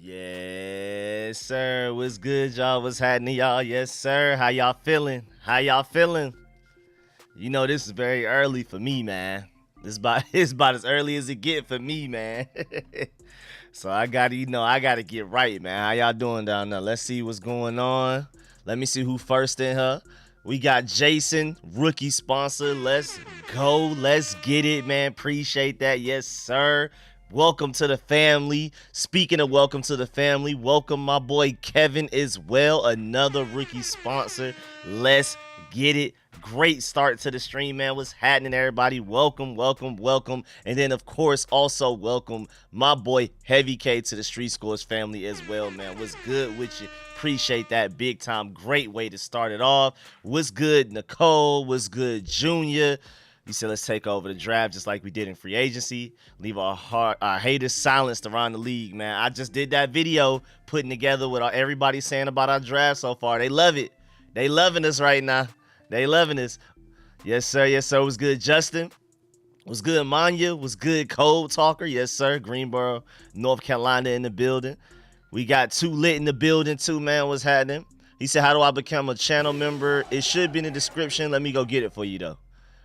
Yes, sir. What's good, y'all? What's happening, y'all? Yes, sir. How y'all feeling? How y'all feeling? You know, this is very early for me, man. It's about as early as it get for me, man. So I gotta get right, man. How y'all doing down there? Let's see what's going on. Let me see who first in her. We got Jason, rookie sponsor. Let's go. Let's get it, man. Appreciate that. Yes, sir. Welcome to the family. Speaking of welcome to the family, welcome my boy Kevin as well. Another rookie sponsor. Let's get it. Great start to the stream, man. What's happening, everybody? Welcome, welcome, welcome. And then, of course, also welcome my boy Heavy K to the RicoScores family as well, man. What's good with you? Appreciate that big time. Great way to start it off. What's good, Nicole? What's good, Junior? You said let's take over the draft just like we did in free agency. Leave our haters silenced around the league, man. I just did that video putting together what everybody's saying about our draft so far. They love it. They loving us right now. They loving us. Yes, sir. Yes, sir. What's good, Justin? What's good, Manya? What's good, Code Talker? Yes, sir. Greensboro, North Carolina in the building. We got Too Lit in the building, too, man. What's happening? He said, how do I become a channel member? It should be in the description. Let me go get it for you, though.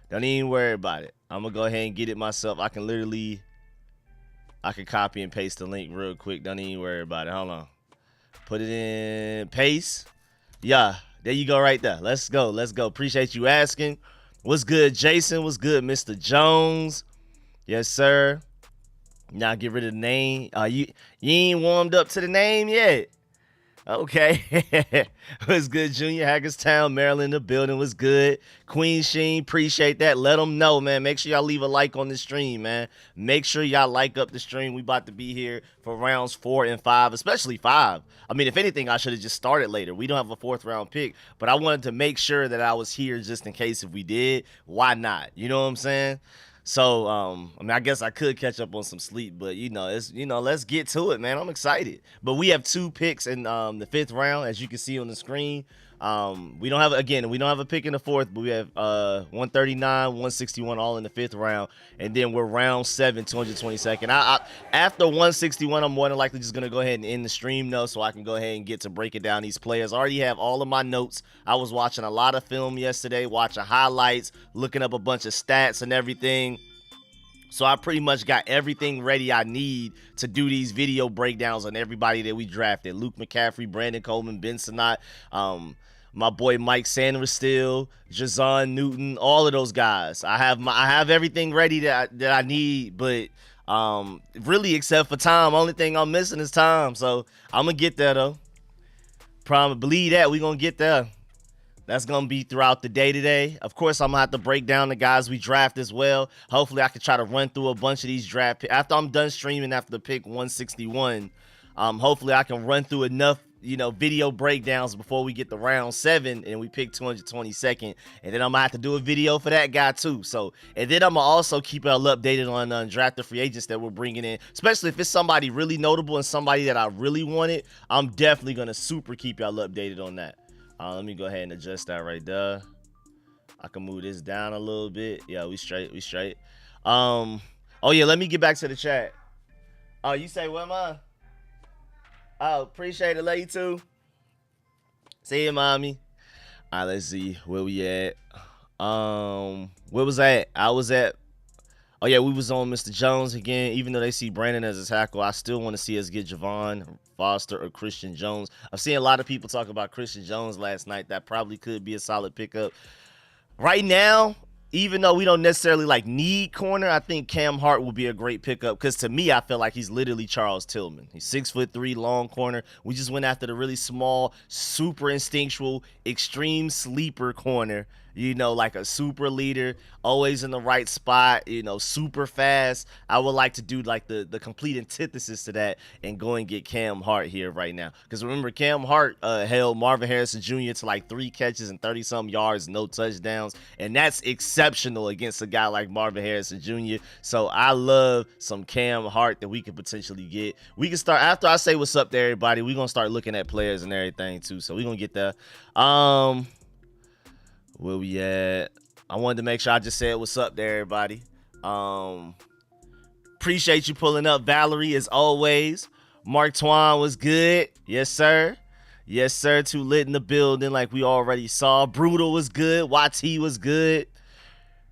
Don't even worry about it. I'm going to go ahead and get it myself. I can copy and paste the link real quick. Don't even worry about it. Hold on. Put it in. Paste. Yeah. There you go right there. Let's go. Let's go. Appreciate you asking. What's good, Jason? What's good, Mr. Jones? Yes, sir. Now get rid of the name. You ain't warmed up to the name yet. Okay. What's good, Junior? Hagerstown, Maryland, the building was good. Queen Sheen, appreciate that. Let them know, man. Make sure y'all leave a like on the stream, man. Make sure y'all like up the stream. We about to be here for rounds 4 and 5, especially 5. I mean, if anything, I should have just started later. We don't have a 4th round pick, but I wanted to make sure that I was here just in case if we did. Why not? You know what I'm saying? So, I mean, I guess I could catch up on some sleep, but let's get to it, man. I'm excited. But we have 2 picks in the 5th round, as you can see on the screen. We don't have a pick in the 4th, but we have 139, 161 all in the 5th round, and then we're round 7, 222nd. After 161, I'm more than likely just gonna go ahead and end the stream though, so I can go ahead and get to breaking down these players. I already have all of my notes. I was watching a lot of film yesterday, watching highlights, looking up a bunch of stats and everything. So I pretty much got everything ready I need to do these video breakdowns on everybody that we drafted. Luke McCaffrey, Brandon Coleman, Ben Sinnott, my boy Mike Sanders still, Jazon Newton, all of those guys. I have everything ready that I need, but really except for time. Only thing I'm missing is time. So I'm gonna get there though. Believe that we gonna get there. That's going to be throughout the day today. Of course, I'm going to have to break down the guys we draft as well. Hopefully, I can try to run through a bunch of these draft picks. After I'm done streaming after the pick 161, hopefully I can run through enough, video breakdowns before we get to round 7 and we pick 222nd. And then I'm going to have to do a video for that guy too. So, and then I'm going to also keep y'all updated on undrafted free agents that we're bringing in, especially if it's somebody really notable and somebody that I really wanted. I'm definitely going to super keep y'all updated on that. Let me go ahead and adjust that right there. I can move this down a little bit. Yeah, we straight. Oh yeah, let me get back to the chat. Oh, you say what, man? Oh, appreciate it. Love you too. See you, mommy. All right, let's see where we at. Where was I at? I was at. Oh yeah, we was on Mr. Jones again. Even though they see Brandon as a tackle, I still want to see us get Javon Foster or Christian Jones. I've seen a lot of people talk about Christian Jones last night. That probably could be a solid pickup. Right now, even though we don't necessarily need corner, I think Cam Hart will be a great pickup because to me, I feel like he's literally Charles Tillman. He's 6'3", long corner. We just went after the really small, super instinctual, extreme sleeper corner. Like a super leader, always in the right spot, super fast. I would like to do like the complete antithesis to that and go and get Cam Hart here right now. Because remember, Cam Hart held Marvin Harrison Jr. to like 3 catches and 30-some yards, no touchdowns. And that's exceptional against a guy like Marvin Harrison Jr. So I love some Cam Hart that we could potentially get. We can start, after I say what's up to everybody, we're going to start looking at players and everything too. So we're going to get there. Where we at? I wanted to make sure I just said what's up to everybody. Appreciate you pulling up, Valerie, as always. Mark Twain was good. Yes, sir. Yes, sir. Too lit in the building like we already saw. Brutal was good. YT was good.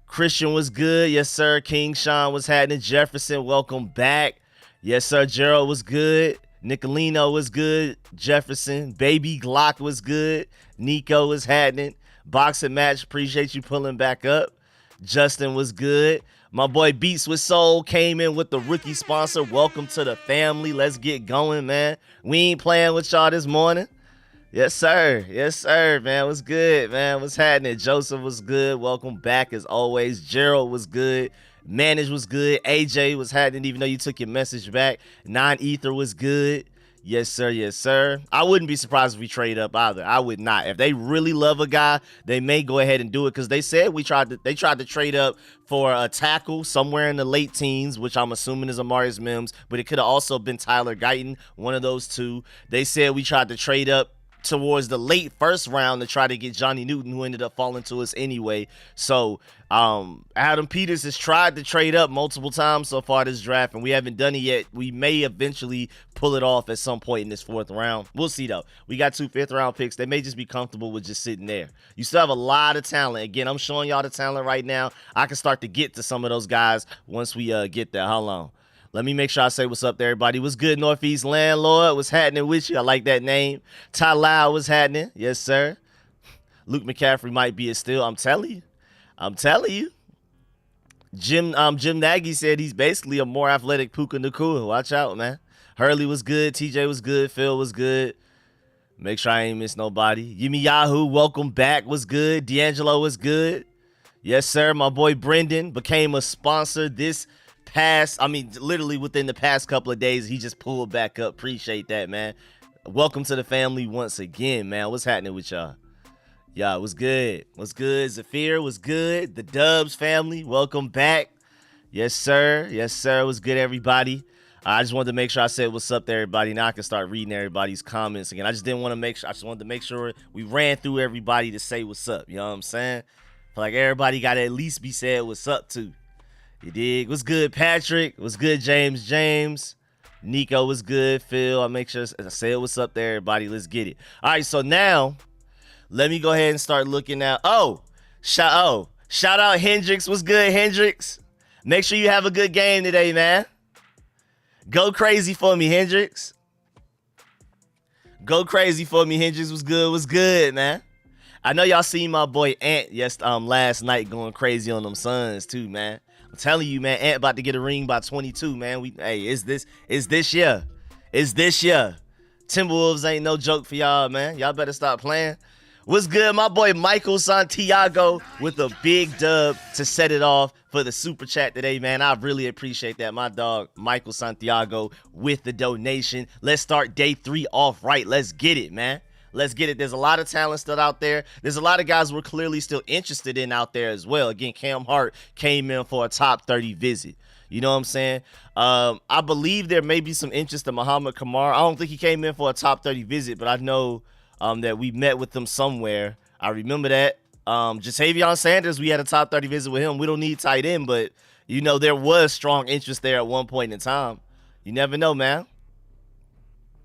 Christian was good. Yes, sir. King Sean was happening. Jefferson, welcome back. Yes, sir. Gerald was good. Nicolino was good. Jefferson. Baby Glock was good. Nico was happening. Boxing match. Appreciate you pulling back up. Justin was good. My boy Beats with Soul came in with the rookie sponsor. Welcome to the family. Let's get going, man. We ain't playing with y'all this morning. Yes, sir. Yes, sir, man. What's good, man? What's happening? Joseph was good. Welcome back as always. Gerald was good. Manage was good. AJ was happening even though you took your message back. Non-Ether was good. Yes, sir. Yes, sir. I wouldn't be surprised if we trade up either. I would not. If they really love a guy, they may go ahead and do it because they said they tried to trade up for a tackle somewhere in the late teens, which I'm assuming is Amarius Mims, but it could have also been Tyler Guyton, one of those two. They said we tried to trade up towards the late first round to try to get Johnny Newton, who ended up falling to us anyway. So Adam Peters has tried to trade up multiple times so far this draft, and we haven't done it yet. We may eventually pull it off at some point in this 4th round. We'll see, though. We got 2 5th-round picks. They may just be comfortable with just sitting there. You still have a lot of talent. Again, I'm showing y'all the talent right now. I can start to get to some of those guys once we get there. How long? Let me make sure I say what's up to everybody. What's good, Northeast Landlord? What's happening with you? I like that name. Ty Lau was happening. Yes, sir. Luke McCaffrey might be it still. I'm telling you. I'm telling you. Jim Nagy said he's basically a more athletic Puka Nacua. Watch out, man. Hurley was good. TJ was good. Phil was good. Make sure I ain't miss nobody. Yumi Yahoo, welcome back. Was good. D'Angelo was good. Yes, sir. My boy Brendan became a sponsor this literally within the past couple of days. He just pulled back up. Appreciate that, man. Welcome to the family once again, man. What's happening with y'all? Y'all, what's good? What's good? Zafir was good. The Dubs family, welcome back. Yes, sir. Yes, sir. What's good, everybody? I just wanted to make sure I said what's up to everybody. Now I can start reading everybody's comments again. I just wanted to make sure we ran through everybody to say what's up. You know what I'm saying? Feel like everybody got to at least be said what's up to. You dig? What's good, Patrick? What's good, James? Nico was good. Phil, I make sure I say what's up there, everybody. Let's get it. All right, so now let me go ahead and start looking at. Shout out Hendrix. What's good, Hendrix? Make sure you have a good game today, man. Go crazy for me, Hendrix. Go crazy for me, Hendrix. What's good, man? I know y'all seen my boy Ant last night going crazy on them Suns too, man. I'm telling you, man, Ant about to get a ring by 22, man. It's this year. Timberwolves ain't no joke for y'all, man. Y'all better stop playing. What's good? My boy Michael Santiago with a big dub to set it off for the super chat today, man. I really appreciate that. My dog Michael Santiago with the donation. Let's start day 3 off right. Let's get it, man. Let's get it. There's a lot of talent still out there. There's a lot of guys we're clearly still interested in out there as well. Again, Cam Hart came in for a top 30 visit. You know what I'm saying? I believe there may be some interest in Muhammad Kamara. I don't think he came in for a top 30 visit, but I know that we met with them somewhere. I remember that. Jatavion Sanders, we had a top 30 visit with him. We don't need tight end, but, you know, there was strong interest there at one point in time. You never know, man.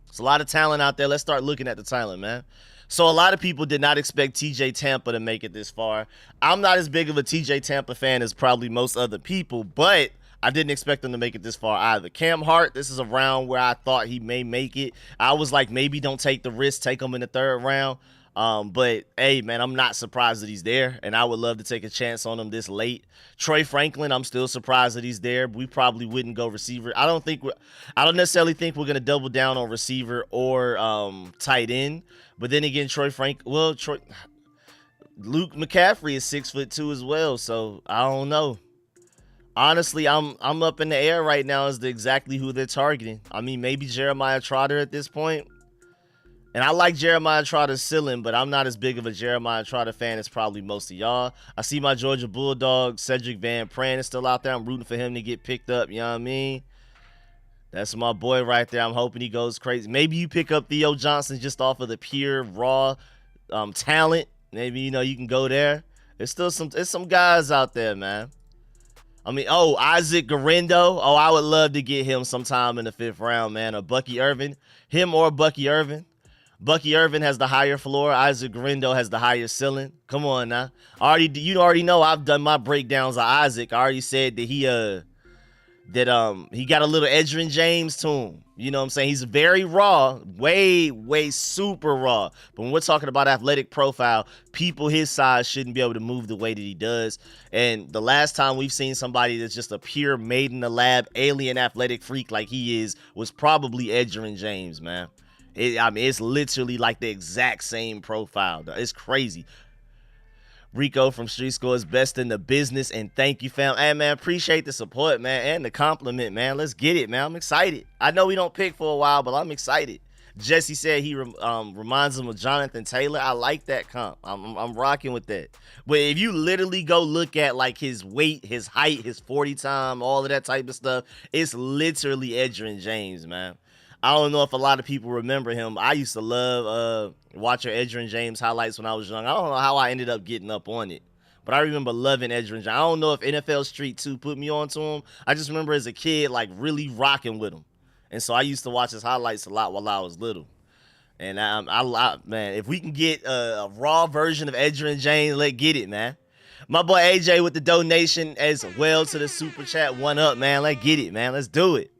There's a lot of talent out there. Let's start looking at the talent, man. So a lot of people did not expect TJ Tampa to make it this far. I'm not as big of a TJ Tampa fan as probably most other people, but I didn't expect him to make it this far either. Cam Hart, this is a round where I thought he may make it. I was like, maybe don't take the risk, take him in the 3rd round. But, hey, man, I'm not surprised that he's there, and I would love to take a chance on him this late. Troy Franklin, I'm still surprised that he's there. We probably wouldn't go receiver. I don't necessarily think we're going to double down on receiver or tight end. But then again, Luke McCaffrey is 6'2" as well, so I don't know. Honestly, I'm up in the air right now as to exactly who they're targeting. I mean, maybe Jeremiah Trotter at this point. And I like Jeremiah Trotter's ceiling, but I'm not as big of a Jeremiah Trotter fan as probably most of y'all. I see my Georgia Bulldog, Cedric Van Pran, is still out there. I'm rooting for him to get picked up, you know what I mean? That's my boy right there. I'm hoping he goes crazy. Maybe you pick up Theo Johnson just off of the pure, raw talent. Maybe, you know, you can go there. There's still some guys out there, man. I mean, oh, Isaac Garendo. Oh, I would love to get him sometime in the 5th round, man. Or Bucky Irvin. Him or Bucky Irvin. Bucky Irvin has the higher floor. Isaac Garendo has the higher ceiling. Come on now. You already know I've done my breakdowns of Isaac. I already said that he got a little Edgerrin James to him. You know what I'm saying? He's very raw, way super raw. But when we're talking about athletic profile, people his size shouldn't be able to move the way that he does. And the last time we've seen somebody that's just a pure made in the lab alien athletic freak like he is was probably Edgerrin James, man. I mean, it's literally like the exact same profile. It's crazy. Rico from RicoScores, best in the business, and thank you, fam. Hey, man, appreciate the support, man, and the compliment, man. Let's get it, man. I'm excited. I know we don't pick for a while, but I'm excited. Jesse said he reminds him of Jonathan Taylor. I like that comp. I'm rocking with that. But if you literally go look at like his weight, his height, his 40 time, all of that type of stuff, it's literally Edgerrin James, man. I don't know if a lot of people remember him. I used to love watching Edgerrin James highlights when I was young. I don't know how I ended up getting up on it, but I remember loving Edgerrin James. I don't know if NFL Street 2 put me on to him. I just remember as a kid, like, really rocking with him. And so I used to watch his highlights a lot while I was little. And man, if we can get a raw version of Edgerrin James, let's get it, man. My boy AJ with the donation as well to the super chat. One up, man. Let's get it, man. Let's do it.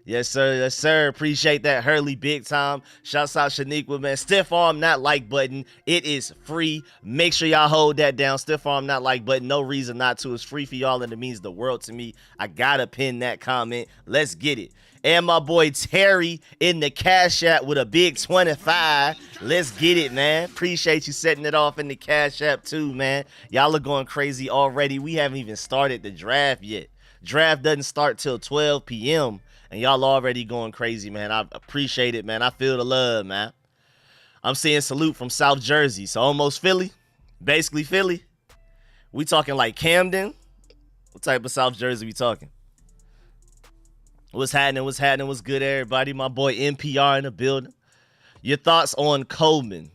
Yes, sir. Yes, sir. Appreciate that, Hurley, big time. Shouts out Shaniqua, man. Stiff arm, not like button. It is free. Make sure y'all hold that down. Stiff arm, not like button. No reason not to. It's free for y'all, and it means the world to me. I gotta pin that comment. Let's get it. And my boy Terry in the Cash App with a big 25. Let's get it, man. Appreciate you setting it off in the Cash App too, man. Y'all are going crazy already. We haven't even started the draft yet. Draft doesn't start till 12 p.m. And y'all already going crazy, man. I appreciate it, man. I feel the love, man. I'm seeing salute from South Jersey. So almost Philly. Basically Philly. We talking like Camden. What type of South Jersey we talking? What's happening? What's happening? What's good, everybody? My boy NPR in the building. Your thoughts on Coleman?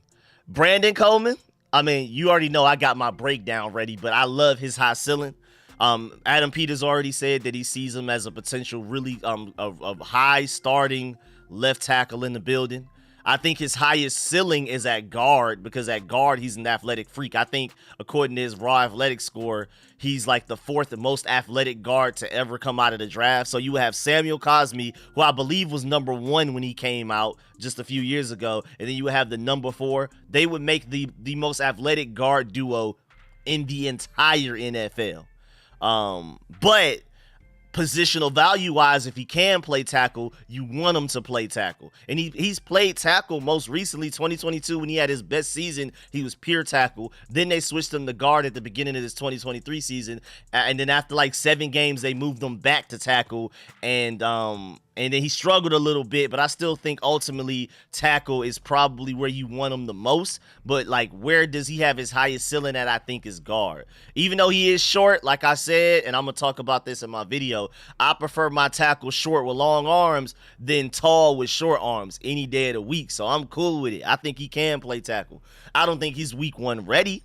Brandon Coleman? I mean, you already know I got my breakdown ready, but I love his high ceiling. Adam Peters already said that he sees him as a potential really a high starting left tackle in the building. I think his highest ceiling is at guard because at guard, he's an athletic freak. I think according to his raw athletic score, he's like the 4th most athletic guard to ever come out of the draft. So you have Samuel Cosmi, who I believe was number 1 when he came out just a few years ago. And then you have the number 4. They would make the most athletic guard duo in the entire NFL. But positional value wise, if he can play tackle, you want him to play tackle. And he's played tackle most recently, 2022, when he had his best season, he was pure tackle. Then they switched him to guard at the beginning of this 2023 season. And then after like 7 games, they moved him back to tackle. And then he struggled a little bit, but I still think ultimately tackle is probably where you want him the most. But like, where does he have his highest ceiling at? I think is guard. Even though he is short, like I said, and I'm gonna talk about this in my video, I prefer my tackle short with long arms than tall with short arms any day of the week. So I'm cool with it. I think he can play tackle. I don't think he's week 1 ready,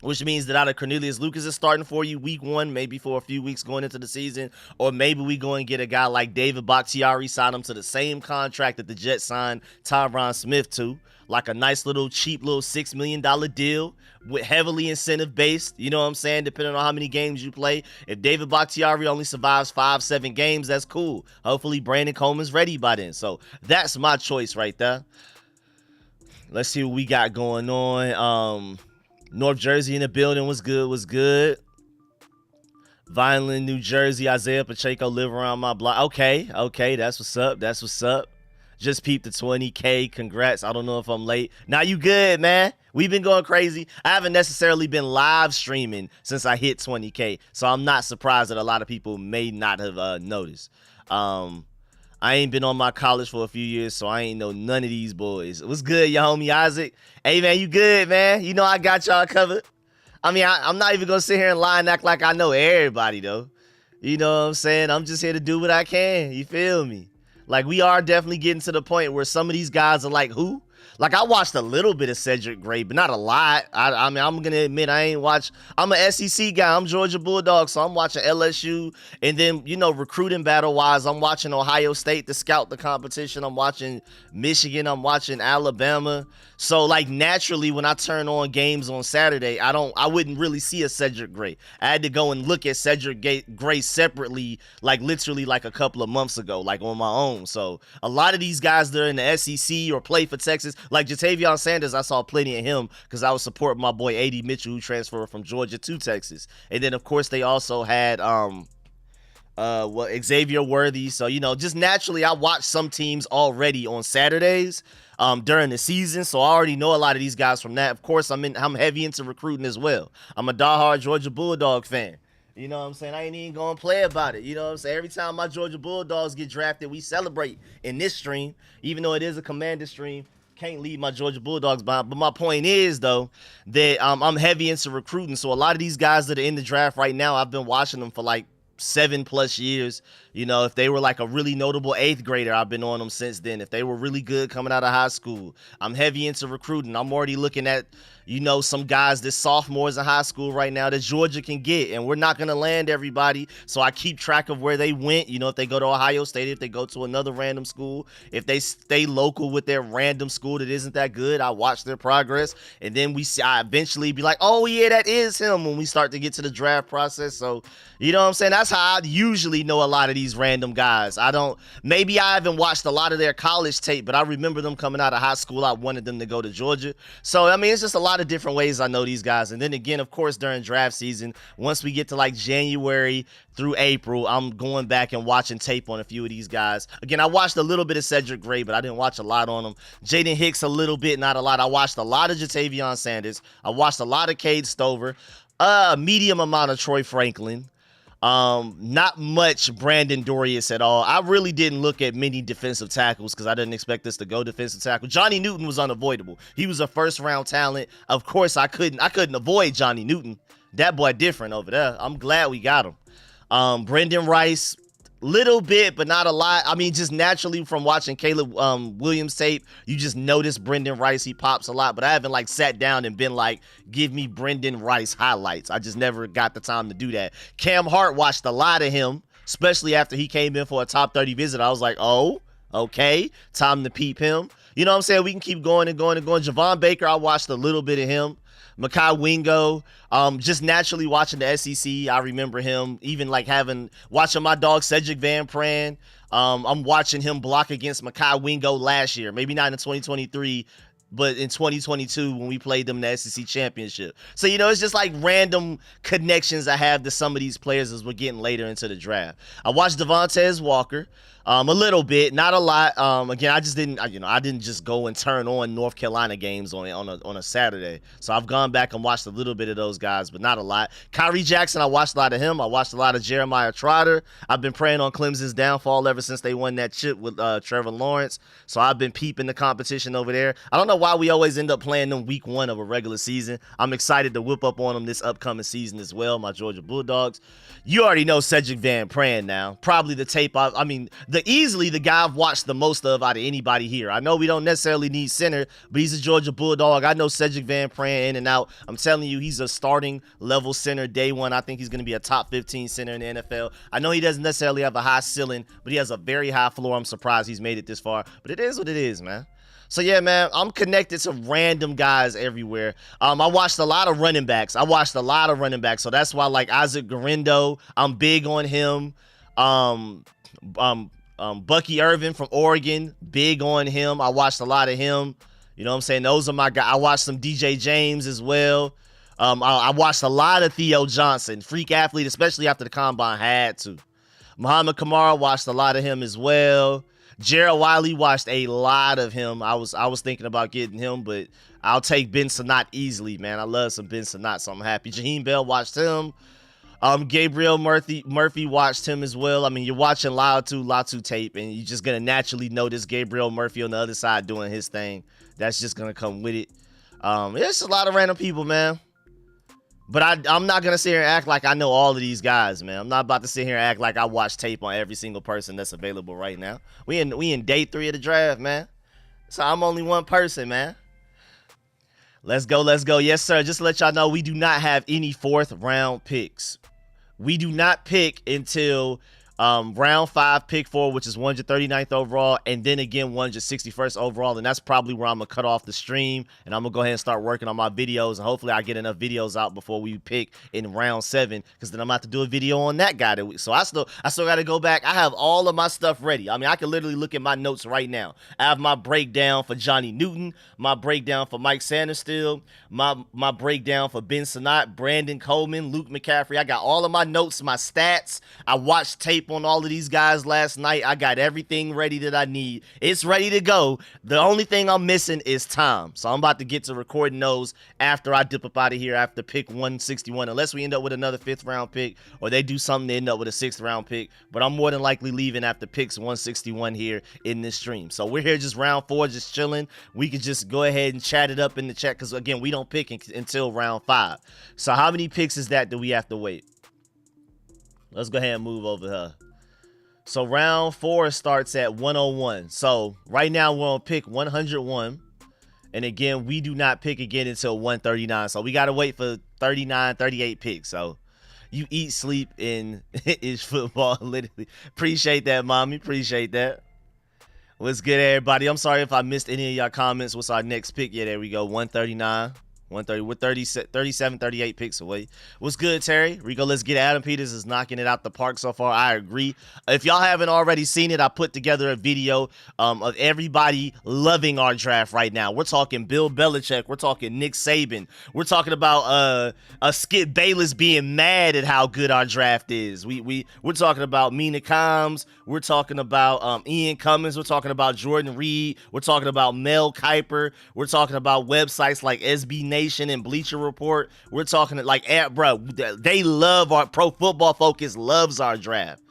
which means that either Cornelius Lucas is starting for you week 1, maybe for a few weeks going into the season, or maybe we go and get a guy like David Bakhtiari, sign him to the same contract that the Jets signed Tyron Smith to, like a nice little cheap little $6 million deal with heavily incentive based, you know what I'm saying, depending on how many games you play. If David Bakhtiari only survives 5-7 games, that's cool. Hopefully Brandon Coleman's ready by then. So that's my choice right there. Let's see what we got going on. North Jersey in the building. Was good. Vineland, New Jersey. Isaiah Pacheco live around my block. Okay, that's what's up. Just peeped the 20K. Congrats. I don't know if I'm late. Now you good, man. We've been going crazy. I haven't necessarily been live streaming since I hit 20K, so I'm not surprised that a lot of people may not have noticed. I ain't been on my college for a few years, so I ain't know none of these boys. What's good, your homie Isaac? Hey, man, you good, man? You know I got y'all covered. I mean, I'm not even going to sit here and lie and act like I know everybody, though. You know what I'm saying? I'm just here to do what I can. You feel me? Like, we are definitely getting to the point where some of these guys are like, who? Like, I watched a little bit of Cedric Gray, but not a lot. I mean, I'm gonna admit I ain't watch. I'm an SEC guy. I'm Georgia Bulldogs, so I'm watching LSU, and then recruiting battle wise, I'm watching Ohio State to scout the competition. I'm watching Michigan. I'm watching Alabama. So like naturally, when I turn on games on Saturday, I wouldn't really see a Cedric Gray. I had to go and look at Cedric Gray separately, like literally like a couple of months ago, like on my own. So a lot of these guys that are in the SEC or play for Texas, like Jatavion Sanders, I saw plenty of him because I was supporting my boy A.D. Mitchell, who transferred from Georgia to Texas. And then of course they also had Xavier Worthy. So just naturally I watch some teams already on Saturdays during the season, so I already know a lot of these guys from that. Of course, I'm heavy into recruiting as well. I'm a diehard Georgia Bulldog fan. You know what I'm saying? I ain't even gonna play about it. You know what I'm saying? Every time my Georgia Bulldogs get drafted, we celebrate in this stream, even though it is a Commander stream. Can't leave my Georgia Bulldogs behind. But my point is, though, that I'm heavy into recruiting. So a lot of these guys that are in the draft right now, I've been watching them for like 7+ years. If they were like a really notable 8th grader, I've been on them since then. If they were really good coming out of high school, I'm heavy into recruiting. I'm already looking at some guys that sophomores in high school right now that Georgia can get, and we're not going to land everybody. So I keep track of where they went. If they go to Ohio State, if they go to another random school, if they stay local with their random school that isn't that good, I watch their progress. And then I eventually be like, oh yeah, that is him when we start to get to the draft process. So, you know what I'm saying? That's how I usually know a lot of these random guys. Maybe I haven't watched a lot of their college tape, but I remember them coming out of high school. I wanted them to go to Georgia. So, I mean, it's just a lot of different ways I know these guys. And then again, of course, during draft season, once we get to like January through April, I'm going back and watching tape on a few of these guys. Again, I watched a little bit of Cedric Gray, but I didn't watch a lot on him. Jaden Hicks a little bit, not a lot. I watched a lot of Jatavion Sanders. I watched a lot of Cade Stover. A medium amount of Troy Franklin. Not much Brandon Dorius at all. I really didn't look at many defensive tackles because I didn't expect us to go defensive tackle. Johnny Newton was unavoidable. He was a first-round talent. Of course, I couldn't avoid Johnny Newton. That boy different over there. I'm glad we got him. Brendan Rice, little bit, but not a lot. I mean, just naturally from watching Caleb Williams tape, you just notice Brendan Rice. He pops a lot, but I haven't like sat down and been like, give me Brendan Rice highlights. I just never got the time to do that. Cam Hart, watched a lot of him, especially after he came in for a top 30 visit. I was like, oh, okay, time to peep him. You know what I'm saying? We can keep going and going and going. Javon Baker, I watched a little bit of him. Makai Wingo, just naturally watching the SEC, I remember him even like watching my dog Cedric Van Pran. I'm watching him block against Makai Wingo last year, maybe not in 2023, but in 2022 when we played them in the SEC championship. So, it's just like random connections I have to some of these players as we're getting later into the draft. I watched Devontae Walker. A little bit, not a lot. Again, I just didn't, I didn't just go and turn on North Carolina games on a Saturday. So I've gone back and watched a little bit of those guys, but not a lot. Kyrie Jackson, I watched a lot of him. I watched a lot of Jeremiah Trotter. I've been praying on Clemson's downfall ever since they won that chip with Trevor Lawrence. So I've been peeping the competition over there. I don't know why we always end up playing them week 1 of a regular season. I'm excited to whip up on them this upcoming season as well, my Georgia Bulldogs. You already know Cedric Van Pran now. Probably the tape, easily the guy I've watched the most of out of anybody here. I know we don't necessarily need center, but he's a Georgia Bulldog. I know Cedric Van Pran in and out. I'm telling you, he's a starting level center day one. I think he's going to be a top 15 center in the NFL. I know he doesn't necessarily have a high ceiling, but he has a very high floor. I'm surprised he's made it this far, but it is what it is, man. So, yeah, man, I'm connected to random guys everywhere. I watched a lot of running backs. So that's why, like, Isaac Garendo, I'm big on him. Bucky Irvin from Oregon, big on him. I watched a lot of him. You know what I'm saying? Those are my guys. I watched some DJ James as well. I watched a lot of Theo Johnson, freak athlete, especially after the combine had to. Muhammad Kamara, watched a lot of him as well. Gerald Wiley, watched a lot of him. I was thinking about getting him, but I'll take Ben Sinnott easily, man. I love some Ben Sinnott, so I'm happy. Jaheim Bell, watched him. Gabriel Murphy watched him as well. I mean, you're watching Latu tape, and you're just gonna naturally notice Gabriel Murphy on the other side doing his thing. That's just gonna come with it. It's a lot of random people, man. But I'm not gonna sit here and act like I know all of these guys, man. I'm not about to sit here and act like I watch tape on every single person that's available right now. We in day 3 of the draft, man. So I'm only one person, man. Let's go, let's go. Yes, sir. Just to let y'all know, we do not have any 4th round picks. We do not pick until round 5, pick 4, which is 139th overall, and then again 161st overall, and that's probably where I'm gonna cut off the stream, and I'm gonna go ahead and start working on my videos, and hopefully I get enough videos out before we pick in round 7, because then I'm about to do a video on that guy. So I still got to go back. I have all of my stuff ready. I mean, I can literally look at my notes right now. I have my breakdown for Johnny Newton, my breakdown for Mike Sanderstill, my breakdown for Ben Sinnott, Brandon Coleman, Luke McCaffrey. I got all of my notes, my stats. I watched tape on all of these guys last night. I got everything ready that I need. It's ready to go. The only thing I'm missing is time. So I'm about to get to recording those after I dip up out of here after pick 161, unless we end up with another 5th round pick or they do something to end up with a 6th round pick. But I'm more than likely leaving after picks 161 here in this stream. So we're here just round 4, just chilling. We could just go ahead and chat it up in the chat because, again, we don't pick until round 5. So how many picks is that do we have to wait? Let's go ahead and move over here. So round 4 starts at 101. So right now we're on pick 101. And again, we do not pick again until 139. So we got to wait for 39, 38 picks. So you eat, sleep, and it's football, literally. Appreciate that, mommy. Appreciate that. What's good, everybody? I'm sorry if I missed any of y'all comments. What's our next pick? Yeah, there we go. 139. 130. We're 37, 38 picks away. What's good, Terry? Rico, let's get Adam Peters is knocking it out the park so far. I agree. If y'all haven't already seen it, I put together a video of everybody loving our draft right now. We're talking Bill Belichick. We're talking Nick Saban. We're talking about Skip Bayless being mad at how good our draft is. We're talking about Mina Kimes. We're talking about Ian Cummins. We're talking about Jordan Reed. We're talking about Mel Kiper. We're talking about websites like SB Nation and Bleacher Report. We're talking like, bro, they love our Pro Football Focus loves our draft.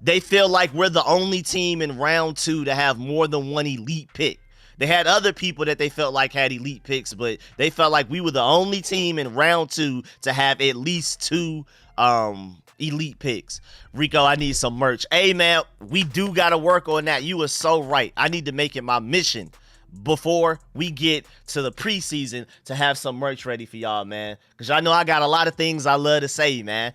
They feel like we're the only team in round 2 to have more than one elite pick. They had other people that they felt like had elite picks, but they felt like we were the only team in round 2 to have at least 2 elite picks. Rico, I need some merch. Hey, man, we do got to work on that. You are so right. I need to make it my mission before we get to the preseason to have some merch ready for y'all, man. Because I know I got a lot of things I love to say, man.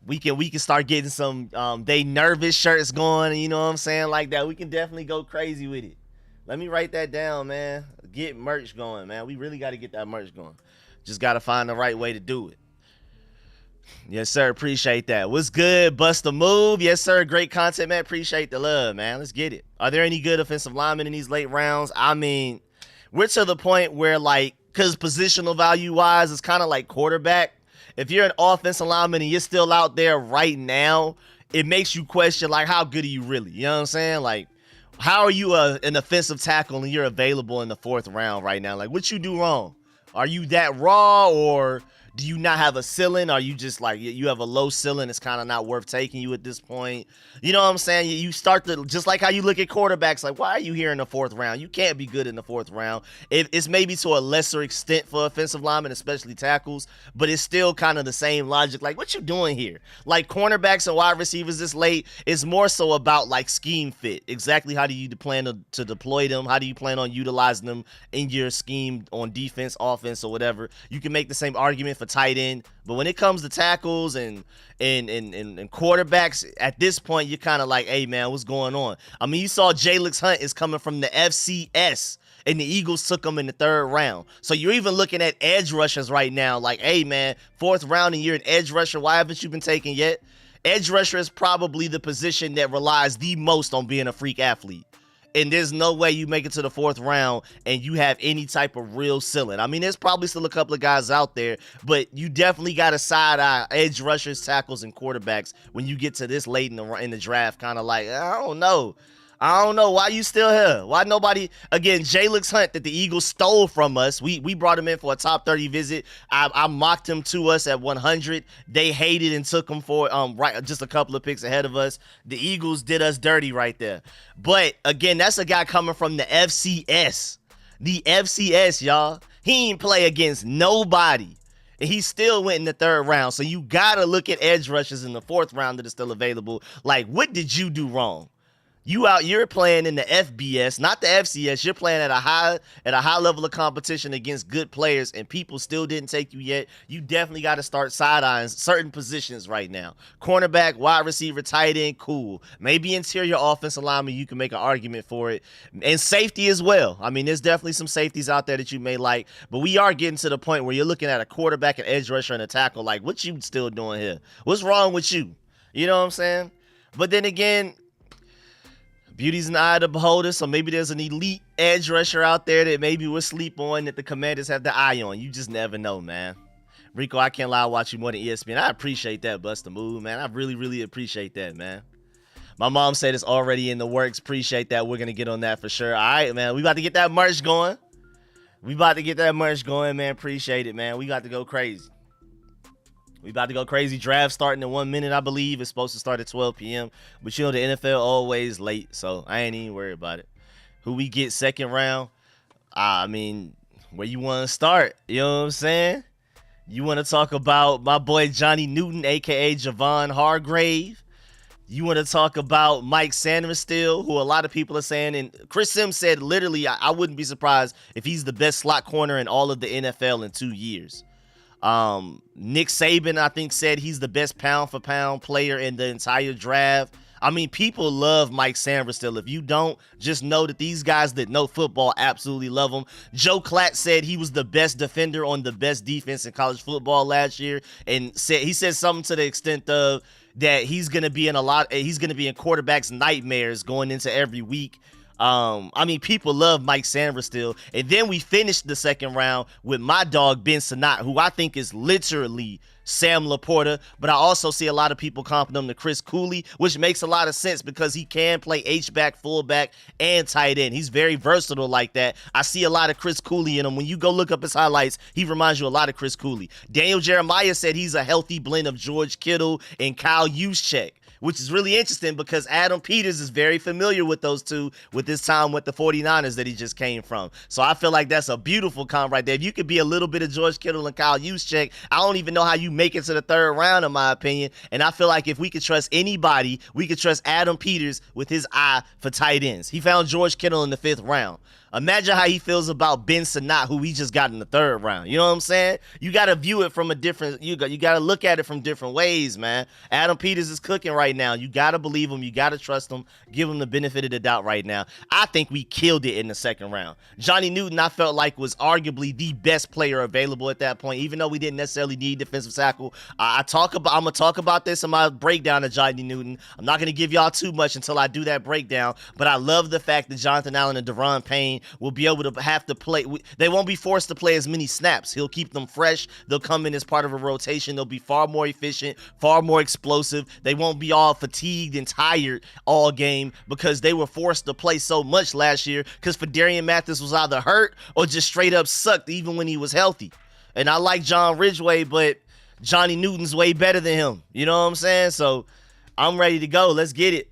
We can start getting some they nervous shirts going, you know what I'm saying, like that. We can definitely go crazy with it. Let me write that down, man. Get merch going, man. We really got to get that merch going. Just got to find the right way to do it. Yes, sir. Appreciate that. What's good? Bust a move. Yes, sir. Great content, man. Appreciate the love, man. Let's get it. Are there any good offensive linemen in these late rounds? I mean, we're to the point where, like, because positional value-wise, it's kind of like quarterback. If you're an offensive lineman and you're still out there right now, it makes you question, like, how good are you really? You know what I'm saying? Like, how are you an offensive tackle and you're available in the 4th round right now? Like, what you do wrong? Are you that raw, or do you not have a ceiling? Are you just like, you have a low ceiling, it's kind of not worth taking you at this point? You know what I'm saying? You start to, just like how you look at quarterbacks, like, why are you here in the 4th round? You can't be good in the 4th round. It's maybe to a lesser extent for offensive linemen, especially tackles, but it's still kind of the same logic. Like, what you doing here? Like, cornerbacks and wide receivers this late is more so about, like, scheme fit. Exactly how do you plan to deploy them? How do you plan on utilizing them in your scheme on defense, offense, or whatever? You can make the same argument for tight end, but when it comes to tackles and quarterbacks, at this point, you're kind of like, hey, man, what's going on? I mean, you saw Jalix Hunt is coming from the FCS, and the Eagles took him in the 3rd round. So you're even looking at edge rushers right now, like, hey, man, 4th round and you're an edge rusher. Why haven't you been taken yet? Edge rusher is probably the position that relies the most on being a freak athlete. And there's no way you make it to the 4th round and you have any type of real ceiling. I mean, there's probably still a couple of guys out there, but you definitely got to side eye edge rushers, tackles, and quarterbacks when you get to this late in the draft. Kind of like, I don't know. Why you still here? Why nobody? Again, Jalix Hunt that the Eagles stole from us. We brought him in for a top 30 visit. I mocked him to us at 100. They hated and took him for right just a couple of picks ahead of us. The Eagles did us dirty right there. But again, that's a guy coming from the FCS. The FCS, y'all. He ain't play against nobody. And he still went in the 3rd round. So you got to look at edge rushers in the 4th round that are still available. Like, what did you do wrong? You're playing in the FBS, not the FCS. You're playing at a high level of competition against good players, and people still didn't take you yet. You definitely got to start side-eyeing certain positions right now. Cornerback, wide receiver, tight end, cool. Maybe interior offensive lineman, you can make an argument for it. And safety as well. I mean, there's definitely some safeties out there that you may like, but we are getting to the point where you're looking at a quarterback, an edge rusher, and a tackle. Like, what you still doing here? What's wrong with you? You know what I'm saying? But then again, beauty's in the eye of the beholder, so maybe there's an elite edge rusher out there that maybe we'll sleep on that the Commanders have the eye on. You just never know, man. Rico, I can't lie, I watch you more than ESPN. I appreciate that, Bust the Move, man. I really, really appreciate that, man. My mom said it's already in the works. Appreciate that. We're going to get on that for sure. All right, man. We about to get that merch going. Man. Appreciate it, man. We got to go crazy. Draft starting in 1 minute, I believe. It's supposed to start at 12 p.m. But you know, the NFL always late, so I ain't even worried about it. Who we get second round? I mean, where you want to start? You know what I'm saying? You want to talk about my boy Johnny Newton, a.k.a. Javon Hargrave? You want to talk about Mike Sanderstill, who a lot of people are saying, and Chris Sims said literally, I wouldn't be surprised if he's the best slot corner in all of the NFL in 2 years. Nick Saban, I think, said he's the best pound-for-pound player in the entire draft. I mean, people love Mike Sanderstill. If you don't, just know that these guys that know football absolutely love him. Joe Klatt said he was the best defender on the best defense in college football last year, and he said something to the extent of that he's gonna be in quarterbacks' nightmares going into every week. I mean, people love Mike Sanderstill. And then we finished the second round with my dog, Ben Sinnott, who I think is literally Sam Laporta, but I also see a lot of people comping him to Chris Cooley, which makes a lot of sense because he can play H-back, fullback, and tight end. He's very versatile like that. I see a lot of Chris Cooley in him. When you go look up his highlights, he reminds you a lot of Chris Cooley. Daniel Jeremiah said he's a healthy blend of George Kittle and Kyle Juszczyk, which is really interesting because Adam Peters is very familiar with those two with his time with the 49ers that he just came from. So I feel like that's a beautiful comp right there. If you could be a little bit of George Kittle and Kyle Juszczyk, I don't even know how you make it to the third round, in my opinion. And I feel like if we could trust anybody, we could trust Adam Peters with his eye for tight ends. He found George Kittle in the 5th round. Imagine how he feels about Ben Sinnott, who we just got in the 3rd round. You know what I'm saying? You got to view it from a different, you got to look at it from different ways, man. Adam Peters is cooking right now. You got to believe him. You got to trust him. Give him the benefit of the doubt right now. I think we killed it in the 2nd round. Johnny Newton, I felt like, was arguably the best player available at that point, even though we didn't necessarily need defensive tackle. I'm going to talk about this in my breakdown of Johnny Newton. I'm not going to give y'all too much until I do that breakdown, but I love the fact that Jonathan Allen and Deron Payne will be able to have to play. They won't be forced to play as many snaps. He'll keep them fresh. They'll come in as part of a rotation. They'll be far more efficient, far more explosive. They won't be all fatigued and tired all game because they were forced to play so much last year because Fedarian Mathis was either hurt or just straight up sucked even when he was healthy. And I like John Ridgeway, but Johnny Newton's way better than him. You know what I'm saying? So I'm ready to go. Let's get it.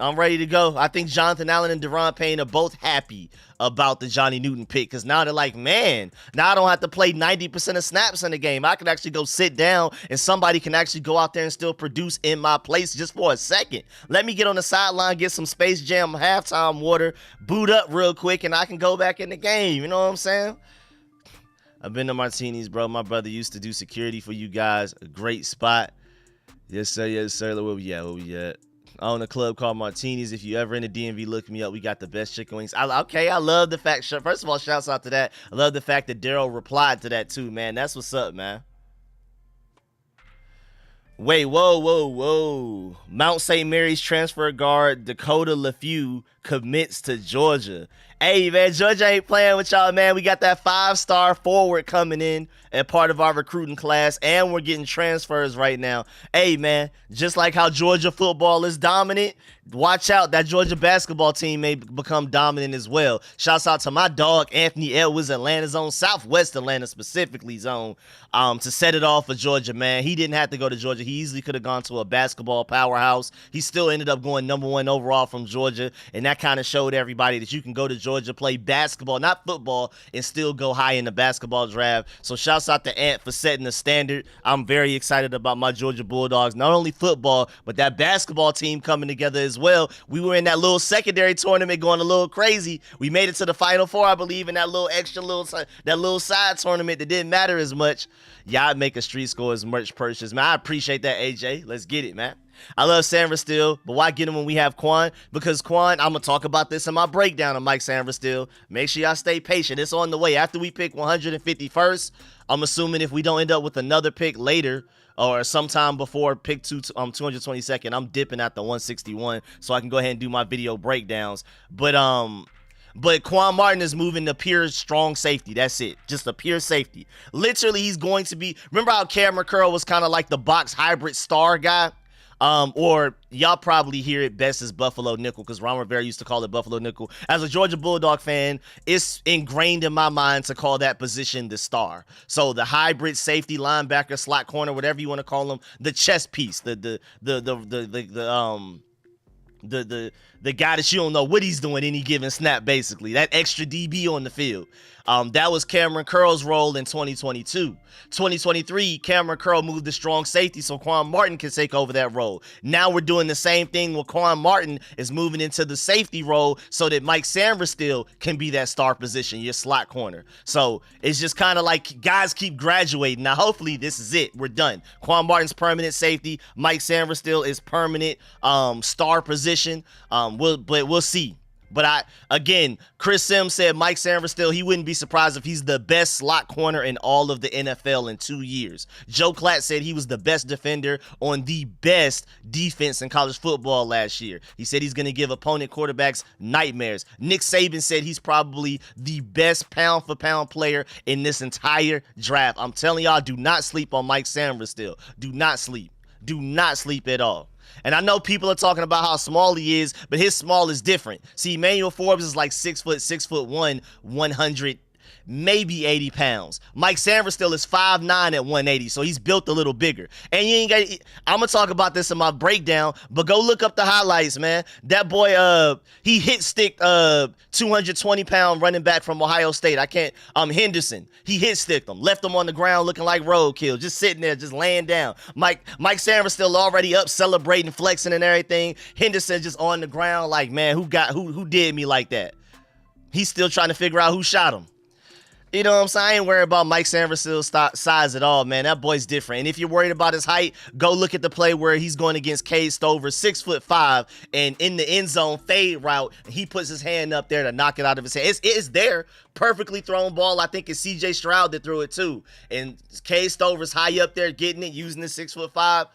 I'm ready to go. I think Jonathan Allen and Deron Payne are both happy about the Johnny Newton pick because now they're like, man, now I don't have to play 90% of snaps in the game. I can actually go sit down and somebody can actually go out there and still produce in my place just for a second. Let me get on the sideline, get some Space Jam halftime water, boot up real quick, and I can go back in the game. You know what I'm saying? I've been to Martini's, bro. My brother used to do security for you guys. A great spot. Yes, sir. Yes, sir. Where we at? Where we at? I own a club called Martini's. If you ever in the DMV, look me up. We got the best chicken wings. I love the fact. First of all, shouts out to that. I love the fact that Daryl replied to that too, man. That's what's up, man. Wait, whoa. Mount St. Mary's transfer guard Dakota LeFew commits to Georgia. Hey, man, Georgia ain't playing with y'all, man. We got that 5-star forward coming in as part of our recruiting class, and we're getting transfers right now. Hey, man, just like how Georgia football is dominant, watch out. That Georgia basketball team may become dominant as well. Shouts out to my dog, Anthony Edwards, Atlanta's own, Southwest Atlanta specifically zone, to set it off for Georgia, man. He didn't have to go to Georgia. He easily could have gone to a basketball powerhouse. He still ended up going #1 overall from Georgia, and that kind of showed everybody that you can go to Georgia play basketball, not football, and still go high in the basketball draft. So shouts out to Ant for setting the standard. I'm very excited about my Georgia Bulldogs. Not only football, but that basketball team coming together as well. We were in that little secondary tournament going a little crazy. We made it to the Final Four, I believe, in that little that little side tournament that didn't matter as much. Y'all make a Street Scores merch purchase, man. I appreciate that, AJ. Let's get it, man. I love Sanford still, but why get him when we have Quan? Because Quan, I'm going to talk about this in my breakdown of Mike Sanford still. Make sure y'all stay patient. It's on the way. After we pick 151st, I'm assuming if we don't end up with another pick later or sometime before pick 222nd, I'm dipping at the 161 so I can go ahead and do my video breakdowns. But Quan Martin is moving to pure strong safety. That's it. Just a pure safety. Literally, he's going to be... Remember how Cameron Curl was kind of like the box hybrid star guy? Or y'all probably hear it best as Buffalo Nickel, because Ron Rivera used to call it Buffalo Nickel. As a Georgia Bulldog fan, it's ingrained in my mind to call that position the star. So the hybrid safety, linebacker, slot corner, whatever you want to call them, the chess piece, the guy that you don't know what he's doing any given snap, basically. That extra DB on the field. That was Cameron Curl's role in 2022. 2023, Cameron Curl moved to strong safety so Quan Martin can take over that role. Now we're doing the same thing where Quan Martin is moving into the safety role so that Mike Sanford still can be that star position, your slot corner. So it's just kind of like guys keep graduating. Now, hopefully this is it. We're done. Quan Martin's permanent safety. Mike Sanford still is permanent star position. But we'll see. But again, Chris Sims said Mike Sanford still, he wouldn't be surprised if he's the best slot corner in all of the NFL in 2 years. Joe Klatt said he was the best defender on the best defense in college football last year. He said he's going to give opponent quarterbacks nightmares. Nick Saban said he's probably the best pound-for-pound player in this entire draft. I'm telling y'all, do not sleep on Mike Sanford still. Do not sleep. Do not sleep at all. And I know people are talking about how small he is, but his small is different. See, Emmanuel Forbes is like 6'1", 100, maybe 80 pounds. Mike Sanford still is 5'9" at 180, so he's built a little bigger. And you ain't got. I'm gonna talk about this in my breakdown, but go look up the highlights, man. That boy, he hit stick 220-pound running back from Ohio State. Henderson. He hit sticked him, left him on the ground looking like roadkill, just sitting there, just laying down. Mike Sanford still already up, celebrating, flexing, and everything. Henderson just on the ground, like, man, who did me like that? He's still trying to figure out who shot him. You know what I'm saying? I ain't worried about Mike Sanford's size at all, man. That boy's different. And if you're worried about his height, go look at the play where he's going against Cade Stover, 6'5", and in the end zone fade route, he puts his hand up there to knock it out of his hand. It's there. Perfectly thrown ball. I think it's C.J. Stroud that threw it too. And Cade Stover's high up there getting it, using the 6'5".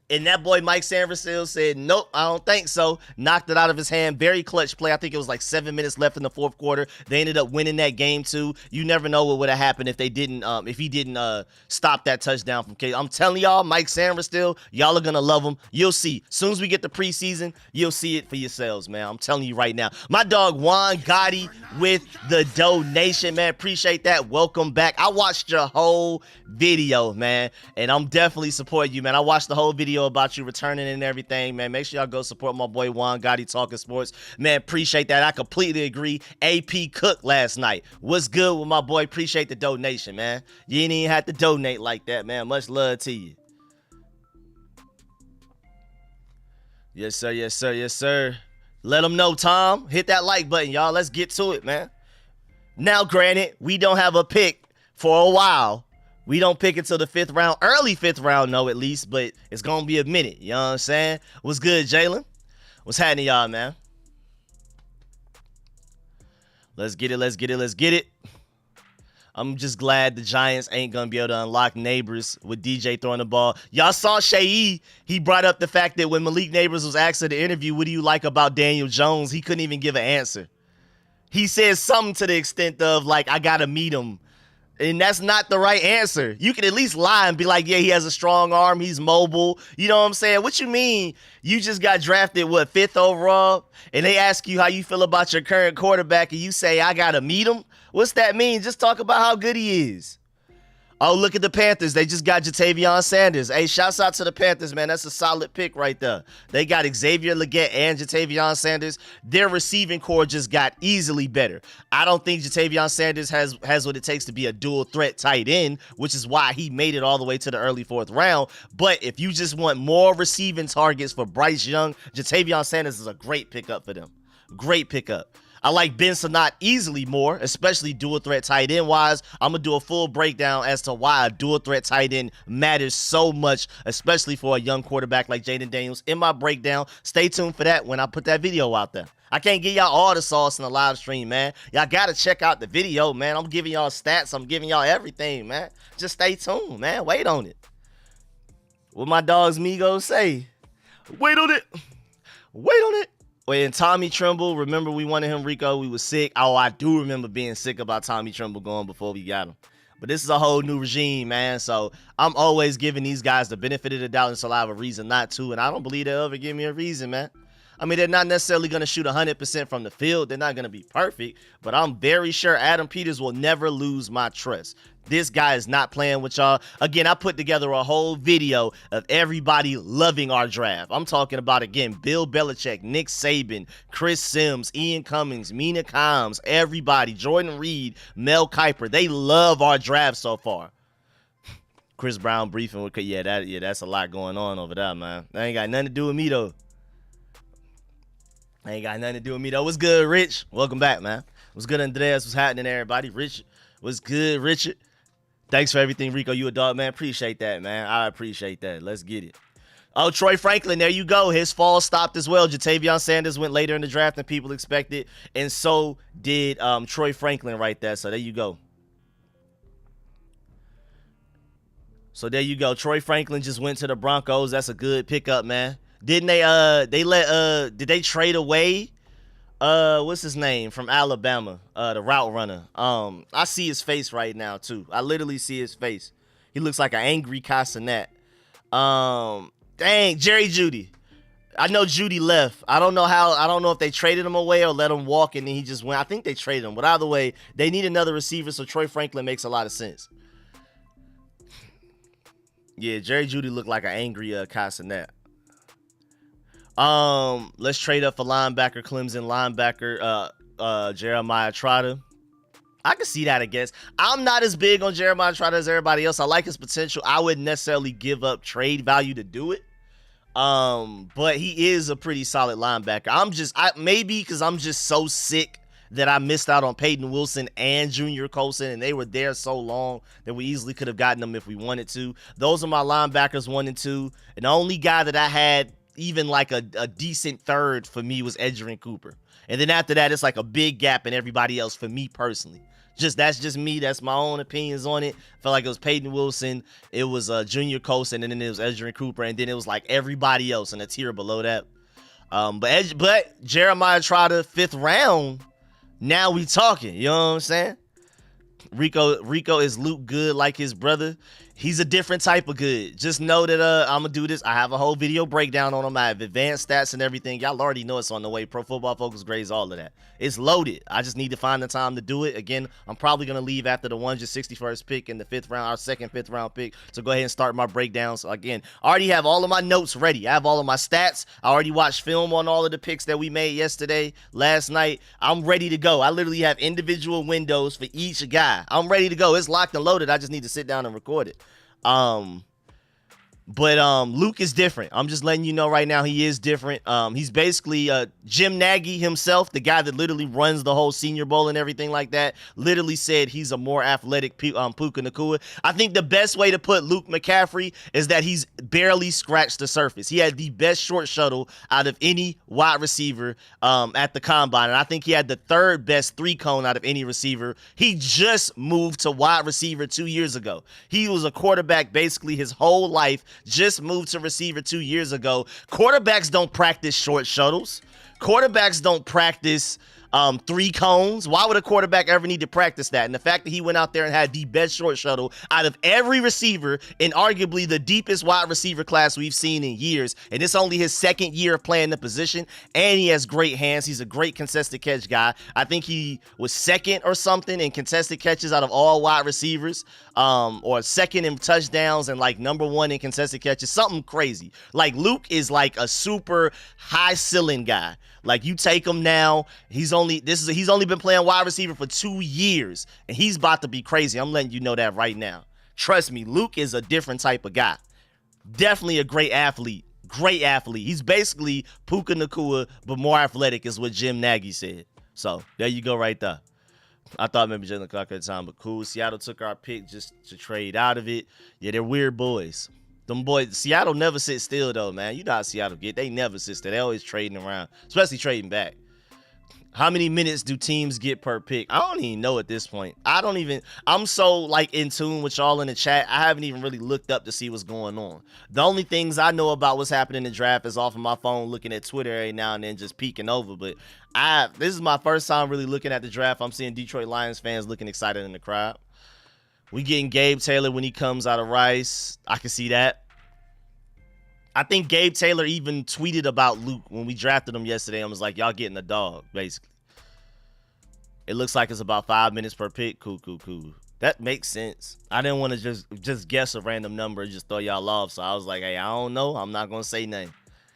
And that boy Mike Sanford still said, nope, I don't think so. Knocked it out of his hand. Very clutch play. I think it was like 7 minutes left in the fourth quarter. They ended up winning that game too. You never know what would have happened if he didn't stop that touchdown from Cade. I'm telling y'all, Mike Sanford still, y'all are gonna love him. You'll see. As soon as we get the preseason, you'll see it for yourselves, man. I'm telling you right now. My dog Juan Gotti with the donation, man. Appreciate that. Welcome back. I watched your whole video, man, and I'm definitely supporting you, man. I watched the whole video about you returning and everything, man. Make sure y'all go support my boy Juan Gotti talking sports, man. Appreciate that. I completely agree. AP Cook last night. What's good with my boy? Appreciate the donation, man. You ain't even have to donate like that, man. Much love to you. Yes, sir. Yes, sir. Yes, sir. Let them know, Tom. Hit that like button, y'all. Let's get to it, man. Now, granted, we don't have a pick for a while. We don't pick until the 5th round, early 5th round, no, at least, but it's going to be a minute. You know what I'm saying? What's good, Jalen? What's happening, y'all, man? Let's get it. Let's get it. Let's get it. I'm just glad the Giants ain't going to be able to unlock Neighbors with DJ throwing the ball. Y'all saw Shea. He brought up the fact that when Malik Neighbors was asked at the interview, what do you like about Daniel Jones? He couldn't even give an answer. He said something to the extent of, like, I got to meet him. And that's not the right answer. You can at least lie and be like, yeah, he has a strong arm. He's mobile. You know what I'm saying? What you mean? You just got drafted, 5th overall? And they ask you how you feel about your current quarterback, and you say, I got to meet him? What's that mean? Just talk about how good he is. Oh, look at the Panthers. They just got Jatavion Sanders. Hey, shouts out to the Panthers, man. That's a solid pick right there. They got Xavier Legette and Jatavion Sanders. Their receiving core just got easily better. I don't think Jatavion Sanders has what it takes to be a dual threat tight end, which is why he made it all the way to the early 4th round. But if you just want more receiving targets for Bryce Young, Jatavion Sanders is a great pickup for them. Great pickup. I like Ben Sinnott easily more, especially dual threat tight end wise. I'm going to do a full breakdown as to why a dual threat tight end matters so much, especially for a young quarterback like Jaden Daniels in my breakdown. Stay tuned for that when I put that video out there. I can't give y'all all the sauce in the live stream, man. Y'all got to check out the video, man. I'm giving y'all stats. I'm giving y'all everything, man. Just stay tuned, man. Wait on it. What my dogs Migos say. Wait on it. Wait on it. And Tommy Tremble, remember we wanted him, Rico. We was sick. Oh, I do remember being sick about Tommy Tremble going before we got him. But this is a whole new regime, man. So I'm always giving these guys the benefit of the doubt until I have a reason not to. And I don't believe they'll ever give me a reason, man. I mean, they're not necessarily going to shoot 100% from the field. They're not going to be perfect. But I'm very sure Adam Peters will never lose my trust. This guy is not playing with y'all. Again, I put together a whole video of everybody loving our draft. I'm talking about, again, Bill Belichick, Nick Saban, Chris Sims, Ian Cummings, Mina Kimes, everybody, Jordan Reed, Mel Kiper. They love our draft so far. Chris Brown briefing with, that's a lot going on over there, man. That ain't got nothing to do with me, though. Ain't got nothing to do with me, though. What's good, Rich? Welcome back, man. What's good, Andreas? What's happening, everybody? Rich, what's good, Richard? Thanks for everything, Rico. You a dog, man. Appreciate that, man. I appreciate that. Let's get it. Oh, Troy Franklin, there you go. His fall stopped as well. Jatavion Sanders went later in the draft than people expected, and so did Troy Franklin right there. So there you go. So there you go. Troy Franklin just went to the Broncos. That's a good pickup, man. Didn't did they trade away what's his name from Alabama, the route runner? I see his face right now too. I literally see his face. He looks like an angry Castanet. Dang, Jerry Jeudy. I know Jeudy left. I don't know if they traded him away or let him walk and then he just went. I think they traded him. But either way, they need another receiver, so Troy Franklin makes a lot of sense. Yeah, Jerry Jeudy looked like an angry Castanet. Let's trade up for linebacker, Clemson linebacker, Jeremiah Trotter. I can see that, I guess. I'm not as big on Jeremiah Trotter as everybody else. I like his potential. I wouldn't necessarily give up trade value to do it. But he is a pretty solid linebacker. Maybe because I'm just so sick that I missed out on Peyton Wilson and Junior Colson, and they were there so long that we easily could have gotten them if we wanted to. Those are my linebackers 1 and 2. And the only guy that I had even like a decent third for me was Edgerrin Cooper. And then after that, it's like a big gap in everybody else for me personally. That's just me. That's my own opinions on it. I felt like it was Peyton Wilson, it was Junior Colson, and then it was Edgerrin Cooper, and then it was like everybody else in a tier below that. But Jeremiah Trotter, 5th round, now we talking. You know what I'm saying? Rico is Luke good like his brother. He's a different type of good. Just know that I'm going to do this. I have a whole video breakdown on him. I have advanced stats and everything. Y'all already know it's on the way. Pro Football Focus grades, all of that. It's loaded. I just need to find the time to do it. Again, I'm probably going to leave after the 161st pick in the 5th round, our second 5th round pick. So go ahead and start my breakdown. So again, I already have all of my notes ready. I have all of my stats. I already watched film on all of the picks that we made yesterday, last night. I'm ready to go. I literally have individual windows for each guy. I'm ready to go. It's locked and loaded. I just need to sit down and record it. But Luke is different. I'm just letting you know right now he is different. He's basically Jim Nagy himself, the guy that literally runs the whole Senior Bowl and everything like that, literally said he's a more athletic Puka Nacua. I think the best way to put Luke McCaffrey is that he's barely scratched the surface. He had the best short shuttle out of any wide receiver at the combine, and I think he had the 3rd best 3-cone out of any receiver. He just moved to wide receiver 2 years ago. He was a quarterback basically his whole life, just moved to receiver 2 years ago. Quarterbacks don't practice short shuttles. Quarterbacks don't practice 3 cones. Why would a quarterback ever need to practice that? And the fact that he went out there and had the best short shuttle out of every receiver in arguably the deepest wide receiver class we've seen in years, and it's only his 2nd year of playing the position, and he has great hands. He's a great contested catch guy. I think he was 2nd or something in contested catches out of all wide receivers, or 2nd in touchdowns and like number 1 in contested catches, something crazy. Like Luke is like a super high ceiling guy. Like you take him now, he's only been playing wide receiver for 2 years, and he's about to be crazy. I'm letting you know that right now. Trust me, Luke is a different type of guy. Definitely a great athlete. Great athlete. He's basically Puka Nacua, but more athletic is what Jim Nagy said. So there you go right there. I thought maybe Jalen Clark at the time, but cool. Seattle took our pick just to trade out of it. Yeah, they're weird boys. Them boys, Seattle never sit still though, man. You know how Seattle get. They never sit still. They always trading around, especially trading back. How many minutes do teams get per pick? I don't even know at this point. I'm so like in tune with y'all in the chat. I haven't even really looked up to see what's going on. The only things I know about what's happening in the draft is off of my phone, looking at Twitter every now and then, just peeking over. But this is my first time really looking at the draft. I'm seeing Detroit Lions fans looking excited in the crowd. We getting Gabe Taylor when he comes out of Rice. I can see that. I think Gabe Taylor even tweeted about Luke when we drafted him yesterday and was like, y'all getting a dog, basically. It looks like it's about 5 minutes per pick. Cool. That makes sense. I didn't want to just guess a random number and just throw y'all off. So I was like, hey, I don't know. I'm not going to say nothing.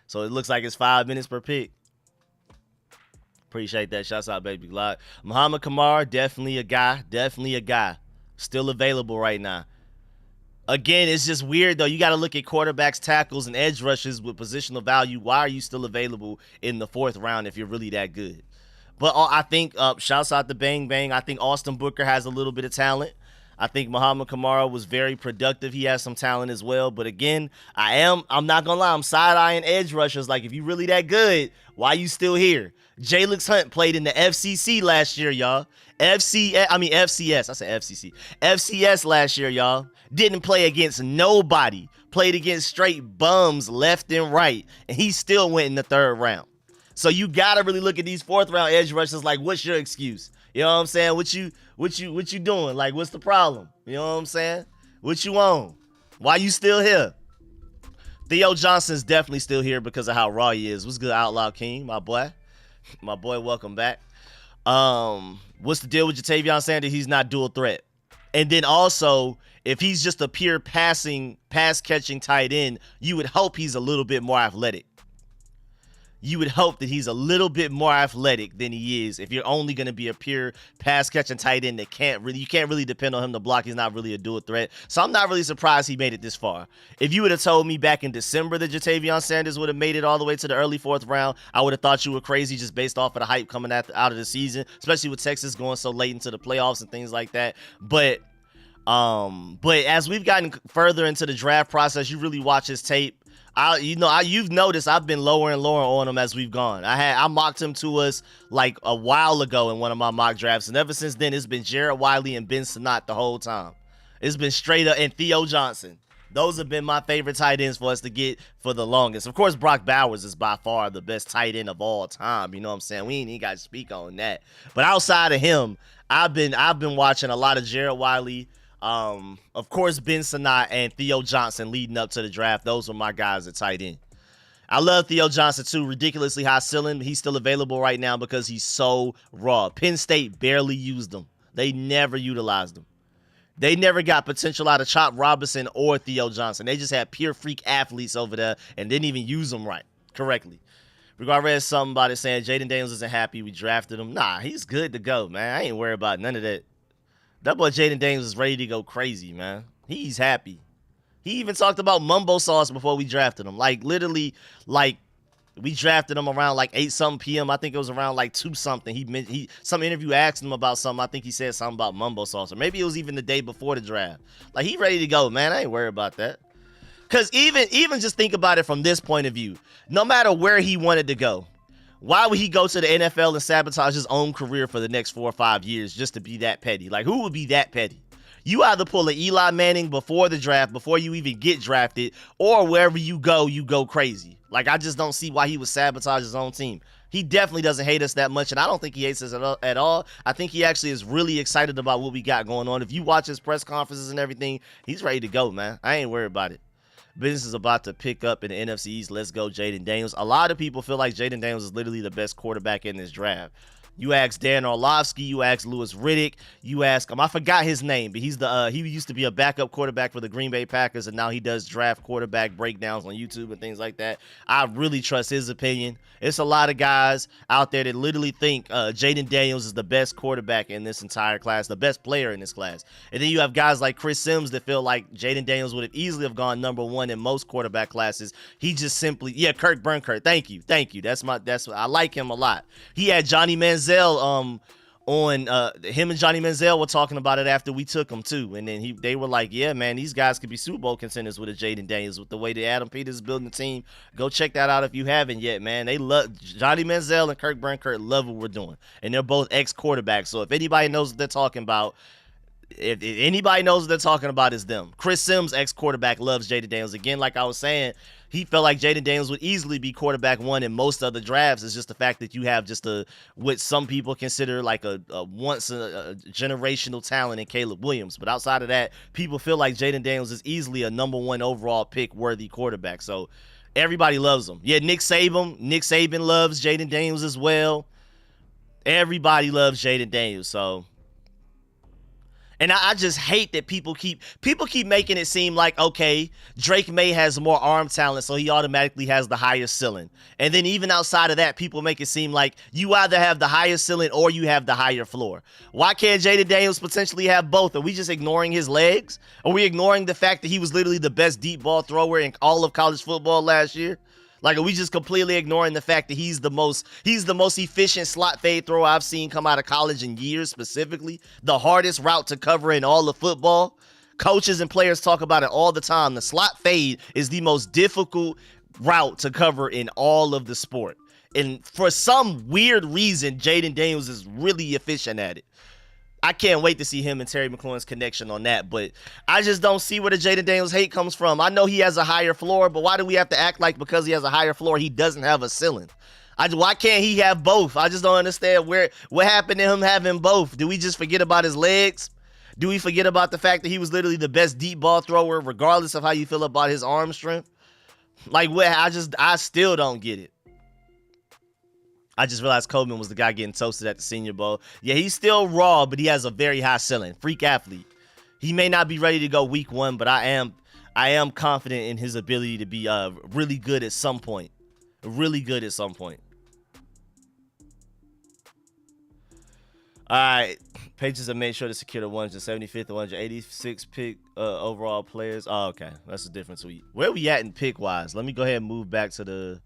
So it looks like it's 5 minutes per pick. Appreciate that. Shouts out, baby. Muhammad Kamara, definitely a guy. Still available right now. Again, it's just weird, though. You got to look at quarterbacks, tackles, and edge rushes with positional value. Why are you still available in the 4th round if you're really that good? But I think, shouts out to Bang Bang, I think Austin Booker has a little bit of talent. I think Muhammad Kamara was very productive. He has some talent as well. But again, I'm not going to lie, I'm side-eyeing edge rushers. Like, if you really that good, why you still here? Jalix Hunt played in the FCC last year, y'all. FCS. I said FCC. FCS last year, y'all. Didn't play against nobody. Played against straight bums left and right. And he still went in the 3rd round. So you got to really look at these 4th round edge rushers like, what's your excuse? You know what I'm saying? What you doing? Like, what's the problem? You know what I'm saying? What you on? Why you still here? Theo Johnson's definitely still here because of how raw he is. What's good, Outlaw King, my boy? My boy, welcome back. What's the deal with Jatavion Sanders? He's not dual threat. And then also, if he's just a pure pass-catching tight end, you would hope he's a little bit more athletic. You would hope that he's a little bit more athletic than he is if you're only going to be a pure pass-catching tight end that you can't really depend on him to block. He's not really a dual threat. So I'm not really surprised he made it this far. If you would have told me back in December that Jatavion Sanders would have made it all the way to the early 4th round, I would have thought you were crazy just based off of the hype coming out of the season, especially with Texas going so late into the playoffs and things like that. But as we've gotten further into the draft process, you really watch his tape. You've noticed I've been lower and lower on him as we've gone. I mocked him to us like a while ago in one of my mock drafts, and ever since then it's been Jared Wiley and Ben Sinnott the whole time. It's been straight up, and Theo Johnson. Those have been my favorite tight ends for us to get for the longest. Of course, Brock Bowers is by far the best tight end of all time. You know what I'm saying? We ain't even got to speak on that. But outside of him, I've been watching a lot of Jared Wiley. Of course, Ben Sinnott and Theo Johnson leading up to the draft. Those were my guys at tight end. I love Theo Johnson too. Ridiculously high ceiling. He's still available right now because he's so raw. Penn State barely used him. They never utilized him. They never got potential out of Chop Robinson or Theo Johnson. They just had pure freak athletes over there and didn't even use them correctly. I read something about it saying Jaden Daniels isn't happy we drafted him. Nah, he's good to go, man. I ain't worried about none of that. That boy Jaden Daniels is ready to go crazy, man. He's happy. He even talked about mumbo sauce before we drafted him. Like, literally, like, we drafted him around, like, 8-something p.m. I think it was around, like, 2-something. Some interview asked him about something. I think he said something about mumbo sauce. Or maybe it was even the day before the draft. Like, he ready to go, man. I ain't worried about that. Because even just think about it from this point of view. No matter where he wanted to go, why would he go to the NFL and sabotage his own career for the next 4 or 5 years just to be that petty? Like, who would be that petty? You either pull an Eli Manning before the draft, before you even get drafted, or wherever you go crazy. Like, I just don't see why he would sabotage his own team. He definitely doesn't hate us that much, and I don't think he hates us at all. I think he actually is really excited about what we got going on. If you watch his press conferences and everything, he's ready to go, man. I ain't worried about it. Business is about to pick up in the NFC East. Let's go, Jaden Daniels. A lot of people feel like Jaden Daniels is literally the best quarterback in this draft. You ask Dan Orlovsky, you ask Louis Riddick, you ask him. I forgot his name, but he's the he used to be a backup quarterback for the Green Bay Packers, and now he does draft quarterback breakdowns on YouTube and things like that. I really trust his opinion. It's a lot of guys out there that literally think Jaden Daniels is the best quarterback in this entire class, the best player in this class. And then you have guys like Chris Sims that feel like Jaden Daniels would have easily have gone #1 in most quarterback classes. He just simply, Kirk Burnkert. Thank you. I like him a lot. He had Johnny Manziel on him and Johnny Manziel were talking about it after we took him too, and then they were like, yeah, man, these guys could be Super Bowl contenders with a Jaden Daniels, with the way that Adam Peters is building the team. Go check that out if you haven't yet, man. They love Johnny Manziel and Kirk Burnkert, love what we're doing, and they're both ex-quarterbacks. So if anybody knows what they're talking about, if anybody knows what they're talking about, is them. Chris Sims, ex-quarterback, loves Jaden Daniels. Again, like I was saying, he felt like Jaden Daniels would easily be quarterback 1 in most other drafts. It's just the fact that you have just what some people consider like a once a generational talent in Caleb Williams. But outside of that, people feel like Jaden Daniels is easily a #1 overall pick worthy quarterback. So everybody loves him. Yeah, Nick Saban loves Jaden Daniels as well. Everybody loves Jaden Daniels. So. And I just hate that people keep making it seem like, okay, Drake May has more arm talent, so he automatically has the higher ceiling. And then even outside of that, people make it seem like you either have the higher ceiling or you have the higher floor. Why can't Jaden Daniels potentially have both? Are we just ignoring his legs? Are we ignoring the fact that he was literally the best deep ball thrower in all of college football last year? Like, are we just completely ignoring the fact that he's the most efficient slot fade thrower I've seen come out of college in years, specifically? The hardest route to cover in all of football. Coaches and players talk about it all the time. The slot fade is the most difficult route to cover in all of the sport. And for some weird reason, Jaden Daniels is really efficient at it. I can't wait to see him and Terry McLaurin's connection on that, but I just don't see where the Jaden Daniels hate comes from. I know he has a higher floor, but why do we have to act like because he has a higher floor, he doesn't have a ceiling? Why can't he have both? I just don't understand what happened to him having both. Do we just forget about his legs? Do we forget about the fact that he was literally the best deep ball thrower, regardless of how you feel about his arm strength? Like, I still don't get it. I just realized Coleman was the guy getting toasted at the Senior Bowl. Yeah, he's still raw, but he has a very high ceiling. Freak athlete. He may not be ready to go week 1, but I am confident in his ability to be really good at some point. Really good at some point. All right. Patriots have made sure to secure the 175th, 186th pick overall players. Oh, okay. That's a different tweet. Where are we at in pick-wise? Let me go ahead and move back to the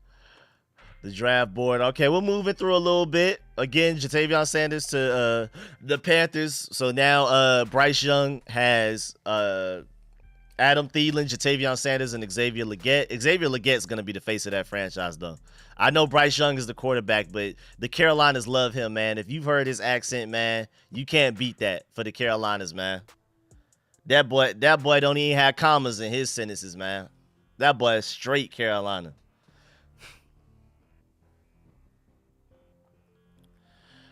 draft board. Okay, we're moving through a little bit. Again, Ja'Tavion Sanders to the Panthers. So now Bryce Young has Adam Thielen, Ja'Tavion Sanders, and Xavier Legette. Xavier Legette's going to be the face of that franchise, though. I know Bryce Young is the quarterback, but the Carolinas love him, man. If you've heard his accent, man, you can't beat that for the Carolinas, man. That boy don't even have commas in his sentences, man. That boy is straight Carolina.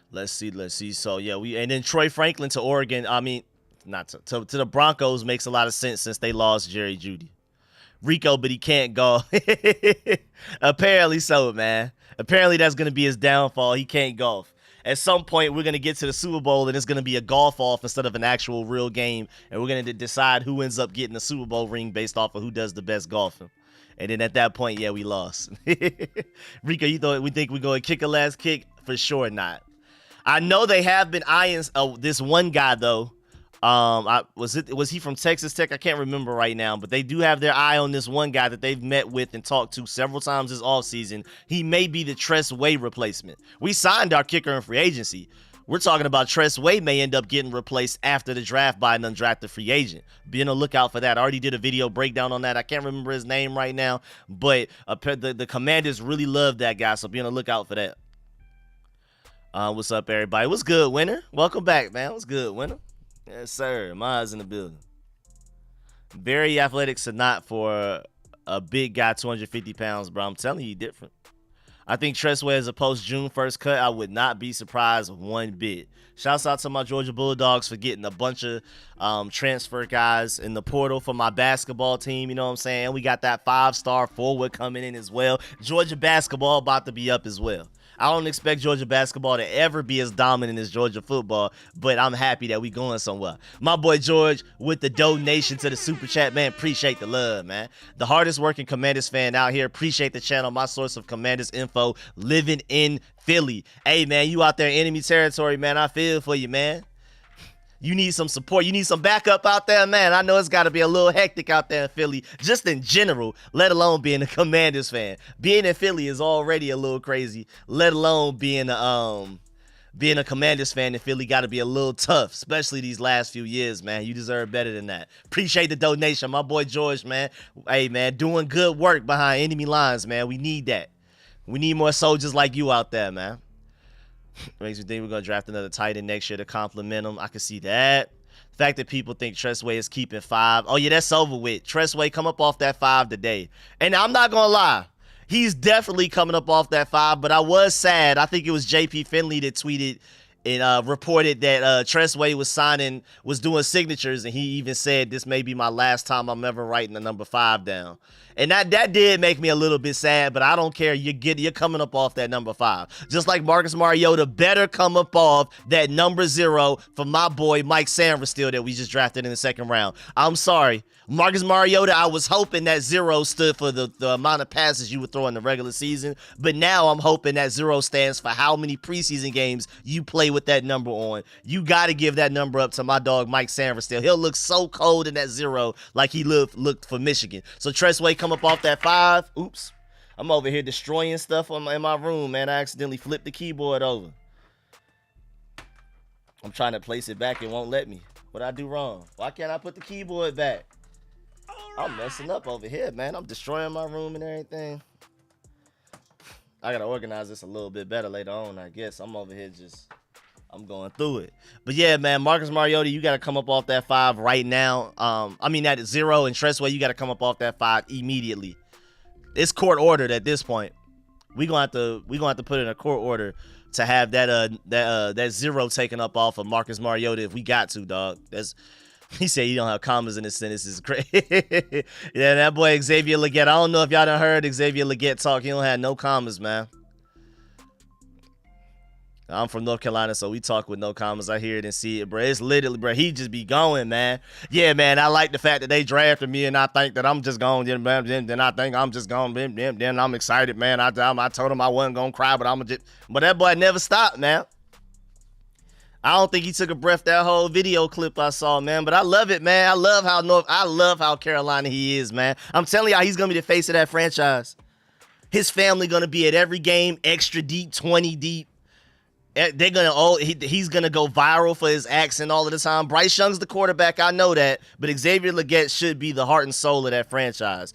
Let's see. So yeah, and then Troy Franklin to Oregon. I mean, not to the Broncos makes a lot of sense since they lost Jerry Jeudy. Rico, but he can't go. Apparently so, man. Apparently that's gonna be his downfall. He can't golf. At some point, we're gonna get to the Super Bowl, and it's gonna be a golf off instead of an actual real game, and we're gonna decide who ends up getting the Super Bowl ring based off of who does the best golfing. And then at that point, yeah, we lost. Rico, we think we're going to kick a last kick? For sure not. I know they have been eyeing this one guy though. Was he from Texas Tech? I can't remember right now, but they do have their eye on this one guy that they've met with and talked to several times this offseason. He may be the Tress Way replacement. We signed our kicker in free agency. We're talking about Tress Way may end up getting replaced after the draft by an undrafted free agent. Be on the lookout for that. I already did a video breakdown on that. I can't remember his name right now, but the Commanders really love that guy, so be on the lookout for that. What's up, everybody? What's good, Winner? Welcome back, man. What's good, Winner? Yes, sir. Mine's in the building. Very athletic, so not for a big guy, 250 pounds, bro. I'm telling you, different. I think Tressway is a post-June 1st cut. I would not be surprised one bit. Shouts out to my Georgia Bulldogs for getting a bunch of transfer guys in the portal for my basketball team. You know what I'm saying? We got that 5-star forward coming in as well. Georgia basketball about to be up as well. I don't expect Georgia basketball to ever be as dominant as Georgia football, but I'm happy that we going somewhere. My boy George with the donation to the super chat, man. Appreciate the love, man. The hardest working Commanders fan out here. Appreciate the channel. My source of Commanders info, living in Philly. Hey, man, you out there in enemy territory, man. I feel for you, man. You need some support. You need some backup out there, man. I know it's got to be a little hectic out there in Philly, just in general, let alone being a Commanders fan. Being in Philly is already a little crazy, let alone being a Commanders fan in Philly got to be a little tough, especially these last few years, man. You deserve better than that. Appreciate the donation. My boy George, man. Hey, man, doing good work behind enemy lines, man. We need that. We need more soldiers like you out there, man. Makes me think we're going to draft another tight end next year to compliment him. I can see that. The fact that people think Tressway is keeping 5. Oh, yeah, that's over with. Tressway, come up off that 5 today. And I'm not going to lie. He's definitely coming up off that 5, but I was sad. I think it was JP Finley that tweeted and reported that Tressway was doing signatures, and he even said, this may be my last time I'm ever writing the number 5 down. And that did make me a little bit sad, but I don't care. You're coming up off that number 5. Just like Marcus Mariota better come up off that number 0 for my boy Mike Sanderstill that we just drafted in the 2nd round. I'm sorry. Marcus Mariota, I was hoping that 0 stood for the amount of passes you would throw in the regular season, but now I'm hoping that 0 stands for how many preseason games you play with that number on. You got to give that number up to my dog Mike Sanderstill. He'll look so cold in that 0 like he looked for Michigan. So Tressway come up off that 5. Oops. I'm over here destroying stuff in my room, man. I accidentally flipped the keyboard over. I'm trying to place it back. It won't let me. What'd I do wrong? Why can't I put the keyboard back? I'm messing up over here, man. I'm destroying my room and everything. I gotta organize this a little bit better later on, I guess. I'm over here I'm going through it. But yeah, man, Marcus Mariota, you gotta come up off that 5 right now. I mean that 0, and Tressway, you gotta come up off that 5 immediately. It's court ordered at this point. We gonna have to put in a court order to have that 0 taken up off of Marcus Mariota if we got to, dog. He said he don't have commas in his sentences. Great. Yeah, that boy Xavier Legette. I don't know if y'all done heard Xavier Legette talk. He don't have no commas, man. I'm from North Carolina, so we talk with no commas. I hear it and see it, bro. It's literally, bro, he just be going, man. Yeah, man, I like the fact that they drafted me, and I think that I'm just going, then I think I'm just going, then I'm excited, man. I told him I wasn't going to cry, but that boy never stopped, man. I don't think he took a breath that whole video clip I saw, man. But I love it, man. I love how Carolina he is, man. I'm telling y'all, he's gonna be the face of that franchise. His family gonna be at every game, extra deep, 20 deep. He's gonna go viral for his accent all of the time. Bryce Young's the quarterback, I know that, but Xavier Legette should be the heart and soul of that franchise.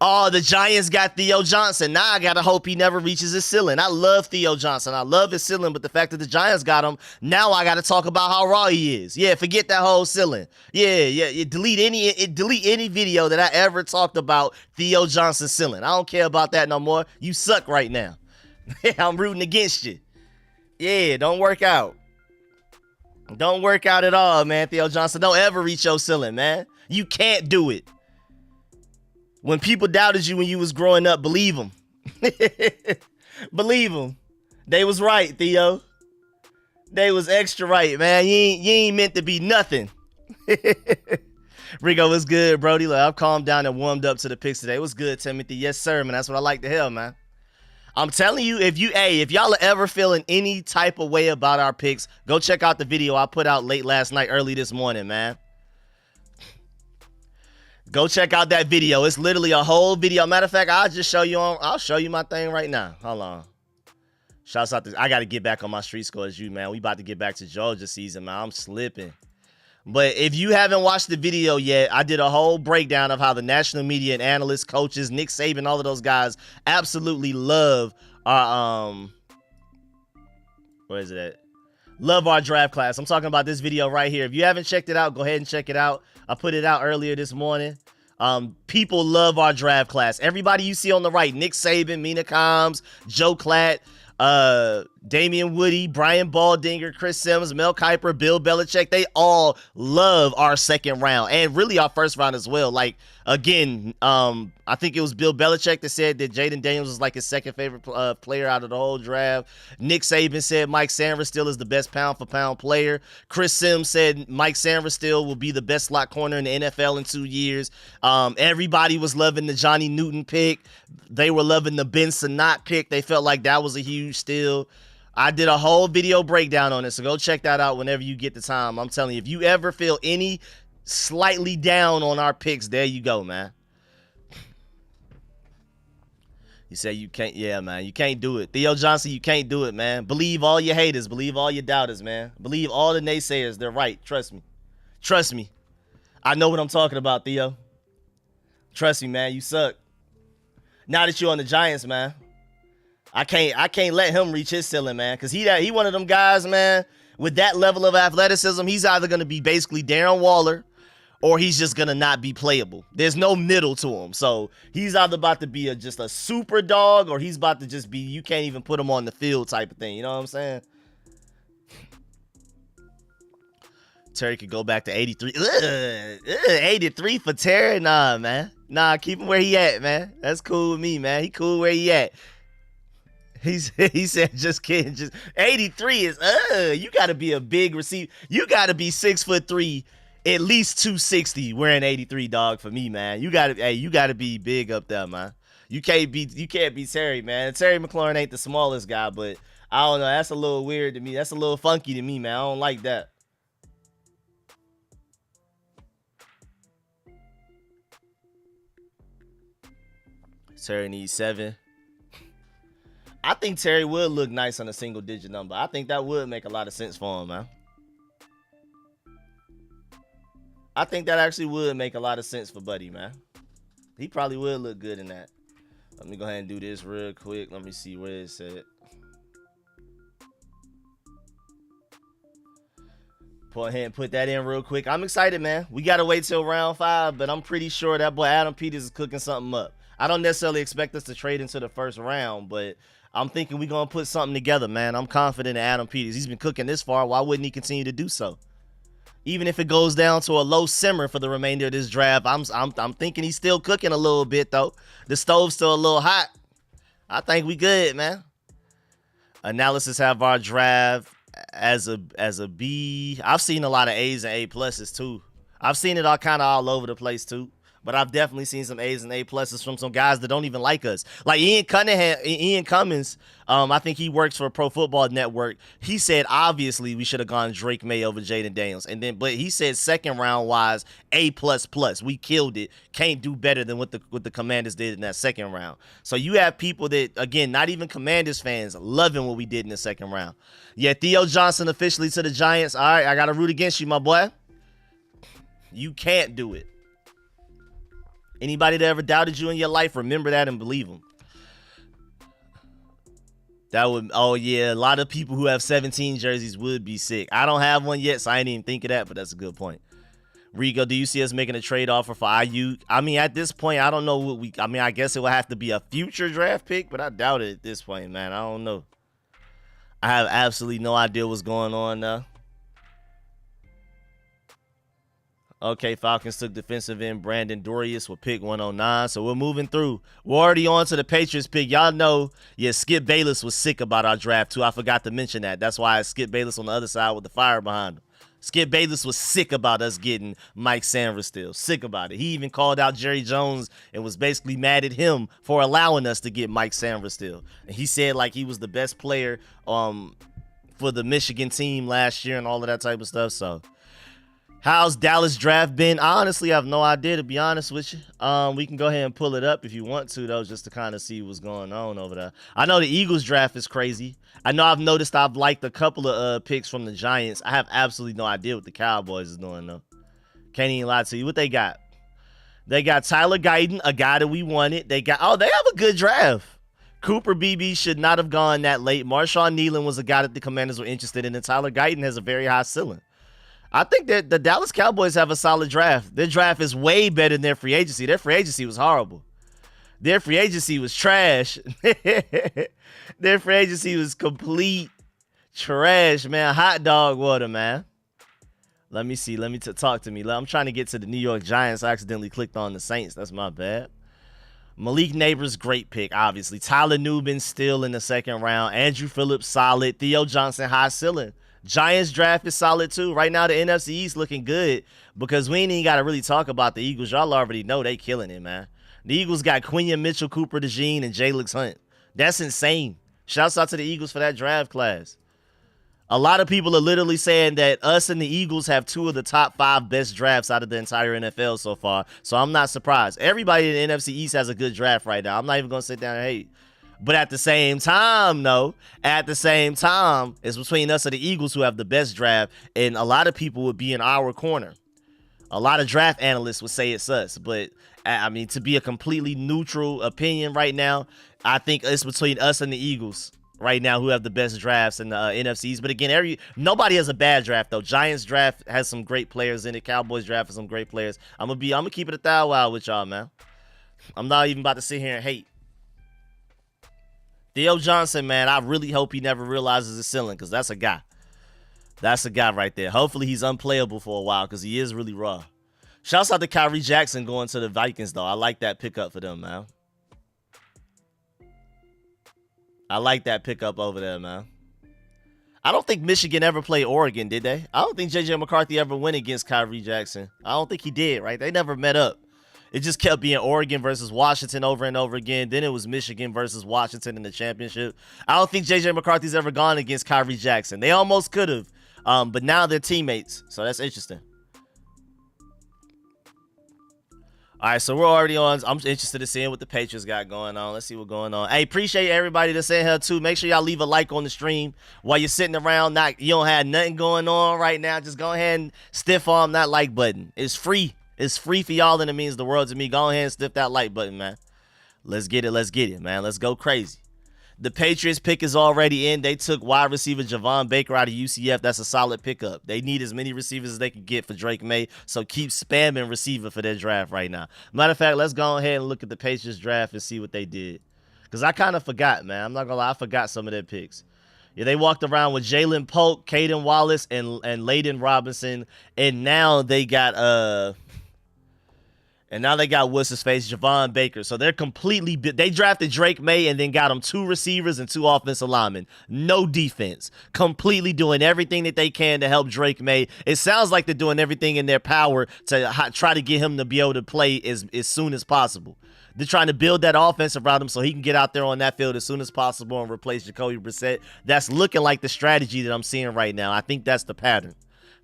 Oh, the Giants got Theo Johnson. Now I gotta hope he never reaches his ceiling. I love Theo Johnson. I love his ceiling, but the fact that the Giants got him, now I gotta talk about how raw he is. Yeah, forget that whole ceiling. Yeah. Delete any video that I ever talked about Theo Johnson's ceiling. I don't care about that no more. You suck right now. I'm rooting against you. Yeah, don't work out. Don't work out at all, man. Theo Johnson, don't ever reach your ceiling, man. You can't do it. When people doubted you when you was growing up, believe them. Believe them. They was right, Theo. They was extra right, man. You ain't meant to be nothing. Rico, what's good, Brody? Look, I've calmed down and warmed up to the picks today. What's good, Timothy? Yes, sir, man. That's what I like to hear, man. I'm telling you, if y'all are ever feeling any type of way about our picks, go check out the video I put out late last night, early this morning, man. Go check out that video. It's literally a whole video. Matter of fact, I'll show you my thing right now. Hold on. Shouts out I got to get back on my street scores, man. We about to get back to Georgia season, man. I'm slipping. But if you haven't watched the video yet, I did a whole breakdown of how the national media and analysts, coaches, Nick Saban, all of those guys absolutely love our, where is it at? Love our draft class. I'm talking about this video right here. If you haven't checked it out, go ahead and check it out. I put it out earlier this morning. People love our draft class. Everybody you see on the right, Nick Saban, Mina Kimes, Joe Klatt, Damian Woody, Brian Baldinger, Chris Sims, Mel Kiper, Bill Belichick, they all love our second round and really our first round as well. Like, again, I think it was Bill Belichick that said that Jaden Daniels was like his second favorite player out of the whole draft. Nick Saban said Mike Sainristil is the best pound-for-pound player. Chris Sims said Mike Sainristil will be the best slot corner in the NFL in 2 years. Everybody was loving the Johnny Newton pick. They were loving the Ben Sinnott pick. They felt like that was a huge steal. I did a whole video breakdown on it, so go check that out whenever you get the time. I'm telling you, if you ever feel any slightly down on our picks, there you go, man. You say you can't, yeah, man, you can't do it. Theo Johnson, you can't do it, man. Believe all your haters. Believe all your doubters, man. Believe all the naysayers. They're right. Trust me. Trust me. I know what I'm talking about, Theo. Trust me, man. You suck. Now that you're on the Giants, man, I can't let him reach his ceiling, man, because he one of them guys, man, with that level of athleticism. He's either going to be basically Darren Waller or he's just going to not be playable. There's no middle to him. So he's either about to be just a super dog or he's about to just be, you can't even put him on the field type of thing. You know what I'm saying? Terry could go back to 83. 83 for Terry? Nah, man. Nah, keep him where he at, man. That's cool with me, man. He cool where he at. He said, just kidding. Just 83 is, you got to be a big receiver. You got to be 6'3", at least 260 wearing 83, dog, for me, man. You got to be big up there, man. You can't be Terry, man. Terry McLaurin ain't the smallest guy, but I don't know. That's a little weird to me. That's a little funky to me, man. I don't like that. Terry needs 7. I think Terry would look nice on a single-digit number. I think that would make a lot of sense for him, man. I think that actually would make a lot of sense for Buddy, man. He probably would look good in that. Let me go ahead and do this real quick. Let me see where it's at. Go ahead and put that in real quick. I'm excited, man. We got to wait till round 5, but I'm pretty sure that boy Adam Peters is cooking something up. I don't necessarily expect us to trade into the first round, but I'm thinking we're going to put something together, man. I'm confident in Adam Peters. He's been cooking this far. Why wouldn't he continue to do so? Even if it goes down to a low simmer for the remainder of this draft, I'm thinking he's still cooking a little bit, though. The stove's still a little hot. I think we good, man. Analysis have our draft as a B. I've seen a lot of A's and A pluses, too. I've seen it all over the place, too. But I've definitely seen some A's and A pluses from some guys that don't even like us. Like Ian Cummins, I think he works for Pro Football Network. He said, obviously, we should have gone Drake May over Jaden Daniels. But he said second round wise, A++. We killed it. Can't do better than what the Commanders did in that second round. So you have people that, again, not even Commanders fans, loving what we did in the second round. Yeah, Theo Johnson officially to the Giants. All right, I got to root against you, my boy. You can't do it. Anybody that ever doubted you in your life, remember that and believe them. That would, oh yeah, a lot of people who have 17 jerseys would be sick. I don't have one yet, so I didn't even think of that, but that's a good point. Rico, do you see us making a trade offer for Ayuk? I mean, at this point, I don't know what I guess it would have to be a future draft pick, but I doubt it at this point, man. I don't know. I have absolutely no idea what's going on now. Okay, Falcons took defensive end Brandon Dorius with pick 109. So we're moving through. We're already on to the Patriots pick. Y'all know, yeah, Skip Bayless was sick about our draft, too. I forgot to mention that. That's why I Skip Bayless on the other side with the fire behind him. Skip Bayless was sick about us getting Mike Sainristil. Sick about it. He even called out Jerry Jones and was basically mad at him for allowing us to get Mike Sainristil. And he said like he was the best player for the Michigan team last year and all of that type of stuff. So how's Dallas draft been? I honestly have no idea, to be honest with you. We can go ahead and pull it up if you want to, though, just to kind of see what's going on over there. I know the Eagles draft is crazy. I know I've noticed I've liked a couple of picks from the Giants. I have absolutely no idea what the Cowboys is doing, though. Can't even lie to you. What they got? They got Tyler Guyton, a guy that we wanted. They have a good draft. Cooper Beebe should not have gone that late. Marshawn Nealon was a guy that the Commanders were interested in, and Tyler Guyton has a very high ceiling. I think that the Dallas Cowboys have a solid draft. Their draft is way better than their free agency. Their free agency was horrible. Their free agency was trash. Their free agency was complete trash, man. Hot dog water, man. Let me see. Let me talk to me. I'm trying to get to the New York Giants. I accidentally clicked on the Saints. That's my bad. Malik Neighbors, great pick, obviously. Tyler Nubin still in the second round. Andrew Phillips, solid. Theo Johnson, high ceiling. Giants draft is solid too. Right now, the NFC East looking good because we ain't even got to really talk about the Eagles. Y'all already know they killing it, man. The Eagles got Quinion Mitchell, Cooper DeJean, and Jalix Hunt. That's insane. Shouts out to the Eagles for that draft class. A lot of people are literally saying that us and the Eagles have two of the top 5 best drafts out of the entire NFL so far. So I'm not surprised. Everybody in the NFC East has a good draft right now. I'm not even going to sit down and hate. But at the same time, it's between us and the Eagles who have the best draft. And a lot of people would be in our corner. A lot of draft analysts would say it's us. But, I mean, to be a completely neutral opinion right now, I think it's between us and the Eagles right now who have the best drafts in the NFCs. But again, nobody has a bad draft though. Giants draft has some great players in it. Cowboys draft has some great players. I'm gonna keep it a thou with y'all, man. I'm not even about to sit here and hate. Theo Johnson, man, I really hope he never realizes his ceiling because that's a guy. That's a guy right there. Hopefully he's unplayable for a while because he is really raw. Shouts out to Kyrie Jackson going to the Vikings though. I like that pickup for them, man. I like that pickup over there, man. I don't think Michigan ever played Oregon, did they? I don't think J.J. McCarthy ever went against Kyrie Jackson. I don't think he did, right? They never met up. It just kept being Oregon versus Washington over and over again. Then it was Michigan versus Washington in the championship. I don't think J.J. McCarthy's ever gone against Kyrie Jackson. They almost could have, but now they're teammates, so that's interesting. All right, so we're already on. I'm interested in seeing what the Patriots got going on. Let's see what's going on. Hey, appreciate everybody that's in here, too. Make sure y'all leave a like on the stream while you're sitting around. You don't have nothing going on right now. Just go ahead and stiff arm that like button. It's free. It's free for y'all, and it means the world to me. Go ahead and stiff that like button, man. Let's get it. Let's get it, man. Let's go crazy. The Patriots pick is already in. They took wide receiver Javon Baker out of UCF. That's a solid pickup. They need as many receivers as they can get for Drake May, so keep spamming receiver for their draft right now. Matter of fact, let's go ahead and look at the Patriots draft and see what they did. Because I kind of forgot, man. I'm not going to lie. I forgot some of their picks. Yeah, they walked around with Jalen Polk, Caden Wallace, and Layden Robinson, and now they got what's his face, Javon Baker. So they're completely. They drafted Drake May and then got him 2 receivers and 2 offensive linemen. No defense. Completely doing everything that they can to help Drake May. It sounds like they're doing everything in their power to try to get him to be able to play as soon as possible. They're trying to build that offense around him so he can get out there on that field as soon as possible and replace Jacoby Brissett. That's looking like the strategy that I'm seeing right now. I think that's the pattern.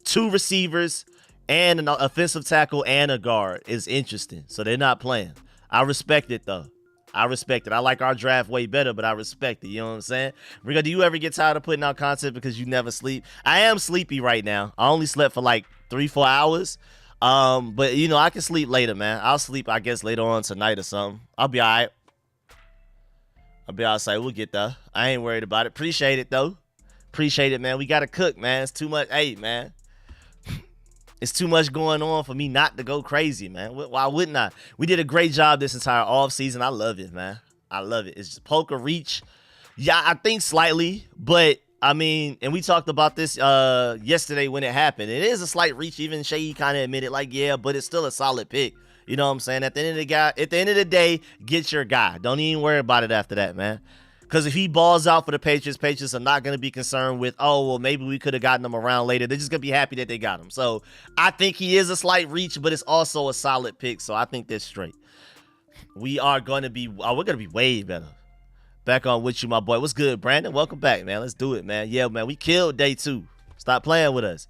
2 receivers and an offensive tackle and a guard is interesting. So they're not playing. I respect it, though. I respect it. I like our draft way better, but I respect it. You know what I'm saying? Rico, do you ever get tired of putting out content because you never sleep? I am sleepy right now. I only slept for like 3-4 hours. But, you know, I can sleep later, man. I'll sleep, I guess, later on tonight or something. I'll be all right. I'll be outside. We'll get there. I ain't worried about it. Appreciate it, though. Appreciate it, man. We got to cook, man. It's too much. Hey, man. It's too much going on for me not to go crazy, man. Why wouldn't I? We did a great job this entire offseason. I love it, man. I love it. It's just poker reach. Yeah, I think slightly, but I mean, and we talked about this yesterday when it happened. It is a slight reach. Even Shea kind of admitted, like, yeah, but it's still a solid pick. You know what I'm saying? At the end of the day, get your guy. Don't even worry about it after that, man. Because if he balls out for the Patriots are not going to be concerned with, oh, well, maybe we could have gotten him around later. They're just going to be happy that they got him. So I think he is a slight reach, but it's also a solid pick. So I think that's straight. We are going to be, we're going to be way better. Back on with you, my boy. What's good, Brandon? Welcome back, man. Let's do it, man. Yeah, man, we killed day 2. Stop playing with us.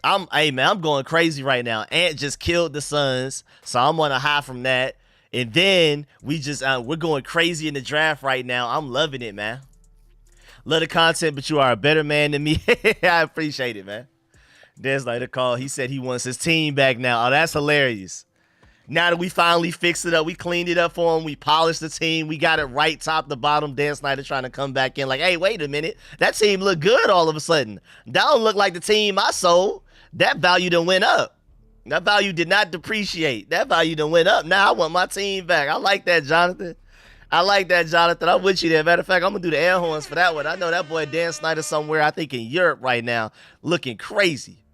Hey, man, I'm going crazy right now. Ant just killed the Suns, so I'm on a high from that. And then we're going crazy in the draft right now. I'm loving it, man. Love the content, but you are a better man than me. I appreciate it, man. There's like a call. He said he wants his team back now. Oh, that's hilarious. Now that we finally fixed it up, we cleaned it up for him. We polished the team. We got it right top to bottom. Dan Snyder trying to come back in like, hey, wait a minute. That team look good all of a sudden. That don't look like the team I sold. That value done went up. That value did not depreciate. That value done went up. Now I want my team back. I like that, Jonathan. I like that, Jonathan. I'm with you there. Matter of fact, I'm going to do the air horns for that one. I know that boy Dan Snyder somewhere, I think in Europe right now, looking crazy.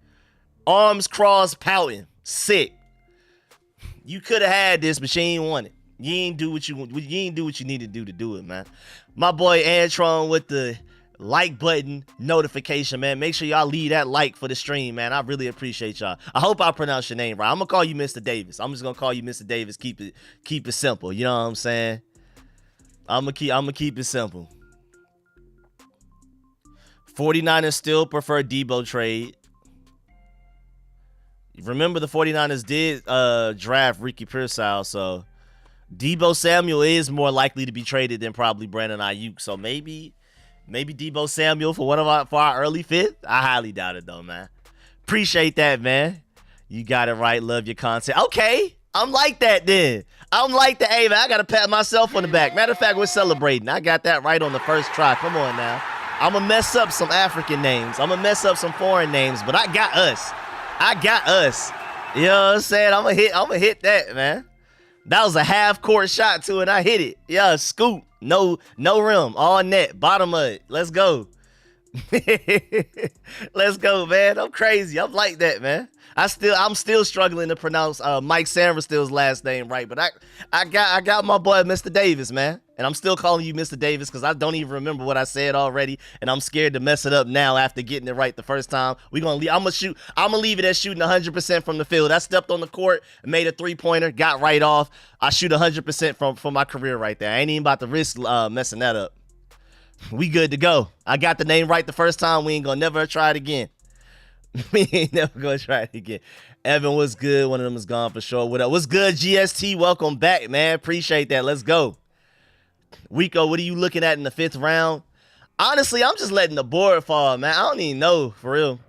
Arms crossed, pouting. Sick. You could have had this, but you ain't want it. You ain't do what you need to do it, man. My boy Antron with the like button notification, man. Make sure y'all leave that like for the stream, man. I really appreciate y'all. I hope I pronounced your name right. I'm gonna call you Mr. Davis. I'm just gonna call you Mr. Davis. Keep it simple. You know what I'm saying? I'm gonna keep it simple. 49ers still prefer Debo trade. Remember the 49ers did draft Ricky Pearsall, so Debo Samuel is more likely to be traded than probably Brandon Ayuk. So maybe Debo Samuel for our early fifth. I highly doubt it though, man. Appreciate that, man. You got it right. Love your content. Okay, I'm like that then. I'm like the hey man. I gotta pat myself on the back. Matter of fact, we're celebrating. I got that right on the first try. Come on now. I'm gonna mess up some African names. I'm gonna mess up some foreign names, but I got us. You know what I'm saying? I'm gonna hit that, man. That was a half-court shot to it. I hit it. Yeah, scoop. No rim. All net. Bottom of it. Let's go. Let's go, man. I'm crazy. I'm like that, man. I'm still struggling to pronounce Mike Sanderstill's last name right, but I got my boy Mr. Davis, man. And I'm still calling you Mr. Davis because I don't even remember what I said already, and I'm scared to mess it up now after getting it right the first time. I'm gonna leave it at shooting 100% from the field. I stepped on the court, made a 3-pointer, got right off. I shoot 100% from my career right there. I ain't even about to risk messing that up. We good to go. I got the name right the first time. We ain't gonna never try it again. We ain't never gonna try it again. Evan, what's good? One of them is gone for sure. What's good, GST? Welcome back, man. Appreciate that. Let's go. Rico, what are you looking at in the 5th round? Honestly, I'm just letting the board fall, man. I don't even know, for real.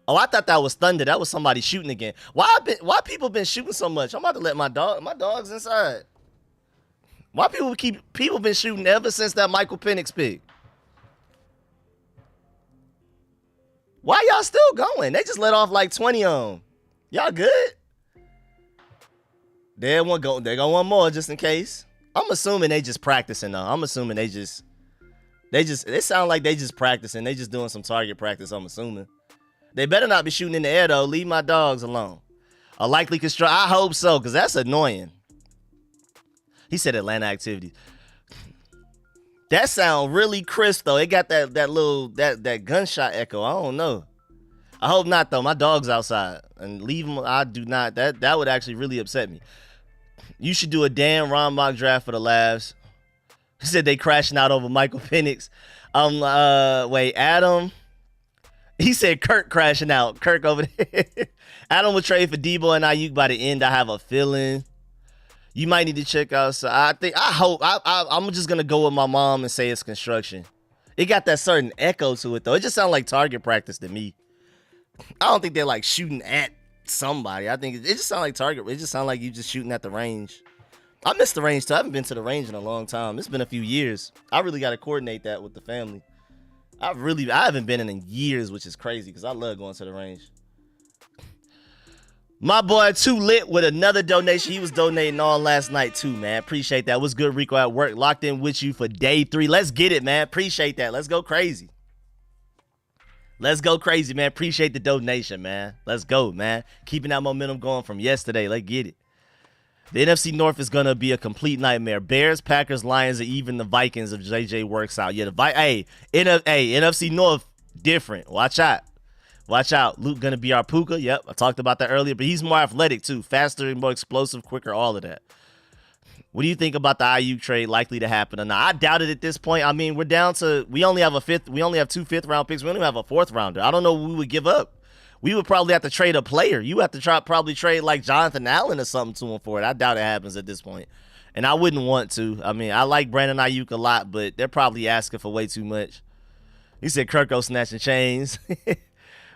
Oh, I thought that was thunder. That was somebody shooting again. Why people been shooting so much? I'm about to let my dog's inside. Why people been shooting ever since that Michael Penix pick? Why y'all still going? They just let off like 20 on them. Y'all good? They're gonna want more just in case. I'm assuming they just practicing though. I'm assuming they sound like they just practicing. They just doing some target practice, I'm assuming. They better not be shooting in the air though. Leave my dogs alone. A likely construct. I hope so, because that's annoying. He said Atlanta activity. That sound really crisp though. It got that gunshot echo. I don't know. I hope not though. My dog's outside and leave them. I do not. That would actually really upset me. You should do a damn Ron mock draft for the Labs. He said they crashing out over Michael Penix. Wait, Adam. He said Kirk crashing out. Kirk over there. Adam will trade for Debo and Ayuk by the end. I have a feeling. You might need to check out. So I'm just gonna go with my mom and say it's construction. It got that certain echo to it though. It just sounds like target practice to me. I don't think they're like shooting at somebody. I think it just sounds like target. It just sounds like you just shooting at the range. I miss the range too. I haven't been to the range in a long time. It's been a few years. I really got to coordinate that with the family. I haven't been in years, which is crazy because I love going to the range. My boy Too Lit with another donation. He was donating all last night too, man. Appreciate that. What's good, Rico at work? Locked in with you for day 3. Let's get it, man. Appreciate that. Let's go crazy. Let's go crazy, man. Appreciate the donation, man. Let's go, man. Keeping that momentum going from yesterday. Let's get it. The NFC North is going to be a complete nightmare. Bears, Packers, Lions, or even the Vikings if JJ works out. Yeah, NFC North, different. Watch out. Watch out. Luke going to be our Puka. Yep, I talked about that earlier. But he's more athletic, too. Faster and more explosive, quicker, all of that. What do you think about the Ayuk trade likely to happen or not? I doubt it at this point. I mean, we're down to, we only have 2 5th-round picks. We only have a 4th rounder. I don't know what we would give up. We would probably have to trade a player. You have to probably trade like Jonathan Allen or something to him for it. I doubt it happens at this point. And I wouldn't want to. I mean, I like Brandon Ayuk a lot, but they're probably asking for way too much. He said Kirko snatching chains.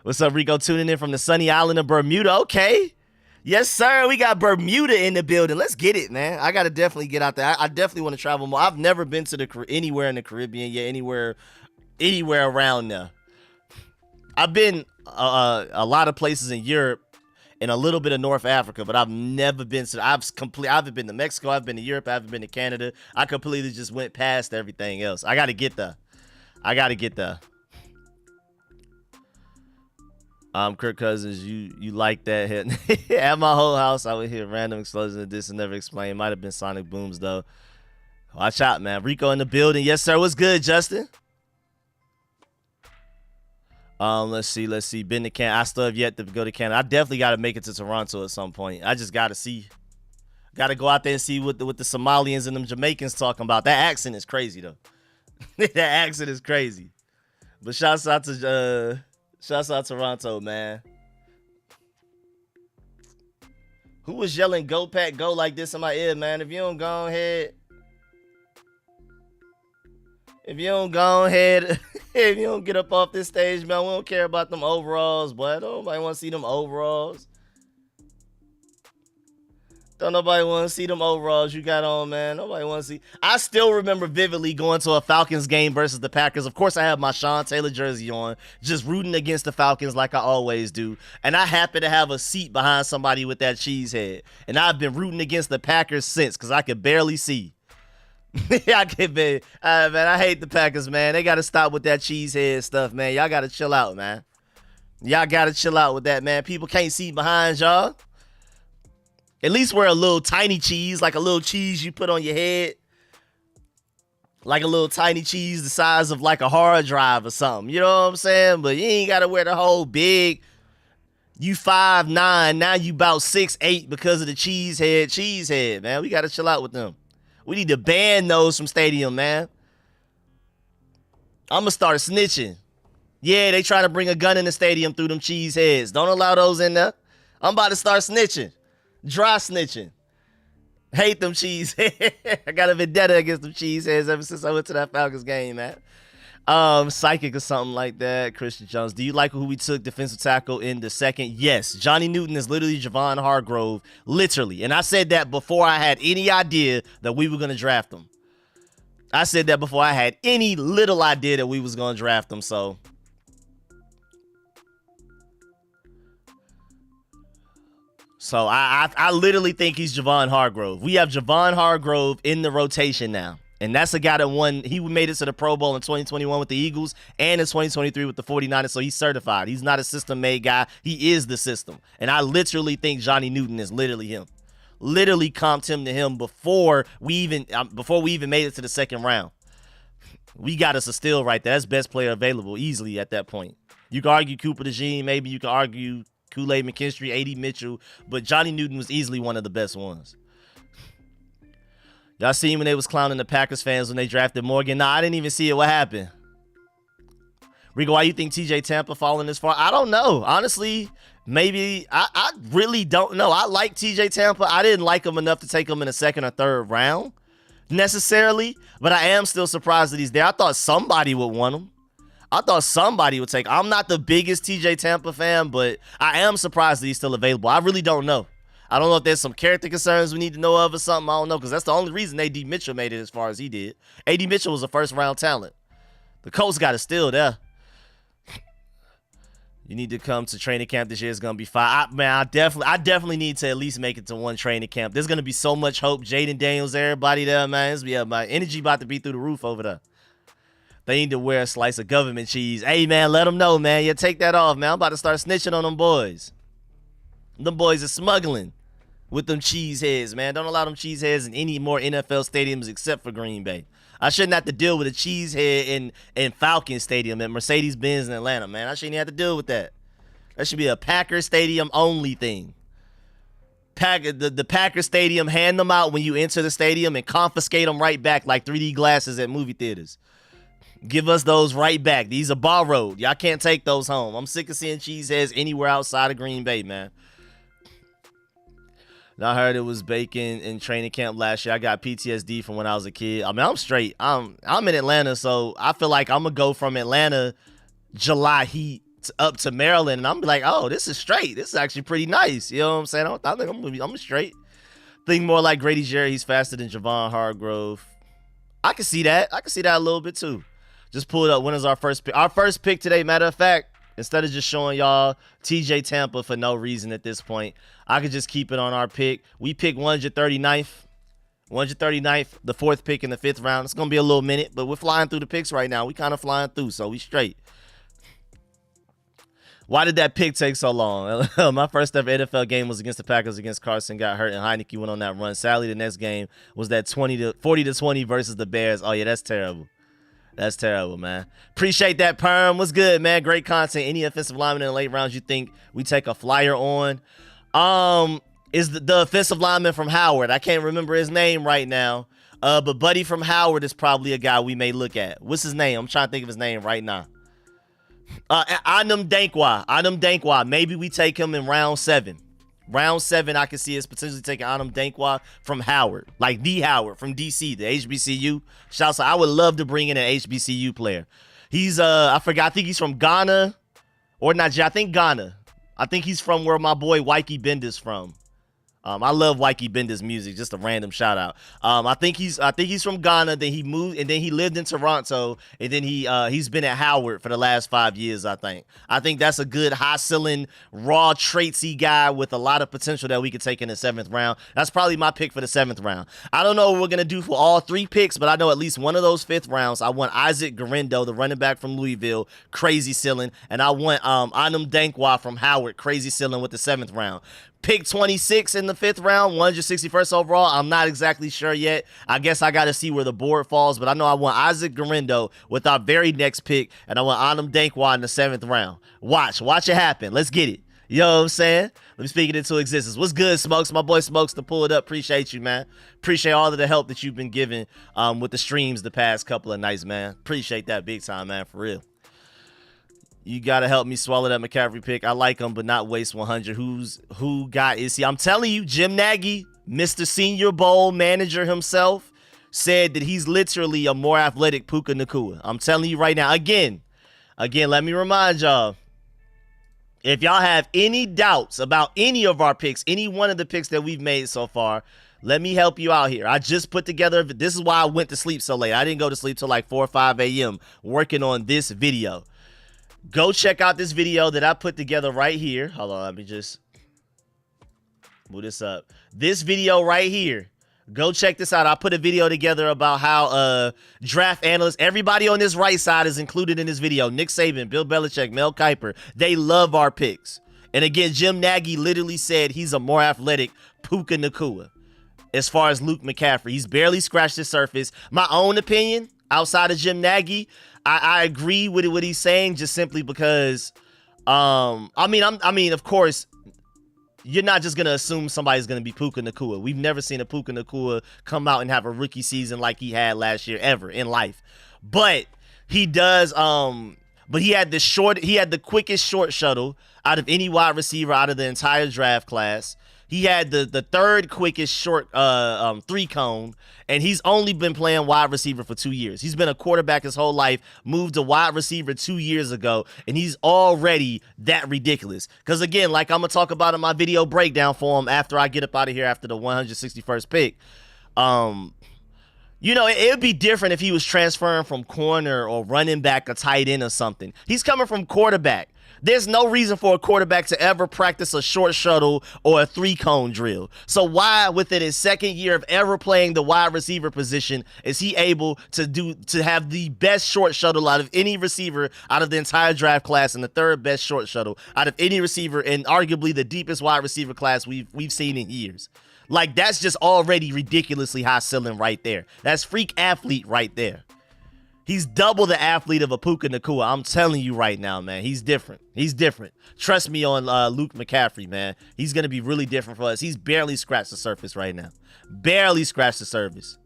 What's up, Rico? Tuning in from the sunny island of Bermuda. Okay. Yes, sir. We got Bermuda in the building. Let's get it, man. I got to definitely get out there. I definitely want to travel more. I've never been to anywhere in the Caribbean yet, anywhere around there. I've been a lot of places in Europe and a little bit of North Africa, but I've never been to. I haven't been to Mexico. I've been to Europe. I haven't been to Canada. I completely just went past everything else. I got to get there. I got to get there. Kirk Cousins, you like that hit? At my whole house, I would hear random explosions of this and never explain. Might have been sonic booms though. Watch out, man. Rico in the building. Yes, sir. What's good, Justin? Let's see. Been to Canada. I still have yet to go to Canada. I definitely got to make it to Toronto at some point. I just got to see. Got to go out there and see what the Somalians and them Jamaicans talking about. That accent is crazy though. That accent is crazy. But shouts out Toronto, man. Who was yelling "Go Pack, go" like this in my ear, man? If you don't go ahead, if you don't get up off this stage, man, we don't care about them overalls, boy. Nobody want to see them overalls. Don't nobody want to see them overalls you got on, man. Nobody want to see. I still remember vividly going to a Falcons game versus the Packers. Of course, I have my Sean Taylor jersey on, just rooting against the Falcons like I always do. And I happen to have a seat behind somebody with that cheese head. And I've been rooting against the Packers since because I could barely see. Man, I hate the Packers, man. They got to stop with that cheese head stuff, man. Y'all got to chill out, man. Y'all got to chill out with that, man. People can't see behind y'all. At least wear a little tiny cheese, like a little cheese you put on your head. Like a little tiny cheese the size of like a hard drive or something. You know what I'm saying? But you ain't got to wear the whole big. You 5'9", now you about 6'8" because of the cheese head, man. We got to chill out with them. We need to ban those from stadium, man. I'm going to start snitching. Yeah, they try to bring a gun in the stadium through them cheese heads. Don't allow those in there. I'm about to start snitching. Dry snitching. Hate them cheese heads. I got a vendetta against them cheese heads ever since I went to that Falcons game, man. Psychic or something like that. Christian Jones. Do you like who we took defensive tackle in the second? Yes. Johnny Newton is literally Javon Hargrove. Literally. And I said that before I had any idea that we were going to draft him. I said that before I had any little idea that we was going to draft him. So I literally think he's Javon Hargrove. We have Javon Hargrove in the rotation now. And that's a guy that won. He made it to the Pro Bowl in 2021 with the Eagles and in 2023 with the 49ers. So he's certified. He's not a system-made guy. He is the system. And I literally think Johnny Newton is literally him. Literally comped him to him before we even made it to the second round. We got us a steal right there. That's best player available easily at that point. You can argue Cooper DeJean. Maybe you can argue Kool-Aid McKinstry, A.D. Mitchell. But Johnny Newton was easily one of the best ones. Y'all seen when they was clowning the Packers fans when they drafted Morgan? Nah, I didn't even see it. What happened? Rico, why you think TJ Tampa falling this far? I don't know. Honestly, maybe. I really don't know. I like TJ Tampa. I didn't like him enough to take him in the second or third round necessarily. But I am still surprised that he's there. I thought somebody would want him. I thought somebody would take him. I'm not the biggest TJ Tampa fan, but I am surprised that he's still available. I really don't know. I don't know if there's some character concerns we need to know of or something. I don't know, because that's the only reason A.D. Mitchell made it as far as he did. A.D. Mitchell was a first-round talent. The Colts got a steal there. You need to come to training camp this year. It's going to be fine. I definitely need to at least make it to one training camp. There's going to be so much hope. Jaden Daniels, everybody there, man. My energy about to be through the roof over there. They need to wear a slice of government cheese. Hey, man, let them know, man. Yeah, take that off, man. I'm about to start snitching on them boys. Them boys are smuggling with them cheese heads, man. Don't allow them cheese heads in any more NFL stadiums except for Green Bay. I shouldn't have to deal with a cheese head in Falcon Stadium at Mercedes-Benz in Atlanta, man. I shouldn't have to deal with that. That should be a Packer Stadium only thing. The Packer Stadium, hand them out when you enter the stadium and confiscate them right back like 3D glasses at movie theaters. Give us those right back. These are borrowed. Y'all can't take those home. I'm sick of seeing cheese heads anywhere outside of Green Bay, man. I heard it was bacon in training camp last year. I got PTSD from when I was a kid. I mean, I'm straight. I'm in Atlanta, so I feel like I'm going to go from Atlanta July heat up to Maryland, and I'm like, oh, this is straight. This is actually pretty nice. You know what I'm saying? I think I'm straight. Think more like Grady Jarrett. He's faster than Javon Hargrove. I can see that. I can see that a little bit, too. Just pull it up. When is our first pick? Our first pick today, matter of fact, Instead of just showing y'all TJ Tampa for no reason at this point, I could just keep it on our pick. We pick 139th. 139th, the 4th pick in the 5th round. It's going to be a little minute, but we're flying through the picks right now. We kind of flying through, so we straight. Why did that pick take so long? My first ever NFL game was against the Packers against Carson, got hurt, and Heineke went on that run. Sadly, the next game was that 40-20 versus the Bears. Oh, yeah, that's terrible. That's terrible, man. Appreciate that, Perm. What's good, man? Great content. Any offensive lineman in the late rounds you think we take a flyer on? Is the offensive lineman from Howard. I can't remember his name right now. But Buddy from Howard is probably a guy we may look at. What's his name? I'm trying to think of his name right now. Anam Dankwa. Maybe we take him in round 7. Round 7, I can see us potentially taking Anam Dankwa from Howard. Like the Howard from DC, the HBCU. Shouts out. I would love to bring in an HBCU player. He's, I forgot, I think he's from Ghana. Or Nigeria. I think Ghana. I think he's from where my boy Wikey Bender's from. I love Wikey Bender's music. Just a random shout out. I think he's from Ghana. Then he moved, and then he lived in Toronto, and then he's been at Howard for the last 5 years. I think that's a good high ceiling, raw traitsy guy with a lot of potential that we could take in the 7th round. That's probably my pick for the 7th round. I don't know what we're gonna do for all 3 picks, but I know at least one of those 5th rounds. I want Isaac Garendo, the running back from Louisville, crazy ceiling, and I want Anam Dankwa from Howard, crazy ceiling with the 7th round. Pick 26 in the 5th round, 161st overall. I'm not exactly sure yet. I guess I got to see where the board falls, but I know I want Isaac Garendo with our very next pick, and I want Anam Dankwa in the 7th round. Watch it happen. Let's get it. You know what I'm saying? Let me speak it into existence. What's good, Smokes? My boy Smokes to pull it up. Appreciate you, man. Appreciate all of the help that you've been giving with the streams the past couple of nights, man. Appreciate that big time, man, for real. You got to help me swallow that McCaffrey pick. I like him, but not waste 100. Who got is he? I'm telling you, Jim Nagy, Mr. Senior Bowl manager himself, said that he's literally a more athletic Puka Nacua. I'm telling you right now. Again, let me remind y'all, if y'all have any doubts about any of our picks, any one of the picks that we've made so far, let me help you out here. I just put together, this is why I went to sleep so late. I didn't go to sleep till like 4 or 5 a.m. working on this video. Go check out this video that I put together right here. Hold on, let me just move this up. This video right here. Go check this out. I put a video together about how draft analysts, everybody on this right side is included in this video. Nick Saban, Bill Belichick, Mel Kiper. They love our picks. And again, Jim Nagy literally said he's a more athletic Puka Nacua as far as Luke McCaffrey. He's barely scratched the surface. My own opinion, outside of Jim Nagy, I agree with what he's saying, just simply because, I mean, of course, you're not just going to assume somebody's going to be Puka Nacua. We've never seen a Puka Nacua come out and have a rookie season like he had last year ever in life. But he does, but he had the quickest short shuttle out of any wide receiver out of the entire draft class. He had the 3rd quickest short 3-cone, and he's only been playing wide receiver for 2 years. He's been a quarterback his whole life, moved to wide receiver 2 years ago, and he's already that ridiculous. Because, again, like I'm going to talk about in my video breakdown for him after I get up out of here after the 161st pick, you know, it would be different if he was transferring from corner or running back or tight end or something. He's coming from quarterback. There's no reason for a quarterback to ever practice a short shuttle or a 3-cone drill. So why, within his 2nd year of ever playing the wide receiver position, is he able to have the best short shuttle out of any receiver out of the entire draft class and the 3rd best short shuttle out of any receiver and arguably the deepest wide receiver class we've seen in years? Like, that's just already ridiculously high ceiling right there. That's freak athlete right there. He's double the athlete of a Puka Nacua. I'm telling you right now, man. He's different. He's different. Trust me on Luke McCaffrey, man. He's going to be really different for us. He's barely scratched the surface right now. Barely scratched the surface.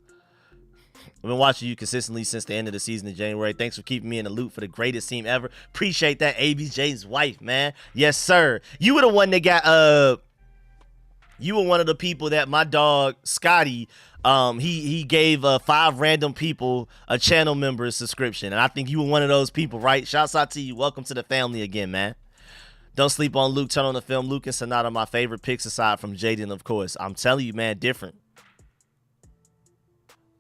I've been watching you consistently since the end of the season in January. Thanks for keeping me in the loop for the greatest team ever. Appreciate that, ABJ's wife, man. Yes, sir. You were the one that got... You were one of the people that my dog, Scotty, he gave 5 random people a channel member subscription. And I think you were one of those people, right? Shouts out to you. Welcome to the family again, man. Don't sleep on Luke. Turn on the film. Luke and Sonata, my favorite picks aside from Jaden, of course. I'm telling you, man, different.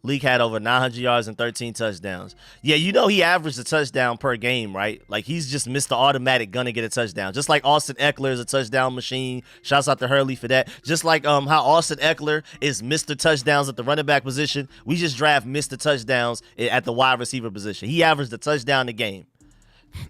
Leak had over 900 yards and 13 touchdowns. Yeah, you know he averaged a touchdown per game, right? Like, he's just Mr. Automatic gonna get a touchdown. Just like Austin Eckler is a touchdown machine. Shouts out to Hurley for that. Just like how Austin Eckler is Mr. Touchdowns at the running back position, we just draft Mr. Touchdowns at the wide receiver position. He averaged a touchdown a game.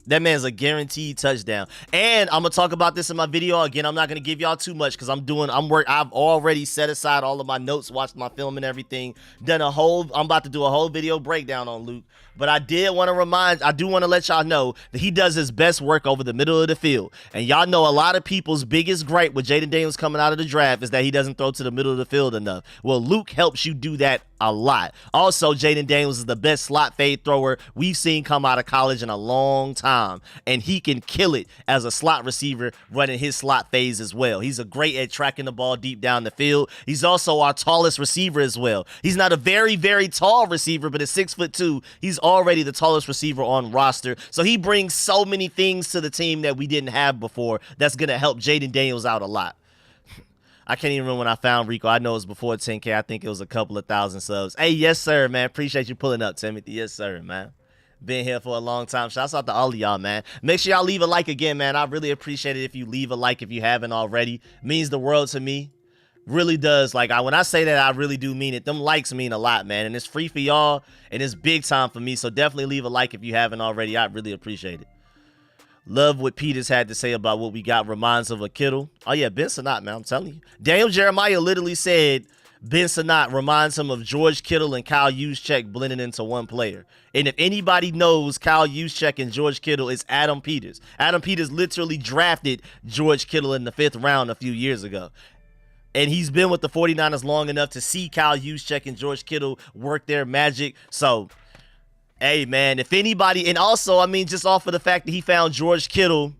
That man's a guaranteed touchdown. And I'm gonna talk about this in my video. Again, I'm not gonna give y'all too much because I've already set aside all of my notes, watched my film and everything. I'm about to do a whole video breakdown on Luke. But I do want to let y'all know that he does his best work over the middle of the field. And y'all know a lot of people's biggest gripe with Jaden Daniels coming out of the draft is that he doesn't throw to the middle of the field enough. Well, Luke helps you do that a lot. Also, Jaden Daniels is the best slot fade thrower we've seen come out of college in a long time. And he can kill it as a slot receiver running his slot fades as well. He's great at tracking the ball deep down the field. He's also our tallest receiver as well. He's not a very, very tall receiver, but at 6'2", he's already the tallest receiver on roster. So he brings so many things to the team that we didn't have before that's going to help Jaden Daniels out a lot. I can't even remember when I found Rico. I know it was before 10K. I think it was a couple of thousand subs. Hey, yes, sir, man. Appreciate you pulling up, Timothy. Yes, sir, man. Been here for a long time. Shouts out to all of y'all, man. Make sure y'all leave a like again, man. I really appreciate it if you leave a like if you haven't already. It means the world to me. Really does. Like, when I say that, I really do mean it. Them likes mean a lot, man. And it's free for y'all, and it's big time for me. So definitely leave a like if you haven't already. I really appreciate it. Love what Peters had to say about what we got. Reminds of a Kittle. Oh, yeah, Ben Sinnott, man. I'm telling you. Daniel Jeremiah literally said Ben Sinnott reminds him of George Kittle and Kyle Juszczyk blending into one player. And if anybody knows Kyle Juszczyk and George Kittle, it's Adam Peters. Adam Peters literally drafted George Kittle in the 5th round a few years ago. And he's been with the 49ers long enough to see Kyle Juszczyk and George Kittle work their magic. So, hey, man, if anybody, and also, I mean, just off of the fact that he found George Kittle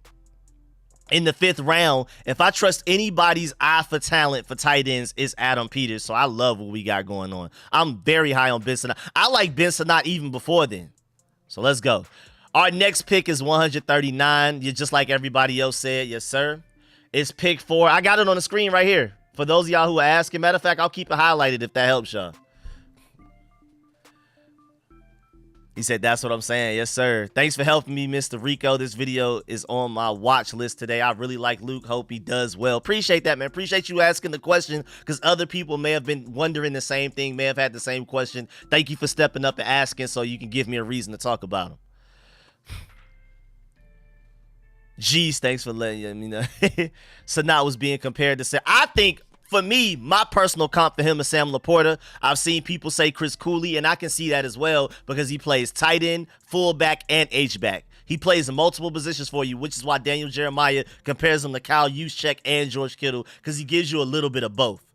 in the 5th round, if I trust anybody's eye for talent for tight ends, it's Adam Peters. So I love what we got going on. I'm very high on Ben Sinnott. I like Ben Sinnott even before then. So let's go. Our next pick is 139. You're just like everybody else said. Yes, sir. It's pick 4. I got it on the screen right here. For those of y'all who are asking, matter of fact, I'll keep it highlighted if that helps y'all. He said, that's what I'm saying. Yes, sir. Thanks for helping me, Mr. Rico. This video is on my watch list today. I really like Luke. Hope he does well. Appreciate that, man. Appreciate you asking the question because other people may have been wondering the same thing, may have had the same question. Thank you for stepping up and asking so you can give me a reason to talk about him. Jeez, thanks for letting me know. Sinnott was being compared to Sam. I think, for me, my personal comp for him is Sam Laporta. I've seen people say Chris Cooley, and I can see that as well because he plays tight end, fullback, and H-back. He plays in multiple positions for you, which is why Daniel Jeremiah compares him to Kyle Juszczyk and George Kittle because he gives you a little bit of both.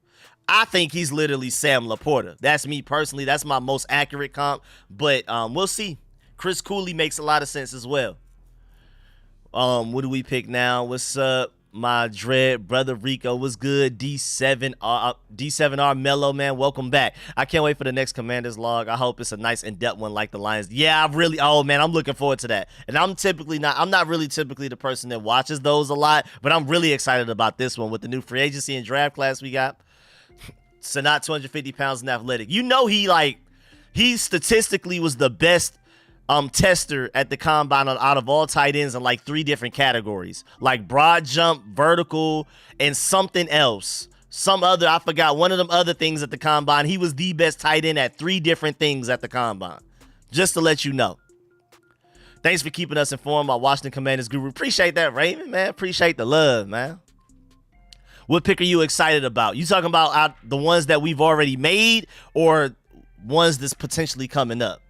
I think he's literally Sam Laporta. That's me personally. That's my most accurate comp, but we'll see. Chris Cooley makes a lot of sense as well. What do we pick now? What's up, my dread brother Rico? What's good? D7R Mellow, man. Welcome back. I can't wait for the next Commanders log. I hope it's a nice in-depth one like the Lions. Yeah, I'm looking forward to that. And I'm not really typically the person that watches those a lot, but I'm really excited about this one with the new free agency and draft class we got. Sinnott, 250 pounds and athletic. You know he statistically was the best tester at the combine out of all tight ends in like 3 different categories, like broad jump, vertical, and something else. I forgot one of them other things at the combine. He was the best tight end at 3 different things at the combine. Just to let you know. Thanks for keeping us informed, my Washington Commanders guru. Appreciate that, Raymond, man. Appreciate the love, man. What pick are you excited about? You talking about the ones that we've already made or ones that's potentially coming up?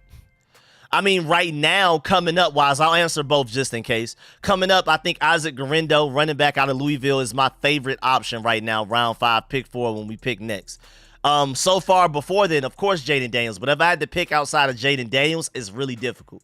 I mean, right now, coming up wise, I'll answer both just in case. Coming up, I think Isaac Garendo, running back out of Louisville, is my favorite option right now. Round 5, pick 4 when we pick next. So far before then, of course, Jaden Daniels. But if I had to pick outside of Jaden Daniels, it's really difficult.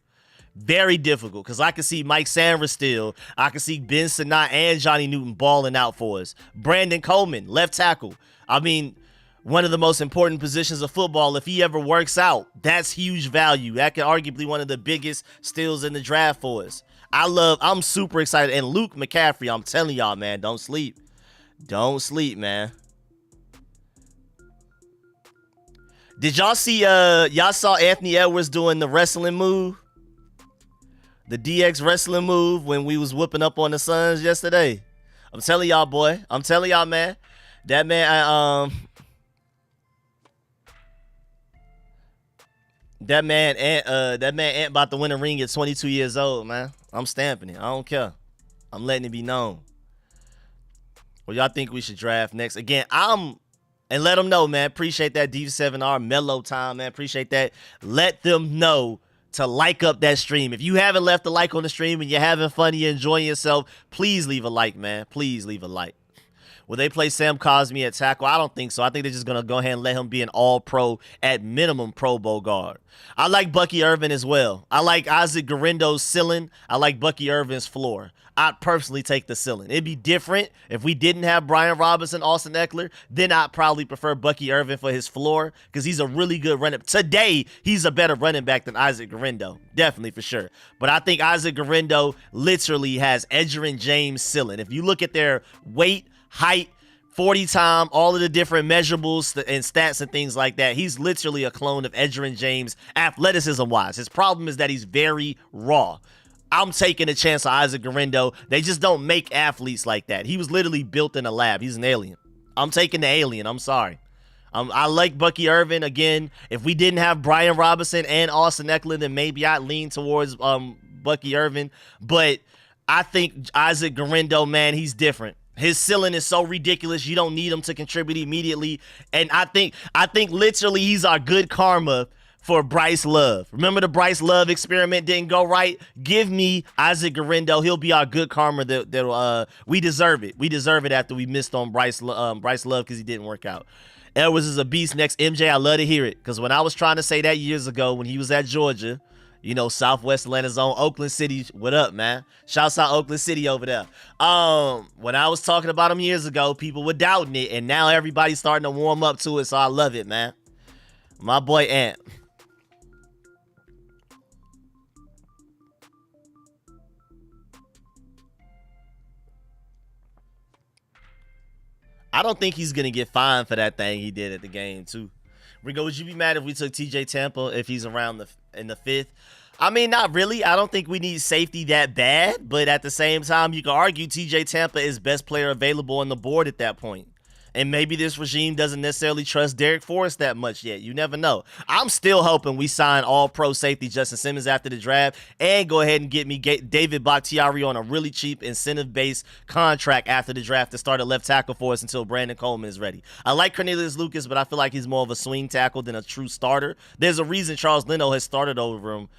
Very difficult because I can see Mike Sanders still. I can see Ben Sinnott and Johnny Newton balling out for us. Brandon Coleman, left tackle. I mean, one of the most important positions of football. If he ever works out, that's huge value. That could arguably one of the biggest steals in the draft for us. I'm super excited. And Luke McCaffrey, I'm telling y'all, man, don't sleep. Don't sleep, man. Did y'all see y'all saw Anthony Edwards doing the wrestling move? The DX wrestling move when we was whooping up on the Suns yesterday. I'm telling y'all, boy. I'm telling y'all, man. That man that man Ant about to win a ring at 22 years old, man. I'm stamping it. I don't care. I'm letting it be known. Well, y'all think we should draft next? Again, and let them know, man. Appreciate that D7R mellow time, man. Appreciate that. Let them know to like up that stream. If you haven't left a like on the stream and you're having fun, you're enjoying yourself, please leave a like, man. Please leave a like. Will they play Sam Cosmi at tackle? I don't think so. I think they're just going to go ahead and let him be an all-pro, at minimum, Pro Bowl guard. I like Bucky Irvin as well. I like Isaac Guerindo's ceiling. I like Bucky Irvin's floor. I'd personally take the ceiling. It'd be different if we didn't have Brian Robinson, Austin Eckler. Then I'd probably prefer Bucky Irvin for his floor because he's a really good running. Today, he's a better running back than Isaac Guerindo. Definitely, for sure. But I think Isaac Guerindo literally has Edgerrin James' ceiling. If you look at their weight, height, 40 time, all of the different measurables and stats and things like that, he's literally a clone of Edgerrin James athleticism-wise. His problem is that he's very raw. I'm taking a chance on Isaac Guerindo. They just don't make athletes like that. He was literally built in a lab. He's an alien. I'm taking the alien. I'm sorry. I like Bucky Irvin. Again, if we didn't have Brian Robinson and Austin Eckler, then maybe I'd lean towards Bucky Irvin. But I think Isaac Guerindo, man, he's different. His ceiling is so ridiculous. You don't need him to contribute immediately. And I think literally he's our good karma for Bryce Love. Remember the Bryce Love experiment didn't go right? Give me Isaac Guerindo. He'll be our good karma. We deserve it. We deserve it after we missed on Bryce Love because he didn't work out. Edwards is a beast next. MJ, I love to hear it because when I was trying to say that years ago when he was at Georgia, you know, Southwest Atlanta's own Oakland City. What up, man? Shouts out Oakland City over there. When I was talking about him years ago, people were doubting it, and now everybody's starting to warm up to it, so I love it, man. My boy Ant. I don't think he's gonna get fined for that thing he did at the game too. Rico, would you be mad if we took TJ Tampa if he's around in the 5th? I mean, not really. I don't think we need safety that bad, but at the same time, you can argue TJ Tampa is best player available on the board at that point. And maybe this regime doesn't necessarily trust Derek Forrest that much yet. You never know. I'm still hoping we sign all-pro safety Justin Simmons after the draft and go ahead and get me David Bakhtiari on a really cheap incentive-based contract after the draft to start at left tackle for us until Brandon Coleman is ready. I like Cornelius Lucas, but I feel like he's more of a swing tackle than a true starter. There's a reason Charles Leno has started over him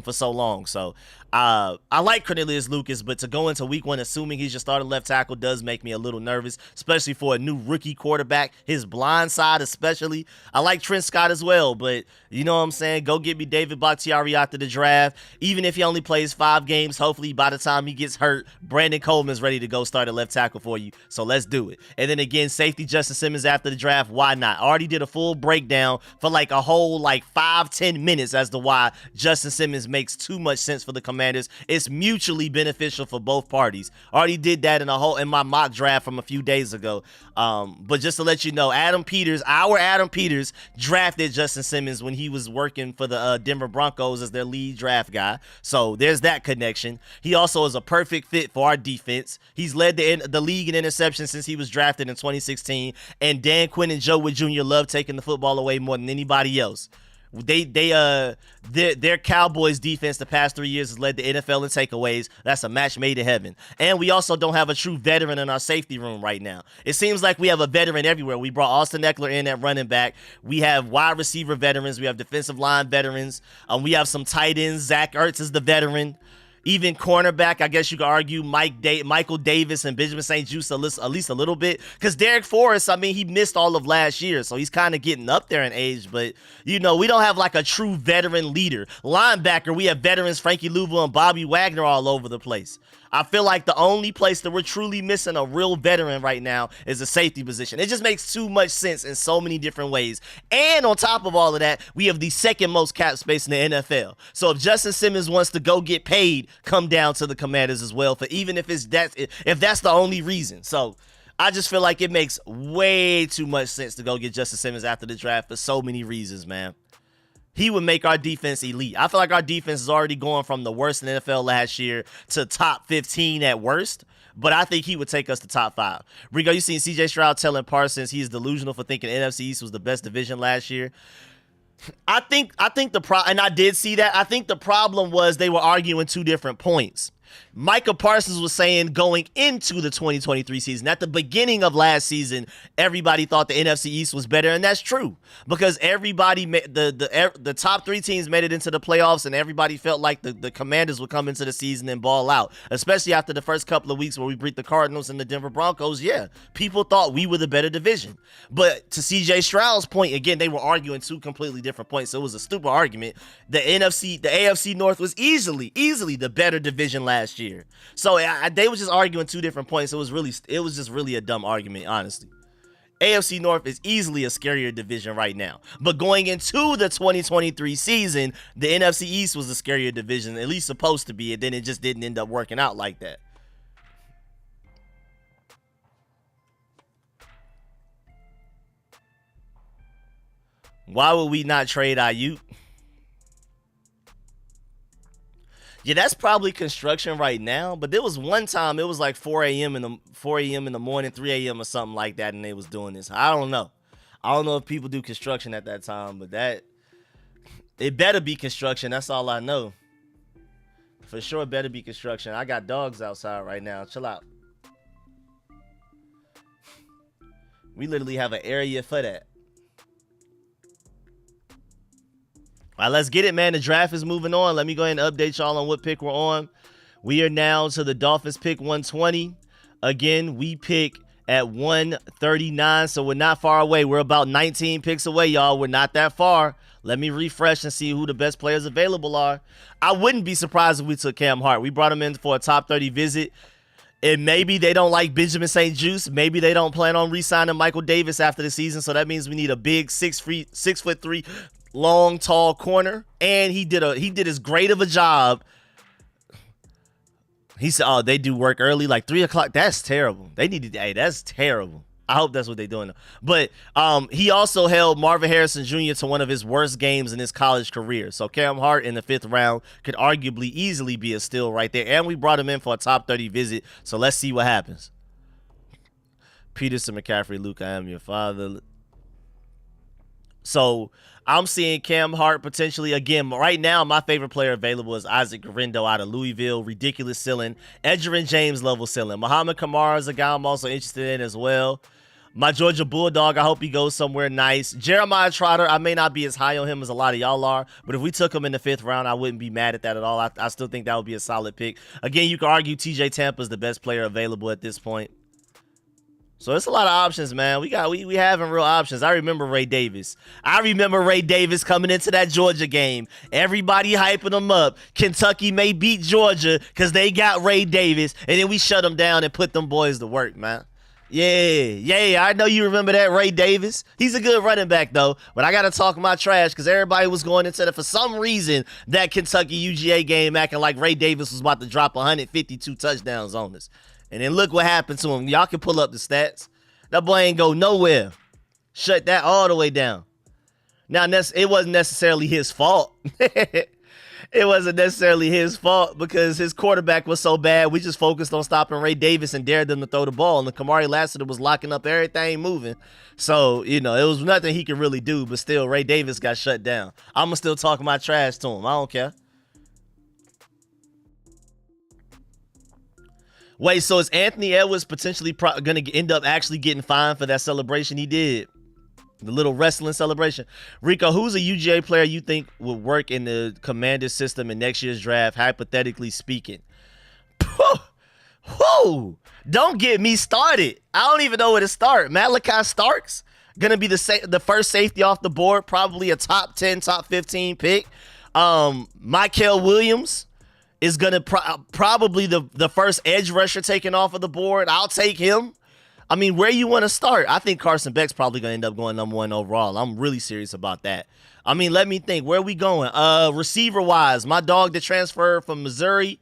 for so long. So I like Cornelius Lucas, but to go into week 1 assuming he's your starting left tackle does make me a little nervous, especially for a new rookie quarterback, his blind side especially. I like Trent Scott as well, but you know what I'm saying? Go get me David Bakhtiari after the draft. Even if he only plays 5 games, hopefully by the time he gets hurt, Brandon Coleman's ready to go start at left tackle for you. So let's do it. And then again, safety Justin Simmons after the draft. Why not? I already did a full breakdown for like a whole 5-10 minutes as to why Justin Simmons makes too much sense for the Commanders. It's mutually beneficial for both parties. Already did that in my mock draft from a few days ago. But just to let you know, our Adam Peters drafted Justin Simmons when he was working for the Denver Broncos as their lead draft guy. So there's that connection. He also is a perfect fit for our defense. He's led the league in interceptions since he was drafted in 2016. And Dan Quinn and Joe Wood Jr. love taking the football away more than anybody else. Their Cowboys defense the past 3 years has led the NFL in takeaways. That's a match made in heaven. And we also don't have a true veteran in our safety room right now. It seems like we have a veteran everywhere. We brought Austin Eckler in at running back. We have wide receiver veterans. We have defensive line veterans. We have some tight ends. Zach Ertz is the veteran. Even cornerback, I guess you could argue Michael Davis and Benjamin St. Juste at least a little bit. Because Derek Forrest, I mean, he missed all of last year, so he's kind of getting up there in age. But, you know, we don't have like a true veteran leader. Linebacker, we have veterans Frankie Louisville and Bobby Wagner all over the place. I feel like the only place that we're truly missing a real veteran right now is the safety position. It just makes too much sense in so many different ways. And on top of all of that, we have the second most cap space in the NFL. So if Justin Simmons wants to go get paid, come down to the Commanders as well, for even if that's the only reason. So I just feel like it makes way too much sense to go get Justin Simmons after the draft for so many reasons, man. He would make our defense elite. I feel like our defense is already going from the worst in the NFL last year to top 15 at worst. But I think he would take us to top 5. Rico, you seen CJ Stroud telling Parsons he's delusional for thinking NFC East was the best division last year. I think and I did see that. I think the problem was they were arguing 2 different points. Micah Parsons was saying going into the 2023 season, at the beginning of last season, everybody thought the NFC East was better, and that's true because everybody, the top 3 teams made it into the playoffs, and everybody felt like the Commanders would come into the season and ball out, especially after the first couple of weeks where we beat the Cardinals and the Denver Broncos. Yeah, people thought we were the better division, but to CJ Stroud's point, again, they were arguing 2 completely different points, so it was a stupid argument. The AFC North was easily the better division last year. So they was just arguing 2 different points. It was just really a dumb argument, honestly. AFC North is easily a scarier division right now. But going into the 2023 season, the NFC East was a scarier division, at least supposed to be, and then it just didn't end up working out like that. Why would we not trade Ayuk? Yeah, that's probably construction right now. But there was one time it was like 4 a.m. in the morning, 3 a.m. or something like that, and they was doing this. I don't know. I don't know if people do construction at that time, but it better be construction. That's all I know. For sure, it better be construction. I got dogs outside right now. Chill out. We literally have an area for that. All right, let's get it, man. The draft is moving on. Let me go ahead and update y'all on what pick we're on. We are now to the Dolphins pick 120. Again, we pick at 139, so we're not far away. We're about 19 picks away, y'all. We're not that far. Let me refresh and see who the best players available are. I wouldn't be surprised if we took Cam Hart. We brought him in for a top 30 visit. And maybe they don't like Benjamin St. Juste. Maybe they don't plan on re-signing Michael Davis after the season, so that means we need a big 6'3", long, tall corner, and he did as great of a job. He said, "Oh, they do work early, like 3 o'clock. That's terrible. They need to. Hey, that's terrible. I hope that's what they're doing." But he also held Marvin Harrison Jr. to one of his worst games in his college career. So Cam Hart in the 5th round could arguably easily be a steal right there. And we brought him in for a top 30 visit. So let's see what happens. Peterson, McCaffrey, Luke, I am your father. So I'm seeing Cam Hart potentially. Again, right now, my favorite player available is Isaac Guerrero out of Louisville. Ridiculous ceiling. Edgerrin James level ceiling. Muhammad Kamara is a guy I'm also interested in as well. My Georgia Bulldog, I hope he goes somewhere nice. Jeremiah Trotter, I may not be as high on him as a lot of y'all are, but if we took him in the 5th round, I wouldn't be mad at that at all. I still think that would be a solid pick. Again, you could argue TJ Tampa is the best player available at this point. So it's a lot of options, man. We having real options. I remember Ray Davis. Coming into that Georgia game. Everybody hyping him up. Kentucky may beat Georgia because they got Ray Davis, and then we shut them down and put them boys to work, man. Yeah, I know you remember that, Ray Davis. He's a good running back, though, but I got to talk my trash because everybody was going into that for some reason, that Kentucky UGA game acting like Ray Davis was about to drop 152 touchdowns on us. And then look what happened to him. Y'all can pull up the stats. That boy ain't go nowhere. Shut that all the way down. Now, it wasn't necessarily his fault. It wasn't necessarily his fault because his quarterback was so bad. We just focused on stopping Ray Davis and dared them to throw the ball. And the Kamari Lassiter was locking up everything moving. So, it was nothing he could really do. But still, Ray Davis got shut down. I'm going to still talk my trash to him. I don't care. Wait, so is Anthony Edwards potentially going to end up actually getting fined for that celebration he did? The little wrestling celebration. Rico, who's a UGA player you think would work in the Commander system in next year's draft, hypothetically speaking? Whoa! Don't get me started. I don't even know where to start. Malachi Starks, going to be the first safety off the board, probably a top 10, top 15 pick. Mykel Williams is going to probably the first edge rusher taken off of the board. I'll take him. I mean, where you want to start? I think Carson Beck's probably going to end up going #1 overall. I'm really serious about that. I mean, let me think. Where are we going? Receiver-wise, my dog that transferred from Missouri,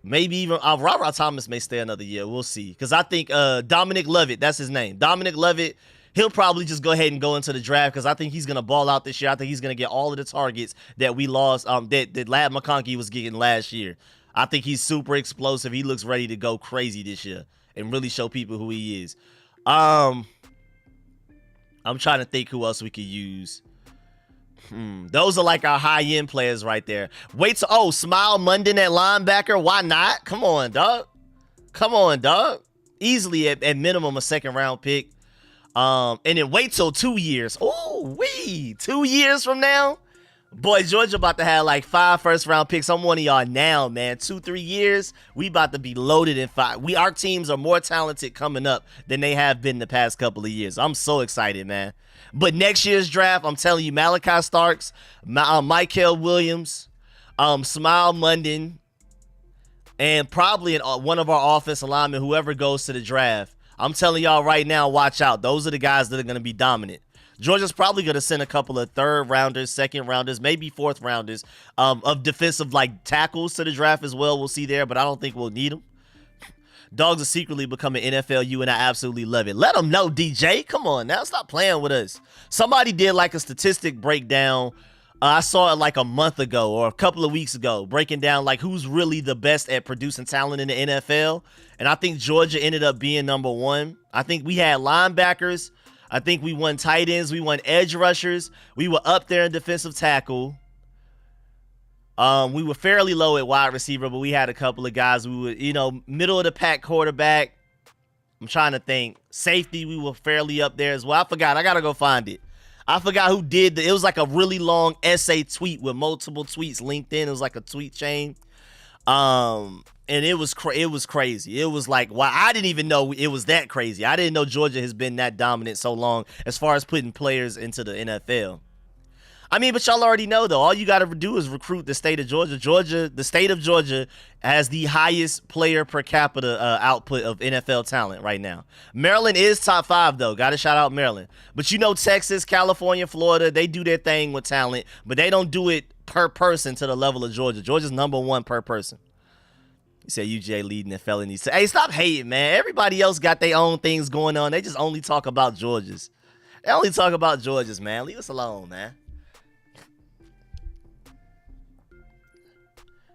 Maybe even Robert Thomas may stay another year. We'll see. Because I think Dominic Lovett, that's his name. Dominic Lovett, he'll probably just go ahead and go into the draft because I think he's going to ball out this year. I think he's going to get all of the targets that we lost, that Lad McConkey was getting last year. I think he's super explosive. He looks ready to go crazy this year and really show people who he is. I'm trying to think who else we could use. Those are like our high-end players right there. Wait till, Smile Munden at linebacker. Why not? Come on, dog. Come on, dog. Easily at minimum a second-round pick. And then wait till 2 years. Oh, 2 years from now? Boy, Georgia about to have like 5 first-round picks. I'm one of y'all now, man. 2-3 years, we about to be loaded in 5. Our teams are more talented coming up than they have been the past couple of years. I'm so excited, man. But next year's draft, I'm telling you, Malachi Starks, Michael Williams, Smile Munden, and probably one of our offensive linemen, whoever goes to the draft. I'm telling y'all right now, watch out. Those are the guys that are going to be dominant. Georgia's probably going to send a couple of third-rounders, second-rounders, maybe fourth-rounders of defensive like tackles to the draft as well. We'll see there, but I don't think we'll need them. Dogs are secretly becoming NFLU, and I absolutely love it. Let them know, DJ. Come on now. Stop playing with us. Somebody did like a statistic breakdown. I saw it like a month ago or a couple of weeks ago, breaking down like who's really the best at producing talent in the NFL. And I think Georgia ended up being number 1. I think we had linebackers. I think we won tight ends. We won edge rushers. We were up there in defensive tackle. We were fairly low at wide receiver, but we had a couple of guys. We were, middle of the pack quarterback. I'm trying to think. Safety, we were fairly up there as well. I forgot. I got to go find it. I forgot who did it was like a really long essay tweet with multiple tweets linked in. It was like a tweet chain. And it was crazy. It was like, wow, I didn't even know it was that crazy. I didn't know Georgia has been that dominant so long as far as putting players into the NFL. I mean, but y'all already know, though. All you got to do is recruit the state of Georgia. The state of Georgia has the highest player per capita output of NFL talent right now. Maryland is top 5, though. Got to shout out Maryland. But Texas, California, Florida, they do their thing with talent, but they don't do it per person to the level of Georgia. Georgia's number 1 per person. You said UJ leading in felonies. Hey, stop hating, man. Everybody else got their own things going on. They just only talk about Georgia's. They only talk about Georgia's, man. Leave us alone, man.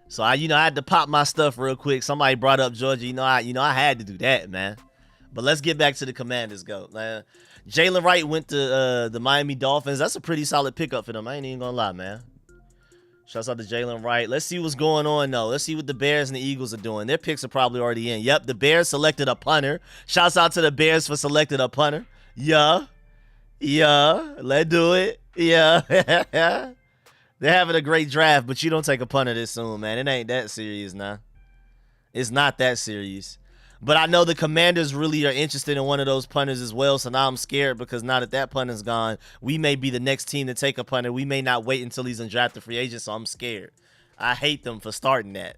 So I had to pop my stuff real quick. Somebody brought up Georgia. I had to do that, man. But let's get back to the Commanders. Go. Jalen Wright went to the Miami Dolphins. That's a pretty solid pickup for them. I ain't even gonna lie, man. Shouts out to Jalen Wright. Let's see what's going on, though. Let's see what the Bears and the Eagles are doing. Their picks are probably already in. Yep, the Bears selected a punter. Shouts out to the Bears for selecting a punter. Yeah. Let's do it. Yeah. They're having a great draft, but you don't take a punter this soon, man. It ain't that serious now. It's not that serious. But I know the Commanders really are interested in one of those punters as well, so now I'm scared because now that punter's gone, we may be the next team to take a punter. We may not wait until he's undrafted free agent, so I'm scared. I hate them for starting that.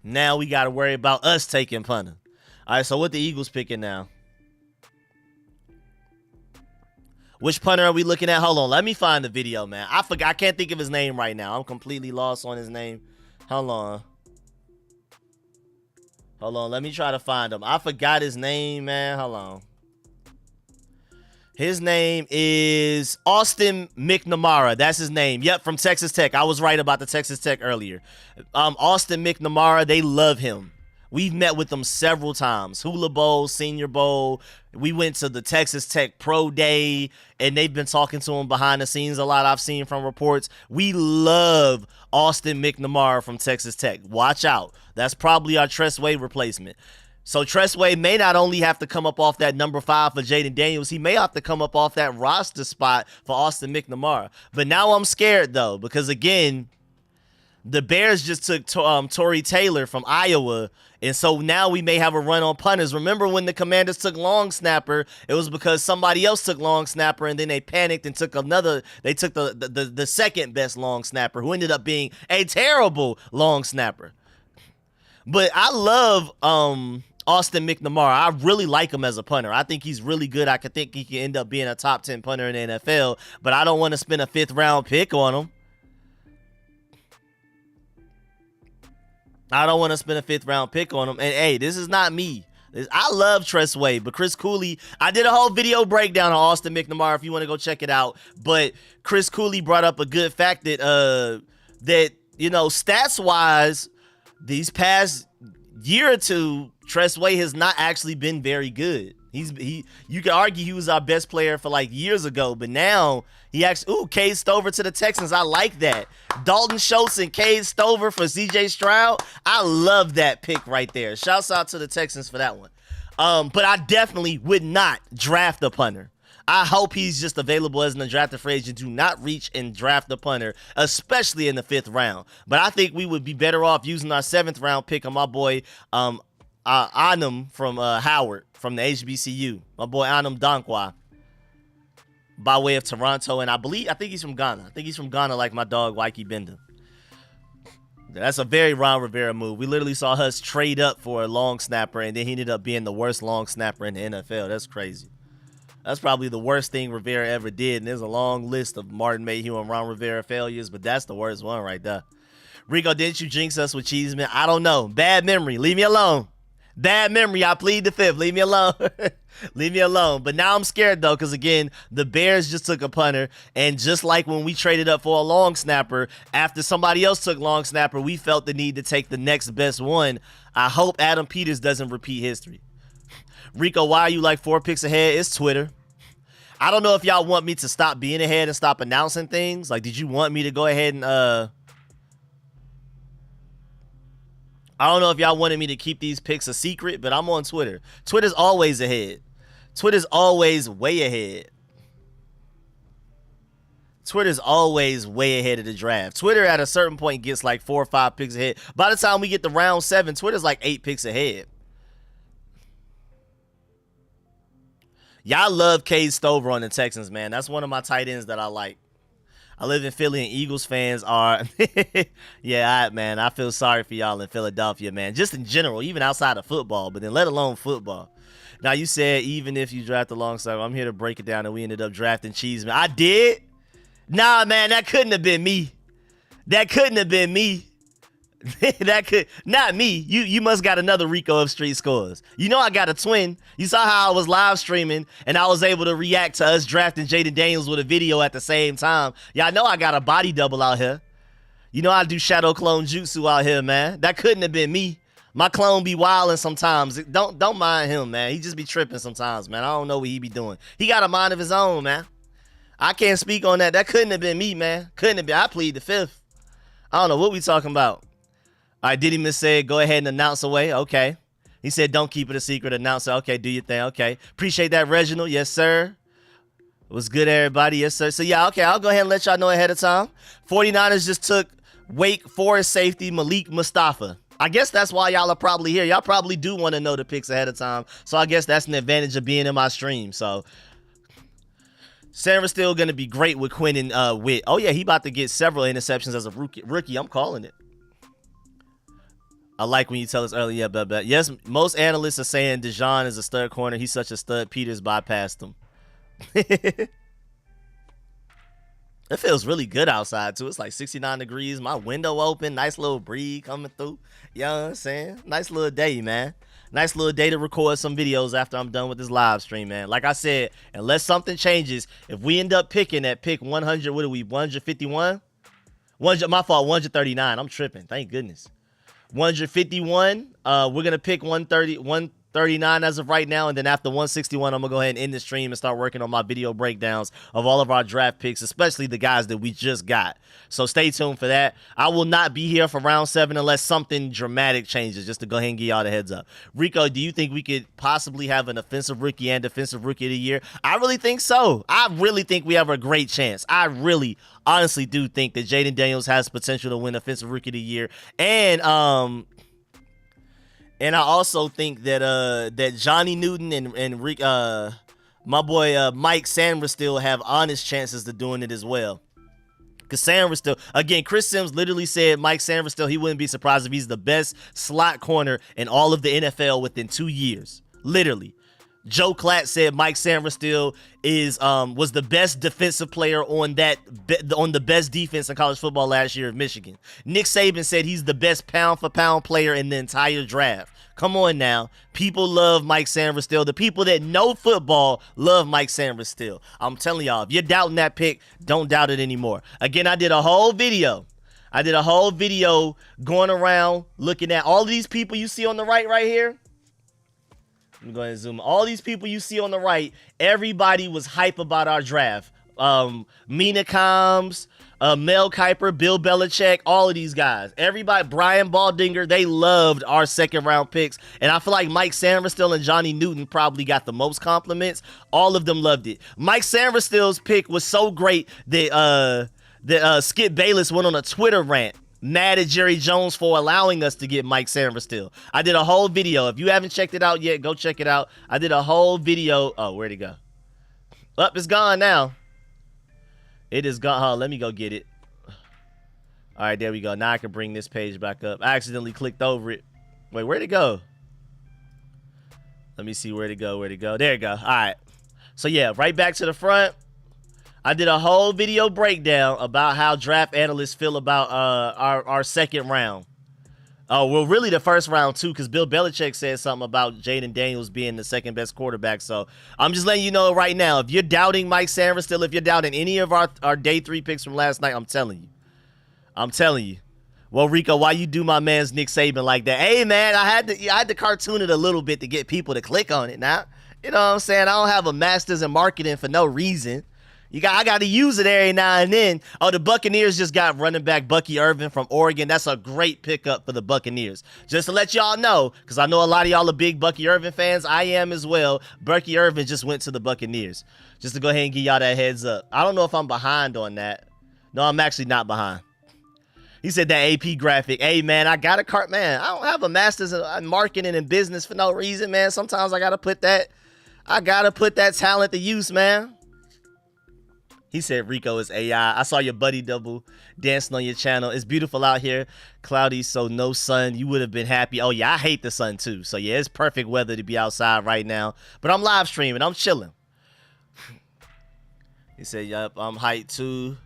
Now we got to worry about us taking punter. All right, so what the Eagles picking now? Which punter are we looking at? Hold on. Let me find the video, man. I forgot. I can't think of his name right now. I'm completely lost on his name. Hold on. Let me try to find him. I forgot his name, man. Hold on. His name is Austin McNamara. That's his name. Yep, from Texas Tech. I was right about the Texas Tech earlier. Austin McNamara, they love him. We've met with them several times. Hula Bowl, Senior Bowl. We went to the Texas Tech Pro Day, and they've been talking to him behind the scenes a lot. I've seen from reports. We love Austin McNamara from Texas Tech. Watch out. That's probably our Tressway replacement. So Tressway may not only have to come up off that number 5 for Jaden Daniels, he may have to come up off that roster spot for Austin McNamara. But now I'm scared, though, because, again, the Bears just took Torrey Taylor from Iowa, and so now we may have a run on punters. Remember when the Commanders took long snapper, it was because somebody else took long snapper, and then they panicked and took they took the second best long snapper, who ended up being a terrible long snapper. But I love Austin McNamara. I really like him as a punter. I think he's really good. I could think he can end up being a top 10 punter in the NFL, but I don't want to spend a 5th round pick on him. I don't want to spend a 5th round pick on him. And hey, this is not me. I love Tress Way, but Chris Cooley, I did a whole video breakdown on Austin McNamara if you want to go check it out. But Chris Cooley brought up a good fact that you know, stats wise, these past year or two, Tress Way has not actually been very good. You could argue he was our best player for like years ago, but now he actually, Cade Stover to the Texans. I like that. Dalton Schultz and Cade Stover for CJ Stroud. I love that pick right there. Shouts out to the Texans for that one. But I definitely would not draft a punter. I hope he's just available as an undrafted free agent. Do not reach and draft a punter, especially in the 5th round. But I think we would be better off using our 7th round pick on my boy Anum from Howard from the HBCU. My boy Anum Dankwa by way of Toronto. And I think he's from Ghana. I think he's from Ghana like my dog Waiki Bender. That's a very Ron Rivera move. We literally saw us trade up for a long snapper, and then he ended up being the worst long snapper in the NFL. That's crazy. That's probably the worst thing Rivera ever did. And there's a long list of Martin Mayhew and Ron Rivera failures, but that's the worst one right there. Rico, didn't you jinx us with Cheeseman? I don't know. Bad memory. Leave me alone. Bad memory. I plead the 5th. Leave me alone. Leave me alone. But now I'm scared, though, because, again, the Bears just took a punter. And just like when we traded up for a long snapper, after somebody else took long snapper, we felt the need to take the next best one. I hope Adam Peters doesn't repeat history. Rico, why are you like 4 picks ahead? It's Twitter. I don't know if y'all want me to stop being ahead and stop announcing things. Like, did you want me to go ahead and I don't know if y'all wanted me to keep these picks a secret, but I'm on Twitter. Twitter's always ahead. Twitter's always way ahead. Twitter's always way ahead of the draft. Twitter at a certain point gets like 4 or 5 picks ahead. By the time we get to round 7, Twitter's like 8 picks ahead. Y'all love Cade Stover on the Texans, man. That's one of my tight ends that I like. I live in Philly, and Eagles fans are, yeah, man, I feel sorry for y'all in Philadelphia, man. Just in general, even outside of football, but then let alone football. Now, you said even if you draft alongside, I'm here to break it down, and we ended up drafting Cheeseman. I did? Nah, man, that couldn't have been me. That couldn't have been me. That could not me. You must got another Rico of Street Scores. You know I got a twin. You saw how I was live streaming and I was able to react to us drafting Jaden Daniels with a video at the same time. Y'all know I got a body double out here. You know I do shadow clone jutsu out here, man. That couldn't have been me. My clone be wilding sometimes. Don't mind him, man. He just be tripping sometimes, man. I don't know what he be doing. He got a mind of his own, man. I can't speak on that. That couldn't have been me, man. Couldn't have been. I plead the 5th. I don't know what we talking about. All right, Diddy Miss said, go ahead and announce away. Okay. He said, don't keep it a secret. Announce it. Okay, do your thing. Okay. Appreciate that, Reginald. Yes, sir. It was good, everybody. Yes, sir. So, yeah, okay, I'll go ahead and let y'all know ahead of time. 49ers just took Wake Forest safety Malik Mustafa. I guess that's why y'all are probably here. Y'all probably do want to know the picks ahead of time. So, I guess that's an advantage of being in my stream. So, Sarah's still going to be great with Quinn and Witt. Oh, yeah, he about to get several interceptions as a rookie. I'm calling it. I like when you tell us earlier, but yes, most analysts are saying Dijon is a stud corner. He's such a stud. Peters bypassed him. It feels really good outside, too. It's like 69 degrees. My window open. Nice little breeze coming through. You know what I'm saying? Nice little day, man. Nice little day to record some videos after I'm done with this live stream, man. Like I said, unless something changes, if we end up picking at pick 100, what are we, 151? My fault, 139. I'm tripping. Thank goodness. 151. We're going to pick 139 as of right now. And then after 161, I'm going to go ahead and end the stream and start working on my video breakdowns of all of our draft picks, especially the guys that we just got. So stay tuned for that. I will not be here for round 7 unless something dramatic changes, just to go ahead and give y'all the heads up. Rico, do you think we could possibly have an offensive rookie and defensive rookie of the year? I really think so. I really think we have a great chance. I really honestly do think that Jaden Daniels has potential to win offensive rookie of the year. And I also think that that Johnny Newton and Rick, my boy Mike Sanders still have honest chances to doing it as well. Because Sanders still, again, Chris Sims literally said Mike Sanders still, he wouldn't be surprised if he's the best slot corner in all of the NFL within 2 years. Literally. Joe Klatt said Mike Sainristil was the best defensive player on the best defense in college football last year of Michigan. Nick Saban said he's the best pound for pound player in the entire draft. Come on now. People love Mike Sainristil. The people that know football love Mike Sainristil. I'm telling y'all, if you're doubting that pick, don't doubt it anymore. Again, I did a whole video going around looking at all of these people you see on the right here. Let me go ahead and zoom. All these people you see on the right, everybody was hype about our draft. Mina Combs, Mel Kiper, Bill Belichick, all of these guys. Everybody, Brian Baldinger, they loved our second round picks. And I feel like Mike Sainristil and Johnny Newton probably got the most compliments. All of them loved it. Mike Sainristil's pick was so great that Skip Bayless went on a Twitter rant mad at Jerry Jones for allowing us to get Mike Sainristil. I did a whole video. If you haven't checked it out yet, go check it out. I did a whole video. Oh, where'd it go? It's gone now. It is gone. Let me go get it. All right, there we go. Now I can bring this page back up. I accidentally clicked over it. Wait, where'd it go? Let me see where'd it go. There it go. All right. So, yeah, right back to the front. I did a whole video breakdown about how draft analysts feel about our second round. Oh, well, really the first round, too, because Bill Belichick said something about Jaden Daniels being the second best quarterback. So I'm just letting you know right now, if you're doubting Mike Sainristil, if you're doubting any of our day 3 picks from last night, I'm telling you. Well, Rico, why you do my man's Nick Saban like that? Hey, man, I had to cartoon it a little bit to get people to click on it now. You know what I'm saying? I don't have a master's in marketing for no reason. I got to use it every now and then. Oh, the Buccaneers just got running back Bucky Irvin from Oregon. That's a great pickup for the Buccaneers. Just to let y'all know, because I know a lot of y'all are big Bucky Irvin fans. I am as well. Bucky Irvin just went to the Buccaneers. Just to go ahead and give y'all that heads up. I don't know if I'm behind on that. No, I'm actually not behind. He said that AP graphic. Hey, man, I got a cart. Man, I don't have a master's in marketing and business for no reason, man. Sometimes I got to put that talent to use, man. He said Rico is AI. I saw your buddy double dancing on your channel. It's beautiful out here. Cloudy, so no sun. You would have been happy. Oh, yeah, I hate the sun, too. So, yeah, it's perfect weather to be outside right now. But I'm live streaming. I'm chilling. He said, yup, I'm hyped, too.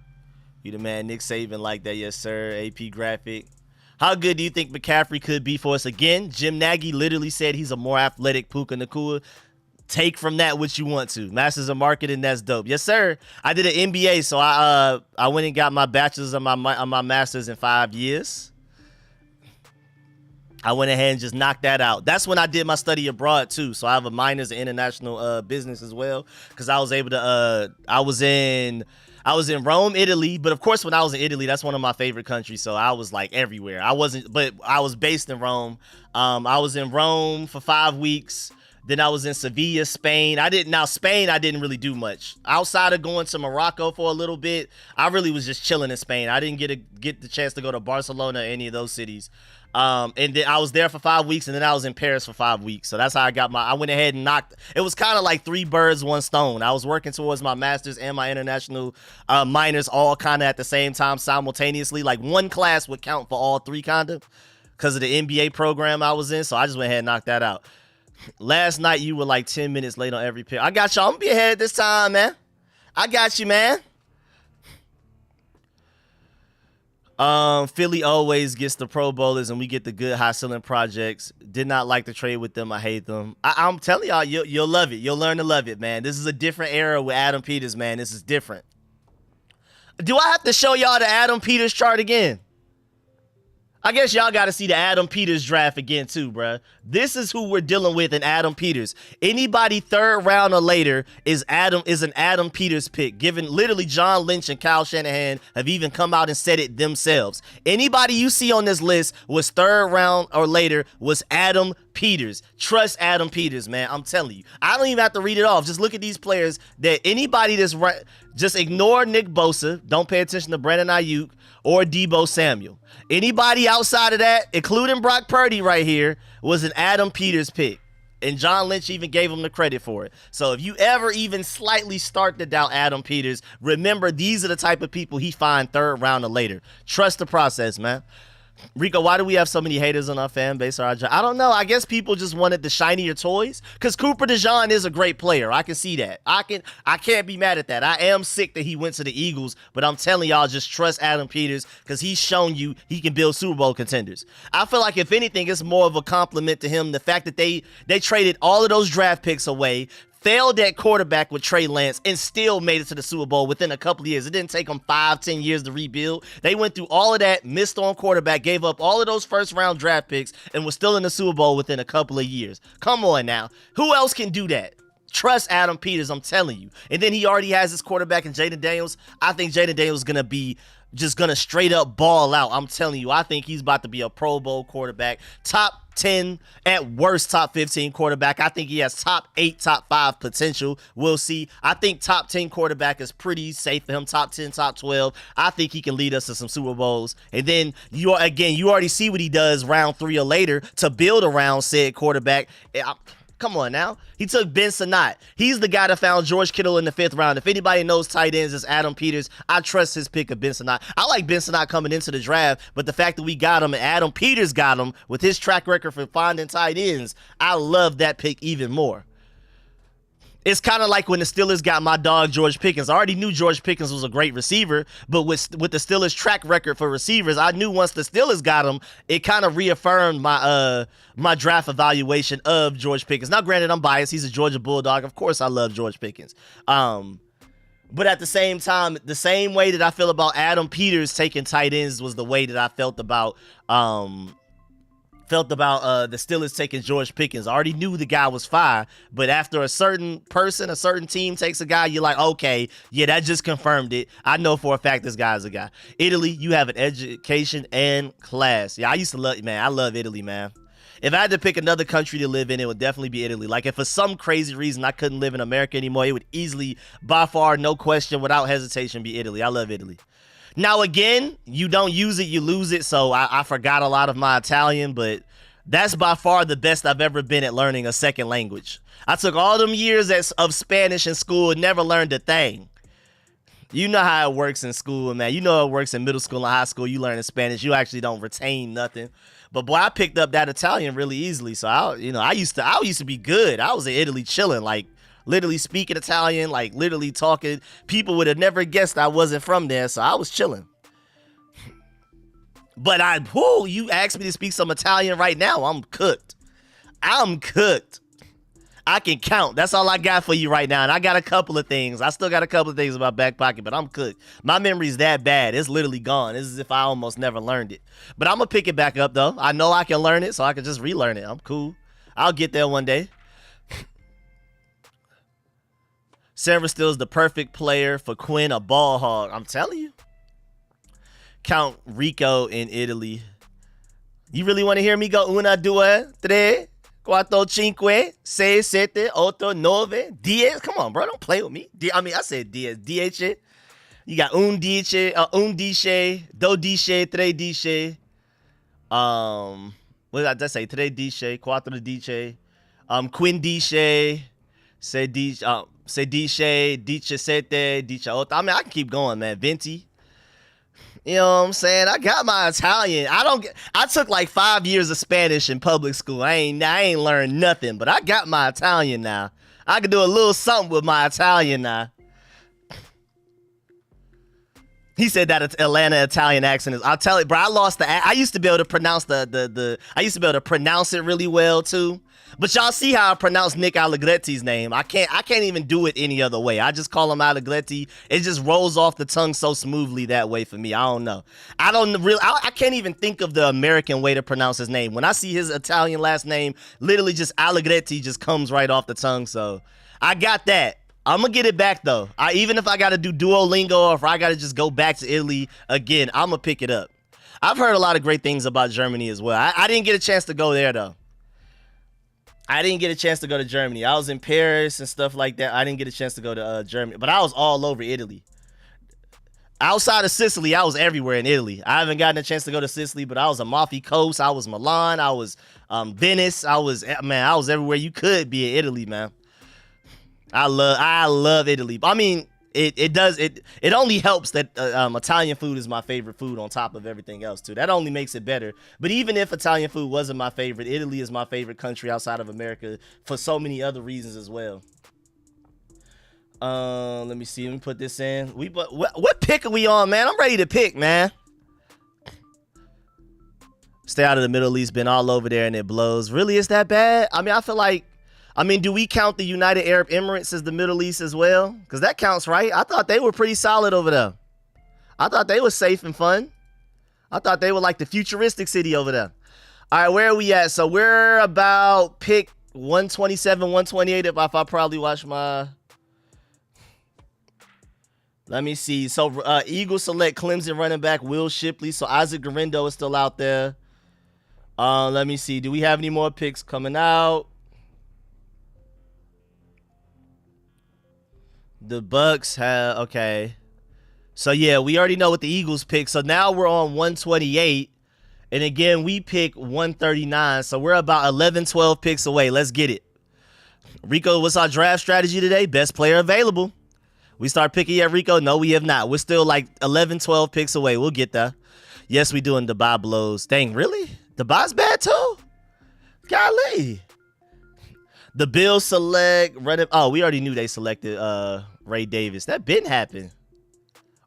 You the man, Nick Saban like that. Yes, sir. AP graphic. How good do you think McCaffrey could be for us again? Jim Nagy literally said he's a more athletic Puka Nacua. Take from that what you want to. Masters of marketing, that's dope. Yes, sir. I did an MBA, so I went and got my bachelor's and my master's in 5 years. I went ahead and just knocked that out. That's when I did my study abroad too. So I have a minors in international business as well, because I was able to. I was in Rome, Italy, but of course when I was in Italy, that's one of my favorite countries. So I was like everywhere. I was based in Rome. I was in Rome for 5 weeks. Then I was in Sevilla, Spain. Spain, I didn't really do much. Outside of going to Morocco for a little bit, I really was just chilling in Spain. I didn't get the chance to go to Barcelona or any of those cities. And then I was there for 5 weeks, and then I was in Paris for 5 weeks. So that's how I went ahead and it was kind of like 3 birds, 1 stone. I was working towards my master's and my international minors all kind of at the same time simultaneously. Like one class would count for all 3 kind of because of the MBA program I was in. So I just went ahead and knocked that out. Last night, you were like 10 minutes late on every pick. I got y'all. I'm going to be ahead this time, man. I got you, man. Philly always gets the Pro Bowlers, and we get the good high-ceiling projects. Did not like to trade with them. I hate them. I'm telling y'all, you'll love it. You'll learn to love it, man. This is a different era with Adam Peters, man. This is different. Do I have to show y'all the Adam Peters chart again? I guess y'all got to see the Adam Peters draft again, too, bruh. This is who we're dealing with in Adam Peters. Anybody 3rd round or later is an Adam Peters pick. Given literally John Lynch and Kyle Shanahan have even come out and said it themselves. Anybody you see on this list was 3rd round or later was Adam Peters. Trust Adam Peters, man. I'm telling you. I don't even have to read it off. Just look at these players that anybody that's right. Just ignore Nick Bosa. Don't pay attention to Brandon Ayuk or Deebo Samuel. Anybody outside of that, including Brock Purdy right here, was an Adam Peters pick. And John Lynch even gave him the credit for it. So if you ever even slightly start to doubt Adam Peters, remember these are the type of people he find 3rd round or later. Trust the process, man. Rico, why do we have so many haters on our fan base? I don't know. I guess people just wanted the shinier toys. Because Cooper DeJean is a great player. I can see that. I can't be mad at that. I am sick that he went to the Eagles, but I'm telling y'all, just trust Adam Peters because he's shown you he can build Super Bowl contenders. I feel like if anything, it's more of a compliment to him. The fact that they traded all of those draft picks away, failed at quarterback with Trey Lance, and still made it to the Super Bowl within a couple of years. It didn't take them 5-10 years to rebuild. They went through all of that, missed on quarterback, gave up all of those first-round draft picks, and was still in the Super Bowl within a couple of years. Come on now. Who else can do that? Trust Adam Peters, I'm telling you. And then he already has his quarterback in Jaden Daniels. I think Jaden Daniels is going to be just going to straight up ball out. I'm telling you, I think he's about to be a Pro Bowl quarterback. Top 10, at worst, top 15 quarterback. I think he has top 8, top 5 potential. We'll see. I think top 10 quarterback is pretty safe for him. Top 10, top 12. I think he can lead us to some Super Bowls. And then, you already see what he does round 3 or later to build around said quarterback. Come on now. He took Ben Sinnott. He's the guy that found George Kittle in the 5th round. If anybody knows tight ends, it's Adam Peters. I trust his pick of Ben Sinnott. I like Ben Sinnott coming into the draft, but the fact that we got him and Adam Peters got him with his track record for finding tight ends, I love that pick even more. It's kind of like when the Steelers got my dog George Pickens. I already knew George Pickens was a great receiver, but with the Steelers' track record for receivers, I knew once the Steelers got him, it kind of reaffirmed my my draft evaluation of George Pickens. Now, granted, I'm biased. He's a Georgia Bulldog. Of course, I love George Pickens. But at the same time, the same way that I feel about Adam Peters taking tight ends was the way that I felt about the Steelers taking George Pickens. I already knew the guy was fire, but after a certain person, a certain team takes a guy, you're like, okay, yeah, that just confirmed it. I know for a fact this guy's a guy. Italy, you have an education and class. Yeah, I love Italy, man. If I had to pick another country to live in, it would definitely be Italy. Like, if for some crazy reason I couldn't live in America anymore, it would easily, by far, no question, without hesitation, be Italy. I love Italy. Now, again, you don't use it, you lose it, so I forgot a lot of my Italian, but that's by far the best I've ever been at learning a second language. I took all them years of Spanish in school and never learned a thing. You know how it works in school, man. You know how it works in middle school and high school. You learn in Spanish, you actually don't retain nothing. But boy, I picked up that Italian really easily, so I used to be good. I was in Italy chilling, like, literally speaking Italian, like literally talking. People would have never guessed I wasn't from there, so I was chilling. But you asked me to speak some Italian right now, I'm cooked. I'm cooked. I can count. That's all I got for you right now. And I got a couple of things. I still got a couple of things in my back pocket, but I'm cooked. My memory's that bad. It's literally gone. It's as if I almost never learned it. But I'm going to pick it back up, though. I know I can learn it, so I can just relearn it. I'm cool. I'll get there one day. Sarah Still's the perfect player for Quinn, a ball hog. I'm telling you. Count Rico in Italy. You really want to hear me go 1, 2, 3, 4, 5, 6, 7, 8, 9, 10? Come on, bro. Don't play with me. I said 10. 10. You got un dice, do dice, tre dice. What did I say? Tre dice, quattro dice. Quindice, sedici, diciassette, diciotto. I mean, I can keep going, man. 20. You know what I'm saying? I got my Italian. I took like 5 years of Spanish in public school. I ain't learned nothing, but I got my Italian now. I can do a little something with my Italian now. He said that Atlanta Italian accent is. I'll tell you, bro. I lost I used to be able to pronounce I used to be able to pronounce it really well too. But y'all see how I pronounce Nick Allegretti's name. I can't even do it any other way. I just call him Allegretti. It just rolls off the tongue so smoothly that way for me. I don't know. I can't even think of the American way to pronounce his name. When I see his Italian last name, literally just Allegretti just comes right off the tongue. So I got that. I'm going to get it back, though. Even if I got to do Duolingo or if I got to just go back to Italy again, I'm going to pick it up. I've heard a lot of great things about Germany as well. I didn't get a chance to go there, though. I didn't get a chance to go to Germany. I was in Paris and stuff like that. I didn't get a chance to go to Germany. But I was all over Italy. Outside of Sicily, I was everywhere in Italy. I haven't gotten a chance to go to Sicily, but I was Amalfi Coast. I was Milan. I was Venice. I was everywhere you could be in Italy, man. I love Italy. I mean, it only helps that Italian food is my favorite food on top of everything else too. That only makes it better. But even if Italian food wasn't my favorite, Italy is my favorite country outside of America for so many other reasons as well. Let me see. Let me put this in. What pick are we on, man? I'm ready to pick, man. Stay out of the Middle East. Been all over there and it blows. Really, is that bad? I mean, I feel like. I mean, do we count the United Arab Emirates as the Middle East as well? Because that counts, right? I thought they were pretty solid over there. I thought they were safe and fun. I thought they were like the futuristic city over there. All right, where are we at? So we're about pick 127, 128 if I probably watch my... Let me see. So Eagles select Clemson running back Will Shipley. So Isaac Garendo is still out there. Let me see. Do we have any more picks coming out? The Bucks have, okay. So yeah, we already know what the Eagles pick. So now we're on 128. And again, we pick 139. So we're about 11, 12 picks away. Let's get it. Rico, what's our draft strategy today? Best player available. We start picking yet, Rico? No, we have not. We're still like 11, 12 picks away. We'll get there. Yes, we doing Dubai blows. Dang, really? Dubai's bad too? Golly. The Bills select running. Oh, we already knew they selected Ray Davis. That been happened.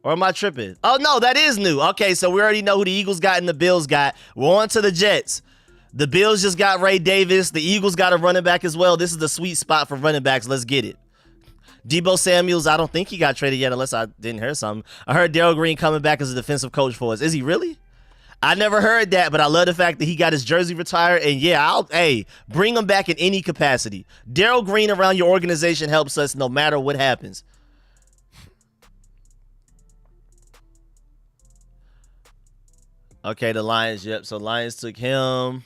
Or am I tripping? Oh, no, that is new. Okay, so we already know who the Eagles got and the Bills got. We're on to the Jets. The Bills just got Ray Davis. The Eagles got a running back as well. This is the sweet spot for running backs. Let's get it. Debo Samuels, I don't think he got traded yet unless I didn't hear something. I heard Darryl Green coming back as a defensive coach for us. Is he really? I never heard that, but I love the fact that he got his jersey retired. And yeah, hey, bring him back in any capacity. Darryl Green around your organization helps us no matter what happens. Okay, the Lions, yep. So Lions took him.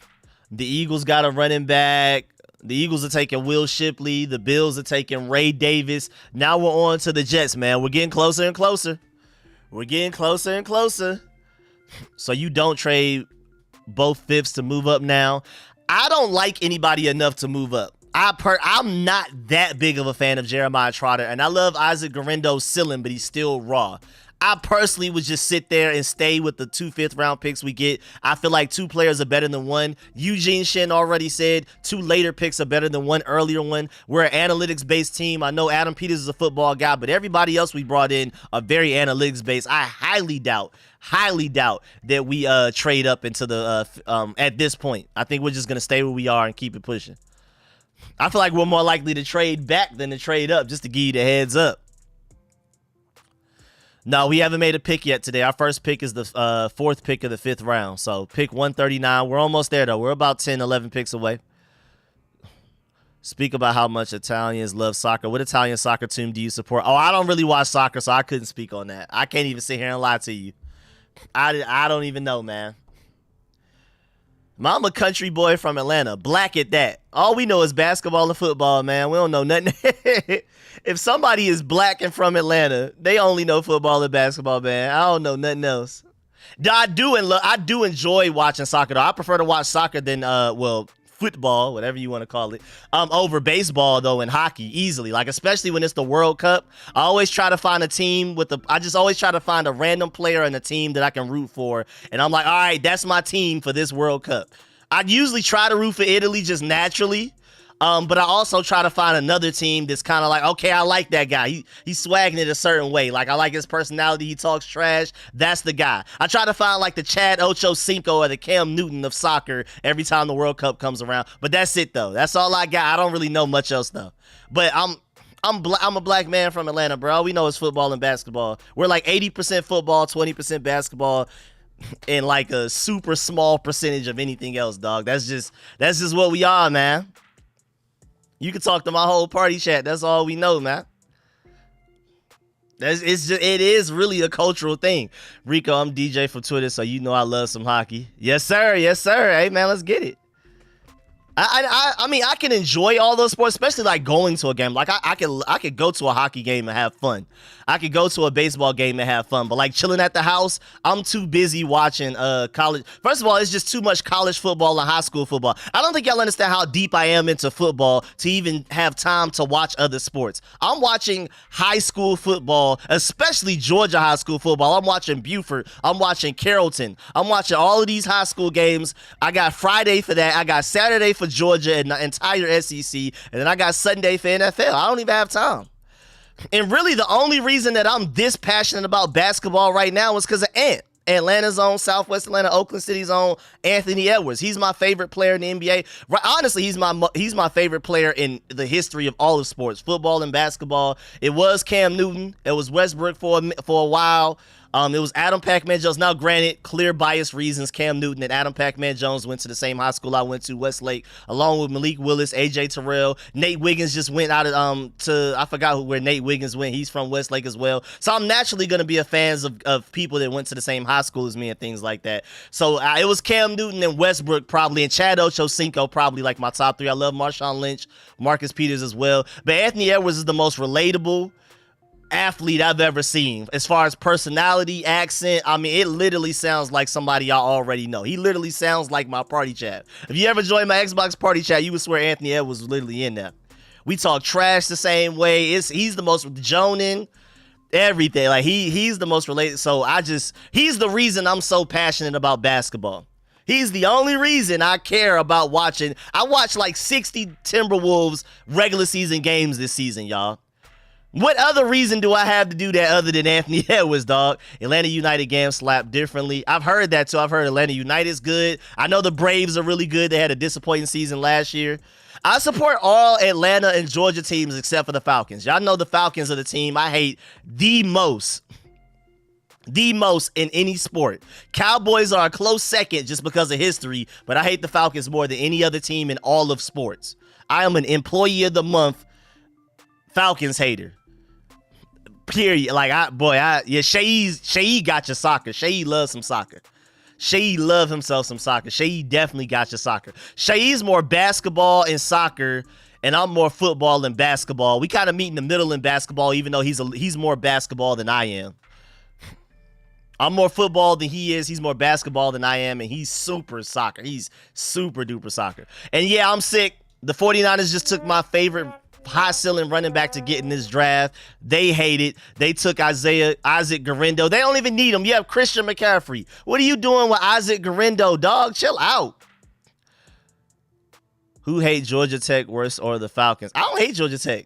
The Eagles got a running back. The Eagles are taking Will Shipley. The Bills are taking Ray Davis. Now we're on to the Jets, man. We're getting closer and closer. We're getting closer and closer. So you don't trade both fifths to move up now. I don't like anybody enough to move up. I'm not that big of a fan of Jeremiah Trotter, and I love Isaac Garendo's ceiling, but he's still raw. I personally would just sit there and stay with the 2 fifth-round picks we get. I feel like 2 players are better than 1. Eugene Shen already said 2 later picks are better than 1 earlier one. We're an analytics-based team. I know Adam Peters is a football guy, but everybody else we brought in are very analytics-based. I highly doubt that we trade up into the at this point. I think we're just going to stay where we are and keep it pushing. I feel like we're more likely to trade back than to trade up, just to give you the heads up. No, we haven't made a pick yet today. Our first pick is the 4th pick of the 5th round. So pick 139. We're almost there, though. We're about 10, 11 picks away. Speak about how much Italians love soccer. What Italian soccer team do you support? Oh, I don't really watch soccer, so I couldn't speak on that. I can't even sit here and lie to you. I don't even know, man. I'm a country boy from Atlanta. Black at that. All we know is basketball and football, man. We don't know nothing. If somebody is black and from Atlanta, they only know football and basketball, man. I don't know nothing else. I do enjoy watching soccer, though. I prefer to watch soccer than, football, whatever you want to call it, over baseball, though, and hockey, easily. Like, especially when it's the World Cup. I always try to find a team I just always try to find a random player and a team that I can root for. And I'm like, all right, that's my team for this World Cup. I usually try to root for Italy just naturally. But I also try to find another team that's kind of like, okay, I like that guy. He's swagging it a certain way. Like, I like his personality. He talks trash. That's the guy. I try to find like the Chad Ochocinco or the Cam Newton of soccer every time the World Cup comes around. But that's it, though. That's all I got. I don't really know much else, though. But I'm a black man from Atlanta, bro. All we know is football and basketball. We're like 80% football, 20% basketball, and like a super small percentage of anything else, dog. That's just what we are, man. You can talk to my whole party chat. That's all we know, man. It is really a cultural thing. Rico, I'm DJ for Twitter, so you know I love some hockey. Yes, sir. Yes, sir. Hey, man, let's get it. I mean, I can enjoy all those sports, especially like going to a game. Like I could go to a hockey game and have fun. I could go to a baseball game and have fun. But like chilling at the house, I'm too busy watching college. First of all, it's just too much college football and high school football. I don't think y'all understand how deep I am into football to even have time to watch other sports. I'm watching high school football, especially Georgia high school football. I'm watching Buford. I'm watching Carrollton. I'm watching all of these high school games. I got Friday for that. I got Saturday for Georgia and the entire SEC, and then I got Sunday for NFL. I don't even have time. And really, the only reason that I'm this passionate about basketball right now is because of Ant. Atlanta's own, Southwest Atlanta, Oakland City's own Anthony Edwards. He's my favorite player in the NBA. Right, honestly, he's my favorite player in the history of all of sports, football and basketball. It was Cam Newton. It was Westbrook for a while. It was Adam Pac-Man Jones. Now, granted, clear bias reasons, Cam Newton and Adam Pac-Man Jones went to the same high school I went to, Westlake, along with Malik Willis, AJ Terrell. Nate Wiggins just went out to I forgot where Nate Wiggins went. He's from Westlake as well. So I'm naturally going to be a fan of people that went to the same high school as me and things like that. So it was Cam Newton and Westbrook probably, and Chad Ochocinco probably like my top three. I love Marshawn Lynch, Marcus Peters as well. But Anthony Edwards is the most relatable athlete I've ever seen as far as personality, accent. I mean, it literally sounds like somebody y'all already know. He literally sounds like my party chat. If you ever joined my Xbox party chat, you would swear Anthony Edwards was literally in there. We talk trash the same way. He's the most joning, everything. Like he's the most related. So he's the reason I'm so passionate about basketball. He's the only reason I care about watching. I watched like 60 Timberwolves regular season games this season, y'all. What other reason do I have to do that other than Anthony Edwards, dog? Atlanta United game slapped differently. I've heard that too. I've heard Atlanta United's good. I know the Braves are really good. They had a disappointing season last year. I support all Atlanta and Georgia teams except for the Falcons. Y'all know the Falcons are the team I hate the most in any sport. Cowboys are a close second just because of history, but I hate the Falcons more than any other team in all of sports. I am an employee of the month Falcons hater. Period. Like Shai got your soccer. Shai loves some soccer. Shai love himself some soccer. Shai definitely got your soccer. Shai's more basketball and soccer, and I'm more football and basketball. We kind of meet in the middle in basketball, even though he's more basketball than I am. I'm more football than he is. He's more basketball than I am, and he's super soccer. He's super duper soccer. And yeah, I'm sick. The 49ers just took my favorite high ceiling running back to get in this draft. They hate it. They took Isaac Garendo. They don't even need him. You have Christian McCaffrey. What are you doing with Isaac Garendo, dog? Chill out. Who hate Georgia Tech worse or the Falcons? I don't hate Georgia Tech.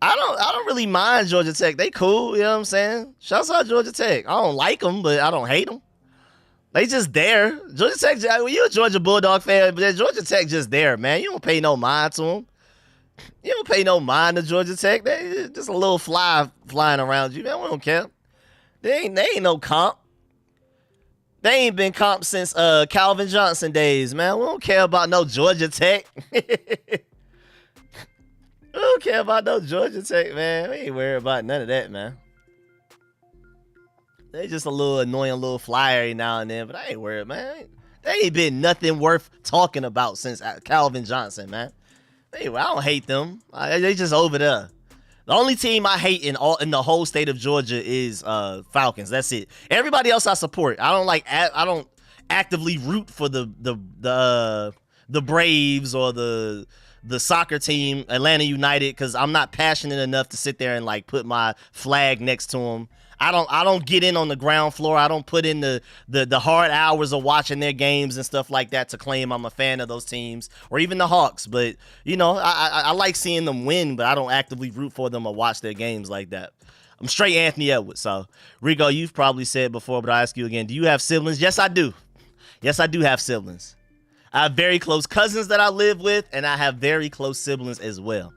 I don't really mind Georgia Tech. They cool, you know what I'm saying? Shouts out Georgia Tech. I don't like them, but I don't hate them. They just there. Georgia Tech, you're a Georgia Bulldog fan, but Georgia Tech just there, man. You don't pay no mind to them. You don't pay no mind to Georgia Tech. They just a little fly flying around you, man. We don't care. They ain't no comp. They ain't been comp since Calvin Johnson days, man. We don't care about no Georgia Tech. We don't care about no Georgia Tech, man. We ain't worried about none of that, man. They just a little annoying little flyer every now and then, but I ain't worried, man. They ain't been nothing worth talking about since Calvin Johnson, man. Anyway, I don't hate them. They just over there. The only team I hate in the whole state of Georgia is Falcons. That's it. Everybody else I support. I don't actively root for the Braves or the soccer team, Atlanta United, because I'm not passionate enough to sit there and like put my flag next to them. I don't get in on the ground floor. I don't put in the hard hours of watching their games and stuff like that to claim I'm a fan of those teams or even the Hawks. But, you know, I like seeing them win, but I don't actively root for them or watch their games like that. I'm straight Anthony Edwards. So, Rico, you've probably said before, but I'll ask you again. Do you have siblings? Yes, I do. Yes, I do have siblings. I have very close cousins that I live with, and I have very close siblings as well.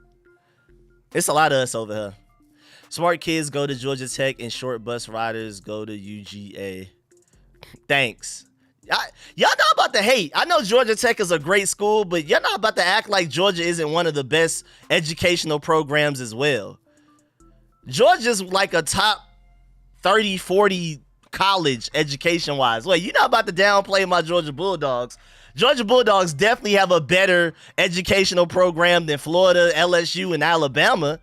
It's a lot of us over here. Smart kids go to Georgia Tech and short bus riders go to UGA. Thanks. Y'all not about to hate. I know Georgia Tech is a great school, but y'all not about to act like Georgia isn't one of the best educational programs as well. Georgia's like a top 30, 40 college education-wise. Wait, you're not about to downplay my Georgia Bulldogs. Georgia Bulldogs definitely have a better educational program than Florida, LSU, and Alabama.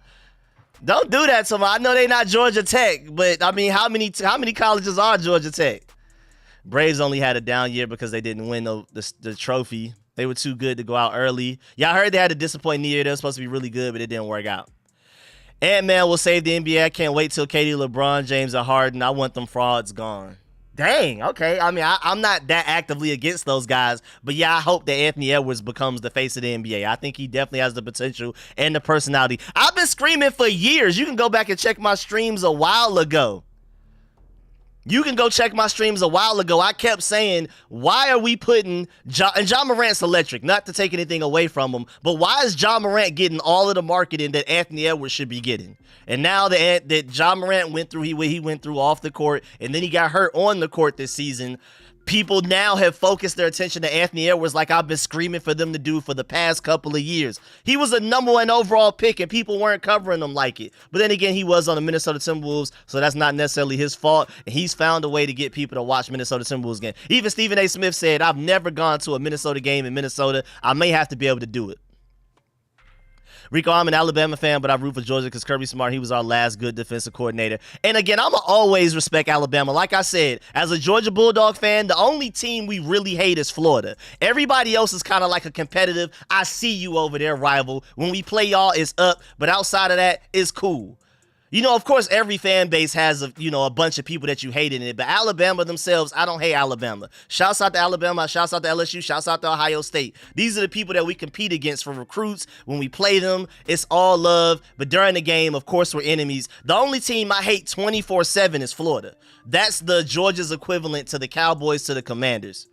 Don't do that to me. I know they're not Georgia Tech, but I mean, how many colleges are Georgia Tech? Braves only had a down year because they didn't win the trophy. They were too good to go out early. Yeah, I heard they had a disappointing year. They were supposed to be really good, but it didn't work out. Ant-Man will save the NBA. I can't wait till KD, LeBron, James, and Harden. I want them frauds gone. Dang, okay. I mean, I'm not that actively against those guys, but yeah, I hope that Anthony Edwards becomes the face of the NBA. I think he definitely has the potential and the personality. I've been screaming for years. You can go back and check my streams a while ago. I kept saying, why are we putting and John Morant's electric, not to take anything away from him, but why is John Morant getting all of the marketing that Anthony Edwards should be getting? And now that John Morant went through, he went through off the court, and then he got hurt on the court this season. People now have focused their attention to Anthony Edwards like I've been screaming for them to do for the past couple of years. He was a #1 overall pick, and people weren't covering him like it. But then again, he was on the Minnesota Timberwolves, so that's not necessarily his fault. And he's found a way to get people to watch Minnesota Timberwolves games. Even Stephen A. Smith said, I've never gone to a Minnesota game in Minnesota. I may have to be able to do it. Rico, I'm an Alabama fan, but I root for Georgia because Kirby Smart, he was our last good defensive coordinator. And again, I'm going to always respect Alabama. Like I said, as a Georgia Bulldog fan, the only team we really hate is Florida. Everybody else is kind of like a competitive, I see you over there rival. When we play y'all, it's up. But outside of that, it's cool. You know, of course, every fan base has a bunch of people that you hate in it, but Alabama themselves, I don't hate Alabama. Shouts out to Alabama, shouts out to LSU, shouts out to Ohio State. These are the people that we compete against for recruits. When we play them, it's all love, but during the game, of course, we're enemies. The only team I hate 24/7 is Florida. That's the Georgia's equivalent to the Cowboys to the Commanders.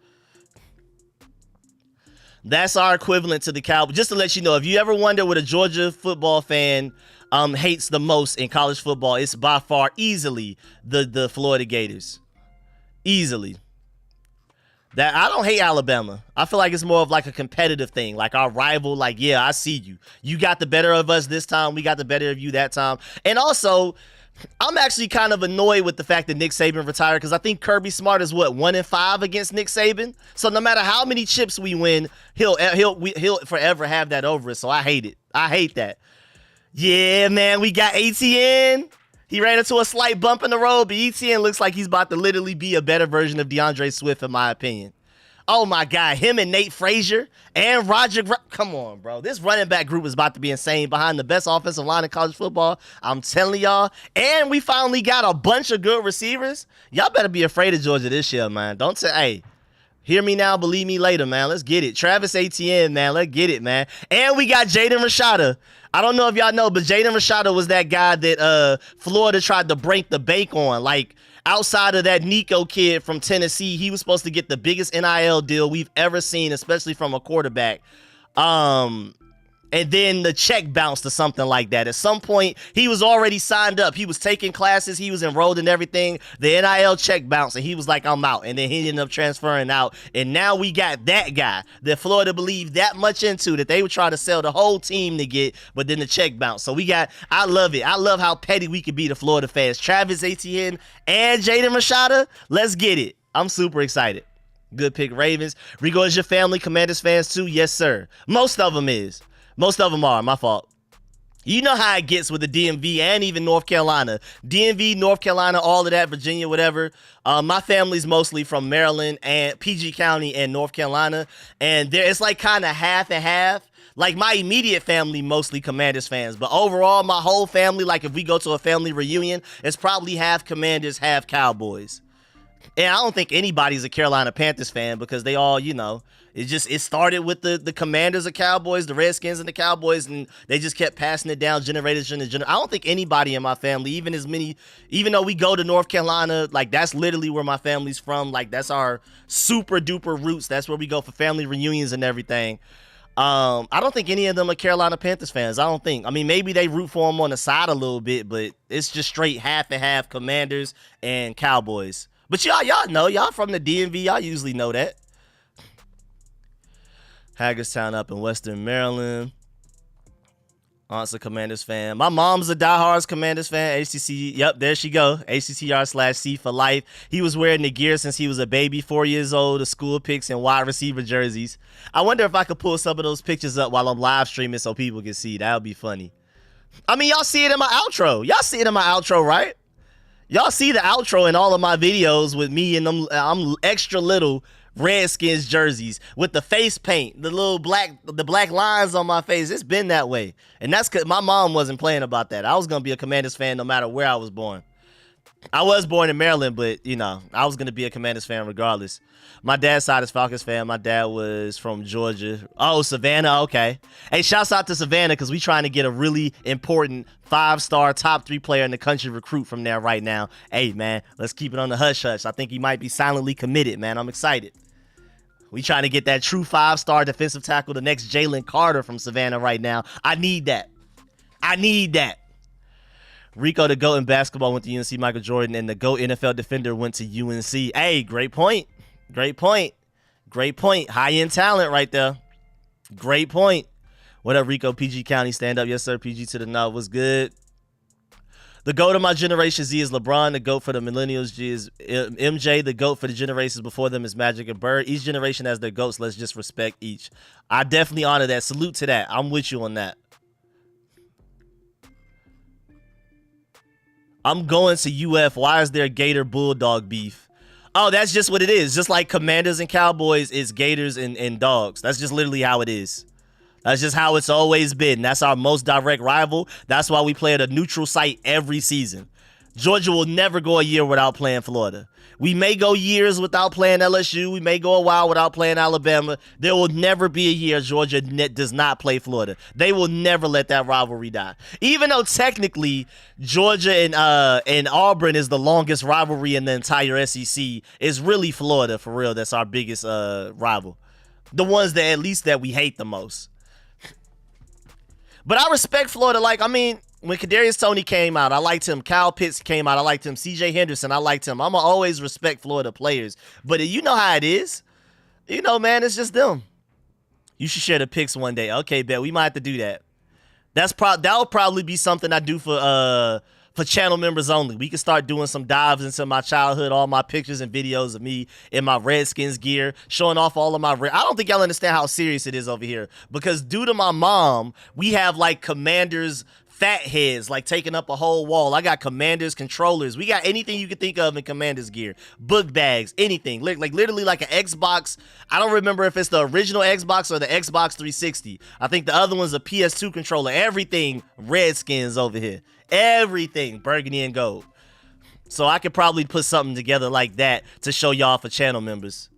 That's our equivalent to the Cowboys. Just to let you know, if you ever wonder what a Georgia football fan hates the most in college football, it's by far easily the Florida Gators. Easily. That I don't hate Alabama. I feel like it's more of like a competitive thing, like our rival, like, yeah, I see you. You got the better of us this time. We got the better of you that time. And also, I'm actually kind of annoyed with the fact that Nick Saban retired because I think Kirby Smart is 1-5 against Nick Saban. So no matter how many chips we win, he'll forever have that over us. So I hate it. I hate that. Yeah, man, we got ATN. He ran into a slight bump in the road, but ETN looks like he's about to literally be a better version of DeAndre Swift, in my opinion. Oh, my God. Him and Nate Frazier and Roger. Come on, bro. This running back group is about to be insane behind the best offensive line in college football. I'm telling y'all. And we finally got a bunch of good receivers. Y'all better be afraid of Georgia this year, man. Don't say, hey, hear me now, believe me later, man. Let's get it. Travis Etienne, man. Let's get it, man. And we got Jaden Rashada. I don't know if y'all know, but Jaden Rashada was that guy that Florida tried to break the bank on. Like, outside of that Nico kid from Tennessee, he was supposed to get the biggest NIL deal we've ever seen, especially from a quarterback. And then the check bounced or something like that. At some point, he was already signed up. He was taking classes. He was enrolled in everything. The NIL check bounced, and he was like, I'm out. And then he ended up transferring out. And now we got that guy that Florida believed that much into that they would try to sell the whole team to get, but then the check bounced. So I love it. I love how petty we could be to Florida fans. Travis Etienne and Jaden Rashada, let's get it. I'm super excited. Good pick, Ravens. Rico, is your family Commanders fans too? Yes, sir. Most of them is. Most of them are. My fault. You know how it gets with the DMV and even North Carolina. DMV, North Carolina, all of that, Virginia, whatever. My family's mostly from Maryland and PG County and North Carolina. And it's like kind of half and half. Like my immediate family, mostly Commanders fans. But overall, my whole family, like if we go to a family reunion, it's probably half Commanders, half Cowboys. And I don't think anybody's a Carolina Panthers fan because they all, it started with the Commanders of Cowboys, the Redskins and the Cowboys, and they just kept passing it down generation to generation. I don't think anybody in my family, even though we go to North Carolina, like that's literally where my family's from. Like that's our super duper roots. That's where we go for family reunions and everything. I don't think any of them are Carolina Panthers fans. I don't think. I mean, maybe they root for them on the side a little bit, but it's just straight half and half Commanders and Cowboys. But y'all know, y'all from the DMV, y'all usually know that. Hagerstown up in Western Maryland. Aunt's a Commanders fan. My mom's a diehard Commanders fan. HCC, yep, there she go. HCCR/C for life. He was wearing the gear since he was a baby, 4 years old, the school pics and wide receiver jerseys. I wonder if I could pull some of those pictures up while I'm live streaming so people can see. That would be funny. I mean, y'all see it in my outro. Y'all see it in my outro, right? Y'all see the outro in all of my videos with me and them. I'm extra little Redskins jerseys with the face paint, the black lines on my face. It's been that way. And that's because my mom wasn't playing about that. I was going to be a Commanders fan no matter where I was born. I was born in Maryland, but, you know, I was going to be a Commanders fan regardless. My dad's side is Falcons fan. My dad was from Georgia. Oh, Savannah. Okay. Hey, shouts out to Savannah because we trying to get a really important 5-star top 3 player in the country recruit from there right now. Hey, man, let's keep it on the hush-hush. I think he might be silently committed, man. I'm excited. We trying to get that true 5-star defensive tackle, the next Jalen Carter from Savannah right now. I need that. I need that. Rico, the GOAT in basketball, went to UNC Michael Jordan, and the GOAT NFL defender went to UNC. Hey, great point. Great point. Great point. High-end talent right there. Great point. What up, Rico? PG County, stand up. Yes, sir. PG to the knob. What's good? The GOAT of my generation Z is LeBron. The GOAT for the millennials G is MJ. The GOAT for the generations before them is Magic and Bird. Each generation has their GOATs. Let's just respect each. I definitely honor that. Salute to that. I'm with you on that. I'm going to UF. Why is there Gator Bulldog beef? Oh, that's just what it is. Just like Commanders and Cowboys is Gators and Dogs. That's just literally how it is. That's just how it's always been. That's our most direct rival. That's why we play at a neutral site every season. Georgia will never go a year without playing Florida. We may go years without playing LSU. We may go a while without playing Alabama. There will never be a year Georgia does not play Florida. They will never let that rivalry die. Even though technically Georgia and Auburn is the longest rivalry in the entire SEC, it's really Florida for real. That's our biggest rival. The ones that at least that we hate the most. But I respect Florida. Like, I mean, when Kadarius Toney came out, I liked him. Kyle Pitts came out, I liked him. CJ Henderson, I liked him. I'm going to always respect Florida players. But you know how it is. You know, man, it's just them. You should share the pics one day. Okay, bet. We might have to do that. That'll probably be something I do for channel members only. We can start doing some dives into my childhood, all my pictures and videos of me in my Redskins gear, showing off all of my I don't think y'all understand how serious it is over here, because due to my mom, we have like Commanders fat heads like taking up a whole wall. I got Commanders controllers. We got anything you can think of in Commanders gear. Book bags, anything. Like literally like an Xbox. I don't remember if it's the original Xbox or the Xbox 360. I think the other one's a PS2 controller. Everything Redskins over here. Everything burgundy and gold. So I could probably put something together like that to show y'all for channel members.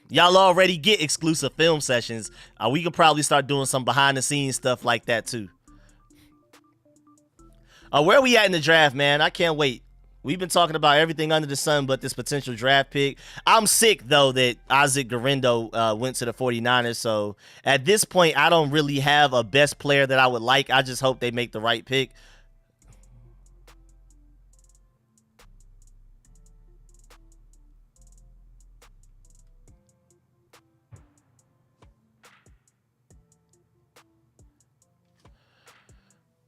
Y'all already get exclusive film sessions. We could probably start doing some behind the scenes stuff like that too. Where we at in the draft, man? I can't wait. We've been talking about everything under the sun but this potential draft pick. I'm sick, though, that Isaac Garendo went to the 49ers. So at this point, I don't really have a best player that I would like. I just hope they make the right pick.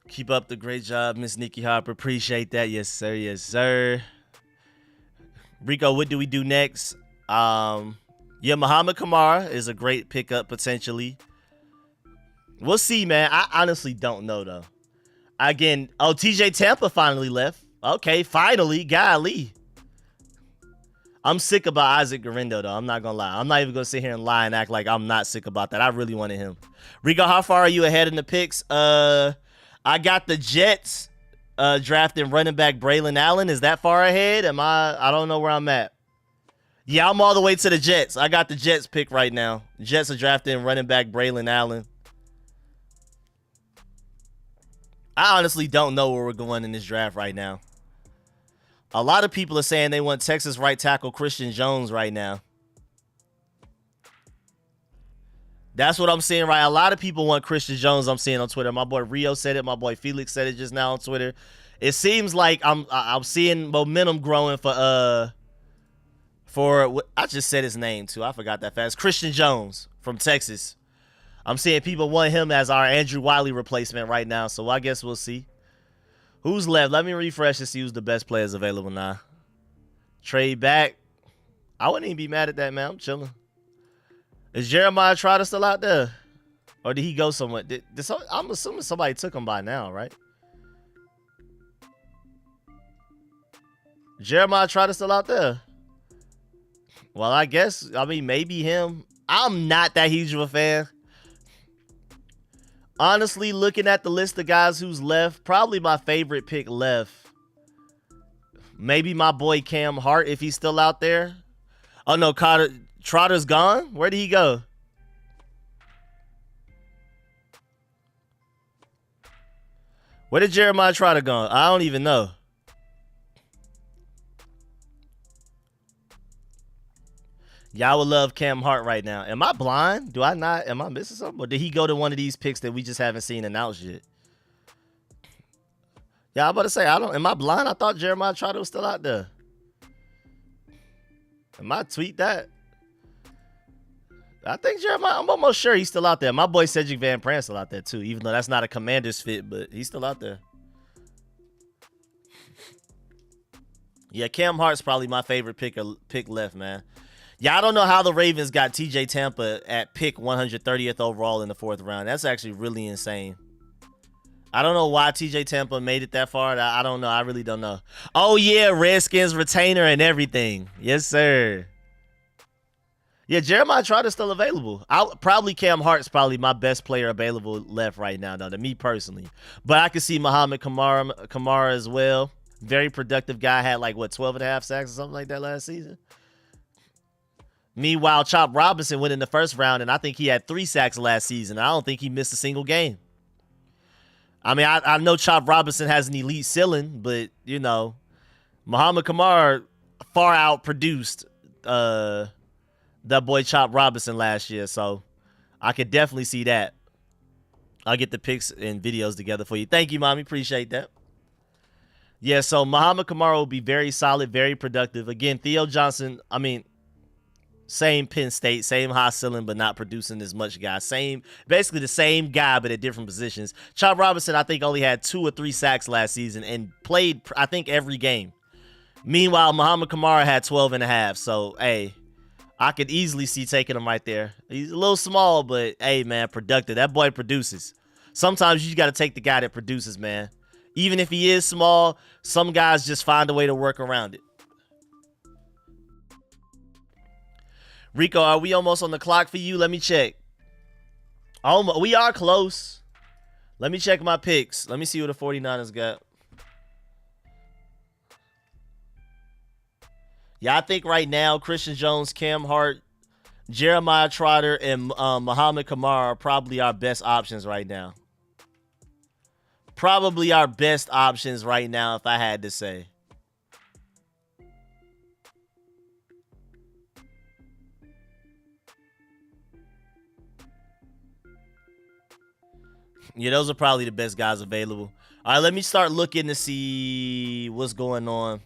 Keep up the great job, Miss Nikki Harper. Appreciate that. Yes, sir. Yes, sir. Rico, what do we do next? Yeah, Muhammad Kamara is a great pickup potentially. We'll see, man. I honestly don't know, though. Again, oh, TJ Tampa finally left. Okay, finally. Golly. I'm sick about Isaac Garendo, though. I'm not going to lie. I'm not even going to sit here and lie and act like I'm not sick about that. I really wanted him. Rico, how far are you ahead in the picks? I got the Jets drafting running back Braylon Allen. Is that far ahead? I don't know where I'm at. Yeah, I'm all the way to the Jets. I got the Jets pick right now. Jets are drafting running back Braylon Allen. I honestly don't know where we're going in this draft right now. A lot of people are saying they want Texas right tackle Christian Jones right now. That's what I'm seeing, right? A lot of people want Christian Jones. I'm seeing on Twitter. My boy Rio said it. My boy Felix said it just now on Twitter. It seems like I'm seeing momentum growing for I just said his name too. I forgot that fast. Christian Jones from Texas. I'm seeing people want him as our Andrew Wiley replacement right now, so I guess we'll see. Who's left? Let me refresh and see who's the best players available now. Trade back. I wouldn't even be mad at that, man. I'm chilling. Is Jeremiah Trotter still out there? Or did he go somewhere? I'm assuming somebody took him by now, right? Jeremiah Trotter still out there? Well, I guess, I mean, maybe him. I'm not that huge of a fan. Honestly, looking at the list of guys who's left, probably my favorite pick left. Maybe my boy Cam Hart, if he's still out there. Oh, no, Trotter's gone? Where did he go? Where did Jeremiah Trotter go? I don't even know. Y'all would love Cam Hart right now. Am I blind? Do I not? Am I missing something? Or did he go to one of these picks that we just haven't seen announced yet? Yeah, I'm about to say, am I blind? I thought Jeremiah Trotter was still out there. Am I tweet that? I think Jeremiah, I'm almost sure he's still out there. My boy Cedric Van Prant's still out there too, even though that's not a Commander's fit, but he's still out there. Yeah, Cam Hart's probably my favorite pick left, man. Yeah, I don't know how the Ravens got TJ Tampa at pick 130th overall in the 4th round. That's actually really insane. I don't know why TJ Tampa made it that far. I don't know. I really don't know. Oh, yeah, Redskins retainer and everything. Yes, sir. Yeah, Jeremiah Trotter's still available. Probably Cam Hart's probably my best player available left right now, though, to me personally. But I could see Muhammad Kamara as well. Very productive guy. Had like, what, 12.5 sacks or something like that last season? Meanwhile, Chop Robinson went in the 1st round, and I think he had 3 sacks last season. I don't think he missed a single game. I mean, I know Chop Robinson has an elite ceiling, but, you know, Muhammad Kamara far outproduced that boy Chop Robinson last year, so I could definitely see that. I'll get the pics and videos together for you. Thank you, Mommy. Appreciate that. Yeah, so Muhammad Kamara will be very solid, very productive. Again, Theo Johnson, I mean, same Penn State, same high ceiling, but not producing as much guy. Basically the same guy, but at different positions. Chop Robinson, I think, only had 2 or 3 sacks last season and played, I think, every game. Meanwhile, Muhammad Kamara had 12.5. So, hey, I could easily see taking him right there. He's a little small, but, hey, man, productive. That boy produces. Sometimes you got to take the guy that produces, man. Even if he is small, some guys just find a way to work around it. Rico, are we almost on the clock for you? Let me check. We are close. Let me check my picks. Let me see what the 49ers got. Yeah, I think right now, Christian Jones, Cam Hart, Jeremiah Trotter, and Muhammad Kamara are probably our best options right now. Probably our best options right now, if I had to say. Yeah, those are probably the best guys available. All right, let me start looking to see what's going on.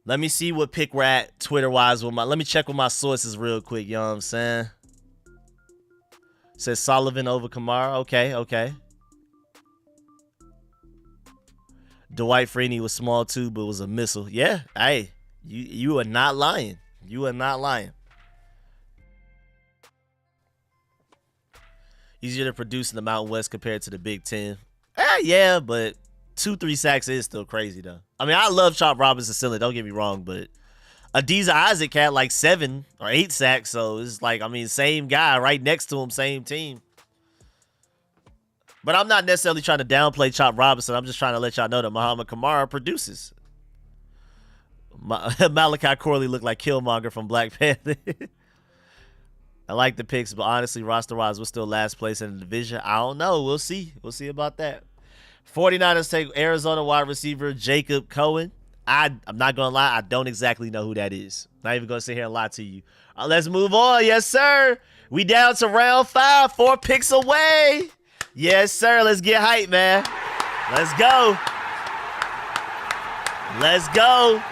Let me see what pick we're at Twitter-wise. Let me check with my sources real quick, you know what I'm saying? Says Sullivan over Kamara. Okay. Dwight Freeney was small too, but was a missile. Yeah, hey, you are not lying. You are not lying. Easier to produce in the Mountain West compared to the Big Ten. Yeah, but 2-3 sacks is still crazy, though. I mean, I love Chop Robinson silly, don't get me wrong, but Adiza Isaac had like 7 or 8 sacks, so it's like, I mean, same guy right next to him, same team. But I'm not necessarily trying to downplay Chop Robinson. I'm just trying to let y'all know that Muhammad Kamara produces. Malachi Corley looked like Killmonger from Black Panther. I like the picks, but honestly, roster-wise, we're still last place in the division. I don't know. We'll see. We'll see about that. 49ers take Arizona wide receiver Jacob Cohen. I'm not going to lie. I don't exactly know who that is. Not even going to sit here and lie to you. Let's move on. Yes, sir. We down to round 5. 4 picks away. Yes, sir. Let's get hype, man. Let's go. Let's go.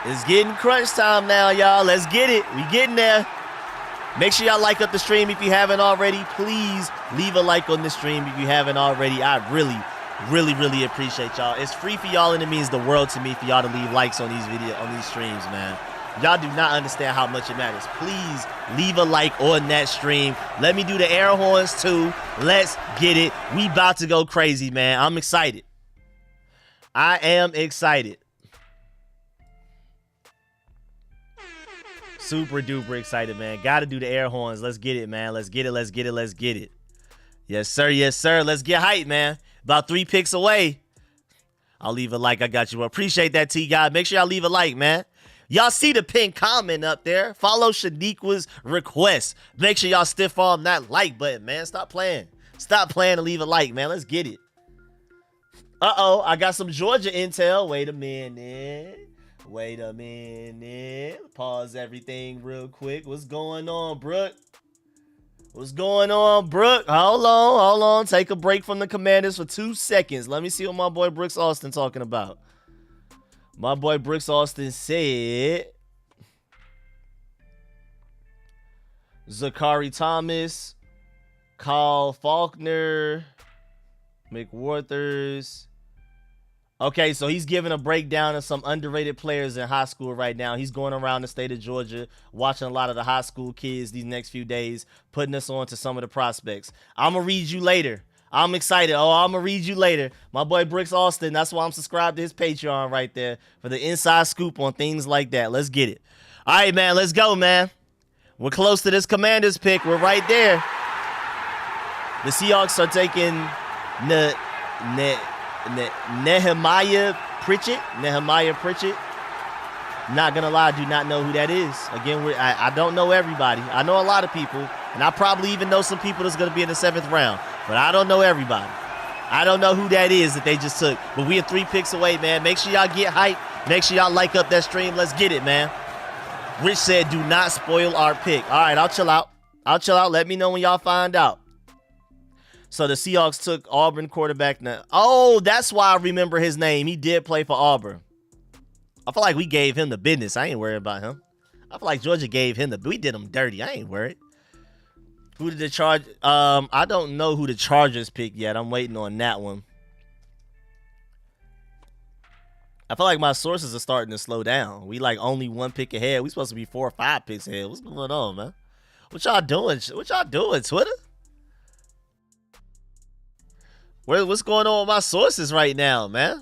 It's getting crunch time now, y'all. Let's get it. We getting there. Make sure y'all like up the stream if you haven't already. Please leave a like on the stream if you haven't already. I really appreciate y'all. It's free for y'all and it means the world to me for y'all to leave likes on these streams, man. Y'all do not understand how much it matters. Please leave a like on that stream. Let me do the air horns too. Let's get it. We about to go crazy, man. I'm excited. I am excited. Super duper excited, man. Gotta do the air horns. Let's get it, man. Let's get it. Let's get it. Let's get it. Yes, sir. Yes, sir. Let's get hype, man. About 3 picks away. I'll leave a like. I got you. Appreciate that, T-God. Make sure y'all leave a like, man. Y'all see the pinned comment up there. Follow Shaniqua's request. Make sure y'all stiff arm that like button, man. Stop playing. Stop playing and leave a like, man. Let's get it. Uh-oh. I got some Georgia intel. Wait a minute. Wait a minute. Pause everything real quick. What's going on, Brooke? What's going on, Brooke? Hold on. Take a break from the Commanders for 2 seconds. Let me see what my boy Brooks Austin talking about. My boy Brooks Austin said Zachary Thomas, Kyle Faulkner, McWarthers. Okay, so he's giving a breakdown of some underrated players in high school right now. He's going around the state of Georgia, watching a lot of the high school kids these next few days, putting us on to some of the prospects. I'm going to read you later. I'm excited. Oh, I'm going to read you later. My boy Brooks Austin, that's why I'm subscribed to his Patreon right there for the inside scoop on things like that. Let's get it. All right, man, let's go, man. We're close to this Commanders pick. We're right there. The Seahawks are taking Nehemiah Pritchett. Not gonna lie, I do not know who that is. Again, I don't know everybody. I know a lot of people, and I probably even know some people that's gonna be in the 7th round, but I don't know everybody. I don't know who that is that they just took. But we are 3 picks away, man. Make sure y'all get hype. Make sure y'all like up that stream. Let's get it, man. Rich said, do not spoil our pick. All right, I'll chill out. Let me know when y'all find out. So the Seahawks took Auburn quarterback now. Oh, that's why I remember his name. He did play for Auburn. I feel like we gave him the business. I ain't worried about him. I feel like Georgia gave him we did him dirty. I ain't worried. Who did the charge? I don't know who the Chargers picked yet. I'm waiting on that one. I feel like my sources are starting to slow down. We like only 1 pick ahead. We supposed to be 4 or 5 picks ahead. What's going on, man? What y'all doing? Twitter? What's going on with my sources right now, man?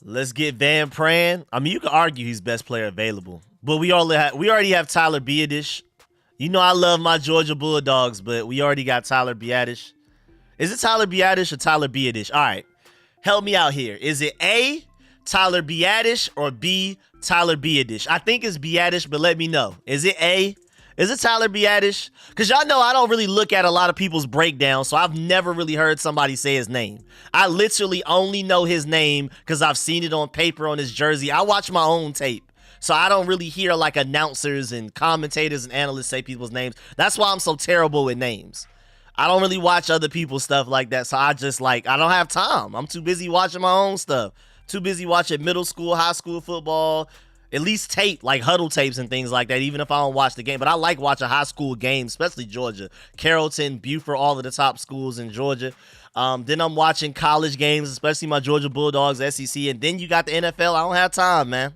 Let's get Van Pran. I mean, you can argue he's best player available, but we already have Tyler Biadasz. You know I love my Georgia Bulldogs, but we already got Tyler Biadasz. Is it Tyler Biadasz or Tyler Biadasz? All right, help me out here. Is it A, Tyler Biadasz, or B, Tyler Biadasz? I think it's Biadasz, but let me know. Is it A? Is it Tyler Biadasz? Because y'all know I don't really look at a lot of people's breakdowns, so I've never really heard somebody say his name. I literally only know his name because I've seen it on paper on his jersey. I watch my own tape, so I don't really hear like announcers and commentators and analysts say people's names. That's why I'm so terrible with names. I don't really watch other people's stuff like that, so I don't have time. I'm too busy watching my own stuff. Too busy watching middle school, high school football, at least tape, like huddle tapes and things like that, even if I don't watch the game. But I like watching high school games, especially Georgia. Carrollton, Buford, all of the top schools in Georgia. Then I'm watching college games, especially my Georgia Bulldogs, SEC. And then you got the NFL. I don't have time, man.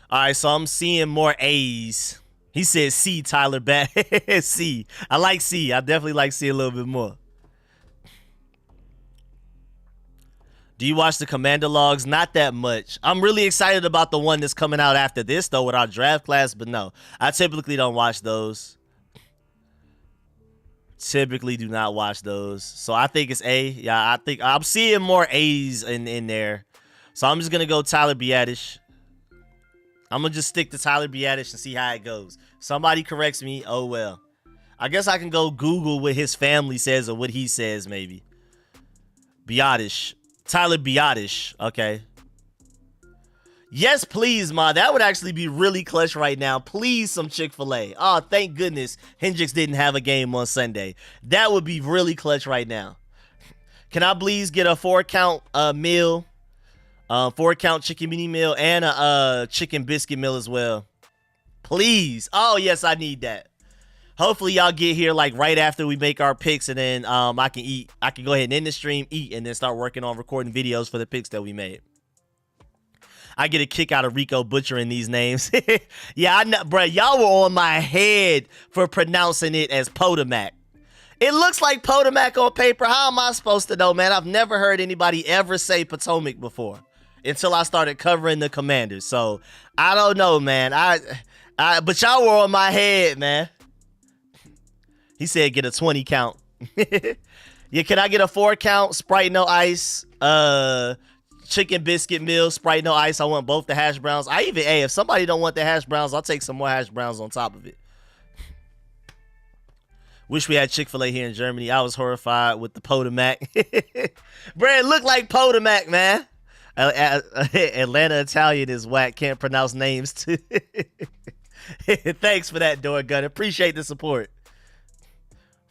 All right, so I'm seeing more A's. He said C, Tyler C. I like C. I definitely like C a little bit more. Do you watch the Commander Logs? Not that much. I'm really excited about the one that's coming out after this, though, with our draft class. But no, I typically don't watch those. Typically do not watch those. So I think it's A. Yeah, I think I'm seeing more A's in there. So I'm just going to go Tyler Biadasz. I'm going to just stick to Tyler Biadasz and see how it goes. Somebody corrects me. Oh, well. I guess I can go Google what his family says or what he says, maybe. Biadasz. Tyler Biadasz. Okay. Yes, please, Ma. That would actually be really clutch right now. Please, some Chick-fil-A. Oh, thank goodness Hendricks didn't have a game on Sunday. That would be really clutch right now. Can I please get a 4-count meal? 4-count chicken mini meal and a chicken biscuit meal as well. Please. Oh, yes, I need that. Hopefully y'all get here like right after we make our picks, and then I can eat. I can go ahead and end the stream, eat, and then start working on recording videos for the picks that we made. I get a kick out of Rico butchering these names. Yeah, I know, bro. Y'all were on my head for pronouncing it as Potomac. It looks like Potomac on paper. How am I supposed to know, man? I've never heard anybody ever say Potomac before until I started covering the Commanders. So I don't know, man. But y'all were on my head, man. He said get a 20 count. Yeah, can I get a 4-count Sprite no ice? Chicken biscuit meal, Sprite no ice. I want both the hash browns. If somebody don't want the hash browns, I'll take some more hash browns on top of it. Wish we had Chick-fil-A here in Germany. I was horrified with the Potomac. Bro, it looked like Potomac, man. Atlanta Italian is whack. Can't pronounce names too. Thanks for that, Door Gunner. Appreciate the support.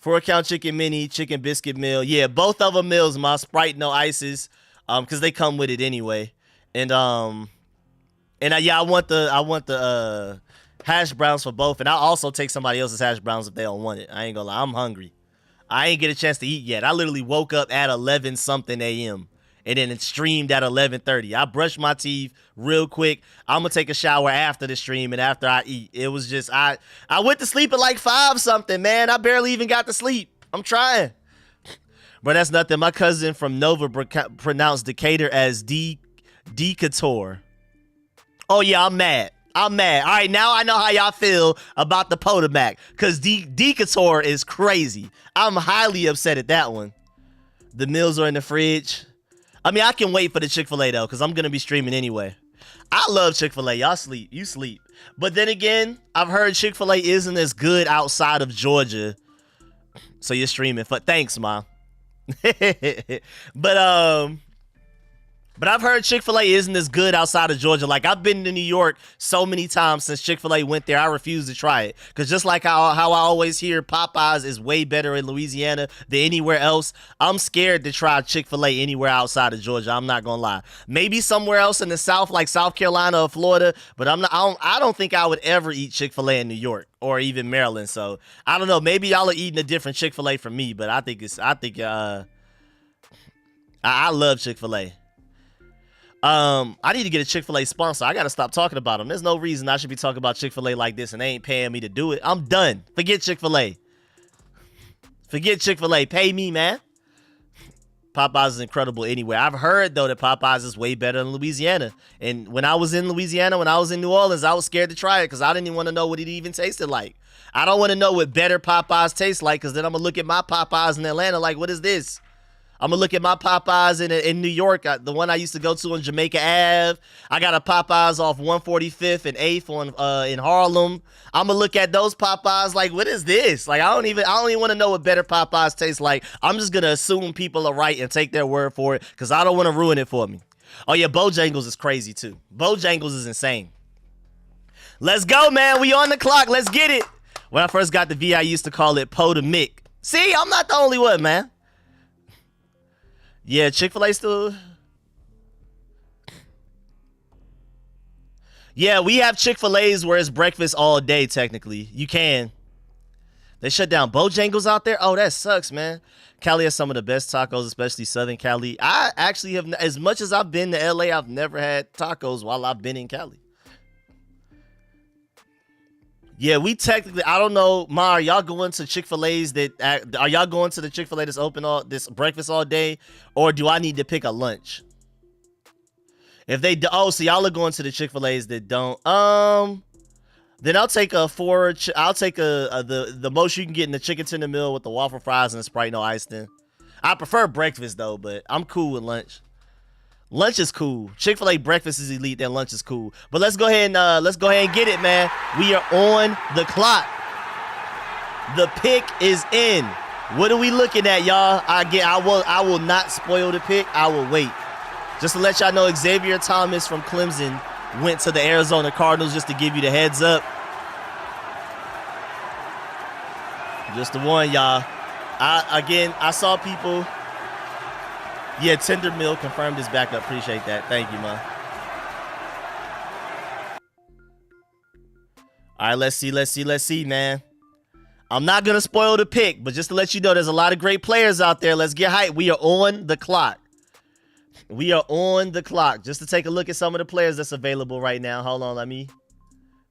4-count chicken mini, chicken biscuit meal. Yeah, both of them meals, my Sprite no ices. Because they come with it anyway. And yeah, I want the hash browns for both. And I'll also take somebody else's hash browns if they don't want it. I ain't gonna lie, I'm hungry. I ain't get a chance to eat yet. I literally woke up at 11 something a.m. and then it streamed at 11:30. I brushed my teeth real quick. I'm gonna take a shower after the stream and after I eat. It was just I went to sleep at like 5 something, man. I barely even got to sleep. I'm trying. But that's nothing. My cousin from Nova pronounced Decatur as Decatur. Oh, yeah, I'm mad. I'm mad. All right, now I know how y'all feel about the Potomac. Because Decatur is crazy. I'm highly upset at that one. The meals are in the fridge. I mean, I can wait for the Chick-fil-A, though, because I'm going to be streaming anyway. I love Chick-fil-A. Y'all sleep. You sleep. But then again, I've heard Chick-fil-A isn't as good outside of Georgia. So you're streaming. Thanks, Mom. But I've heard Chick-fil-A isn't as good outside of Georgia. Like, I've been to New York so many times since Chick-fil-A went there. I refuse to try it. Because just like how I always hear Popeyes is way better in Louisiana than anywhere else, I'm scared to try Chick-fil-A anywhere outside of Georgia. I'm not going to lie. Maybe somewhere else in the South, like South Carolina or Florida. But I don't think I would ever eat Chick-fil-A in New York or even Maryland. So, I don't know. Maybe y'all are eating a different Chick-fil-A from me. But I love Chick-fil-A. I need to get a Chick-fil-A sponsor. I got to stop talking about them. There's no reason I should be talking about Chick-fil-A like this and they ain't paying me to do it. I'm done. Forget Chick-fil-A. Forget Chick-fil-A. Pay me, man. Popeyes is incredible anywhere. I've heard, though, that Popeyes is way better than Louisiana. And when I was in Louisiana, when I was in New Orleans, I was scared to try it because I didn't even want to know what it even tasted like. I don't want to know what better Popeyes tastes like because then I'm going to look at my Popeyes in Atlanta like, what is this? I'm going to look at my Popeyes in New York, the one I used to go to on Jamaica Ave. I got a Popeyes off 145th and 8th in Harlem. I'm going to look at those Popeyes like, what is this? Like, I don't even want to know what better Popeyes tastes like. I'm just going to assume people are right and take their word for it because I don't want to ruin it for me. Oh, yeah, Bojangles is crazy, too. Bojangles is insane. Let's go, man. We on the clock. Let's get it. When I first got the V, I used to call it Potomac. See, I'm not the only one, man. Yeah, Chick-fil-A still. Yeah, we have Chick-fil-A's where it's breakfast all day, technically. You can. They shut down Bojangles out there? Oh, that sucks, man. Cali has some of the best tacos, especially Southern Cali. I actually have, as much as I've been to LA, I've never had tacos while I've been in Cali. Yeah, we technically, I don't know, Ma, are y'all going to Chick-fil-A's are y'all going to the Chick-fil-A that's open this breakfast all day? Or do I need to pick a lunch? If they do, oh, so y'all are going to the Chick-fil-A's that don't, then I'll take the most you can get in the chicken tender meal with the waffle fries and the Sprite no ice then. I prefer breakfast though, but I'm cool with lunch. Lunch is cool. Chick-fil-A breakfast is elite, then lunch is cool. But let's go ahead and get it, man. We are on the clock. The pick is in. What are we looking at, y'all? I will not spoil the pick. I will wait. Just to let y'all know, Xavier Thomas from Clemson went to the Arizona Cardinals, just to give you the heads up. Just to warn y'all. I saw people. Yeah, Tender Mill confirmed his backup. Appreciate that. Thank you, man. All right, let's see, man. I'm not going to spoil the pick, but just to let you know, there's a lot of great players out there. Let's get hyped. We are on the clock. We are on the clock. Just to take a look at some of the players that's available right now. Hold on, let me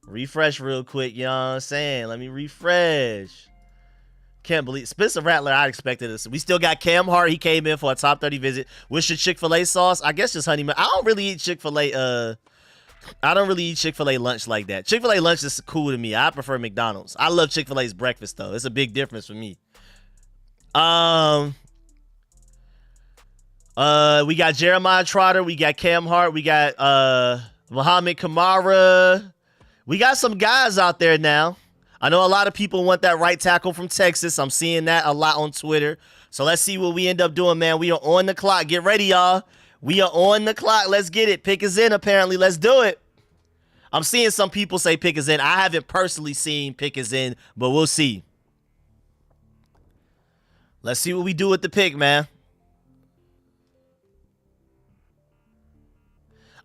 refresh real quick. You know what I'm saying? Let me refresh. Can't believe Spencer Rattler. I expected this. We still got Cam Hart. He came in for a top 30 visit. What's your Chick-fil-A sauce? I guess just honey. I don't really eat Chick-fil-A. I don't really eat Chick-fil-A lunch like that. Chick-fil-A lunch is cool to me. I prefer McDonald's. I love Chick-fil-A's breakfast though. It's a big difference for me. We got Jeremiah Trotter. We got Cam Hart. We got Muhammad Kamara. We got some guys out there now. I know a lot of people want that right tackle from Texas. I'm seeing that a lot on Twitter. So let's see what we end up doing, man. We are on the clock. Get ready, y'all. We are on the clock. Let's get it. Pick is in, apparently. Let's do it. I'm seeing some people say pick is in. I haven't personally seen pick is in, but we'll see. Let's see what we do with the pick, man.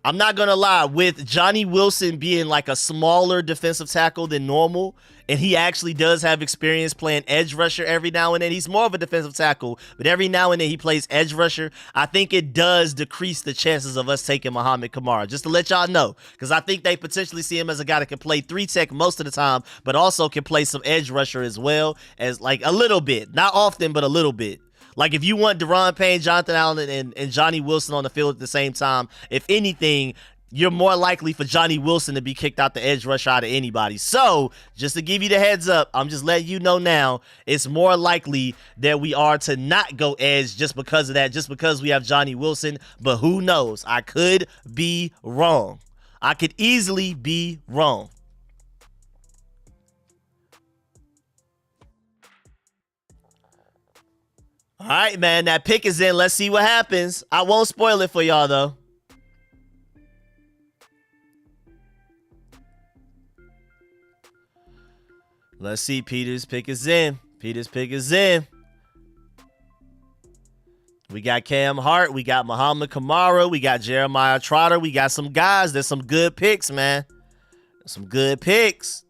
I'm not going to lie, with Johnny Wilson being like a smaller defensive tackle than normal, and he actually does have experience playing edge rusher every now and then. He's more of a defensive tackle, but every now and then he plays edge rusher. I think it does decrease the chances of us taking Muhammad Kamara, just to let y'all know, because I think they potentially see him as a guy that can play 3-tech most of the time, but also can play some edge rusher as well, as like a little bit. Not often, but a little bit. Like, if you want Deron Payne, Jonathan Allen, and Johnny Wilson on the field at the same time, if anything, you're more likely for Johnny Wilson to be kicked out the edge rush out of anybody. So, just to give you the heads up, I'm just letting you know now, it's more likely that we are to not go edge just because of that, just because we have Johnny Wilson. But who knows? I could be wrong. I could easily be wrong. All right, man, that pick is in. Let's see what happens. I won't spoil it for y'all, though. Let's see. Peter's pick is in. Peter's pick is in. We got Cam Hart. We got Muhammad Kamara. We got Jeremiah Trotter. We got some guys. There's some good picks, man. Some good picks.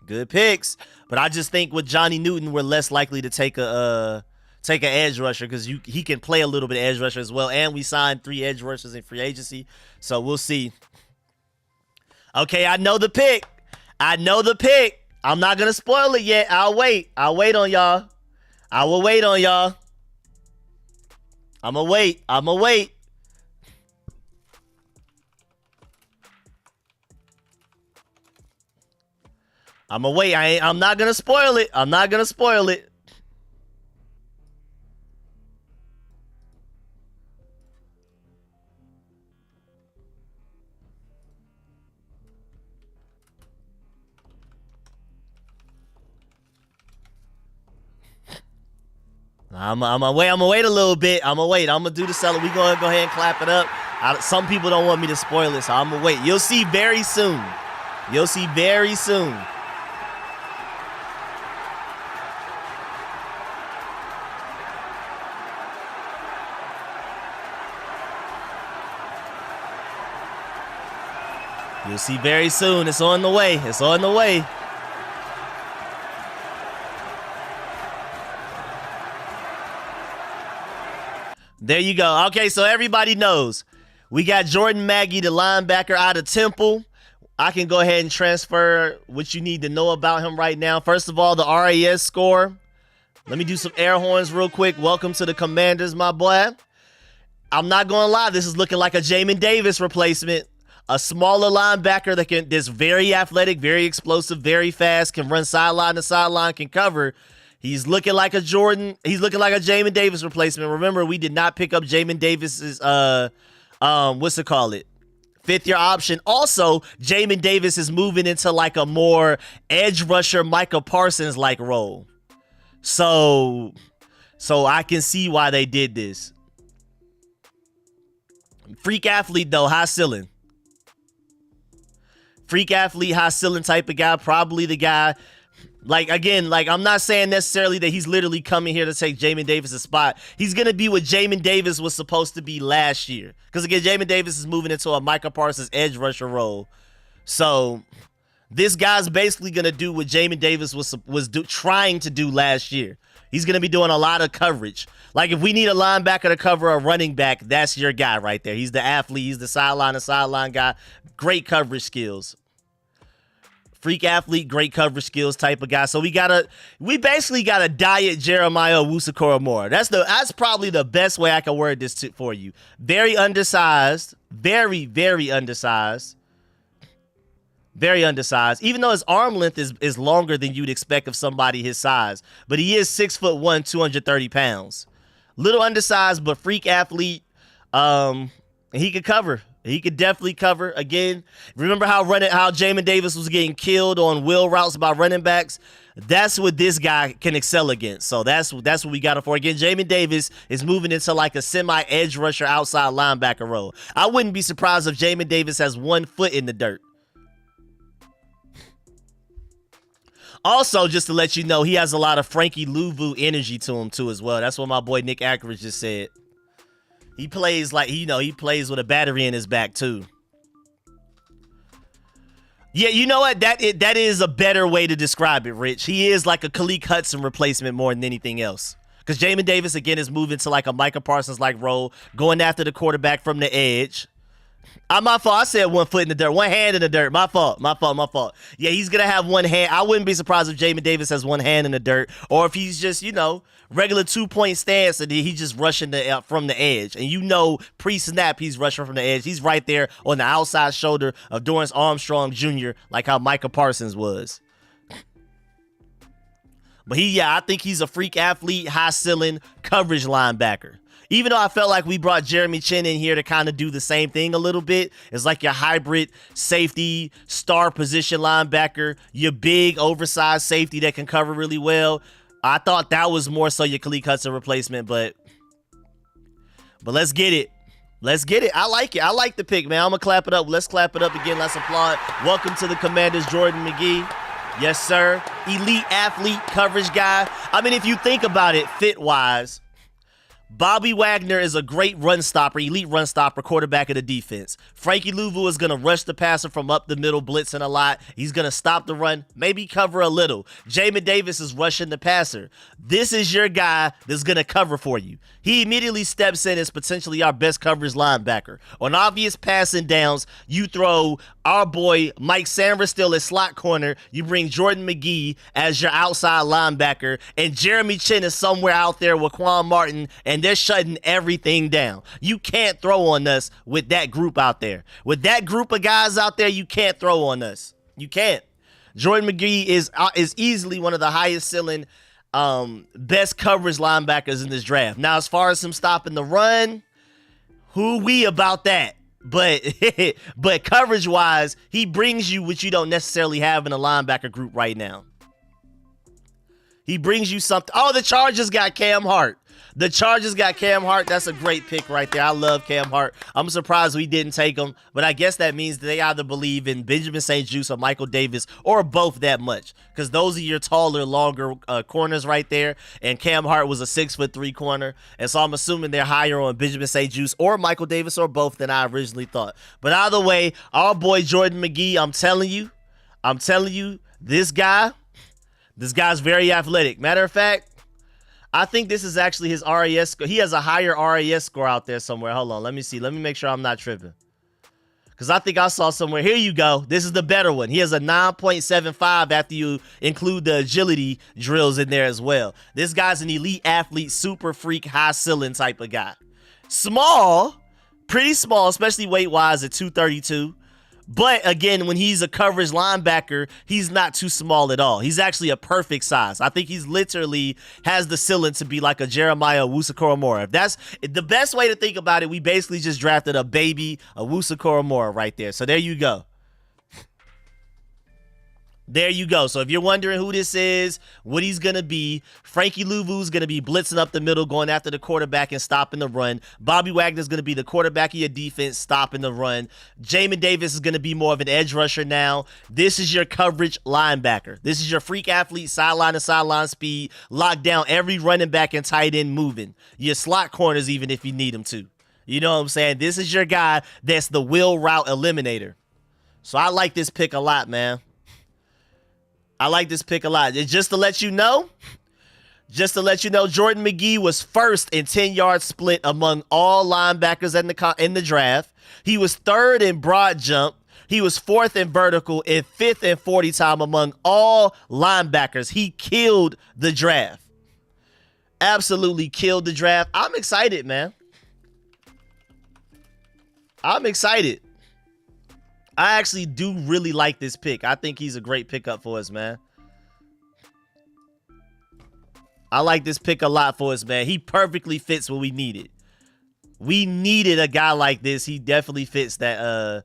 Good picks. But I just think with Johnny Newton, we're less likely to take an edge rusher because he can play a little bit of edge rusher as well. And we signed 3 edge rushers in free agency. So we'll see. Okay, I know the pick. I know the pick. I'm not going to spoil it yet. I'll wait. I'll wait on y'all. I will wait on y'all. I'm going to wait. I'm going to wait. I'm going to wait. I'm not going to spoil it. I'm not going to spoil it. I'm gonna wait. I'm gonna wait a little bit. I'm gonna wait. I'm gonna do the seller. We gonna go ahead and clap it up. Some people don't want me to spoil it, so I'm gonna wait. You'll see very soon. You'll see very soon. You'll see very soon. It's on the way. It's on the way. There you go. Okay, so everybody knows. We got Jordan Maggie, the linebacker out of Temple. I can go ahead and transfer what you need to know about him right now. First of all, the RAS score. Let me do some air horns real quick. Welcome to the Commanders, my boy. I'm not going to lie. This is looking like a Jamin Davis replacement. A smaller linebacker that's very athletic, very explosive, very fast, can run sideline to sideline, can cover. He's looking like a Jordan. He's looking like a Jamin Davis replacement. Remember, we did not pick up Jamin Davis's what's it called? Fifth year option. Also, Jamin Davis is moving into like a more edge rusher, Micah Parsons like role. So I can see why they did this. Freak athlete though, high ceiling. Freak athlete, high ceiling type of guy. Probably the guy. Like, again, like, I'm not saying necessarily that he's literally coming here to take Jamin Davis' spot. He's going to be what Jamin Davis was supposed to be last year. Because, again, Jamin Davis is moving into a Micah Parsons edge rusher role. So, this guy's basically going to do what Jamin Davis was trying to do last year. He's going to be doing a lot of coverage. Like, if we need a linebacker to cover a running back, that's your guy right there. He's the athlete. He's the sideline guy. Great coverage skills. Freak athlete, great coverage skills type of guy. So we basically got a diet Jeremiah Owusu-Koramoah. That's probably the best way I can word this for you. Very undersized, very, very undersized. Very undersized, even though his arm length is longer than you'd expect of somebody his size. But he is 6'1", 230 pounds. Little undersized, but freak athlete. He could cover. He could definitely cover. Again, remember how Jamin Davis was getting killed on wheel routes by running backs? That's what this guy can excel against. So that's what we got it for. Again, Jamin Davis is moving into like a semi-edge rusher outside linebacker role. I wouldn't be surprised if Jamin Davis has 1 foot in the dirt. Also, just to let you know, he has a lot of Frankie Louvu energy to him too as well. That's what my boy Nick Ackridge just said. He plays like, he plays with a battery in his back too. Yeah, you know what? That is a better way to describe it, Rich. He is like a Khaleke Hudson replacement more than anything else. Because Jamin Davis, again, is moving to like a Micah Parsons-like role, going after the quarterback from the edge. My fault. I said 1 foot in the dirt. 1 hand in the dirt. My fault. Yeah, he's going to have 1 hand. I wouldn't be surprised if Jamin Davis has 1 hand in the dirt. Or if he's just, regular 2-point stance and he's just rushing from the edge. And pre-snap, he's rushing from the edge. He's right there on the outside shoulder of Dorrance Armstrong Jr., like how Micah Parsons was. But I think he's a freak athlete, high ceiling coverage linebacker. Even though I felt like we brought Jeremy Chin in here to kind of do the same thing a little bit. It's like your hybrid safety, star position linebacker, your big, oversized safety that can cover really well. I thought that was more so your Khaleke Hudson replacement, but let's get it. Let's get it. I like it. I like the pick, man. I'm going to clap it up. Let's clap it up again. Let's applaud. Welcome to the Commanders, Jordan McGee. Yes, sir. Elite athlete, coverage guy. I mean, if you think about it, fit-wise, Bobby Wagner is a great run stopper, elite run stopper, quarterback of the defense. Frankie Louvu is going to rush the passer from up the middle, blitzing a lot. He's going to stop the run, maybe cover a little. Jamin Davis is rushing the passer. This is your guy that's going to cover for you. He immediately steps in as potentially our best coverage linebacker. On obvious passing downs, you throw our boy Mike Sanders still at slot corner. You bring Jordan McGee as your outside linebacker, and Jeremy Chin is somewhere out there with Quan Martin, and they're shutting everything down. You can't throw on us with that group out there. With that group of guys out there, you can't throw on us. You can't. Jordan McGee is easily one of the highest ceiling, best coverage linebackers in this draft. Now, as far as him stopping the run, who-wee about that? But coverage-wise, he brings you what you don't necessarily have in a linebacker group right now. He brings you something. Oh, the Chargers got Cam Hart. That's a great pick right there. I love Cam Hart. I'm surprised we didn't take him, but I guess that means that they either believe in Benjamin St-Juste or Michael Davis or both that much, because those are your taller, longer corners right there, and Cam Hart was a 6'3" corner, and so I'm assuming they're higher on Benjamin St-Juste or Michael Davis or both than I originally thought. But either way, our boy Jordan McGee, I'm telling you, this guy's very athletic. Matter of fact, I think this is actually his RAS score. He has a higher RAS score out there somewhere. Hold on. Let me see. Let me make sure I'm not tripping. Because I think I saw somewhere. Here you go. This is the better one. He has a 9.75 after you include the agility drills in there as well. This guy's an elite athlete, super freak, high ceiling type of guy. Small, pretty small, especially weight-wise at 232. But again, when he's a coverage linebacker, he's not too small at all. He's actually a perfect size. I think he's literally has the ceiling to be like a Jeremiah Owusu-Koramoah. If that's the best way to think about it, we basically just drafted a baby Owusu-Koramoah right there. So there you go. There you go. So if you're wondering who this is, what he's going to be, Frankie Louvu's going to be blitzing up the middle, going after the quarterback and stopping the run. Bobby Wagner's going to be the quarterback of your defense, stopping the run. Jamin Davis is going to be more of an edge rusher now. This is your coverage linebacker. This is your freak athlete, sideline to sideline speed, lock down every running back and tight end moving. Your slot corners even if you need them to. You know what I'm saying? This is your guy that's the wheel route eliminator. So I like this pick a lot, man. I like this pick a lot. Just to let you know, Jordan McGee was first in 10-yard split among all linebackers in the draft. He was third in broad jump. He was fourth in vertical and fifth in 40 time among all linebackers. He killed the draft. Absolutely killed the draft. I'm excited, man. I'm excited. I actually do really like this pick. I think he's a great pickup for us, man. I like this pick a lot for us, man. He perfectly fits what we needed. We needed a guy like this. He definitely fits that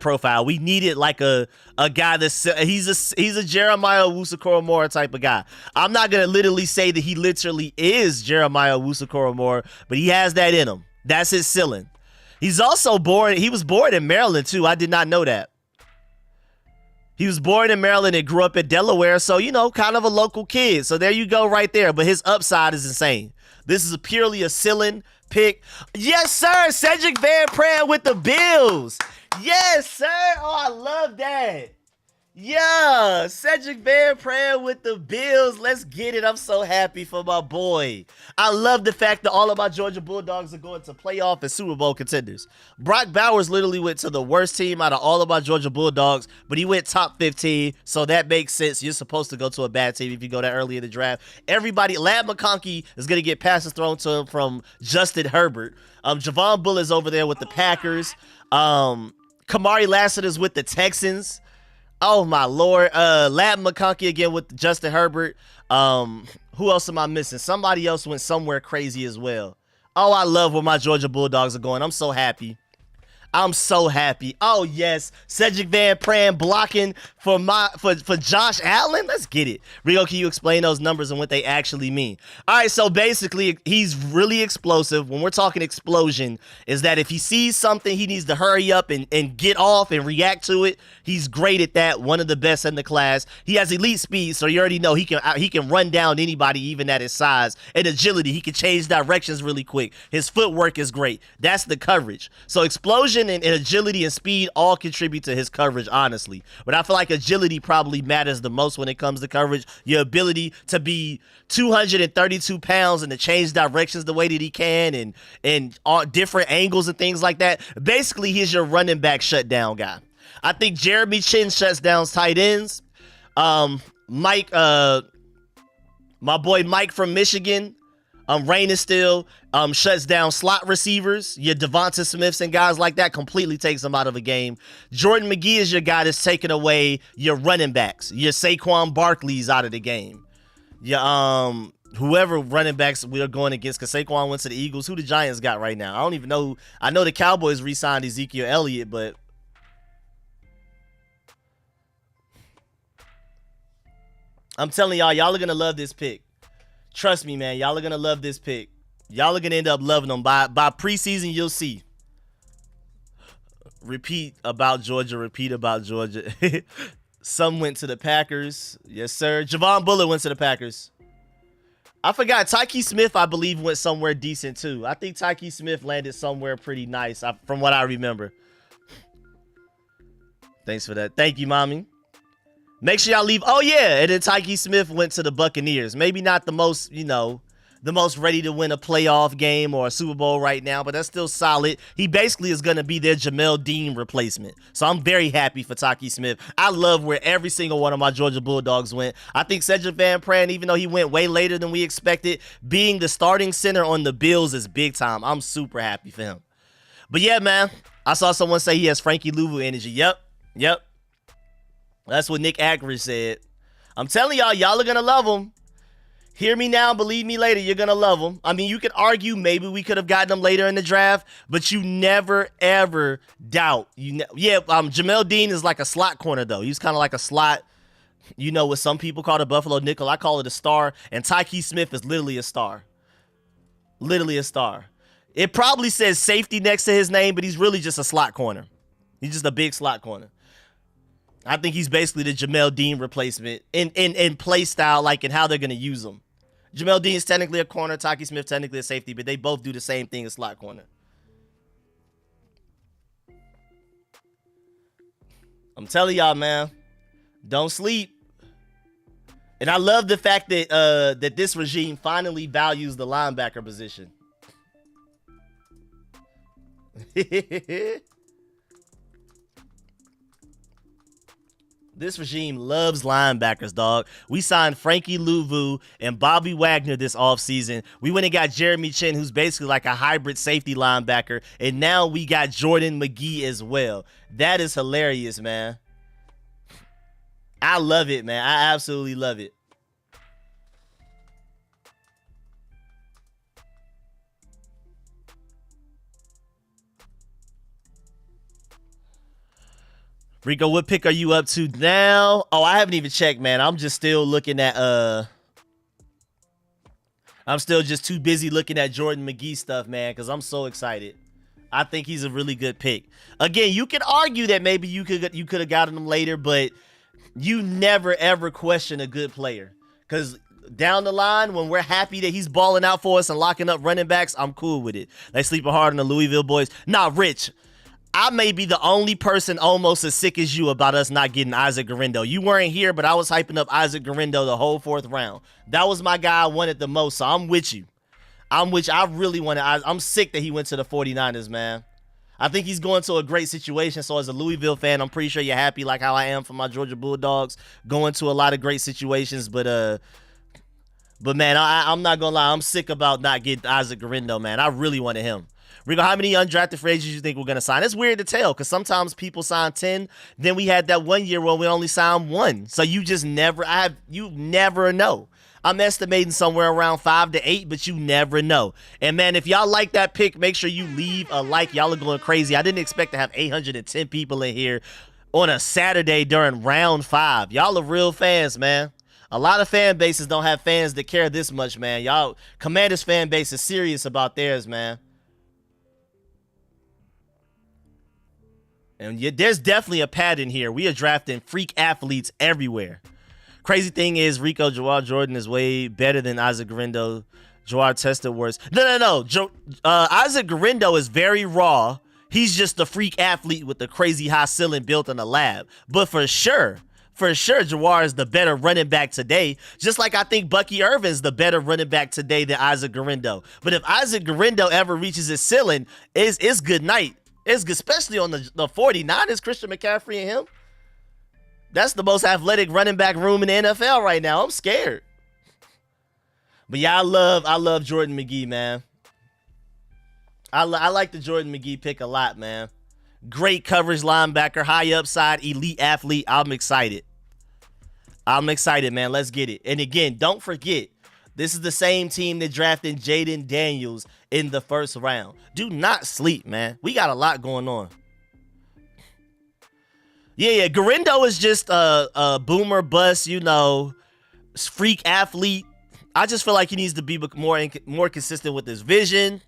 profile. We needed like a guy that's he's a Jeremiah Owusu-Koramoah type of guy. I'm not gonna literally say that he literally is Jeremiah Owusu-Koramoah, but he has that in him. That's his ceiling. He's also born. He was born in Maryland too. I did not know that. He was born in Maryland and grew up in Delaware, so you know, kind of a local kid. So there you go, right there. But his upside is insane. This is purely a ceiling pick. Yes, sir. Cedric Van Pran with the Bills. Yes, sir. Oh, I love that. Yeah, Cedric Van Pran with the Bills. Let's get it. I'm so happy for my boy. I love the fact that all of my Georgia Bulldogs are going to playoff and Super Bowl contenders. Brock Bowers literally went to the worst team out of all of my Georgia Bulldogs, but he went top 15, so that makes sense. You're supposed to go to a bad team if you go that early in the draft. Everybody, Ladd McConkey is going to get passes thrown to him from Justin Herbert. Javon Bullett's over there with the Packers. Kamari Lassiter's with the Texans. Oh, my Lord. Ladd McConkey again with Justin Herbert. Who else am I missing? Somebody else went somewhere crazy as well. Oh, I love where my Georgia Bulldogs are going. I'm so happy. I'm so happy. Oh, yes. Cedric Van Pran blocking for Josh Allen. Let's get it. Rico, can you explain those numbers and what they actually mean? All right, so basically, he's really explosive. When we're talking explosion, is that if he sees something, he needs to hurry up and get off and react to it. He's great at that. One of the best in the class. He has elite speed, so you already know he can run down anybody, even at his size. And agility, he can change directions really quick. His footwork is great. That's the coverage. So explosion and agility and speed all contribute to his coverage, honestly. But I feel like agility probably matters the most when it comes to coverage. Your ability to be 232 pounds and to change directions the way that he can and different angles and things like that. Basically, he's your running back shutdown guy. I think Jeremy Chin shuts down tight ends. Mike, my boy Mike from Michigan, Rain is still shuts down slot receivers. Your Devonta Smiths and guys like that completely takes them out of a game. Jordan McGee is your guy that's taking away your running backs. Your Saquon Barkley's out of the game. Your whoever running backs we are going against, because Saquon went to the Eagles. Who the Giants got right now? I don't even know. I know the Cowboys re-signed Ezekiel Elliott, but I'm telling y'all are gonna love this pick. Trust me, man. Y'all are going to love this pick. Y'all are going to end up loving them. By preseason, you'll see. Repeat about Georgia. Some went to the Packers. Yes, sir. Javon Bullett went to the Packers. I forgot. Tyke Smith, I believe, went somewhere decent, too. I think Tyke Smith landed somewhere pretty nice, from what I remember. Thanks for that. Thank you, Mommy. Make sure y'all leave. Oh, yeah. And then Tyke Smith went to the Buccaneers. Maybe not the most, the most ready to win a playoff game or a Super Bowl right now, but that's still solid. He basically is going to be their Jamel Dean replacement. So I'm very happy for Tyke Smith. I love where every single one of my Georgia Bulldogs went. I think Cedric Van Pran, even though he went way later than we expected, being the starting center on the Bills is big time. I'm super happy for him. But yeah, man, I saw someone say he has Frankie Louvu energy. Yep. That's what Nick Ackridge said. I'm telling y'all are going to love him. Hear me now, believe me later, you're going to love him. I mean, you could argue maybe we could have gotten him later in the draft, but you never, ever doubt. Jamel Dean is like a slot corner, though. He's kind of like a slot You know what some people call the Buffalo nickel, I call it a star, and Tyke Smith is literally a star. Literally a star. It probably says safety next to his name, but he's really just a slot corner. He's just a big slot corner. I think he's basically the Jamel Dean replacement in play style, like in how they're going to use him. Jamel Dean is technically a corner, Tyke Smith technically a safety, but they both do the same thing as slot corner. I'm telling y'all, man, don't sleep. And I love the fact that that this regime finally values the linebacker position. This regime loves linebackers, dog. We signed Frankie Louvu and Bobby Wagner this offseason. We went and got Jeremy Chin, who's basically like a hybrid safety linebacker. And now we got Jordan McGee as well. That is hilarious, man. I love it, man. I absolutely love it. Rico, what pick are you up to now? Oh, I haven't even checked, man. I'm just still looking at I'm still just too busy looking at Jordan McGee stuff, man, because I'm so excited. I think he's a really good pick. Again, you could argue that maybe you could have gotten him later, but you never ever question a good player. Because down the line, when we're happy that he's balling out for us and locking up running backs, I'm cool with it. They sleeping hard on the Louisville boys. Nah, Rich, I may be the only person almost as sick as you about us not getting Isaac Guerendo. You weren't here, but I was hyping up Isaac Guerendo the whole 4th round. That was my guy I wanted the most, so I'm with you. I'm with you. I really wanted. I'm sick that he went to the 49ers, man. I think he's going to a great situation. So as a Louisville fan, I'm pretty sure you're happy like how I am for my Georgia Bulldogs. Going to a lot of great situations, but man, I'm not gonna lie. I'm sick about not getting Isaac Guerendo, man. I really wanted him. Rico, how many undrafted free agents you think we're going to sign? It's weird to tell because sometimes people sign 10. Then we had that 1 year where we only signed 1. So you just never, you never know. I'm estimating somewhere around 5 to 8, but you never know. And man, if y'all like that pick, make sure you leave a like. Y'all are going crazy. I didn't expect to have 810 people in here on a Saturday during round 5. Y'all are real fans, man. A lot of fan bases don't have fans that care this much, man. Y'all, Commanders fan base is serious about theirs, man. And there's definitely a pattern here. We are drafting freak athletes everywhere. Crazy thing is, Rico, Jawar Jordan is way better than Isaac Guerendo. Jawar tested worse. No. Isaac Guerendo is very raw. He's just a freak athlete with the crazy high ceiling built in a lab. But for sure, Jawar is the better running back today. Just like I think Bucky Irvin's the better running back today than Isaac Guerendo. But if Isaac Guerendo ever reaches his ceiling, it's good night. It's good, especially on the 49ers, Christian McCaffrey and him. That's the most athletic running back room in the NFL right now. I'm scared. But yeah, I love Jordan McGee, man. I like the Jordan McGee pick a lot, man. Great coverage linebacker, high upside, elite athlete. I'm excited. Man. Let's get it. And again, don't forget, this is the same team that drafted Jaden Daniels in the 1st round. Do not sleep, man. We got a lot going on. Yeah. Guerendo is just a boomer bust, freak athlete. I just feel like he needs to be more consistent with his vision.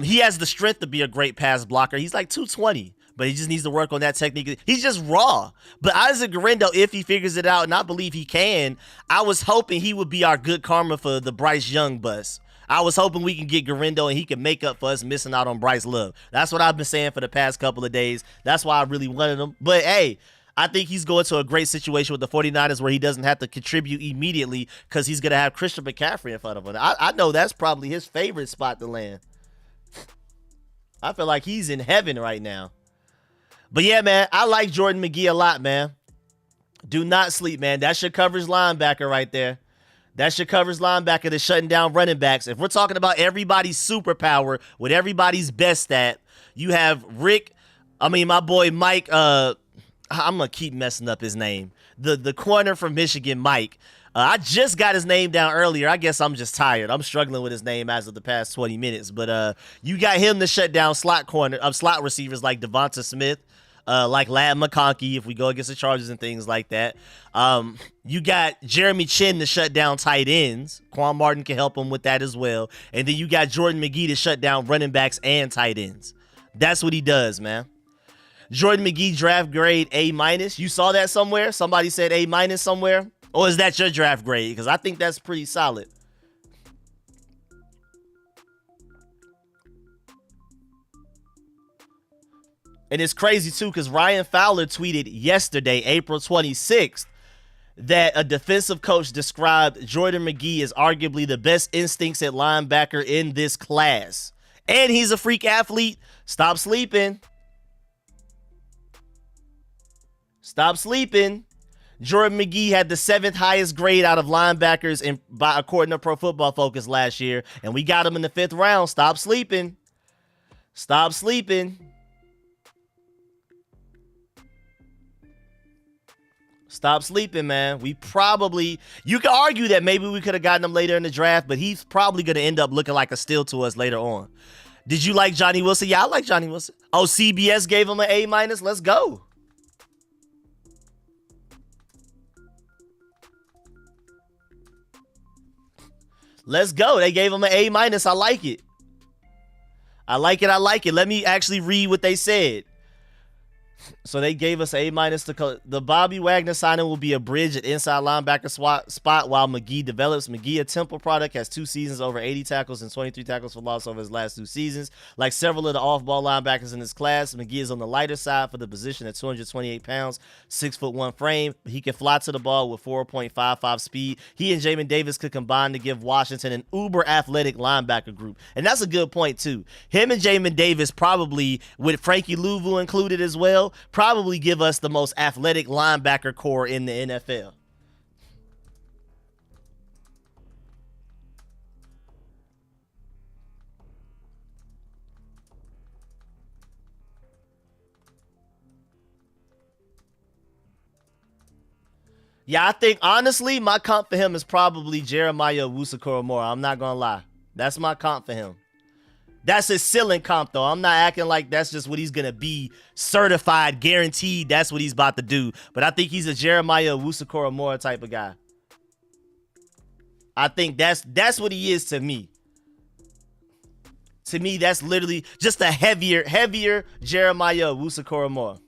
He has the strength to be a great pass blocker. He's like 220, but he just needs to work on that technique. He's just raw. But Isaac Guerendo, if he figures it out, and I believe he can, I was hoping he would be our good karma for the Bryce Young bust. I was hoping we can get Guerendo and he can make up for us missing out on Bryce Love. That's what I've been saying for the past couple of days. That's why I really wanted him. But hey, I think he's going to a great situation with the 49ers where he doesn't have to contribute immediately because he's going to have Christian McCaffrey in front of him. I know that's probably his favorite spot to land. I feel like he's in heaven right now. But yeah, man, I like Jordan McGee a lot, man. Do not sleep, man. That's your coverage linebacker right there. That's your coverage linebacker that's shutting down running backs. If we're talking about everybody's superpower with everybody's best stat, you have my boy Mike, I'm going to keep messing up his name. The corner from Michigan, Mike. I just got his name down earlier. I guess I'm just tired. I'm struggling with his name as of the past 20 minutes. But you got him to shut down slot receivers like Devonta Smith. like Lad McConkey if we go against the Chargers and things like that. You got Jeremy Chin to shut down tight ends. Quan Martin can help him with that as well. And then you got Jordan McGee to shut down running backs and tight ends. That's what he does, man. Jordan McGee draft grade A-. You saw that somewhere? Somebody said A- somewhere? Or is that your draft grade? Because I think that's pretty solid. And it's crazy, too, because Ryan Fowler tweeted yesterday, April 26th, that a defensive coach described Jordan McGee as arguably the best instincts at linebacker in this class. And he's a freak athlete. Stop sleeping. Stop sleeping. Jordan McGee had the 7th highest grade out of linebackers according to Pro Football Focus last year. And we got him in the 5th round. Stop sleeping. Stop sleeping. Stop sleeping, man. You can argue that maybe we could have gotten him later in the draft, but he's probably going to end up looking like a steal to us later on. Did you like Johnny Wilson? Yeah, I like Johnny Wilson. Oh, CBS gave him an A-. Let's go. Let's go. They gave him an A-. I like it. I like it. Let me actually read what they said. So they gave us A-. The Bobby Wagner signing will be a bridge at inside linebacker spot while McGee develops. McGee, a Temple product, has 2 seasons over 80 tackles and 23 tackles for loss over his last 2 seasons. Like several of the off-ball linebackers in this class, McGee is on the lighter side for the position at 228 pounds, 6'1" frame. He can fly to the ball with 4.55 speed. He and Jamin Davis could combine to give Washington an uber-athletic linebacker group. And that's a good point, too. Him and Jamin Davis probably, with Frankie Louvu included as well, probably give us the most athletic linebacker core in the NFL. Yeah, I think, honestly, my comp for him is probably Jeremiah Owusu-Koramoah. I'm not going to lie. That's my comp for him. That's his ceiling comp, though. I'm not acting like that's just what he's going to be certified, guaranteed. That's what he's about to do. But I think he's a Jeremiah Owusu-Koramoah type of guy. I think that's what he is to me. To me, that's literally just a heavier Jeremiah Owusu-Koramoah.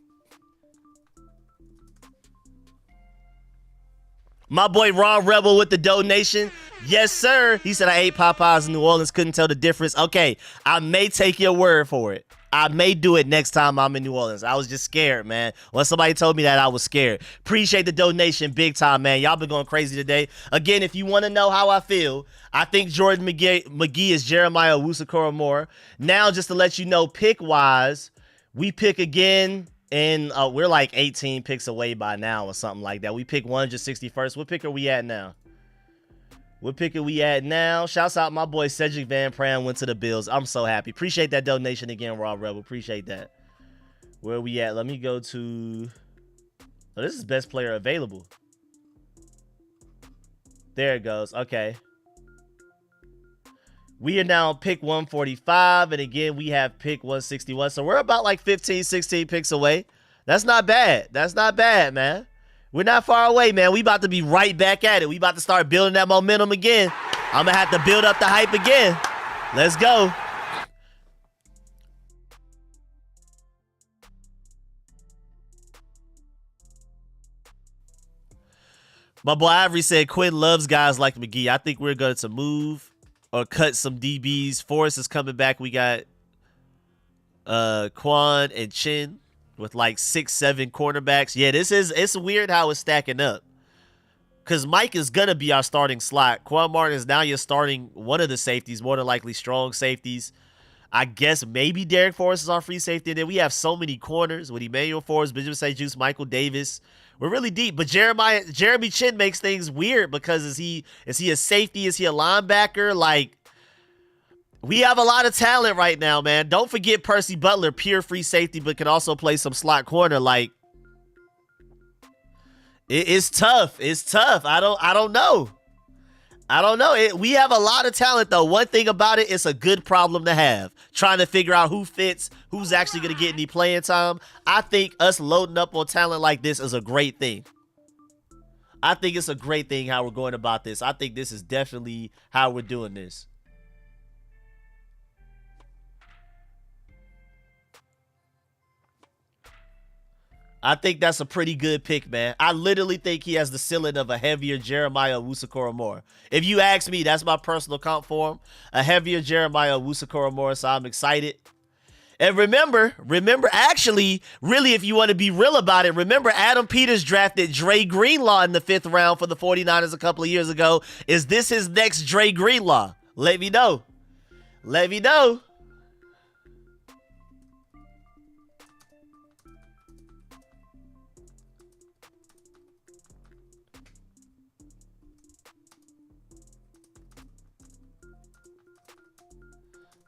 My boy Ron Rebel with the donation. Yes, sir. He said, I ate Popeyes in New Orleans, couldn't tell the difference. Okay, I may take your word for it. I may do it next time I'm in New Orleans. I was just scared, man. When somebody told me that, I was scared. Appreciate the donation big time, man. Y'all been going crazy today. Again, if you want to know how I feel, I think Jordan McGee is Jeremiah Owusu-Koramoah. Now, just to let you know, pick-wise, we pick again. And we're like 18 picks away by now or something like that. We pick 161st. What pick are we at now? What pick are we at now? Shouts out my boy Cedric Van Pran went to the Bills. I'm so happy. Appreciate that donation again, Raw Rebel. Appreciate that. Where are we at? Let me go to... Oh, this is best player available. There it goes. Okay. We are now pick 145, and again, we have pick 161. So we're about like 15, 16 picks away. That's not bad. That's not bad, man. We're not far away, man. We about to be right back at it. We about to start building that momentum again. I'm going to have to build up the hype again. Let's go. My boy Ivory said Quinn loves guys like McGee. I think we're going to move or cut some DBs. Forrest is coming back. We got Quan and Chin with like 6-7 quarterbacks. Yeah, it's weird how it's stacking up. Because Mike is going to be our starting slot. Quan Martin is now your starting one of the safeties, more than likely strong safeties. I guess maybe Derek Forrest is our free safety. And then we have so many corners with Emmanuel Forrest, Benjamin St. Juice, Michael Davis. We're really deep. But Jeremy Chin makes things weird because is he a safety? Is he a linebacker? Like, we have a lot of talent right now, man. Don't forget Percy Butler, pure free safety, but can also play some slot corner. Like, it's tough. It's tough. I don't know. I don't know. We have a lot of talent, though. One thing about it, it's a good problem to have. Trying to figure out who fits, who's actually going to get any playing time. I think us loading up on talent like this is a great thing. I think it's a great thing how we're going about this. I think this is definitely how we're doing this. I think that's a pretty good pick, man. I literally think he has the ceiling of a heavier Jeremiah Owusu-Koramoah. If you ask me, that's my personal comp for him. A heavier Jeremiah Owusu-Koramoah, so I'm excited. And remember, actually, really, if you want to be real about it, remember Adam Peters drafted Dre Greenlaw in the 5th round for the 49ers a couple of years ago. Is this his next Dre Greenlaw? Let me know. Let me know.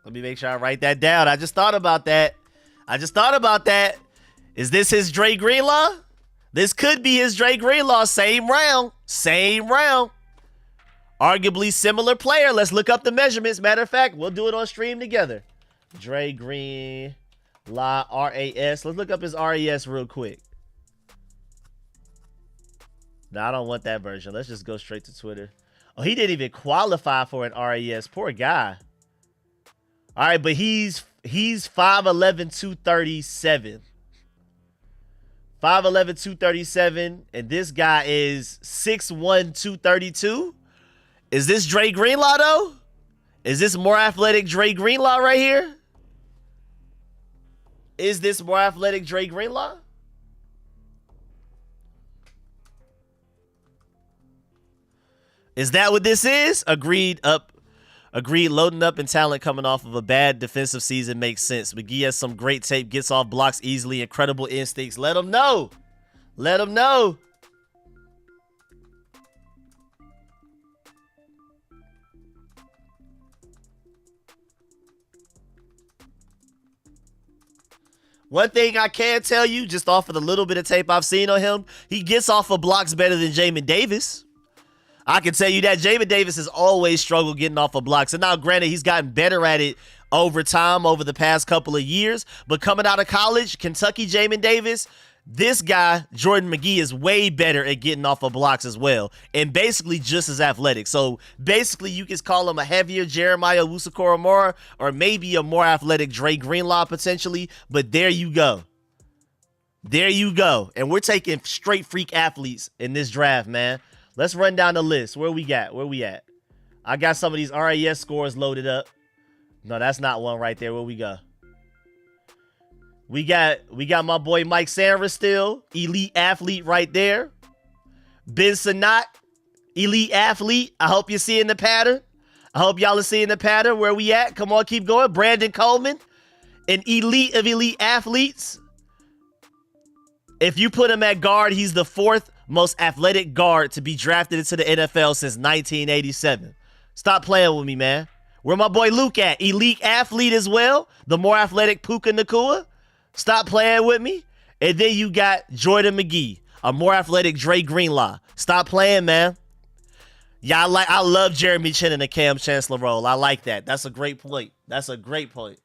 Let me make sure I write that down. I just thought about that. Is this his Dre Greenlaw? This could be his Dre Greenlaw. Same round. Arguably similar player. Let's look up the measurements. Matter of fact, we'll do it on stream together. Dre Greenlaw, RAS. Let's look up his RAS real quick. No, I don't want that version. Let's just go straight to Twitter. Oh, he didn't even qualify for an RAS. Poor guy. All right, but he's 5'11", 237. 5'11", 237, and this guy is 6'1", 232. Is this Dre Greenlaw, though? Is this more athletic Dre Greenlaw right here? Is this more athletic Dre Greenlaw? Is that what this is? Agreed. Loading up and talent coming off of a bad defensive season makes sense. McGee has some great tape, gets off blocks easily, incredible instincts. Let him know. Let him know. One thing I can tell you, just off of the little bit of tape I've seen on him, he gets off of blocks better than Jamin Davis. I can tell you that Jamin Davis has always struggled getting off of blocks. And now, granted, he's gotten better at it over time, over the past couple of years. But coming out of college, Kentucky Jamin Davis, this guy, Jordan McGee, is way better at getting off of blocks as well. And basically just as athletic. So basically, you can call him a heavier Jeremiah Owusu-Koramoah or maybe a more athletic Dre Greenlaw potentially. But there you go. There you go. And we're taking straight freak athletes in this draft, man. Let's run down the list. Where we at? I got some of these RAS scores loaded up. No, that's not one right there. Where we go? We got my boy Mike Sanders still. Elite athlete right there. Ben Sinnott, elite athlete. I hope you're seeing the pattern. I hope y'all are seeing the pattern. Where we at? Come on, keep going. Brandon Coleman, an elite of elite athletes. If you put him at guard, he's the 4th most athletic guard to be drafted into the NFL since 1987. Stop playing with me, man. Where my boy Luke at? Elite athlete as well. The more athletic Puka Nacua. Stop playing with me. And then you got Jordan McGee, a more athletic Dre Greenlaw. Stop playing, man. Yeah, I love Jeremy Chin in the Cam Chancellor role. I like that. That's a great point. That's a great point.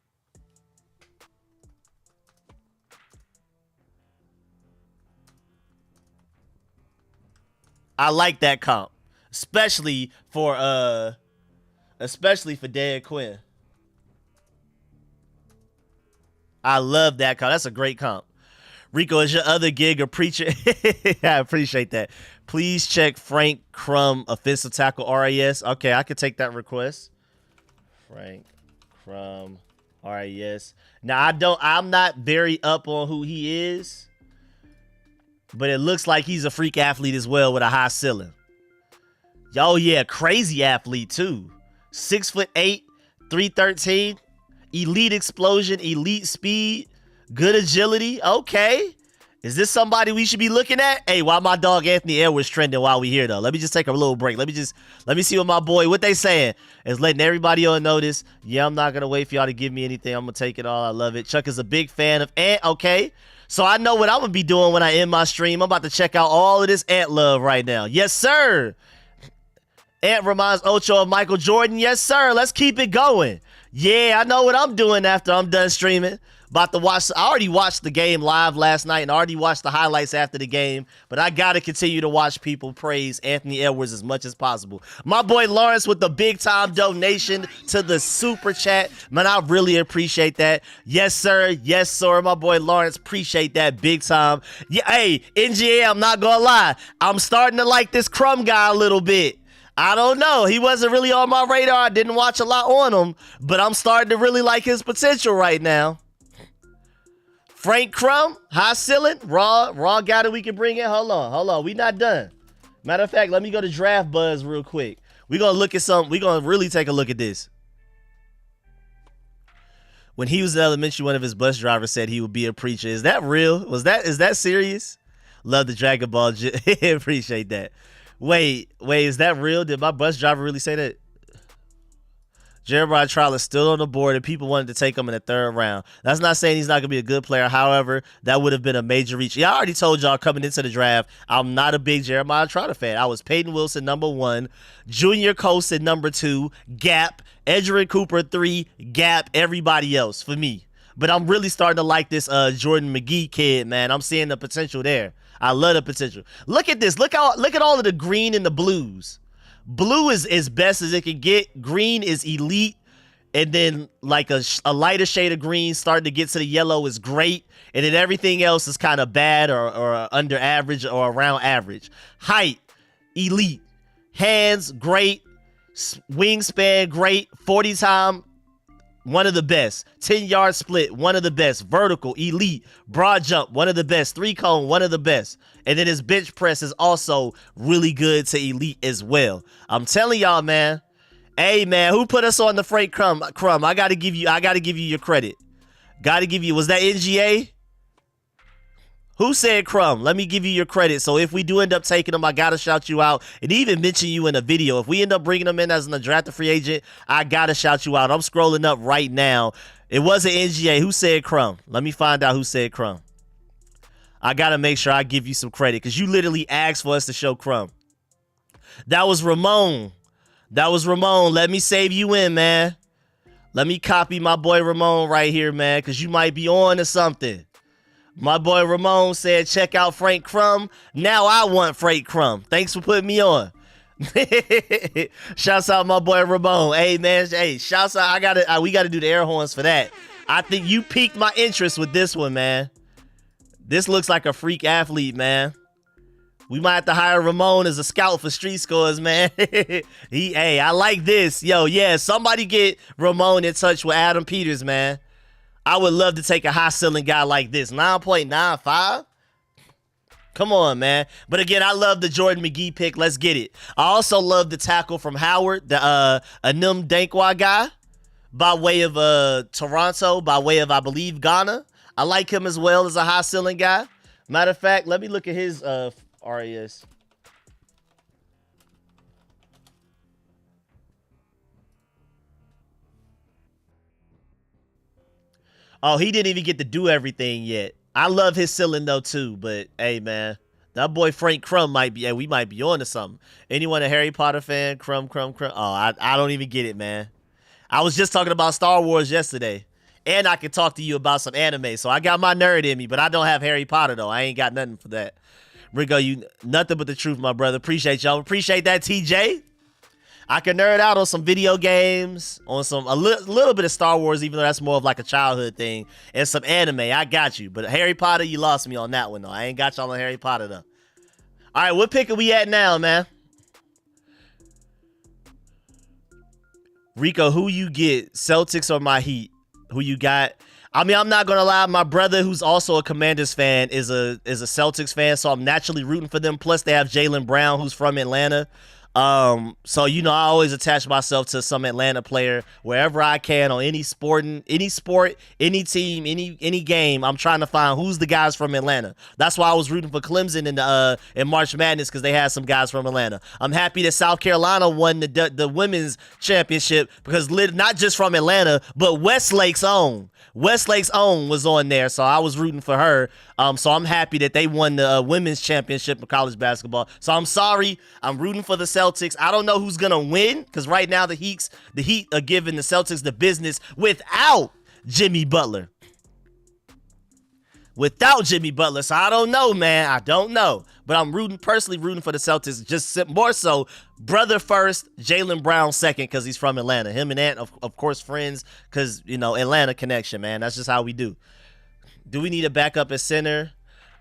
I like that comp, especially for Dan Quinn. I love that comp. That's a great comp. Rico, is your other gig a preacher? I appreciate that. Please check Frank Crum offensive tackle RAS. Okay, I could take that request. Frank Crum RAS. Now I'm not very up on who he is. But it looks like he's a freak athlete as well with a high ceiling. Oh, yeah, crazy athlete, too. 6'8", 313. Elite explosion, elite speed, good agility. Okay. Is this somebody we should be looking at? Hey, why my dog Anthony Edwards trending while we here, though? Let me just take a little break. Let me see what my boy, what they saying. Is letting everybody on notice. Yeah, I'm not going to wait for y'all to give me anything. I'm going to take it all. I love it. Chuck is a big fan of Ant. Okay. So I know what I'm going to be doing when I end my stream. I'm about to check out all of this Ant love right now. Yes, sir. Ant reminds Ocho of Michael Jordan. Yes, sir. Let's keep it going. Yeah, I know what I'm doing after I'm done streaming. About to watch. I already watched the game live last night and already watched the highlights after the game. But I got to continue to watch people praise Anthony Edwards as much as possible. My boy Lawrence with the big time donation to the super chat. Man, I really appreciate that. Yes, sir. Yes, sir. My boy Lawrence, appreciate that big time. Yeah, hey, NGA, I'm not going to lie. I'm starting to like this Crumb guy a little bit. I don't know. He wasn't really on my radar. I didn't watch a lot on him, but I'm starting to really like his potential right now. Frank Crumb, high ceiling, raw guy that we can bring in. Hold on. We not done. Matter of fact, let me go to Draft Buzz real quick. We're going to look at something. We're going to really take a look at this. When he was in elementary, one of his bus drivers said he would be a preacher. Is that real? Is that serious? Love the Dragon Ball. Appreciate that. Wait, is that real? Did my bus driver really say that? Jeremiah Trout is still on the board, and people wanted to take him in the 3rd round. That's not saying he's not going to be a good player. However, that would have been a major reach. Yeah, I already told y'all coming into the draft, I'm not a big Jeremiah Trout fan. I was Peyton Wilson, #1, Junior Colson, #2, Gap, Edgerrin Cooper, 3, Gap, everybody else for me. But I'm really starting to like this Jordan McGee kid, man. I'm seeing the potential there. I love the potential. Look at this. Look at all of the green and the blues. Blue is as best as it can get. Green is elite. And then like a lighter shade of green starting to get to the yellow is great. And then everything else is kind of bad or under average or around average. Height, elite. Hands, great. Wingspan, great. 40 time, one of the best. 10-yard split, one of the best. Vertical, elite. Broad jump, one of the best. 3-cone, one of the best. And then his bench press is also really good to elite as well. I'm telling y'all, man. Hey, man, who put us on the Frank Crumb? I gotta give you your credit. Gotta give you. Was that NGA? Who said Crumb? Let me give you your credit. So if we do end up taking him, I gotta shout you out and even mention you in a video. If we end up bringing him in as an undrafted free agent, I gotta shout you out. I'm scrolling up right now. It wasn't NGA. Who said Crumb? Let me find out who said Crumb. I gotta make sure I give you some credit because you literally asked for us to show Crumb. That was Ramon. Let me save you in, man. Let me copy my boy Ramon right here, man, because you might be on to something. My boy Ramon said, check out Frank Crumb. Now I want Frank Crumb. Thanks for putting me on. Shouts out my boy Ramon. Hey, man. Hey, shouts out. We got to do the air horns for that. I think you piqued my interest with this one, man. This looks like a freak athlete, man. We might have to hire Ramon as a scout for Street Scores, man. Hey, I like this. Yo, yeah, somebody get Ramon in touch with Adam Peters, man. I would love to take a high ceiling guy like this. 9.95? Come on, man. But again, I love the Jordan McGee pick. Let's get it. I also love the tackle from Howard, the Anum Dankwa guy, by way of Toronto, by way of, I believe, Ghana. I like him as well as a high ceiling guy. Matter of fact, let me look at his RAS. Oh, he didn't even get to do everything yet. I love his ceiling though too, but hey, man, that boy Frank Crumb might be. Hey, we might be on to something. Anyone a Harry Potter fan? Crumb. Oh, I don't even get it, man. I was just talking about Star Wars yesterday, and I can talk to you about some anime. So I got my nerd in me, but I don't have Harry Potter though. I ain't got nothing for that. Rico, you nothing but the truth, my brother. Appreciate y'all. Appreciate that, TJ. I can nerd out on some video games, on a little bit of Star Wars, even though that's more of like a childhood thing, and some anime. I got you. But Harry Potter, you lost me on that one, though. I ain't got y'all on Harry Potter, though. All right, what pick are we at now, man? Rico, who you get? Celtics or my Heat? Who you got? I mean, I'm not going to lie. My brother, who's also a Commanders fan, is a Celtics fan, so I'm naturally rooting for them. Plus, they have Jaylen Brown, who's from Atlanta. So, you know, I always attach myself to some Atlanta player wherever I can on any sport, any team, any game. I'm trying to find who's the guys from Atlanta. That's why I was rooting for Clemson in March Madness, because they had some guys from Atlanta. I'm happy that South Carolina won the women's championship, because not just from Atlanta, but Westlake's own was on there, so I was rooting for her. So I'm happy that they won the women's championship in college basketball. So I'm sorry, I'm rooting for the Celtics. Celtics. I don't know who's gonna win because right now the Heat are giving the Celtics the business without Jimmy Butler. So I don't know, man. I don't know. But I'm personally rooting for the Celtics. Just more so, brother first, Jaylen Brown second because he's from Atlanta. Him and Ant, of course, friends because, Atlanta connection, man. That's just how we do. Do we need a backup at center?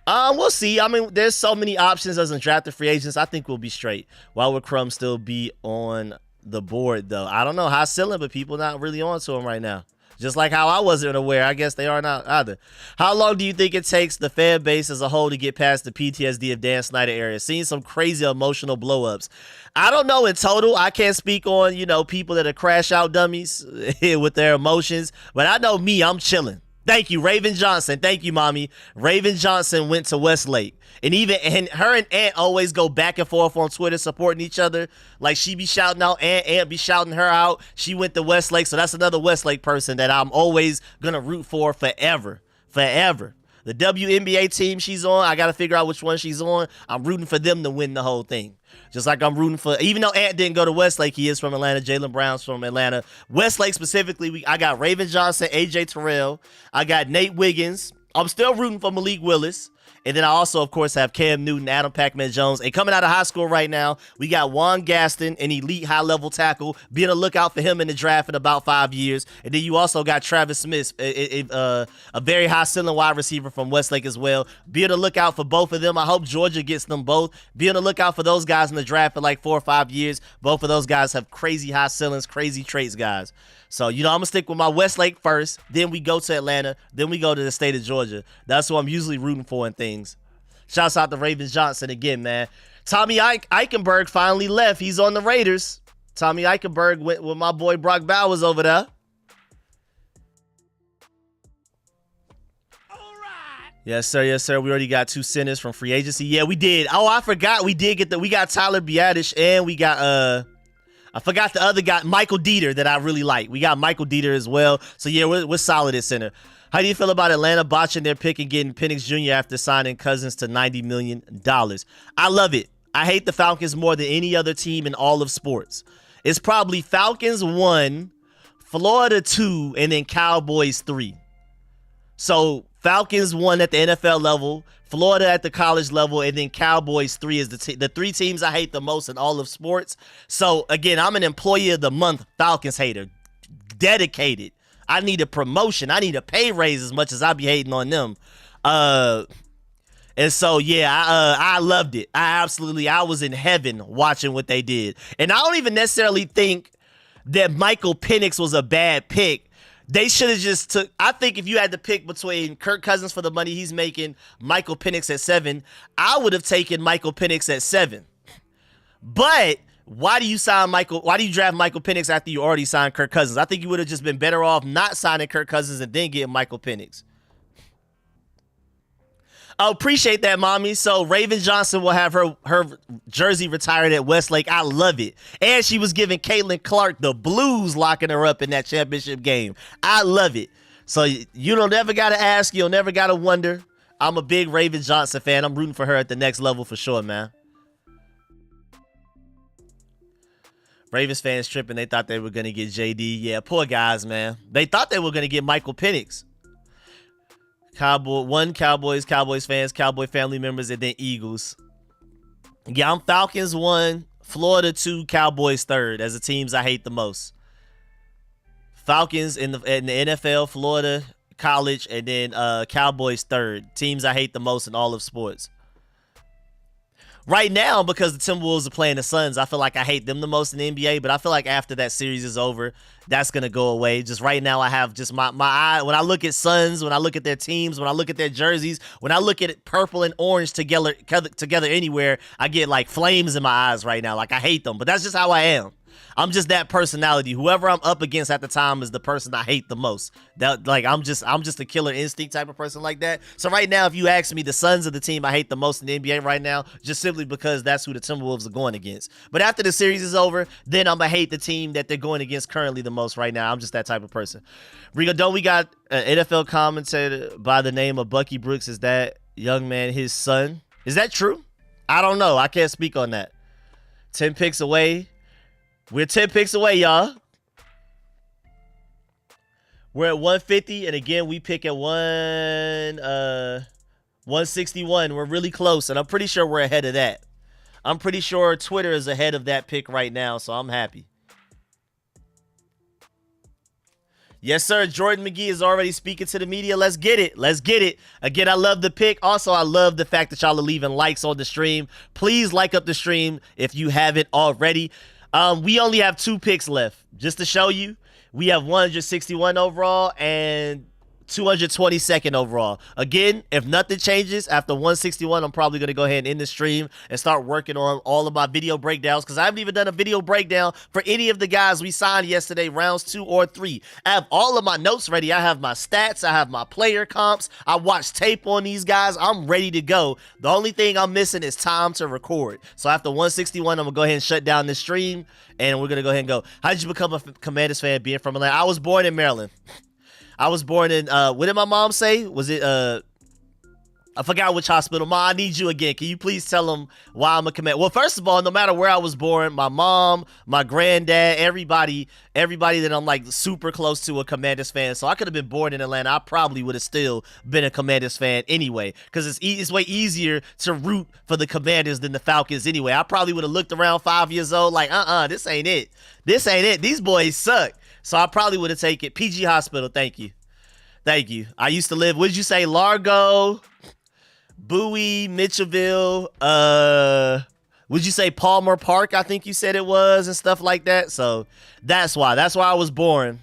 We'll see. I mean, there's so many options as undrafted free agents. I think we'll be straight. Why would Crum still be on the board, though? I don't know. High ceiling, but people not really on to him right now. Just like how I wasn't aware. I guess they are not either. How long do you think it takes the fan base as a whole to get past the PTSD of Dan Snyder era? Seeing some crazy emotional blow-ups. I don't know in total. I can't speak on, people that are crash out dummies with their emotions. But I know me, I'm chilling. Thank you, Raven Johnson. Thank you, mommy. Raven Johnson went to Westlake. And her and Ant always go back and forth on Twitter supporting each other. Like she be shouting out Ant be shouting her out. She went to Westlake, so that's another Westlake person that I'm always going to root for forever. Forever. The WNBA team she's on, I got to figure out which one she's on. I'm rooting for them to win the whole thing. Just like I'm rooting for, even though Ant didn't go to Westlake, he is from Atlanta. Jaylen Brown's from Atlanta. Westlake specifically, I got Raven Johnson, AJ Terrell. I got Nate Wiggins. I'm still rooting for Malik Willis. And then I also, of course, have Cam Newton, Adam Pac-Man Jones. And coming out of high school right now, we got Juan Gaston, an elite high-level tackle. Be on the lookout for him in the draft in about 5 years. And then you also got Travis Smith, a very high-ceiling wide receiver from Westlake as well. Be on the lookout for both of them. I hope Georgia gets them both. Be on the lookout for those guys in the draft for like 4 or 5 years. Both of those guys have crazy high ceilings, crazy traits, guys. So, I'm going to stick with my Westlake first. Then we go to Atlanta. Then we go to the state of Georgia. That's who I'm usually rooting for in things. Shouts out to Raven Johnson again, man. Tommy Eichenberg finally left. He's on the Raiders. Tommy Eichenberg went with my boy Brock Bowers over there. All right. Yes, sir. Yes, sir. We already got 2 centers from free agency. Yeah, we did. Oh, I forgot. We got Tyler Biadasz and we got I forgot the other guy, Michael Dieter, that I really like. We got Michael Dieter as well. So, yeah, we're solid at center. How do you feel about Atlanta botching their pick and getting Penix Jr. after signing Cousins to $90 million? I love it. I hate the Falcons more than any other team in all of sports. It's probably Falcons 1, Florida 2, and then Cowboys 3. So Falcons 1 at the NFL level, Florida at the college level, and then Cowboys 3 is the 3 teams I hate the most in all of sports. So, again, I'm an Employee of the Month Falcons hater. Dedicated. I need a promotion. I need a pay raise as much as I be hating on them. And so, yeah, I loved it. I was in heaven watching what they did. And I don't even necessarily think that Michael Penix was a bad pick. They should have just took, I think if you had to pick between Kirk Cousins for the money he's making, Michael Penix at 7, I would have taken Michael Penix at 7. But why do you draft Michael Penix after you already signed Kirk Cousins? I think you would have just been better off not signing Kirk Cousins and then getting Michael Penix. I appreciate that, mommy. So Raven Johnson will have her jersey retired at Westlake. I love it. And she was giving Caitlin Clark the blues, locking her up in that championship game. I love it. So you don't never got to ask. You'll never got to wonder. I'm a big Raven Johnson fan. I'm rooting for her at the next level for sure, man. Ravens fans tripping. They thought they were going to get JD. Yeah, poor guys, man. They thought they were going to get Michael Penix. Cowboys fans, Cowboy family members, and then Eagles. Yeah, I'm Falcons 1, Florida 2, Cowboys 3rd as the teams I hate the most. Falcons in the NFL, Florida, college, and then Cowboys 3rd. Teams I hate the most in all of sports. Right now, because the Timberwolves are playing the Suns, I feel like I hate them the most in the NBA, but I feel like after that series is over, that's going to go away. Just right now, I have just my eye. When I look at Suns, when I look at their teams, when I look at their jerseys, when I look at it, purple and orange together anywhere, I get like flames in my eyes right now. Like I hate them, but that's just how I am. I'm just that personality. Whoever I'm up against at the time is the person I hate the most. I'm just a killer instinct type of person like that. So right now, if you ask me, the Suns are the team I hate the most in the NBA right now, just simply because that's who the Timberwolves are going against. But after the series is over, then I'm gonna hate the team that they're going against currently the most right now. I'm just that type of person. Rico, don't we got an NFL commentator by the name of Bucky Brooks? Is that young man his son? Is that true? I don't know. I can't speak on that. 10 picks away. We're 10 picks away, y'all. We're at 150, and again, we pick at 161. We're really close, and I'm pretty sure we're ahead of that. I'm pretty sure Twitter is ahead of that pick right now, so I'm happy. Yes, sir. Jordan McGee is already speaking to the media. Let's get it. Let's get it. Again, I love the pick. Also, I love the fact that y'all are leaving likes on the stream. Please like up the stream if you haven't already. We only have 2 picks left. Just to show you, we have 161 overall and 222nd overall. Again, if nothing changes after 161, I'm probably going to go ahead and end the stream and start working on all of my video breakdowns, because I haven't even done a video breakdown for any of the guys we signed yesterday, rounds 2 or 3. I have all of my notes ready. I have my stats. I have my player comps. I watched tape on these guys. I'm ready to go. The only thing I'm missing is time to record. So after 161, I'm going to go ahead and shut down the stream, and we're going to go ahead and go. How did you become a Commanders fan being from Atlanta? I was born in Maryland. I was born in, what did my mom say? Was it, I forgot which hospital. Mom, I need you again. Can you please tell them why I'm a Commander? Well, first of all, no matter where I was born, my mom, my granddad, everybody that I'm like super close to a Commanders fan. So I could have been born in Atlanta. I probably would have still been a Commanders fan anyway, because it's way easier to root for the Commanders than the Falcons anyway. I probably would have looked around 5 years old like, this ain't it. This ain't it. These boys suck. So I probably would have taken PG Hospital. Thank you. Thank you. I used to live, what did you say? Largo, Bowie, Mitchellville, would you say Palmer Park? I think you said it was, and stuff like that. So that's why I was born.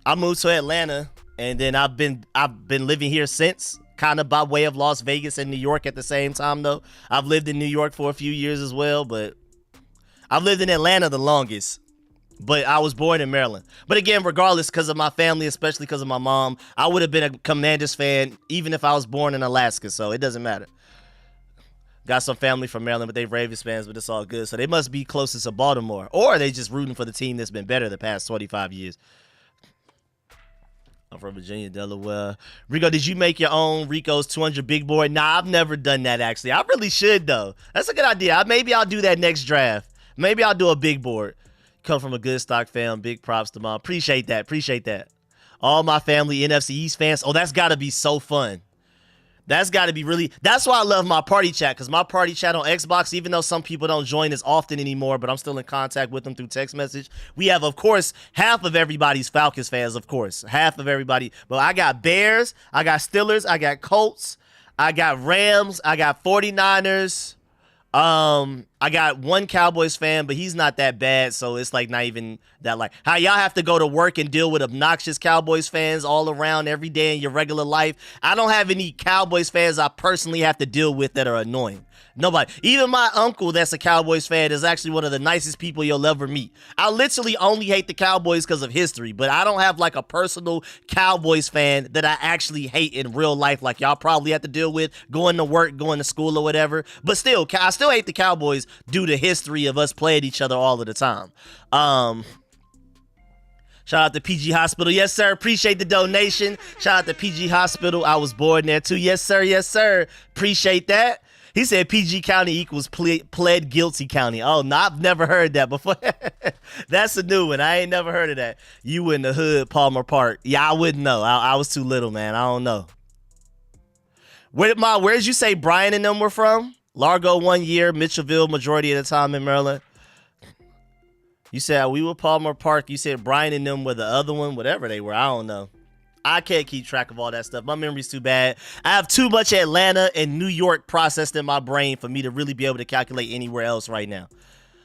I moved to Atlanta, and then I've been living here since, kind of by way of Las Vegas and New York at the same time though. I've lived in New York for a few years as well, but I've lived in Atlanta the longest. But I was born in Maryland. But again, regardless, because of my family, especially because of my mom, I would have been a Commanders fan even if I was born in Alaska. So it doesn't matter. Got some family from Maryland, but they Ravens fans, but it's all good. So they must be closest to Baltimore. Or are they just rooting for the team that's been better the past 25 years? I'm from Virginia, Delaware. Rico, did you make your own Rico's 200 big board? Nah, I've never done that, actually. I really should, though. That's a good idea. Maybe I'll do that next draft. Maybe I'll do a big board. Come from a good stock fam. Big props to mom. Appreciate that. Appreciate that. All my family NFC East fans. Oh, that's got to be so fun. That's got to be really. That's why I love my party chat, because my party chat on Xbox, even though some people don't join as often anymore, but I'm still in contact with them through text message. We have, of course, half of everybody's Falcons fans, of course. Half of everybody. But I got Bears. I got Steelers. I got Colts. I got Rams. I got 49ers. I got one Cowboys fan, but he's not that bad, so it's like not even that like how y'all have to go to work and deal with obnoxious Cowboys fans all around every day in your regular life. I don't have any Cowboys fans I personally have to deal with that are annoying. Nobody. Even my uncle that's a Cowboys fan is actually one of the nicest people you'll ever meet. I literally only hate the Cowboys because of history, but I don't have like a personal Cowboys fan that I actually hate in real life like y'all probably have to deal with going to work, going to school or whatever. But still, I still hate the Cowboys due to history of us playing each other all of the time. Shout out to PG Hospital. Yes, sir. Appreciate the donation. Shout out to PG Hospital. I was born there too. Yes, sir. Yes, sir. Appreciate that. He said PG County equals pled guilty county. Oh, no, I've never heard that before. That's a new one. I ain't never heard of that. You in the hood, Palmer Park. Yeah, I wouldn't know. I was too little, man. I don't know. Where'd you say Brian and them were from? Largo 1 year, Mitchellville majority of the time in Maryland. You said we were Palmer Park. You said Brian and them were the other one, whatever they were. I don't know. I can't keep track of all that stuff. My memory's too bad. I have too much Atlanta and New York processed in my brain for me to really be able to calculate anywhere else right now.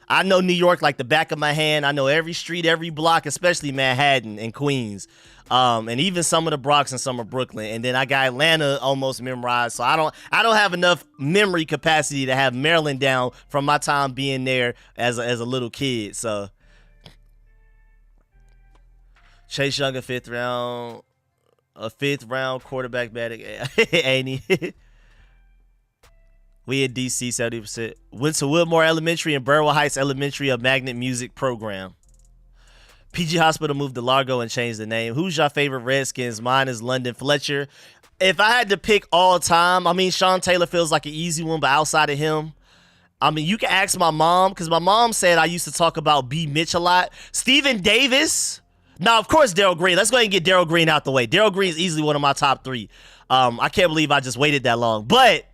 I know New York like the back of my hand. I know every street, every block, especially Manhattan and Queens. And even some of the Bronx and some of Brooklyn. And then I got Atlanta almost memorized. So I don't have enough memory capacity to have Maryland down from my time being there as a little kid. So Chase Young, a fifth round quarterback batting. Ain't he? We in DC 70%. Went to Wilmore Elementary and Burwell Heights Elementary, a magnet music program. PG Hospital moved to Largo and changed the name. Who's your favorite Redskins? Mine is London Fletcher. If I had to pick all time, I mean, Sean Taylor feels like an easy one, but outside of him, I mean, you can ask my mom, because my mom said I used to talk about B. Mitch a lot. Steven Davis. Now, of course, Darryl Green. Let's go ahead and get Darryl Green out the way. Darryl Green is easily one of my top 3. I can't believe I just waited that long. But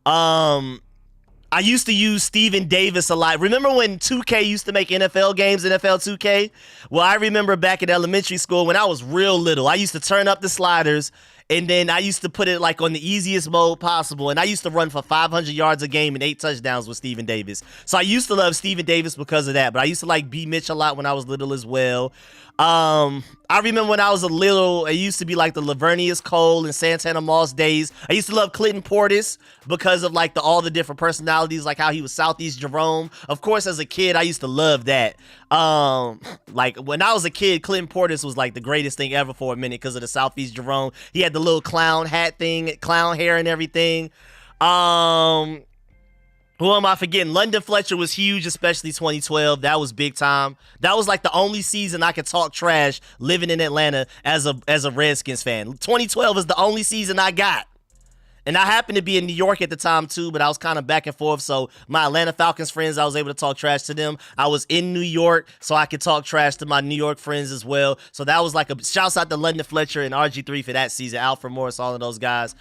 I used to use Steven Davis a lot. Remember when 2K used to make NFL games, NFL 2K? Well, I remember back in elementary school when I was real little, I used to turn up the sliders, and then I used to put it like on the easiest mode possible, and I used to run for 500 yards a game and 8 touchdowns with Steven Davis. So I used to love Steven Davis because of that, but I used to like B. Mitch a lot when I was little as well. I remember when I was a little, it used to be like the Lavernius Cole and Santana Moss days. I used to love Clinton Portis because of like all the different personalities, like how he was Southeast Jerome. Of course, as a kid, I used to love that. Like when I was a kid, Clinton Portis was like the greatest thing ever for a minute because of the Southeast Jerome. He had the little clown hat thing, clown hair and everything. Who am I forgetting? London Fletcher was huge, especially 2012. That was big time. That was like the only season I could talk trash living in Atlanta as a Redskins fan. 2012 is the only season I got. And I happened to be in New York at the time too, but I was kind of back and forth. So my Atlanta Falcons friends, I was able to talk trash to them. I was in New York, so I could talk trash to my New York friends as well. So that was like a shouts out to London Fletcher and RG3 for that season. Alfred Morris, all of those guys.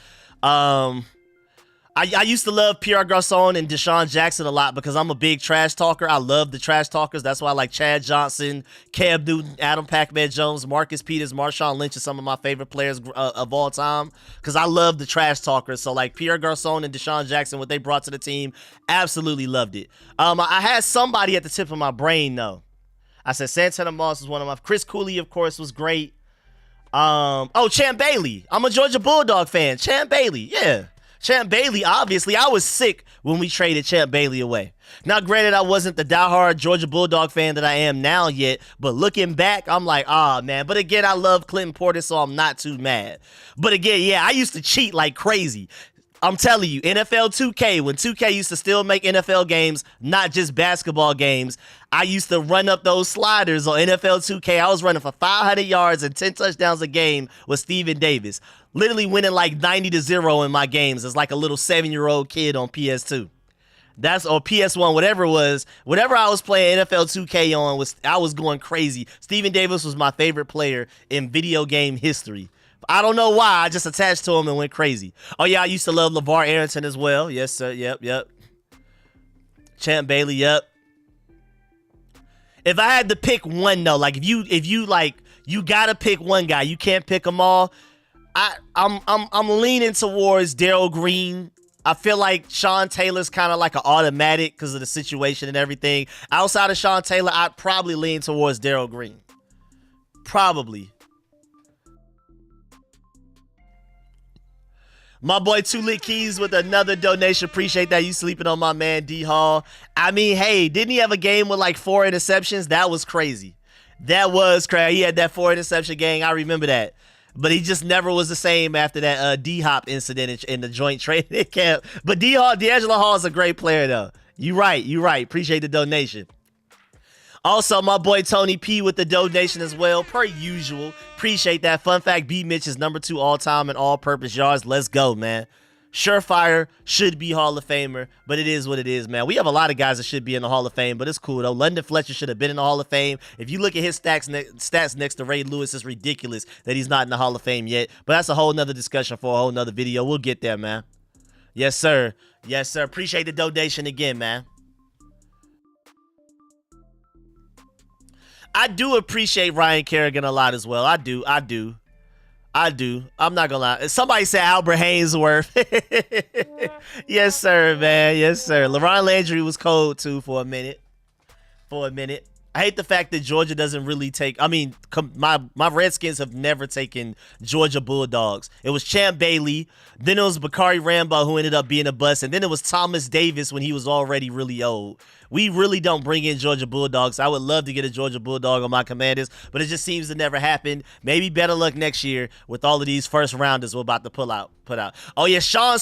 I used to love Pierre Garçon and Deshaun Jackson a lot because I'm a big trash talker. I love the trash talkers. That's why I like Chad Johnson, Cam Newton, Adam Pac-Man Jones, Marcus Peters, Marshawn Lynch are some of my favorite players of all time because I love the trash talkers. So like Pierre Garçon and Deshaun Jackson, what they brought to the team, absolutely loved it. I had somebody at the tip of my brain though. I said Santana Moss was one of my. Chris Cooley, of course, was great. Champ Bailey. I'm a Georgia Bulldog fan. Champ Bailey, yeah. Champ Bailey, obviously, I was sick when we traded Champ Bailey away. Now, granted, I wasn't the diehard Georgia Bulldog fan that I am now yet, but looking back, I'm like, man. But again, I love Clinton Portis, so I'm not too mad. But again, yeah, I used to cheat like crazy. I'm telling you, NFL 2K, when 2K used to still make NFL games, not just basketball games, I used to run up those sliders on NFL 2K. I was running for 500 yards and 10 touchdowns a game with Steven Davis. Literally winning like 90-0 in my games as like a little 7-year-old kid on PS2. Or PS1, whatever it was. Whatever I was playing NFL 2K on, I was going crazy. Steven Davis was my favorite player in video game history. I don't know why. I just attached to him and went crazy. Oh, yeah, I used to love LeVar Arrington as well. Yes, sir. Yep. Champ Bailey, yep. If I had to pick one, though, like if you like, you gotta pick one guy. You can't pick them all. I'm leaning towards Darryl Green. I feel like Sean Taylor's kind of like an automatic because of the situation and everything. Outside of Sean Taylor, I'd probably lean towards Darryl Green. Probably. My boy Two Lit Keys with another donation. Appreciate that. You sleeping on my man D Hall. I mean, hey, didn't he have a game with like 4 interceptions? That was crazy. That was crazy. He had that 4 interception game. I remember that. But he just never was the same after that D-Hop incident in the joint training camp. But D'Angelo Hall is a great player, though. You right. Appreciate the donation. Also, my boy Tony P with the donation as well, per usual. Appreciate that. Fun fact, B. Mitch is number 2 all-time in all-purpose yards. Let's go, man. Surefire, should be Hall of Famer, but it is what it is, man. We have a lot of guys that should be in the Hall of Fame, but it's cool, though. London Fletcher should have been in the Hall of Fame. If you look at his stats next to Ray Lewis, it's ridiculous that he's not in the Hall of Fame yet. But that's a whole nother discussion for a whole nother video. We'll get there, man. Yes, sir. Yes, sir. Appreciate the donation again, man. I do appreciate Ryan Kerrigan a lot as well. I do. I'm not gonna lie. Somebody said Albert Hainsworth. Yes, sir, man. Yes, sir. LaRon Landry was cold too for a minute. I hate the fact that Georgia doesn't really take. I mean, my Redskins have never taken Georgia Bulldogs. It was Champ Bailey, then it was Bakari Rambo who ended up being a bust, and then it was Thomas Davis when he was already really old. We really don't bring in Georgia Bulldogs. I would love to get a Georgia Bulldog on my Commanders, but it just seems to never happen. Maybe better luck next year with all of these first rounders we're about to put out. Oh yeah, Sean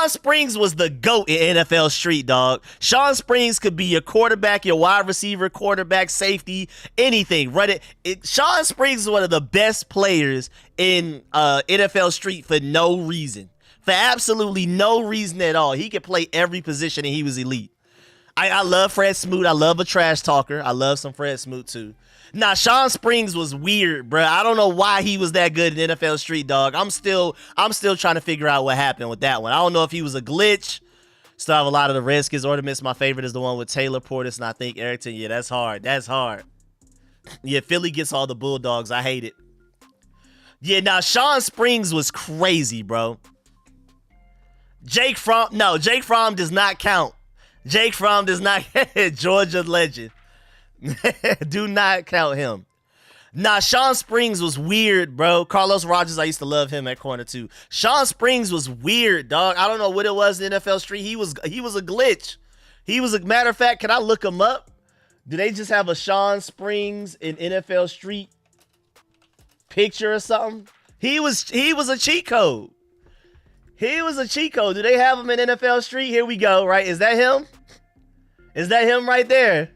Springs was the GOAT in NFL Street, dog. Sean Springs could be your quarterback, your wide receiver, quarterback, safety, anything. Run it. Sean Springs is one of the best players in NFL Street for no reason. For absolutely no reason at all. He could play every position and he was elite. I love Fred Smoot. I love a trash talker. I love some Fred Smoot too. Nah, Sean Springs was weird, bro. I don't know why he was that good in NFL Street, dog. I'm still trying to figure out what happened with that one. I don't know if he was a glitch. Still have a lot of the Redskins ornaments. My favorite is the one with Taylor Portis and I think Erickson. Yeah, that's hard. That's hard. Yeah, Philly gets all the Bulldogs. I hate it. Yeah, now Sean Springs was crazy, bro. Jake Fromm does not count. Jake Fromm does not. Georgia legend. Do not count him. Nah, Sean Springs was weird, bro. Carlos Rogers, I used to love him at corner too. Sean Springs was weird, dog. I don't know what it was in NFL Street. He was a glitch. He was a matter of fact, can I look him up? Do they just have a Sean Springs in NFL Street picture or something? He was a cheat code. He was a cheat code. Do they have him in NFL Street? Here we go, right? Is that him? Is that him right there?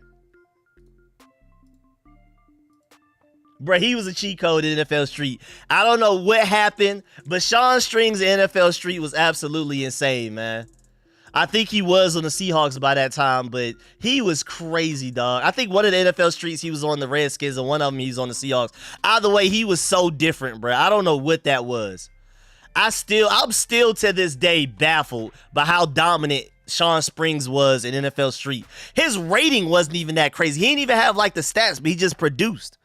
Bro, he was a cheat code in NFL Street. I don't know what happened, but Sean Springs in NFL Street was absolutely insane, man. I think he was on the Seahawks by that time, but he was crazy, dog. I think one of the NFL Streets, he was on the Redskins, and one of them, he's on the Seahawks. Either way, he was so different, bro. I don't know what that was. I'm still to this day baffled by how dominant Sean Springs was in NFL Street. His rating wasn't even that crazy. He didn't even have like the stats, but he just produced.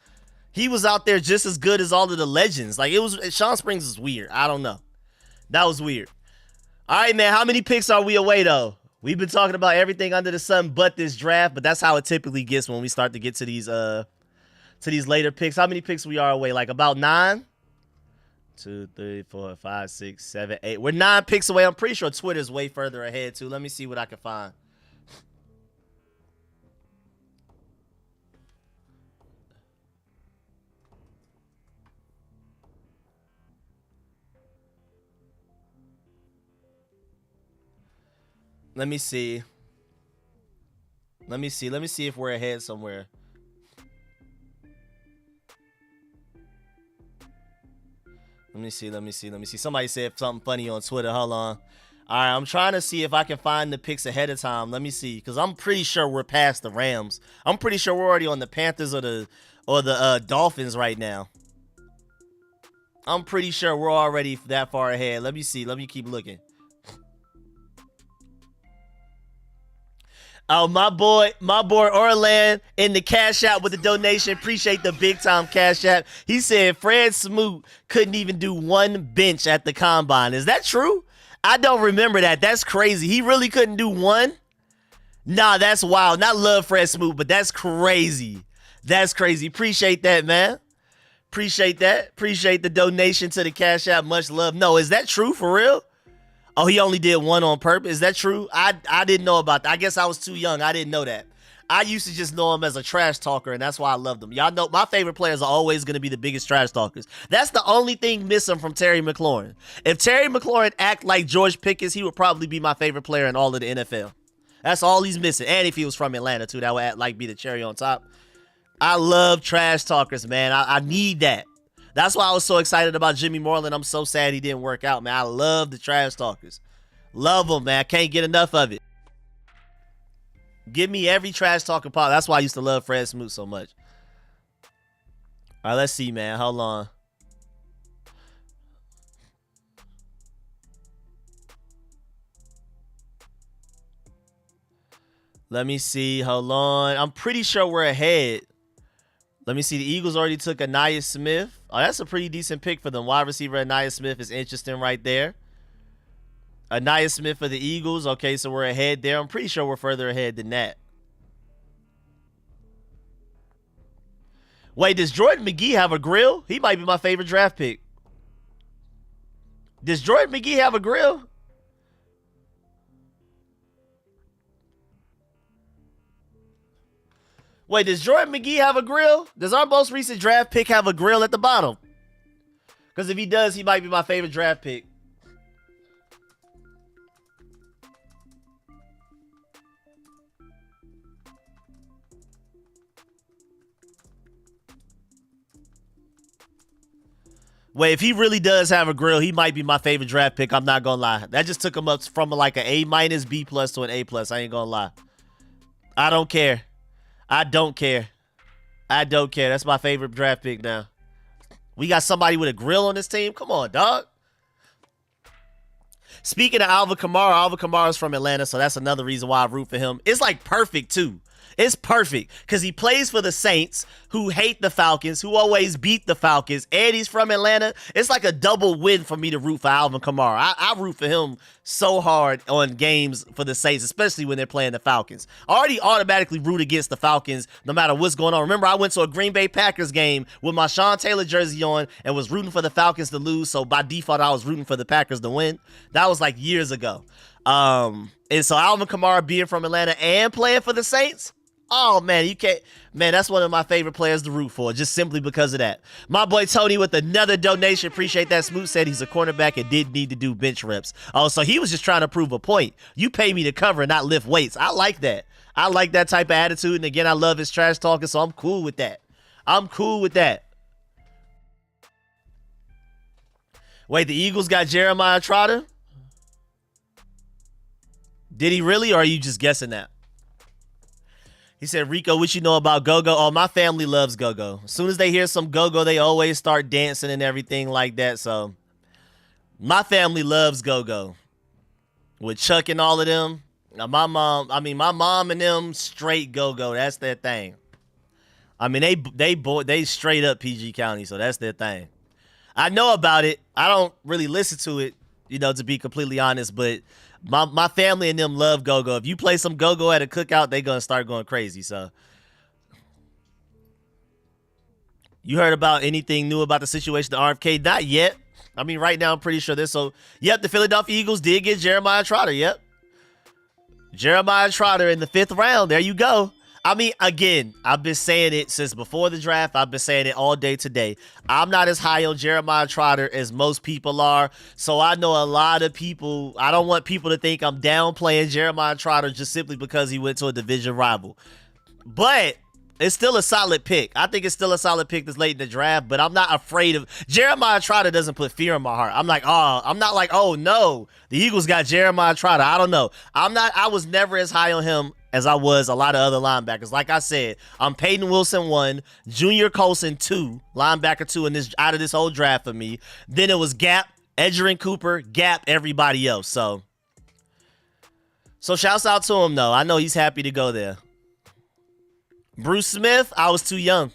He was out there just as good as all of the legends. Like Sean Springs was weird. I don't know. That was weird. All right, man. How many picks are we away though? We've been talking about everything under the sun but this draft, but that's how it typically gets when we start to get to these later picks. How many picks we are away? Like about 9? 2, 3, 4, 5, 6, 7, 8. We're 9 picks away. I'm pretty sure Twitter's way further ahead too. Let me see what I can find. Let me see. Let me see if we're ahead somewhere. Let me see. Somebody said something funny on Twitter. Hold on. All right, I'm trying to see if I can find the picks ahead of time. Let me see, because I'm pretty sure we're past the Rams. I'm pretty sure we're already on the Panthers or the Dolphins right now. I'm pretty sure we're already that far ahead. Let me see. Let me keep looking. Oh, my boy Orland in the Cash App with the donation. Appreciate the big time Cash App. He said Fred Smoot couldn't even do one bench at the combine. Is that true? I don't remember that. That's crazy. He really couldn't do one? Nah, that's wild. Not love Fred Smoot, but that's crazy. That's crazy. Appreciate that, man. Appreciate that. Appreciate the donation to the Cash App. Much love. No, is that true for real? Oh, he only did one on purpose. Is that true? I didn't know about that. I guess I was too young. I didn't know that. I used to just know him as a trash talker, and that's why I loved him. Y'all know my favorite players are always going to be the biggest trash talkers. That's the only thing missing from Terry McLaurin. If Terry McLaurin act like George Pickens, he would probably be my favorite player in all of the NFL. That's all he's missing. And if he was from Atlanta, too, that would be the cherry on top. I love trash talkers, man. I need that. That's why I was so excited about Jimmy Moreland. I'm so sad he didn't work out, man. I love the trash talkers. Love them, man. I can't get enough of it. Give me every trash talking part. That's why I used to love Fred Smoot so much. All right, let's see, man. Hold on. Let me see. Hold on. I'm pretty sure we're ahead. Let me see. The Eagles already took Aniyah Smith. Oh, that's a pretty decent pick for them. Wide receiver Aniyah Smith is interesting right there. Aniyah Smith for the Eagles. Okay, so we're ahead there. I'm pretty sure we're further ahead than that. Wait, does Jordan McGee have a grill? He might be my favorite draft pick. Does Jordan McGee have a grill? Wait, does Jordan McGee have a grill? Does our most recent draft pick have a grill at the bottom? Because if he does, he might be my favorite draft pick. Wait, if he really does have a grill, he might be my favorite draft pick. I'm not gonna lie. That just took him up from like an A-, B+ to an A+. I ain't gonna lie. I don't care. I don't care. I don't care. That's my favorite draft pick now. We got somebody with a grill on this team. Come on, dog. Speaking of Alvin Kamara's from Atlanta, so that's another reason why I root for him. It's like perfect too. It's perfect because he plays for the Saints, who hate the Falcons, who always beat the Falcons, and he's from Atlanta. It's like a double win for me to root for Alvin Kamara. I root for him so hard on games for the Saints, especially when they're playing the Falcons. I already automatically root against the Falcons no matter what's going on. Remember, I went to a Green Bay Packers game with my Sean Taylor jersey on and was rooting for the Falcons to lose, so by default, I was rooting for the Packers to win. That was like years ago. And so Alvin Kamara being from Atlanta and playing for the Saints, oh, man, you can't. Man, that's one of my favorite players to root for, just simply because of that. My boy Tony with another donation. Appreciate that. Smoot said he's a cornerback and did need to do bench reps. Oh, so he was just trying to prove a point. You pay me to cover and not lift weights. I like that. I like that type of attitude. And again, I love his trash talking, so I'm cool with that. I'm cool with that. Wait, the Eagles got Jeremiah Trotter? Did he really, or are you just guessing that? He said, Rico, what you know about go-go? Oh, my family loves go-go. As soon as they hear some go-go, they always start dancing and everything like that. So my family loves go-go. With Chuck and all of them. Now, my mom and them straight go-go. That's their thing. I mean, they straight up PG County, so that's their thing. I know about it. I don't really listen to it, you know, to be completely honest, but my family and them love go-go. If you play some go-go at a cookout, they're going to start going crazy. So, you heard about anything new about the situation at RFK? Not yet. I mean, right now, I'm pretty sure this. So, yep, the Philadelphia Eagles did get Jeremiah Trotter. Yep. Jeremiah Trotter in the 5th round. There you go. I mean, again, I've been saying it since before the draft. I've been saying it all day today. I'm not as high on Jeremiah Trotter as most people are. So I know a lot of people. I don't want people to think I'm downplaying Jeremiah Trotter just simply because he went to a division rival. But it's still a solid pick. I think it's still a solid pick this late in the draft, but I'm not afraid of Jeremiah Trotter. Doesn't put fear in my heart. I'm not like, oh no, the Eagles got Jeremiah Trotter. I don't know. I was never as high on him as I was a lot of other linebackers. Like I said, I'm Peyton Wilson 1, Junior Colson 2, linebacker 2 in this out of this whole draft for me. Then it was Gap, Edgerrin Cooper, Gap, everybody else. So shouts out to him though. I know he's happy to go there. Bruce Smith, I was too young.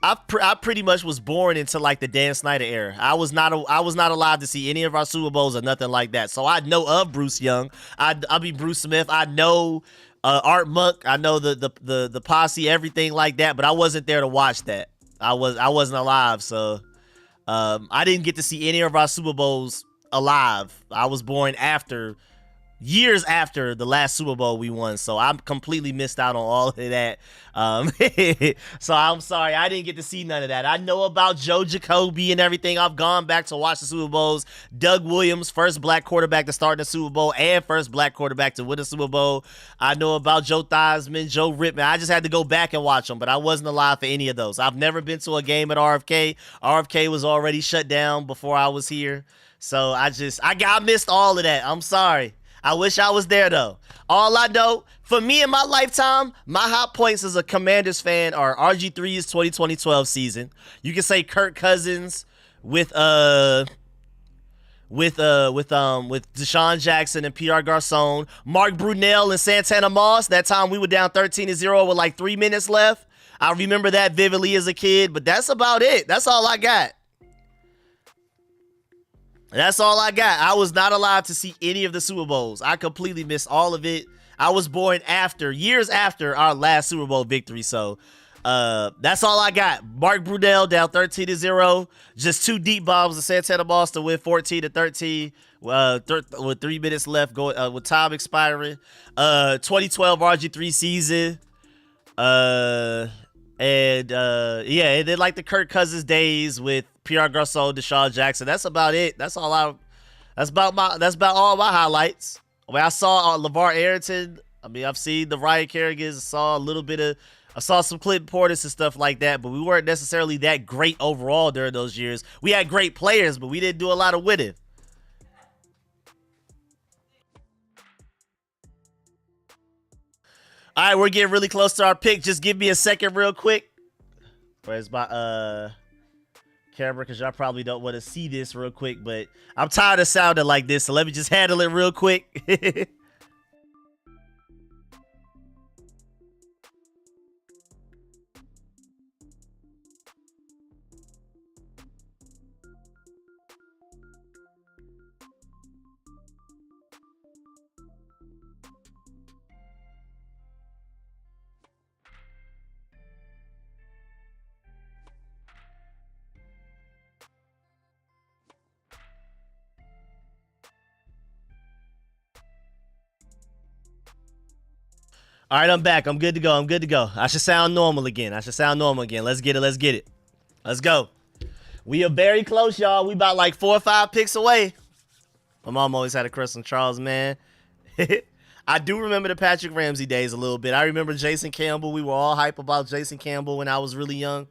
I pretty much was born into like the Dan Snyder era. I was not alive to see any of our Super Bowls or nothing like that. So I know of Bruce Young. I mean Bruce Smith. I know Art Monk. I know the posse, everything like that. But I wasn't there to watch that. I wasn't alive, so I didn't get to see any of our Super Bowls alive. I was born years after the last Super Bowl we won, so I'm completely missed out on all of that. So I'm sorry, I didn't get to see none of that. I know about Joe Jacoby and everything. I've gone back to watch the Super Bowls. Doug Williams, first black quarterback to start in the Super Bowl and first black quarterback to win a Super Bowl. I know about Joe Theismann, Joe Rittman. I just had to go back and watch them, but I wasn't alive for any of those. I've never been to a game at RFK. RFK was already shut down before I was here, so I missed all of that. I'm sorry. I wish I was there, though. All I know, for me in my lifetime, my hot points as a Commanders fan are RG3's 2012 season. You can say Kirk Cousins with Deshaun Jackson and Pierre Garçon, Mark Brunell and Santana Moss. That time we were down 13-0 with like 3 minutes left. I remember that vividly as a kid, but that's about it. That's all I got. That's all I got. I was not alive to see any of the Super Bowls. I completely missed all of it. I was born years after our last Super Bowl victory. So that's all I got. Mark Brunell down 13-0. Just 2 deep bombs to Santana Moss to win 14-13 with 3 minutes left with time expiring. 2012 RG3 season. And then like the Kirk Cousins days with Pierre Garçon, Deshaun Jackson. That's about it. That's about all my highlights. I mean, I saw LeVar Arrington. I mean, I've seen the Ryan Kerrigans. Saw a little bit I saw some Clint Portis and stuff like that, but we weren't necessarily that great overall during those years. We had great players, but we didn't do a lot of with it. All right, we're getting really close to our pick. Just give me a second real quick. Where's my camera? Because y'all probably don't want to see this real quick, but I'm tired of sounding like this, so let me just handle it real quick. All right, I'm back. I'm good to go. I'm good to go. I should sound normal again. Let's get it. Let's go. We are very close, y'all. We about like 4 or 5 picks away. My mom always had a crush on Charles, man. I do remember the Patrick Ramsey days a little bit. I remember Jason Campbell. We were all hype about Jason Campbell when I was really young.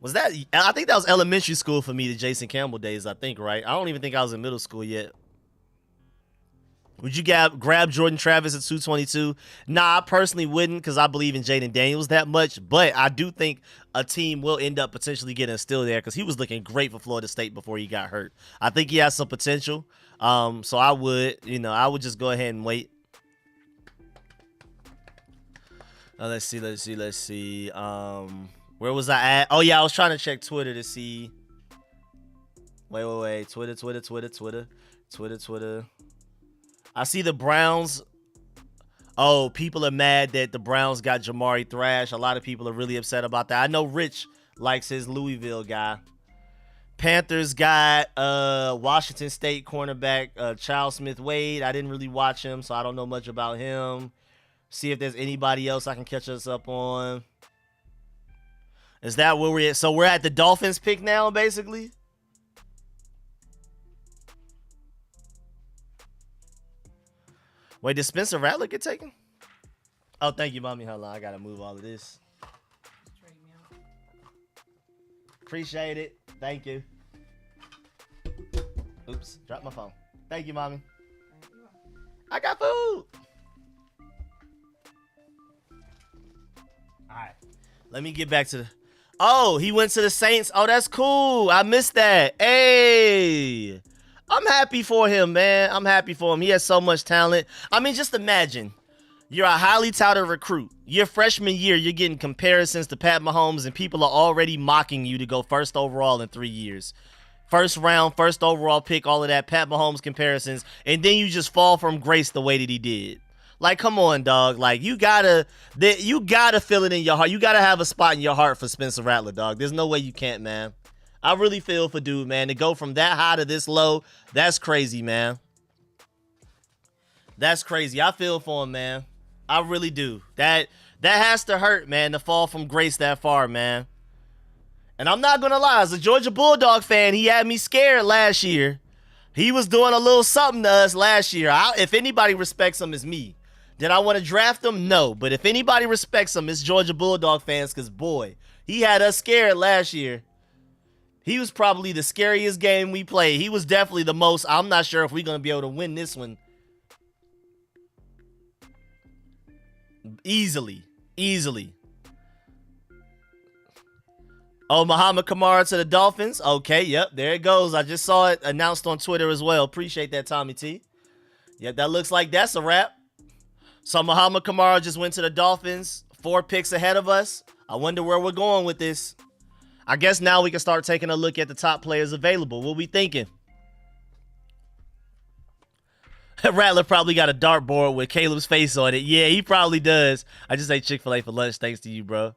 I think that was elementary school for me, the Jason Campbell days, I think, right? I don't even think I was in middle school yet. Would you grab Jordan Travis at 222? Nah, I personally wouldn't because I believe in Jaden Daniels that much. But I do think a team will end up potentially getting still there because he was looking great for Florida State before he got hurt. I think he has some potential. So I would just go ahead and wait. Let's see. Where was I at? Oh, yeah, I was trying to check Twitter to see. Wait. Twitter. I see the Browns. Oh, people are mad that the Browns got Jamari Thrash. A lot of people are really upset about that. I know Rich likes his Louisville guy. Panthers got Washington State cornerback Charles Smith-Wade. I didn't really watch him, so I don't know much about him. See if there's anybody else I can catch us up on. Is that where we're at? So we're at the Dolphins pick now, basically? Wait, did Spencer Rattler get taken? Oh, thank you, mommy. Hold on, I gotta move all of this. Appreciate it. Thank you. Oops, dropped my phone. Thank you, mommy. I got food. All right, let me get back to the. Oh, he went to the Saints. Oh, that's cool. I missed that. Hey. I'm happy for him, man. I'm happy for him. He has so much talent. I mean, just imagine. You're a highly touted recruit. Your freshman year, you're getting comparisons to Pat Mahomes, and people are already mocking you to go first overall in 3 years. First round, first overall pick, all of that, Pat Mahomes comparisons, and then you just fall from grace the way that he did. Like, come on, dog. Like, you gotta feel it in your heart. You gotta have a spot in your heart for Spencer Rattler, dog. There's no way you can't, man. I really feel for dude, man. To go from that high to this low, that's crazy, man. That's crazy. I feel for him, man. I really do. That has to hurt, man, to fall from grace that far, man. And I'm not going to lie. As a Georgia Bulldog fan, he had me scared last year. He was doing a little something to us last year. If anybody respects him, it's me. Did I want to draft him? No. But if anybody respects him, it's Georgia Bulldog fans because, boy, he had us scared last year. He was probably the scariest game we played. He was definitely the most. I'm not sure if we're going to be able to win this one. Easily. Oh, Muhammad Kamara to the Dolphins. Okay, yep, there it goes. I just saw it announced on Twitter as well. Appreciate that, Tommy T. Yep, that looks like that's a wrap. So Muhammad Kamara just went to the Dolphins. 4 picks ahead of us. I wonder where we're going with this. I guess now we can start taking a look at the top players available. What we thinking? Rattler probably got a dartboard with Caleb's face on it. Yeah, he probably does. I just ate Chick-fil-A for lunch thanks to you, bro.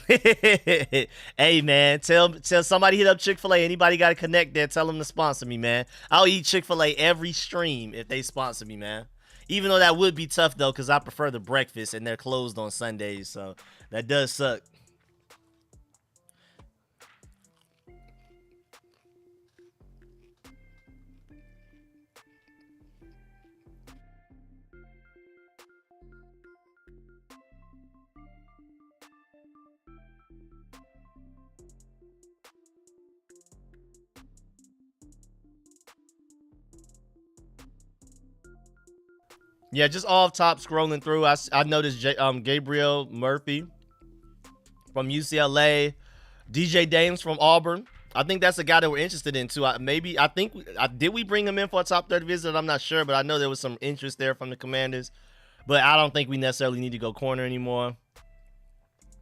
Hey, man, tell somebody hit up Chick-fil-A. Anybody got to connect there, tell them to sponsor me, man. I'll eat Chick-fil-A every stream if they sponsor me, man. Even though that would be tough, though, because I prefer the breakfast, and they're closed on Sundays, so that does suck. Yeah, just off top scrolling through, I noticed Gabriel Murphy from UCLA, DJ Dames from Auburn. I think that's a guy that we're interested in too. Did we bring him in for a top 30 visit? I'm not sure, but I know there was some interest there from the Commanders. But I don't think we necessarily need to go corner anymore.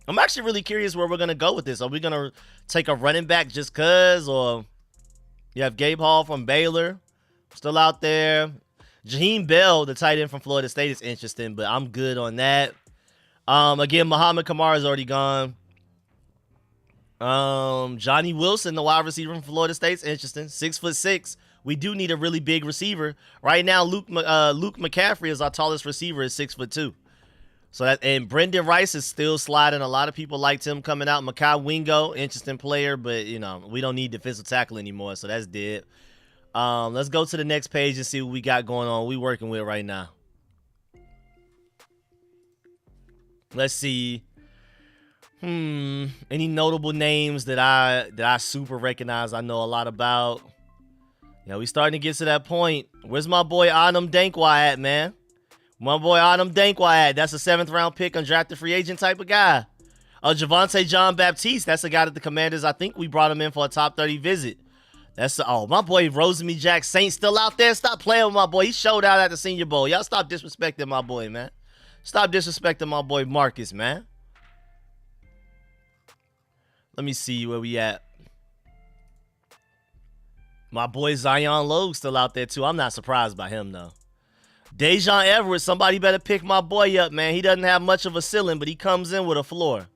I'm actually really curious where we're gonna go with this. Are we gonna take a running back just cause, or you have Gabe Hall from Baylor still out there? Jaheim Bell, the tight end from Florida State, is interesting, but I'm good on that. Again, Muhammad Kamara is already gone. Johnny Wilson, the wide receiver from Florida State's interesting. 6'6". We do need a really big receiver right now. Luke McCaffrey is our tallest receiver at 6'2". So that, and Brendan Rice is still sliding. A lot of people liked him coming out. Makai Wingo, interesting player, but you know we don't need defensive tackle anymore, so that's dead. Let's go to the next page and see what we got going on. We working with right now. Let's see. Any notable names that I super recognize, I know a lot about. Yeah, we starting to get to that point. Where's my boy Anam Dankwa at, man? My boy Anam Dankwa at. That's a 7th round pick, undrafted free agent type of guy. Javonte John Baptiste. That's a guy that the Commanders, I think we brought him in for a top 30 visit. My boy Rosemary Jack Saint still out there. Stop playing with my boy. He showed out at the Senior Bowl. Y'all stop disrespecting my boy, man. Stop disrespecting my boy Marcus, man. Let me see where we at. My boy Zion Logue still out there too. I'm not surprised by him though. Dejon Everett, somebody better pick my boy up, man. He doesn't have much of a ceiling, but he comes in with a floor.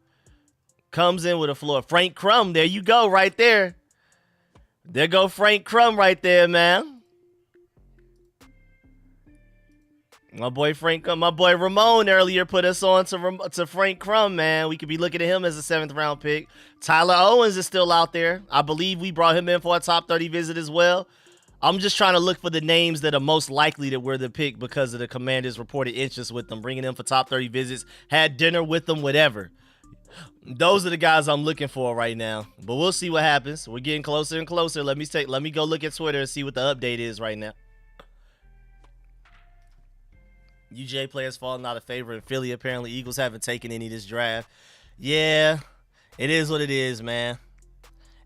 Frank Crum, there you go, right there. There go Frank Crum right there, man. My boy Ramon earlier put us on to Frank Crum, man. We could be looking at him as a 7th round pick. Tyler Owens is still out there. I believe we brought him in for a top 30 visit as well. I'm just trying to look for the names that are most likely that we're the pick because of the Commanders' reported interest with them, bringing them for top 30 visits, had dinner with them, whatever. Those are the guys I'm looking for right now. But we'll see what happens. We're getting closer and closer. Let me go look at Twitter and see what the update is right now. UJ players falling out of favor in Philly. Apparently, Eagles haven't taken any this draft. Yeah, it is what it is, man.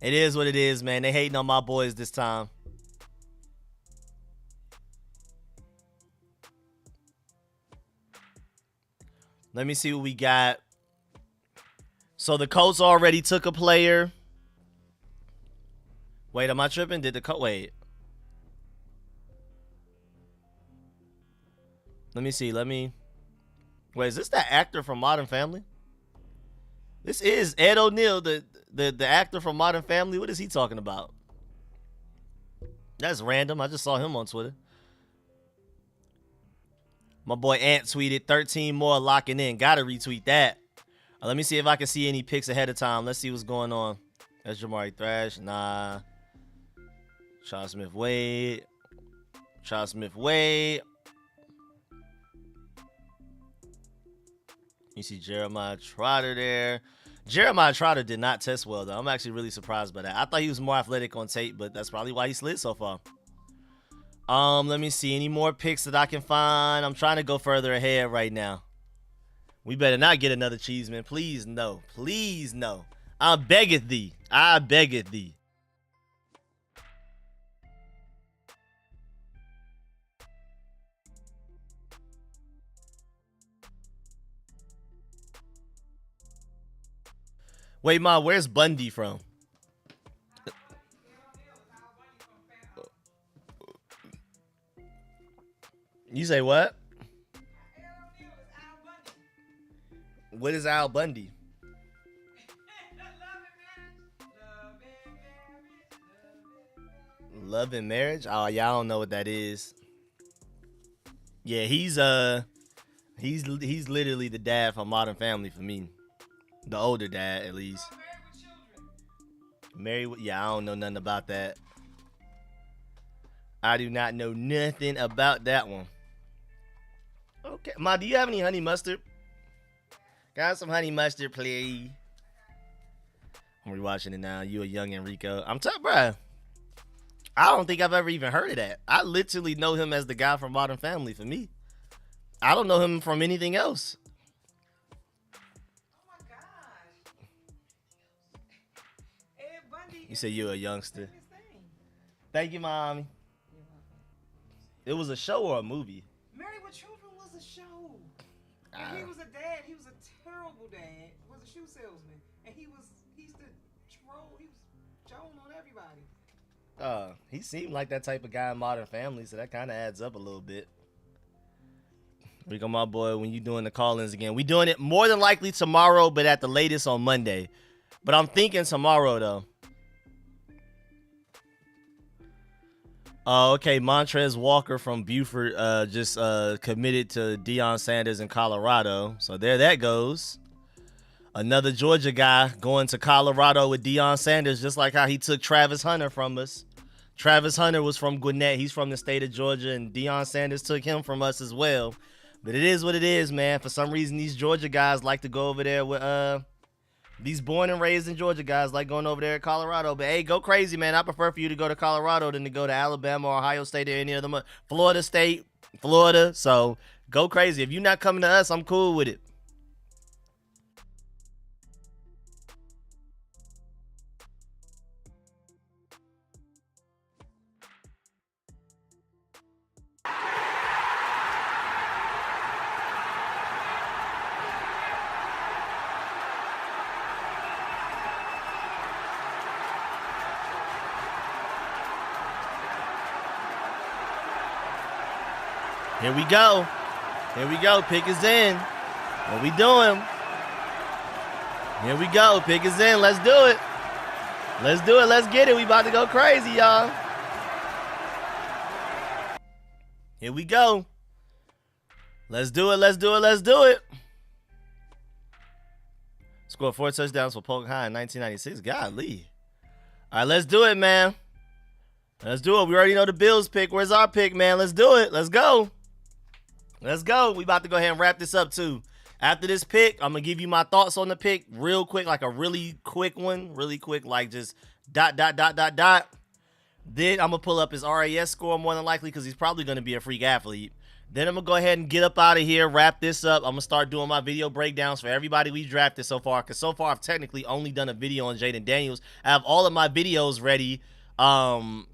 It is what it is, man. They hating on my boys this time. Let me see what we got. So the Colts already took a player. Wait, am I tripping? Wait. Let me see. Wait, is this that actor from Modern Family? This is Ed O'Neill, the actor from Modern Family. What is he talking about? That's random. I just saw him on Twitter. My boy Ant tweeted 13 more locking in. Gotta retweet that. Let me see if I can see any picks ahead of time. Let's see what's going on. That's Jamari Thrash. Nah. Charles Smith Wade. You see Jeremiah Trotter there. Jeremiah Trotter did not test well, though. I'm actually really surprised by that. I thought he was more athletic on tape, but that's probably why he slid so far. Let me see. Any more picks that I can find? I'm trying to go further ahead right now. We better not get another Cheeseman. Please, no. Please, no. I beggeth thee. Wait, Ma, where's Bundy from? You say what? What is Al Bundy? Love and Marriage? Oh, y'all don't know what that is. Yeah, he's literally the dad from Modern Family for me. The older dad, at least. Yeah, I don't know nothing about that. I do not know nothing about that one. Okay, Ma, do you have any honey mustard? Got some honey mustard, please. I'm rewatching it now. You a young Rico. I'm tough, bruh. I don't think I've ever even heard of that. I literally know him as the guy from Modern Family for me. I don't know him from anything else. Oh my gosh. Ed Bundy. You said you're a youngster. His thing. Thank you, mommy. It was a show or a movie? Married with Children was a show. And he was a dad. He was a terrible dad. He was a shoe salesman. And he used to troll. He was trolling on everybody. He seemed like that type of guy in Modern Family, so that kind of adds up a little bit. Rico, my boy, when you doing the call-ins again, we doing it more than likely tomorrow, but at the latest on Monday. But I'm thinking tomorrow, though. Okay, Montrez Walker from Buford just committed to Deion Sanders in Colorado. So there that goes. Another Georgia guy going to Colorado with Deion Sanders, just like how he took Travis Hunter from us. Travis Hunter was from Gwinnett. He's from the state of Georgia, and Deion Sanders took him from us as well. But it is what it is, man. For some reason, these Georgia guys like to go over there with these born and raised in Georgia guys like going over there at Colorado. But hey, go crazy, man. I prefer for you to go to Colorado than to go to Alabama or Ohio State or any other Florida State, Florida. So go crazy. If you're not coming to us, I'm cool with it. Here we go. Here we go. Pick is in. What we doing? Here we go. Pick is in. Let's do it. Let's do it. Let's get it. We about to go crazy, y'all. Here we go. Let's do it. Let's do it. Let's do it. Scored 4 touchdowns for Polk High in 1996. Golly. All right, let's do it, man. Let's do it. We already know the Bills pick. Where's our pick, man? Let's do it. Let's go. Let's go. We about to go ahead and wrap this up, too. After this pick, I'm going to give you my thoughts on the pick real quick, like a really quick one. Really quick, like just ... Then I'm going to pull up his RAS score more than likely because he's probably going to be a freak athlete. Then I'm going to go ahead and get up out of here, wrap this up. I'm going to start doing my video breakdowns for everybody we drafted so far because so far I've technically only done a video on Jaden Daniels. I have all of my videos ready onto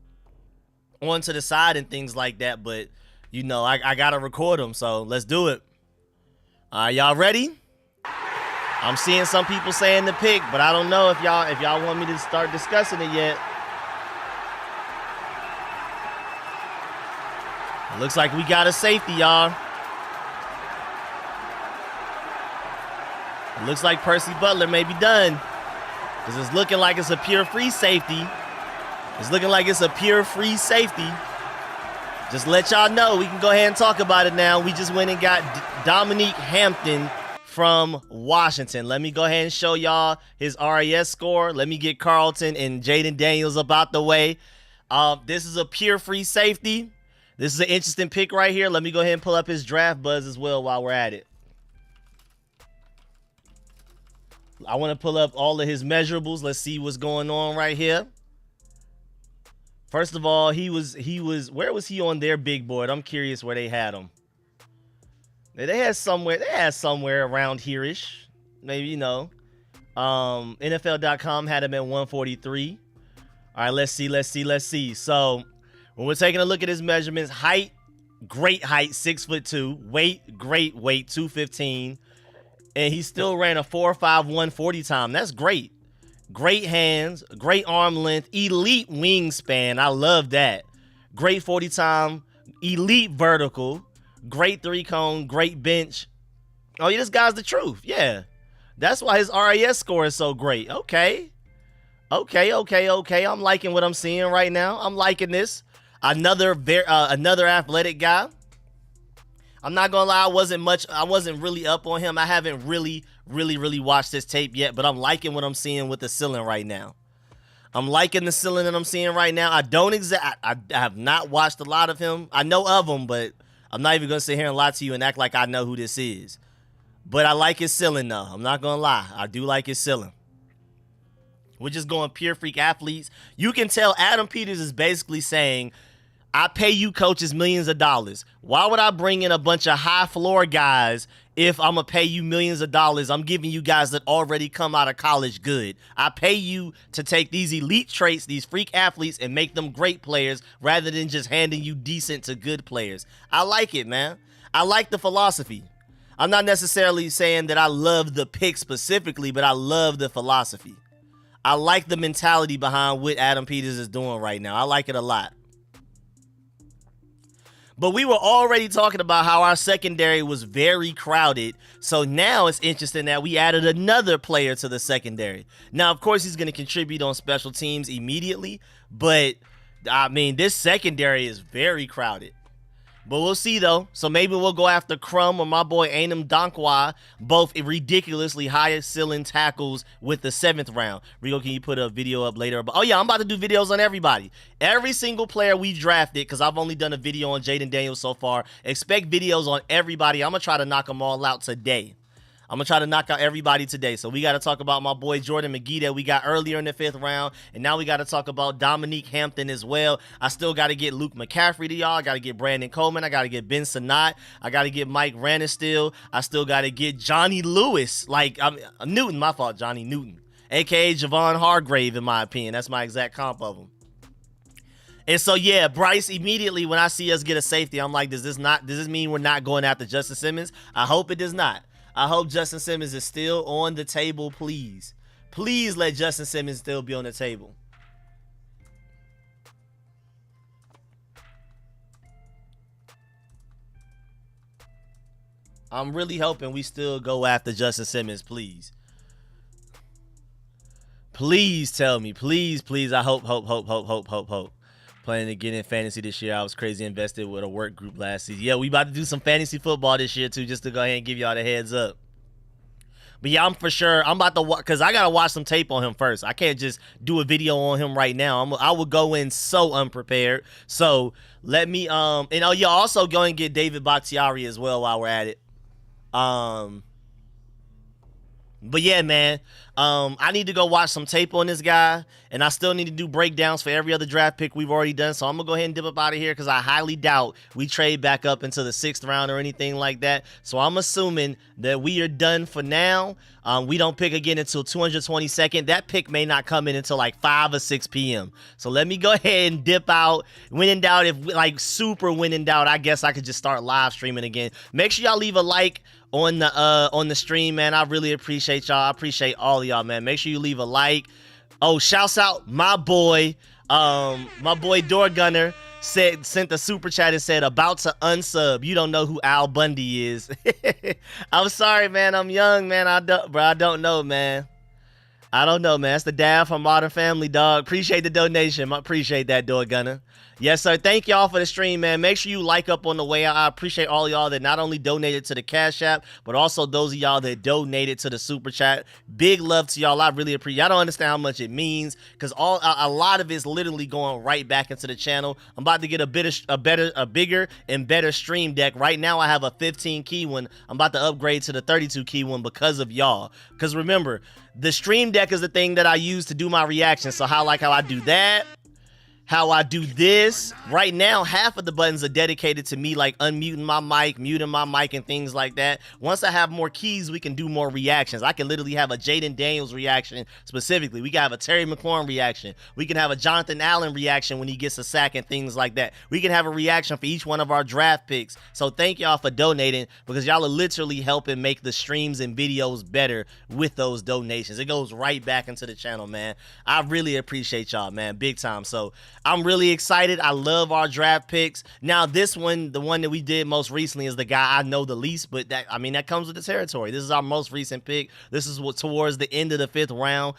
the side and things like that, but you know, I gotta record them, so let's do it. All right, y'all ready? I'm seeing some people saying the pick, but I don't know if y'all want me to start discussing it yet. It looks like we got a safety, y'all. It looks like Percy Butler may be done because it's looking like it's a pure free safety. It's looking like it's a pure free safety. Just let y'all know, we can go ahead and talk about it now. We just went and got Dominique Hampton from Washington. Let me go ahead and show y'all his RAS score. Let me get Carlton and Jaden Daniels about the way. This is a pure free safety. This is an interesting pick right here. Let me go ahead and pull up his draft buzz as well while we're at it. I want to pull up all of his measurables. Let's see what's going on right here. First of all, he was where was he on their big board? I'm curious where they had him. They had somewhere around here-ish. Maybe, you know. NFL.com had him at 143. All right, let's see. So, when we're taking a look at his measurements, height, great height, 6'2". Weight, great weight, 215. And he still ran a 4.51 40 time. That's great. Great hands, great arm length, elite wingspan. I love that. Great 40 time, elite vertical, great 3-cone, great bench. Oh, yeah, this guy's the truth. Yeah. That's why his RAS score is so great. Okay. I'm liking what I'm seeing right now. I'm liking this. Another athletic guy. I'm not gonna lie, I wasn't really up on him. I haven't really watched this tape yet, but I'm liking what I'm seeing with the ceiling right now. I'm liking the ceiling that I'm seeing right now. I have not watched a lot of him. I know of him, but I'm not even gonna sit here and lie to you and act like I know who this is. But I like his ceiling though. I'm not gonna lie. I do like his ceiling. We're just going pure freak athletes. You can tell Adam Peters is basically saying, I pay you coaches millions of dollars. Why would I bring in a bunch of high floor guys if I'm going to pay you millions of dollars? I'm giving you guys that already come out of college good. I pay you to take these elite traits, these freak athletes, and make them great players rather than just handing you decent to good players. I like it, man. I like the philosophy. I'm not necessarily saying that I love the pick specifically, but I love the philosophy. I like the mentality behind what Adam Peters is doing right now. I like it a lot. But we were already talking about how our secondary was very crowded. So now it's interesting that we added another player to the secondary. Now, of course, he's going to contribute on special teams immediately. But, I mean, this secondary is very crowded. But we'll see, though. So maybe we'll go after Crum or my boy Ainum Donkwa, both ridiculously high ceiling tackles with the 7th round. Rico, can you put a video up later? Oh, yeah, I'm about to do videos on everybody. Every single player we drafted, because I've only done a video on Jaden Daniels so far. Expect videos on everybody. I'm going to try to knock them all out today. I'm going to try to knock out everybody today. So we got to talk about my boy Jordan McGee that we got earlier in the 5th round. And now we got to talk about Dominique Hampton as well. I still got to get Luke McCaffrey to y'all. I got to get Brandon Coleman. I got to get Ben Sinnott. I got to get Mike Rannistill. I still got to get Johnny Lewis. Newton, my fault, Johnny Newton. A.K.a. Javon Hargrave, in my opinion. That's my exact comp of him. And so, yeah, Bryce, immediately when I see us get a safety, I'm like, does this mean we're not going after Justin Simmons? I hope it does not. I hope Justin Simmons is still on the table, please. Please let Justin Simmons still be on the table. I'm really hoping we still go after Justin Simmons, please. Please tell me. Please, please. I hope. Planning to get in fantasy this year. I was crazy invested with a work group last season. Yeah, we about to do some fantasy football this year too, just to go ahead and give y'all the heads up. But yeah, I'm for sure. I'm about to watch, because I got to watch some tape on him first. I can't just do a video on him right now. I would go in so unprepared. So let me, and oh yeah, also go and get David Bakhtiari as well while we're at it. But yeah, man, I need to go watch some tape on this guy, and I still need to do breakdowns for every other draft pick we've already done. So I'm going to go ahead and dip up out of here because I highly doubt we trade back up into the 6th round or anything like that. So I'm assuming that we are done for now. We don't pick again until 222nd. That pick may not come in until like 5 or 6 p.m. So let me go ahead and dip out. When in doubt, super when in doubt, I guess I could just start live streaming again. Make sure y'all leave a like on the stream, man. I really appreciate y'all. I appreciate all of y'all, man. Make sure you leave a like. Oh, shouts out my boy Door Gunner sent the super chat and said about to unsub. You don't know who Al Bundy is. I'm sorry, man. I'm young, man. I don't know, man. I don't know, man. It's the dad from Modern Family, dog. Appreciate the donation. I appreciate that, Door Gunner. Yes, sir. Thank y'all for the stream, man. Make sure you like up on the way out. I appreciate all y'all that not only donated to the Cash App, but also those of y'all that donated to the Super Chat. Big love to y'all. I really appreciate it. Y'all don't understand how much it means because a lot of it's literally going right back into the channel. I'm about to get a bigger and better stream deck. Right now, I have a 15 key one. I'm about to upgrade to the 32 key one because of y'all. Because remember, the stream deck is the thing that I use to do my reactions. So how I do that, how I do this. Right now, half of the buttons are dedicated to me, like unmuting my mic, muting my mic, and things like that. Once I have more keys, we can do more reactions. I can literally have a Jaden Daniels reaction specifically. We can have a Terry McLaurin reaction. We can have a Jonathan Allen reaction when he gets a sack and things like that. We can have a reaction for each one of our draft picks. So thank y'all for donating because y'all are literally helping make the streams and videos better with those donations. It goes right back into the channel, man. I really appreciate y'all, man. Big time. So I'm really excited. I love our draft picks. Now, this one, the one that we did most recently, is the guy I know the least, but that comes with the territory. This is our most recent pick. This is towards the end of the 5th round.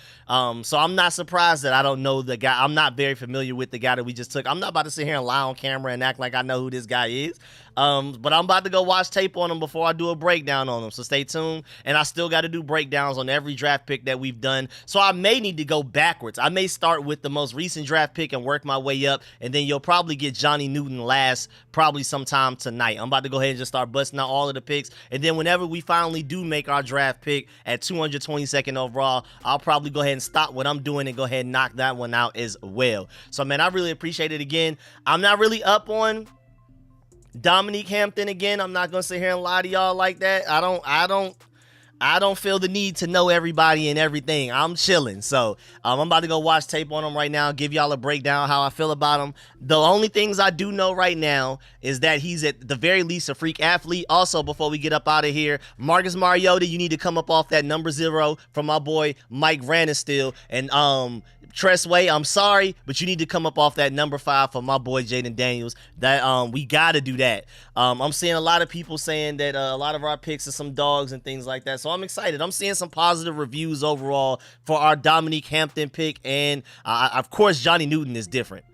So I'm not surprised that I don't know the guy. I'm not very familiar with the guy that we just took. I'm not about to sit here and lie on camera and act like I know who this guy is. But I'm about to go watch tape on them before I do a breakdown on them. So stay tuned. And I still got to do breakdowns on every draft pick that we've done. So I may need to go backwards. I may start with the most recent draft pick and work my way up. And then you'll probably get Johnny Newton last, probably sometime tonight. I'm about to go ahead and just start busting out all of the picks. And then whenever we finally do make our draft pick at 222nd overall, I'll probably go ahead and stop what I'm doing and go ahead and knock that one out as well. So, man, I really appreciate it again. I'm not really up on Dominique Hampton again. I'm not gonna sit here and lie to y'all like that. I don't feel the need to know everybody and everything. I'm chilling. So I'm about to go watch tape on him right now, give y'all a breakdown how I feel about him. The only things I do know right now is that he's at the very least a freak athlete. Also, before we get up out of here, Marcus Mariota, you need to come up off that number 0 from my boy Mike Vanderstill. And Tressway, I'm sorry, but you need to come up off that number 5 for my boy Jaden Daniels. That we gotta do that. I'm seeing a lot of people saying that a lot of our picks are some dogs and things like that. So I'm excited. I'm seeing some positive reviews overall for our Dominique Hampton pick, and of course Johnny Newton is different.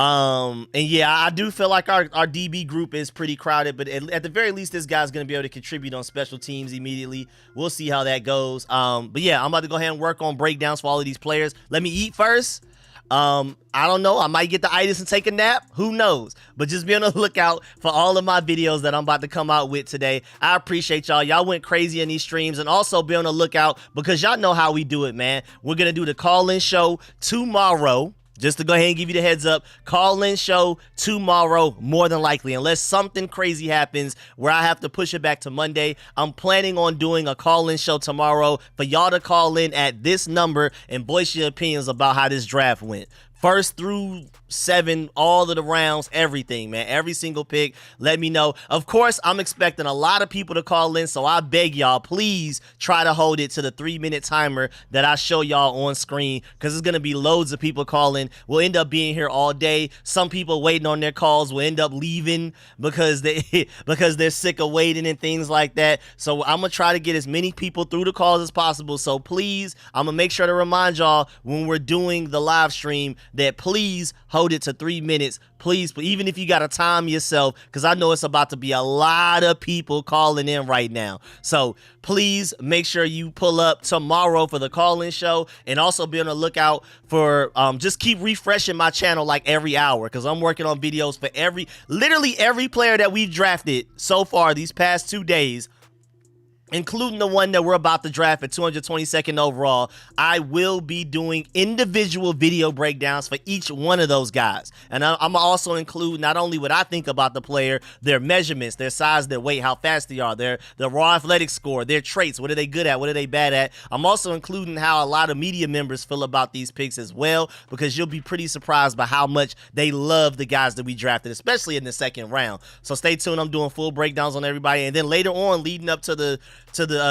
And yeah, I do feel like our DB group is pretty crowded, but at the very least, this guy's going to be able to contribute on special teams immediately. We'll see how that goes. But yeah, I'm about to go ahead and work on breakdowns for all of these players. Let me eat first. I don't know. I might get the itis and take a nap. Who knows? But just be on the lookout for all of my videos that I'm about to come out with today. I appreciate y'all. Y'all went crazy in these streams, and also be on the lookout because y'all know how we do it, man. We're going to do the call-in show tomorrow. Just to go ahead and give you the heads up, call-in show tomorrow, more than likely, unless something crazy happens where I have to push it back to Monday. I'm planning on doing a call-in show tomorrow for y'all to call in at this number and voice your opinions about how this draft went. 1st through 7, all of the rounds, everything, man. Every single pick, let me know. Of course, I'm expecting a lot of people to call in, so I beg y'all, please try to hold it to the 3-minute timer that I show y'all on screen, because there's going to be loads of people calling. We'll end up being here all day. Some people waiting on their calls will end up leaving because they're sick of waiting and things like that. So I'm going to try to get as many people through the calls as possible. So please, I'm going to make sure to remind y'all when we're doing the live stream that please hold it to 3 minutes, please, even if you got to time yourself, because I know it's about to be a lot of people calling in right now. So please make sure you pull up tomorrow for the call-in show, and also be on the lookout for just keep refreshing my channel like every hour, because I'm working on videos for literally every player that we've drafted so far these past 2 days, including the one that we're about to draft at 222nd overall. I will be doing individual video breakdowns for each one of those guys. And I'm also include not only what I think about the player, their measurements, their size, their weight, how fast they are, their raw athletic score, their traits, what are they good at, what are they bad at. I'm also including how a lot of media members feel about these picks as well, because you'll be pretty surprised by how much they love the guys that we drafted, especially in the 2nd round. So stay tuned. I'm doing full breakdowns on everybody. And then later on, leading up to the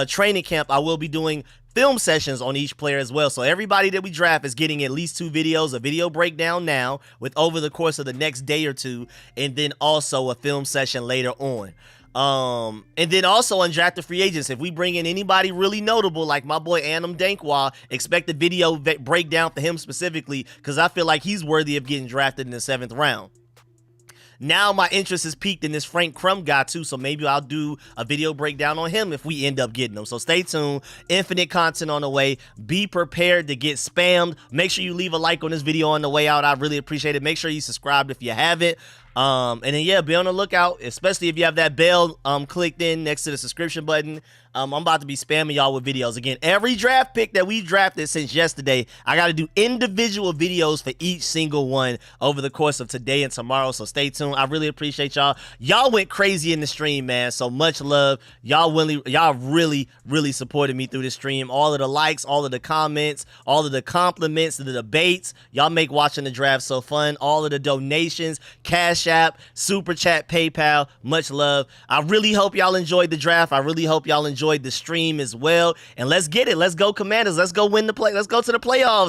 training camp, I will be doing film sessions on each player as well. So everybody that we draft is getting at least 2 videos, a video breakdown now with over the course of the next day or 2, and then also a film session later on. And then also undrafted free agents, if we bring in anybody really notable like my boy Anam Dankwa, expect a video breakdown for him specifically, because I feel like he's worthy of getting drafted in the 7th round. Now my interest is peaked in this Frank Crum guy too, so maybe I'll do a video breakdown on him if we end up getting him. So stay tuned. Infinite content on the way. Be prepared to get spammed. Make sure you leave a like on this video on the way out. I really appreciate it. Make sure you subscribe if you haven't. And then yeah, be on the lookout, especially if you have that bell clicked in next to the subscription button. I'm about to be spamming y'all with videos. Again, every draft pick that we drafted since yesterday, I got to do individual videos for each single one over the course of today and tomorrow. So stay tuned. I really appreciate y'all. Y'all went crazy in the stream, man. So much love. Y'all really supported me through the stream. All of the likes, all of the comments, all of the compliments, the debates. Y'all make watching the draft so fun. All of the donations, CashApp, Super Chat, PayPal. Much love. I really hope y'all enjoyed the draft. I really hope y'all enjoyed the stream as well. And let's get it. Let's go Commanders. Let's go win the play. Let's go to the playoffs.